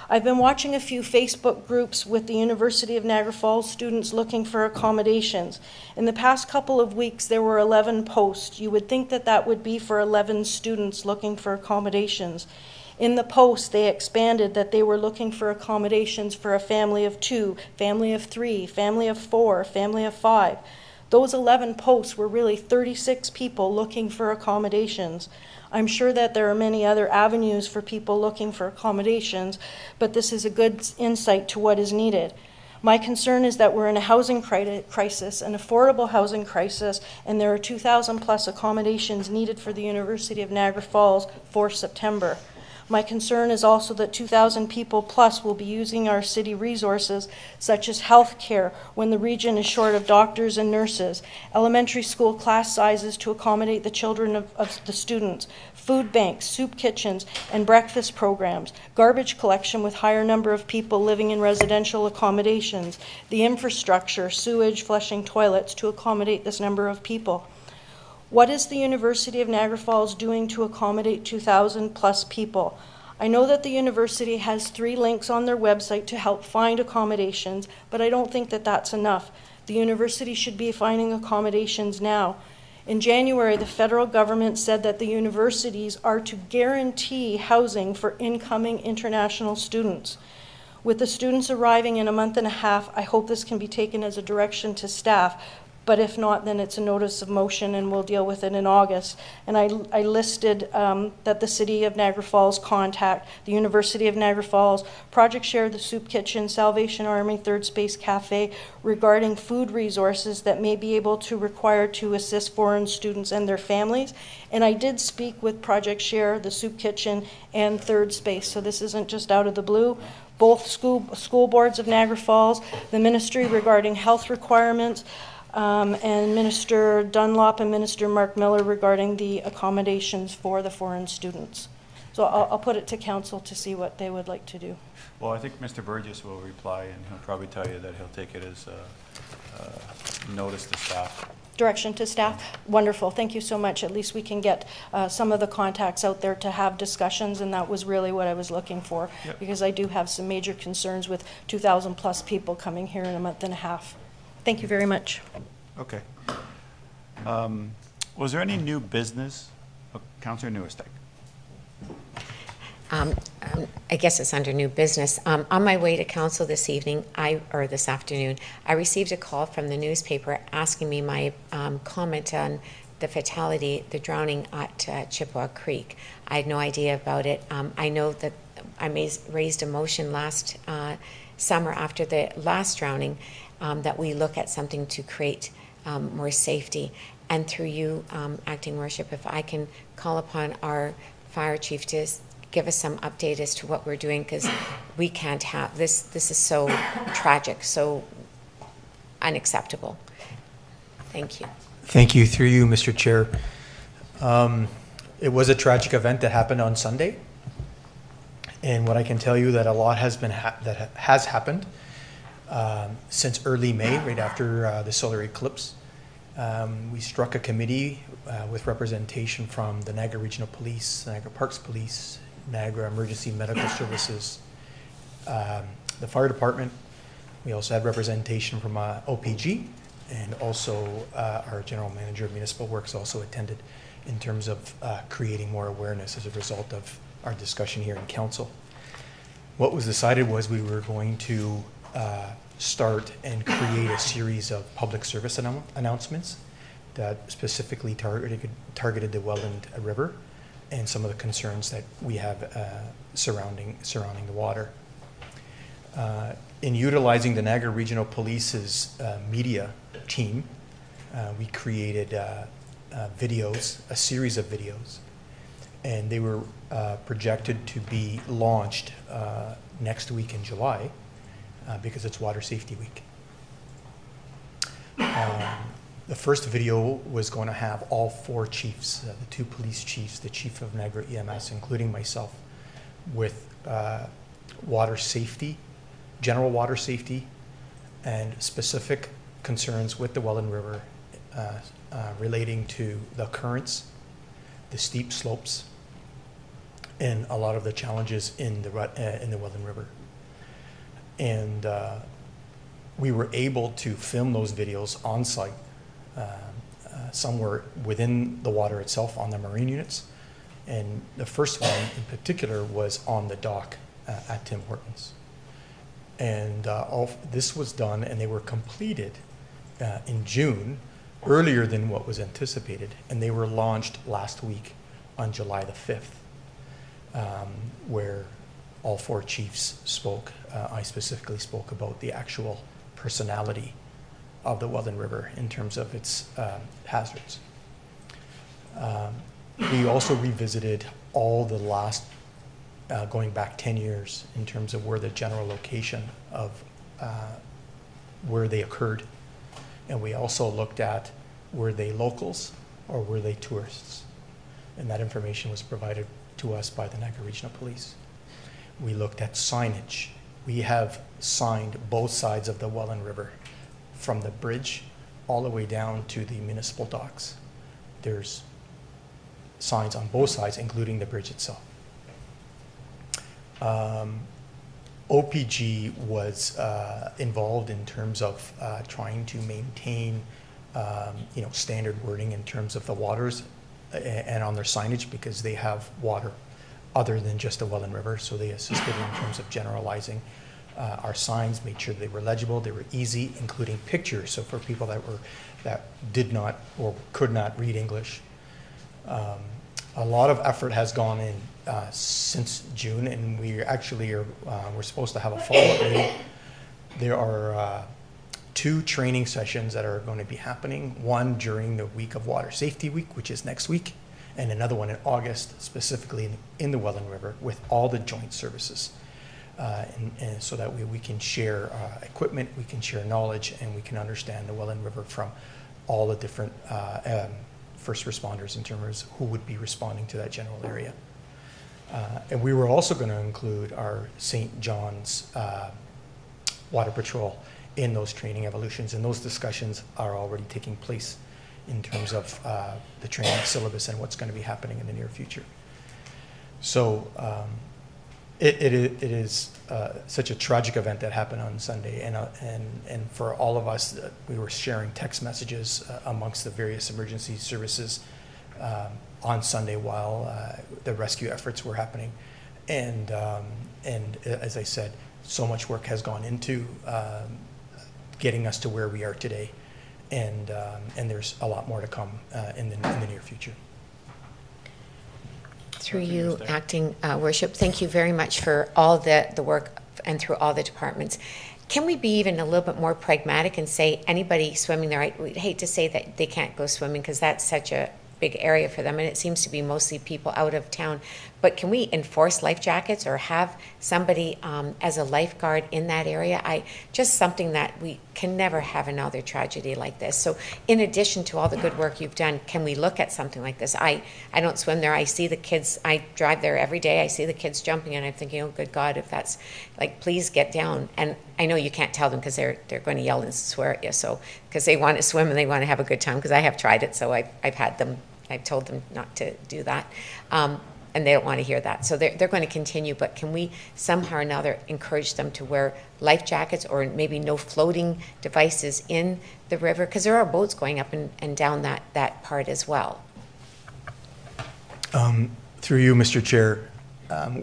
I've been watching a few Facebook groups with the University of Niagara Falls students looking for accommodations. In the past couple of weeks, there were 11 posts. You would think that that would be for 11 students looking for accommodations. In the post, they expanded that they were looking for accommodations for a family of 2, family of 3, family of 4, family of 5. Those 11 posts were really 36 people looking for accommodations. I'm sure that there are many other avenues for people looking for accommodations, but this is a good insight to what is needed. My concern is that we're in a housing crisis, an affordable housing crisis, and there are 2,000 plus accommodations needed for the University of Niagara Falls for September. My concern is also that 2,000 people plus will be using our city resources, such as health care, when the region is short of doctors and nurses, elementary school class sizes to accommodate the children of the students, food banks, soup kitchens, and breakfast programs, garbage collection with higher number of people living in residential accommodations, the infrastructure, sewage, flushing toilets to accommodate this number of people. What is the University of Niagara Falls doing to accommodate 2,000 plus people? I know that the university has 3 links on their website to help find accommodations, but I don't think that that's enough. The university should be finding accommodations now. In January, the federal government said that the universities are to guarantee housing for incoming international students. With the students arriving in a month and a half, I hope this can be taken as a direction to staff. but if not, then it's a notice of motion and we'll deal with it in August. And I listed that the City of Niagara Falls contact the University of Niagara Falls, Project Share, the Soup Kitchen, Salvation Army, Third Space Cafe, regarding food resources that may be able to require to assist foreign students and their families. And I did speak with Project Share, the Soup Kitchen, and Third Space, so this isn't just out of the blue. Both school boards of Niagara Falls, the ministry regarding health requirements, and Minister Dunlop and Minister Marc Miller regarding the accommodations for the foreign students. So I'll put it to council to see what they would like to do. Well, I think Mr. Burgess will reply, and he'll probably tell you that he'll take it as a notice to staff. Direction to staff? Wonderful. Thank you so much. At least we can get some of the contacts out there to have discussions, and that was really what I was looking for. Yep. Because I do have some major concerns with 2,000 plus people coming here in a month and a half. Thank you very much. Okay. Was there any new business? Councillor Nieuwesteeg. I guess it's under new business. On my way to council this afternoon, I received a call from the newspaper asking me my comment on the fatality, the drowning at Chippewa Creek. I had no idea about it. I know that I raised a motion last summer after the last drowning that we look at something to create more safety. And through you, Acting Worship, if I can call upon our fire chief to give us some update as to what we're doing, because we can't have this. This is so tragic, so unacceptable. Thank you. Thank you. Through you, Mr. Chair. It was a tragic event that happened on Sunday, and what I can tell you that a lot has been that has happened since early May, right after the solar eclipse. We struck a committee with representation from the Niagara Regional Police, Niagara Parks Police, Niagara Emergency Medical Services, the fire department. We also had representation from OPG, and also our general manager of municipal works also attended in terms of creating more awareness as a result of our discussion here in council. What was decided was we were going to start and create a series of public service announcements that specifically targeted the Welland River and some of the concerns that we have surrounding the water. In utilizing the Niagara Regional Police's media team, we created videos, a series of videos, and they were projected to be launched next week in July because it's Water Safety Week. The first video was going to have all four chiefs, the two police chiefs, the chief of Niagara EMS, including myself, with water safety, general water safety, and specific concerns with the Welland River relating to the currents, the steep slopes, and a lot of the challenges in the Welland River. And we were able to film those videos on site. Some were within the water itself on the marine units, and the first one in particular was on the dock at Tim Hortons. And this was done, and they were completed in June, earlier than what was anticipated, and they were launched last week on July the 5th, where all four chiefs spoke. I specifically spoke about the actual personality of the Welland River in terms of its hazards. We also revisited all the last, going back 10 years in terms of where the general location of where they occurred. And we also looked at, were they locals or were they tourists? And that information was provided to us by the Niagara Regional Police. We looked at signage. We have signed both sides of the Welland River, from the bridge all the way down to the municipal docks. There's signs on both sides, including the bridge itself. OPG was involved in terms of trying to maintain standard wording in terms of the waters and on their signage, because they have water other than just the Welland River, so they assisted in terms of generalizing our signs, made sure they were legible, they were easy, including pictures, so for people that did not or could not read English. A lot of effort has gone in since June, and we actually we're supposed to have a follow-up meeting. There are 2 training sessions that are going to be happening, one during the week of Water Safety Week, which is next week, and another one in August, specifically in the Welland River, with all the joint services. And so that we can share equipment, we can share knowledge, and we can understand the Welland River from all the different first responders in terms of who would be responding to that general area. And we were also going to include our St. John's Water Patrol in those training evolutions, and those discussions are already taking place in terms of the training syllabus and what's going to be happening in the near future. So it is such a tragic event that happened on Sunday, and for all of us, we were sharing text messages amongst the various emergency services on Sunday while the rescue efforts were happening, and as I said, so much work has gone into getting us to where we are today, and there's a lot more to come in the near future. Through you, Acting Worship, thank you very much for all the work and through all the departments. Can we be even a little bit more pragmatic and say anybody swimming there, we'd hate to say that they can't go swimming because that's such a big area for them, and it seems to be mostly people out of town, but can we enforce life jackets or have somebody as a lifeguard in that area? Just something that we can never have another tragedy like this. So in addition to all the good work you've done, can we look at something like this? I don't swim there. I see the kids, I drive there every day. I see the kids jumping, and I'm thinking, oh, good God, if that's, like, please get down. And I know you can't tell them because they're going to yell and swear at you, so, because they want to swim and they want to have a good time, because I have tried it, so I've told them not to do that. And they don't want to hear that. So they're going to continue, but can we somehow or another encourage them to wear life jackets or maybe no floating devices in the river? Because there are boats going up and down that part as well. Through you, Mr. Chair,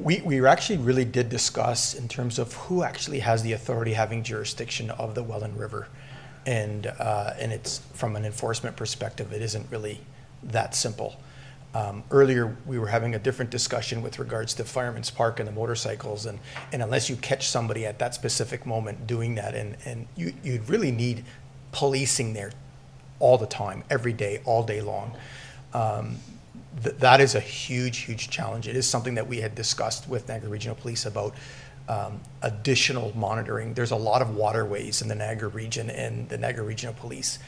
we actually really did discuss in terms of who actually has the authority having jurisdiction of the Welland River. And it's from an enforcement perspective, it isn't really that simple. Earlier, we were having a different discussion with regards to Fireman's Park and the motorcycles, and unless you catch somebody at that specific moment doing that, and you'd really need policing there all the time, every day, all day long. That is a huge challenge. It is something that we had discussed with Niagara Regional Police about additional monitoring. There's a lot of waterways in the Niagara region, and the Niagara Regional Police,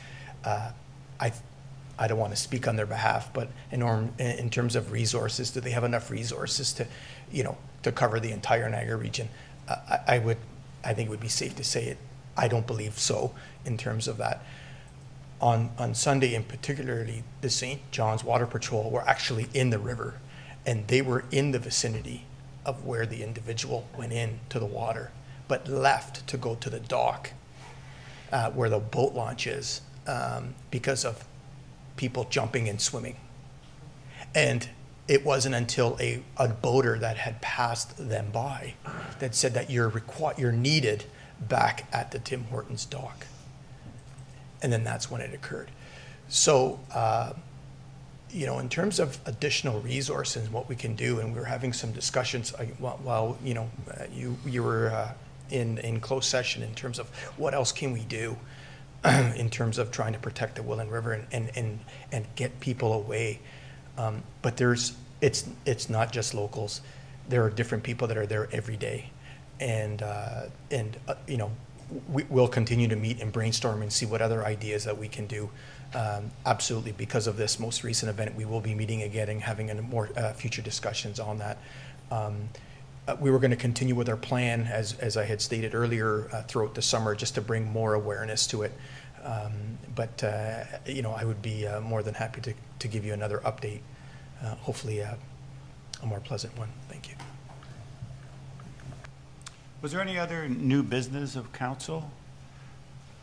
I don't want to speak on their behalf, but in terms of resources, do they have enough resources to cover the entire Niagara region? I think it would be safe to say it. I don't believe so in terms of that. On Sunday, in particularly, the St. John's Water Patrol were actually in the river, and they were in the vicinity of where the individual went into the water, but left to go to the dock where the boat launch is because of people jumping and swimming. And it wasn't until a boater that had passed them by that said that you're needed back at the Tim Hortons dock. And then that's when it occurred. So, in terms of additional resources, what we can do, and we were having some discussions while you were in closed session in terms of what else can we do in terms of trying to protect the Welland River and get people away. But it's not just locals. There are different people that are there every day. And we'll continue to meet and brainstorm and see what other ideas that we can do. Absolutely, because of this most recent event, we will be meeting again and having more future discussions on that. We were going to continue with our plan, as I had stated earlier, throughout the summer, just to bring more awareness to it. But I would be more than happy to give you another update, hopefully a more pleasant one. Thank you. Was there any other new business of council?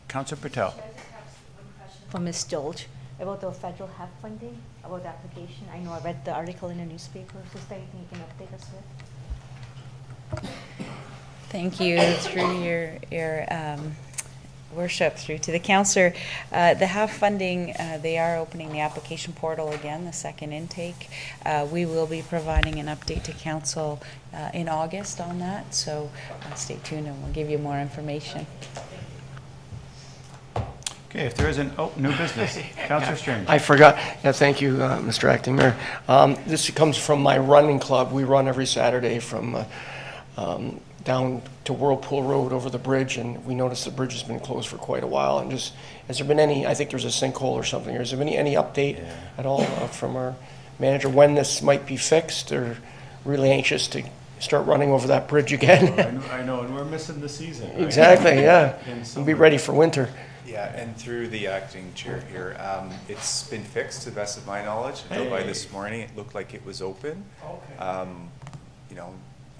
Councillor Patel. I just have one question for Ms. Dolge about the federal HEP funding, about the application. I know I read the article in the newspaper. Is there anything you can update us with? Thank you. Through your worship, through to the councillor, the HAF funding, they are opening the application portal again, the second intake. We will be providing an update to council in August on that, so stay tuned and we'll give you more information. Okay, if there isn't, new business. Councillor Strange. I forgot. Yeah, thank you, Mr. Acting Mayor. This comes from my running club. We run every Saturday from down to Whirlpool Road over the bridge, and we noticed the bridge has been closed for quite a while. And just, has there been any, I think there's a sinkhole or something, has there been any update at all from our manager when this might be fixed? Or really anxious to start running over that bridge again? I know, and we're missing the season. Right? Exactly, yeah. We'll be ready for winter. Yeah, and through the acting chair here, it's been fixed to the best of my knowledge. Until by this morning, it looked like it was open. Okay. You know,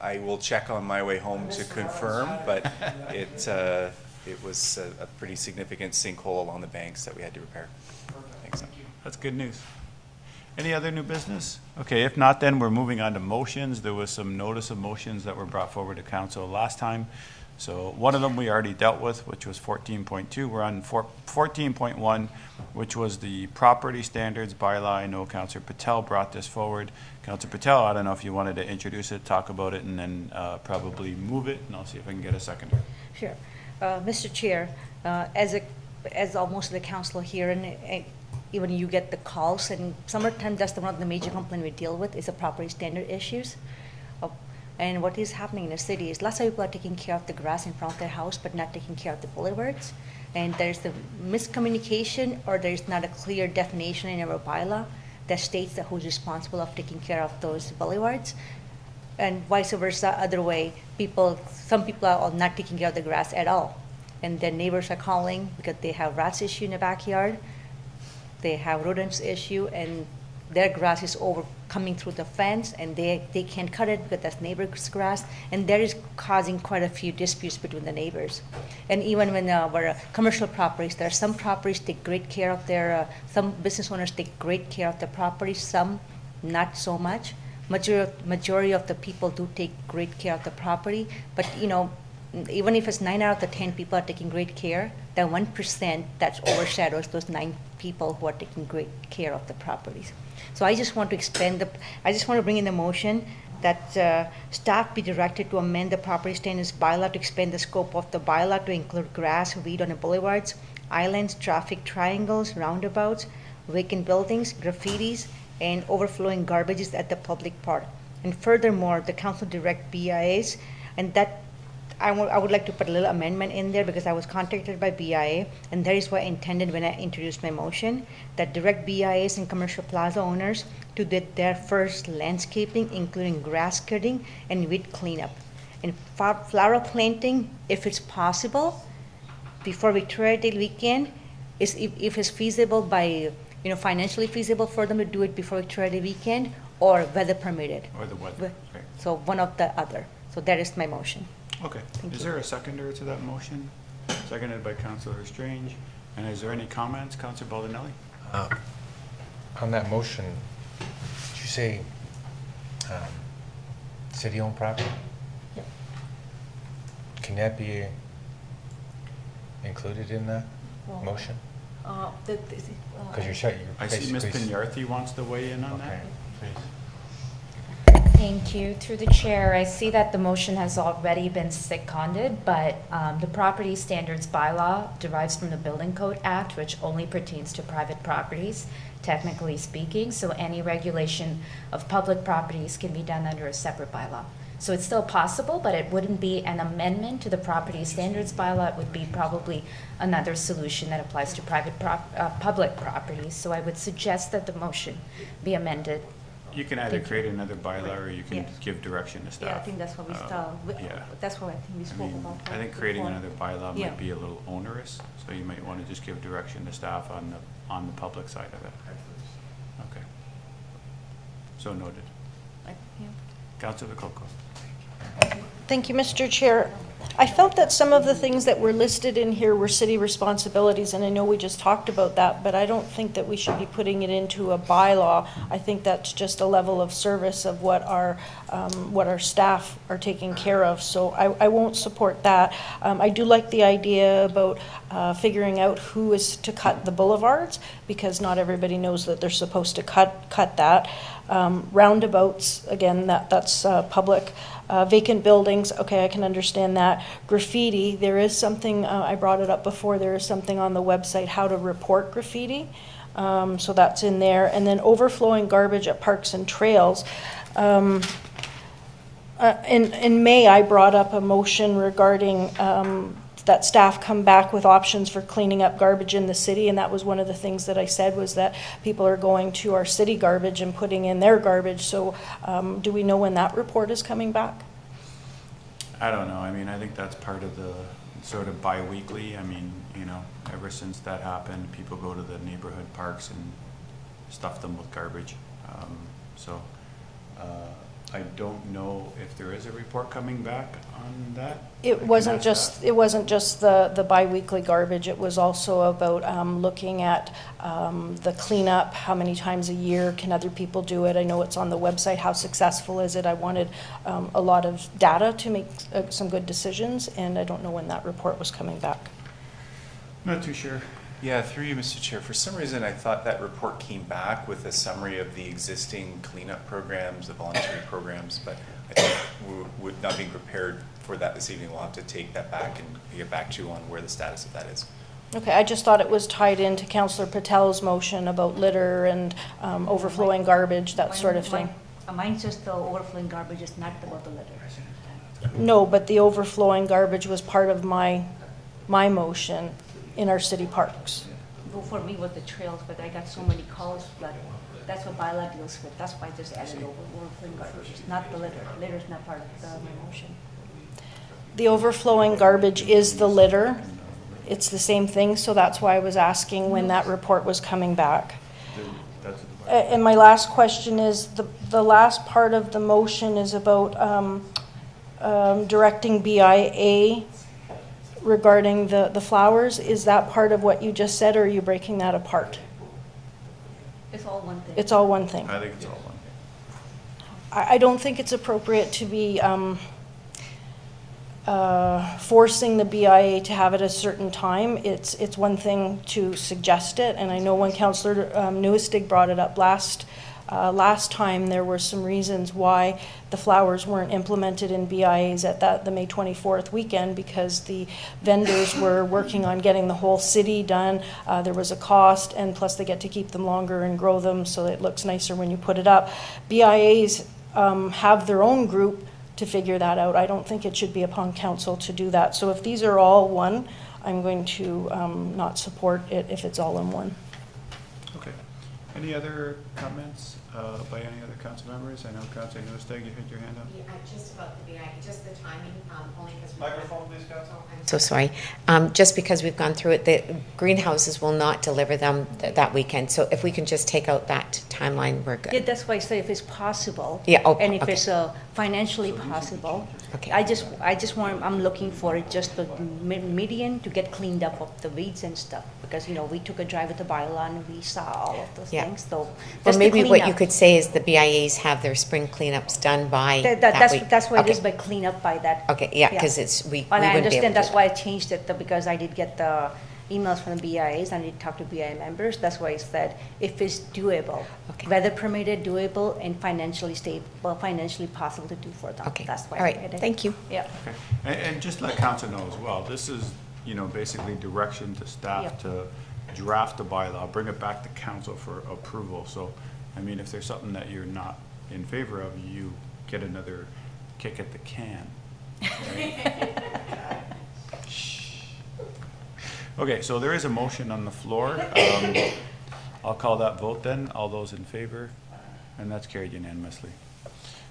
I will check on my way home to confirm, but it was a pretty significant sinkhole along the banks that we had to repair. Thanks. That's good news. Any other new business? Okay, if not, then we're moving on to motions. There was some notice of motions that were brought forward to council last time. So one of them we already dealt with, which was 14.2. We're on 14.1, which was the property standards bylaw. I know Councillor Patel brought this forward. Councillor Patel, I don't know if you wanted to introduce it, talk about it, and then probably move it, and I'll see if I can get a seconder. Sure. Mr. Chair, as almost the councillor here, and even you get the calls, and summertime, that's one of the major complaints we deal with is the property standard issues. And what is happening in the city is lots of people are taking care of the grass in front of their house, but not taking care of the boulevards. And there's the miscommunication, or there's not a clear definition in our bylaw that states that who's responsible of taking care of those boulevards. And vice versa, other way, some people are not taking care of the grass at all. And their neighbors are calling because they have rats issue in the backyard, they have rodents issue, and their grass is coming through the fence, and they can't cut it because that's neighbor's grass, and that is causing quite a few disputes between the neighbors. And even when our commercial properties, there are some properties take great care of their, some business owners take great care of their properties, some not so much. Majority of the people do take great care of the property, but you know, even if it's 9 out of the 10 people are taking great care, that 1% that overshadows those 9 people who are taking great care of the properties. So I just want to I just want to bring in the motion that staff be directed to amend the property standards bylaw to expand the scope of the bylaw to include grass, weed on the boulevards, islands, traffic triangles, roundabouts, vacant buildings, graffitis, and overflowing garbages at the public park. And furthermore, the council direct BIAs, and that I would like to put a little amendment in there because I was contacted by BIA, and that is what I intended when I introduced my motion, that direct BIAs and commercial plaza owners to do their first landscaping, including grass cutting and weed cleanup. And flower planting, if it's possible, before Victoria Day weekend, is if it's feasible by, financially feasible for them to do it before Victoria Day weekend, or weather permitted. Or the weather, okay. So one of the other. So that is my motion. Okay. Is there a seconder to that motion? Seconded by Councillor Strange. And is there any comments, Councillor Baldinelli? On that motion, did you say city-owned property? Yep. Can that be included in that motion? Because you're I see Ms. Pignarthi wants to weigh in on that. Please. Thank you. Through the chair, I see that the motion has already been seconded, but the property standards bylaw derives from the Building Code Act, which only pertains to private properties, technically speaking. So any regulation of public properties can be done under a separate bylaw. So it's still possible, but it wouldn't be an amendment to the property standards bylaw. It would be probably another solution that applies to public properties. So I would suggest that the motion be amended. You can either create another bylaw or you can give direction to staff. Yeah, I think that's what we that's what I think we spoke about. I think creating another bylaw might be a little onerous, so you might want to just give direction to staff on the public side of it. Okay. So noted. Councillor Coco. Thank you, Mr. Chair. I felt that some of the things that were listed in here were city responsibilities, and I know we just talked about that, but I don't think that we should be putting it into a bylaw. I think that's just a level of service of what our staff are taking care of, so I won't support that. I do like the idea about figuring out who is to cut the boulevards, because not everybody knows that they're supposed to cut that. Roundabouts, again, that's public. Vacant buildings, okay, I can understand that. Graffiti, there is something, I brought it up before, there is something on the website, how to report graffiti. So that's in there. And then overflowing garbage at parks and trails. In May, I brought up a motion regarding that staff come back with options for cleaning up garbage in the city, and that was one of the things that I said, was that people are going to our city garbage and putting in their garbage. So do we know when that report is coming back? I don't know. I mean, I think that's part of the sort of bi-weekly. I mean, you know, ever since that happened, people go to the neighborhood parks and stuff them with garbage. I don't know if there is a report coming back on that. It wasn't just the bi-weekly garbage. It was also about looking at the cleanup. How many times a year can other people do it? I know it's on the website. How successful is it? I wanted a lot of data to make some good decisions, and I don't know when that report was coming back. Not too sure. Yeah, through you, Mr. Chair. For some reason, I thought that report came back with a summary of the existing cleanup programs, the voluntary programs, but I think we're not being prepared for that this evening. We'll have to take that back and get back to you on where the status of that is. Okay, I just thought it was tied into Councillor Patel's motion about litter and overflowing garbage, that sort of thing. Mine's just the overflowing garbage, is not about the litter. No, but the overflowing garbage was part of my motion in our city parks. Well, for me, was the trails, but I got so many calls that that's what bylaw deals with. That's why I just added overflowing garbage. It's not the litter. Litter is not part of my motion. The overflowing garbage is the litter. It's the same thing, so that's why I was asking when that report was coming back. And my last question is, the last part of the motion is about directing BIA regarding the flowers. Is that part of what you just said, or are you breaking that apart? It's all one thing. It's all one thing. I think it's all one. I don't think it's appropriate to be forcing the BIA to have it a certain time. It's one thing to suggest it, and I know when Councillor Nieuwesteeg brought it up last time, there were some reasons why the flowers weren't implemented in BIAs at the May 24th weekend, because the vendors were working on getting the whole city done. There was a cost, and plus they get to keep them longer and grow them so it looks nicer when you put it up. BIAs have their own group to figure that out. I don't think it should be upon council to do that. So if these are all one, I'm going to not support it if it's all in one. Okay. Any other comments by any other council members? I know Councillor Nieuwesteeg, you had your hand up. Yeah, just about the BI, just the timing, only because. Microphone, please, Council. I'm so sorry. Just because we've gone through it, the greenhouses will not deliver them that weekend. So if we can just take out that timeline, we're good. Yeah, that's why I say if it's possible. Yeah. Oh, and if okay. it's financially possible. Okay. I just want, I'm looking for it just the median to get cleaned up of the weeds and stuff, because we took a drive at the bylaw and we saw all of those things. So well, maybe what you could say is the BIAs have their spring cleanups done by that week. That's why okay. it is by cleanup by that. Okay, yeah, because it's we. And we I understand that's to why I changed it because I did get the emails from the BIAs and I did talk to BIA members. That's why I said if it's doable, weather permitted, doable, and financially possible to do for them. Okay. That's why. All right. I did it. Thank you. Yeah. Okay. And just let council know as well, this is, basically direction to staff to draft a bylaw, bring it back to council for approval. So, I mean, if there's something that you're not in favor of, you get another kick at the can. Right? Okay, so there is a motion on the floor. I'll call that vote then. All those in favor? And that's carried unanimously.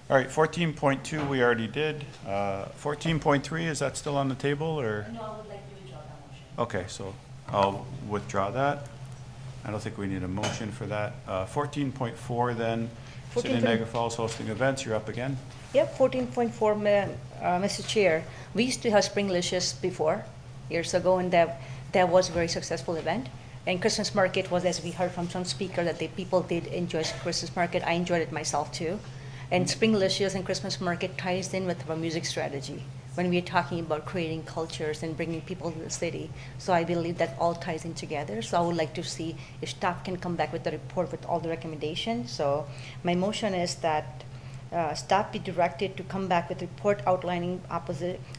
All right, 14.2 we already did. 14.3, is that still on the table, or? No, I would like to withdraw that motion. Okay, so I'll withdraw that. I don't think we need a motion for that. 14.4 then City of Niagara Falls hosting events, you're up again. Yep, 14.4, Mr. Chair. We used to have Springlicious before, years ago, and that was a very successful event. And Christmas market was, as we heard from some speaker, that the people did enjoy Christmas market. I enjoyed it myself too. And Springlicious and Christmas market ties in with our music strategy when we are talking about creating cultures and bringing people to the city. So I believe that all ties in together. So I would like to see if staff can come back with the report with all the recommendations. So my motion is that staff be directed to come back with a report outlining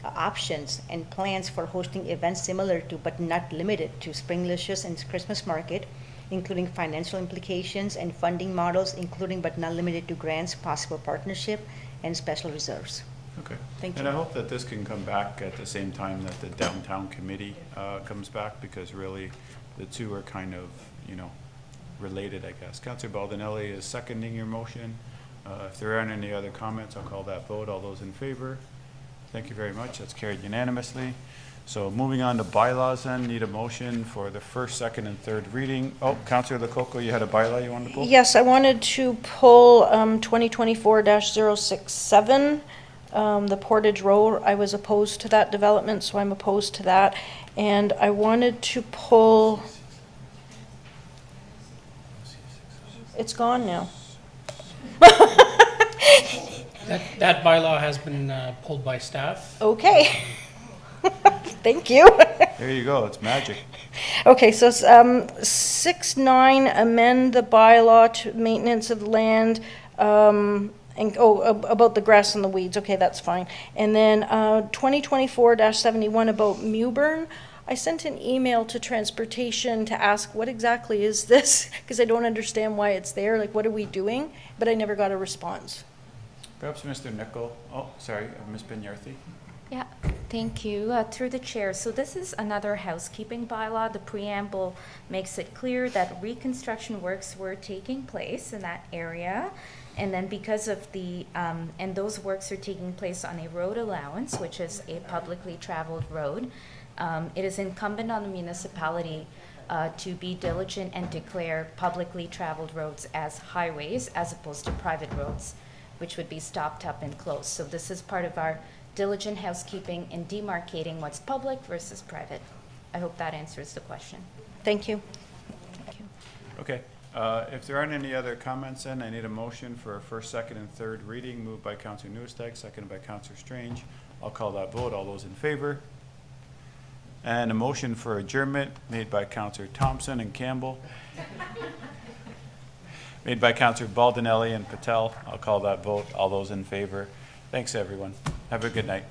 options and plans for hosting events similar to, but not limited to, Springlicious and Christmas market, including financial implications and funding models, including but not limited to grants, possible partnership, and special reserves. Okay. Thank And you. I hope that this can come back at the same time that the downtown committee comes back, because really the two are kind of, you know, related, I guess. Councillor Baldinelli is seconding your motion. If there aren't any other comments, I'll call that vote. All those in favor? Thank you very much. That's carried unanimously. So moving on to bylaws then, need a motion for the first, second, and third reading. Oh, Councillor Lococo, you had a bylaw you wanted to pull? Yes, I wanted to pull 2024-067, the Portage Road. I was opposed to that development, so I'm opposed to that. And I wanted to pull, it's gone now. That bylaw has been pulled by staff. Okay. Thank you. There you go, it's magic. Okay, so 6.9, amend the bylaw to maintenance of land, and, about the grass and the weeds. Okay, that's fine. And then 2024-71 about Mewburn. I sent an email to transportation to ask what exactly is this, because I don't understand why it's there. Like, what are we doing? But I never got a response. Perhaps Mr. Nicol, oh, sorry, Ms. Binyarthi. Yeah, thank you. Through the chair, so this is another housekeeping bylaw. The preamble makes it clear that reconstruction works were taking place in that area. And then because of the, and those works are taking place on a road allowance, which is a publicly traveled road, it is incumbent on the municipality to be diligent and declare publicly traveled roads as highways as opposed to private roads, which would be stopped up and closed. So this is part of our diligent housekeeping in demarcating what's public versus private. I hope that answers the question. Thank you. Thank you. Okay, if there aren't any other comments then, I need a motion for a first, second, and third reading, moved by Councillor Nieuwesteeg, seconded by Councillor Strange. I'll call that vote. All those in favor? And a motion for adjournment made by Councillor Thompson and Campbell. Made by Councillor Baldinelli and Patel. I'll call that vote. All those in favor. Thanks, everyone. Have a good night.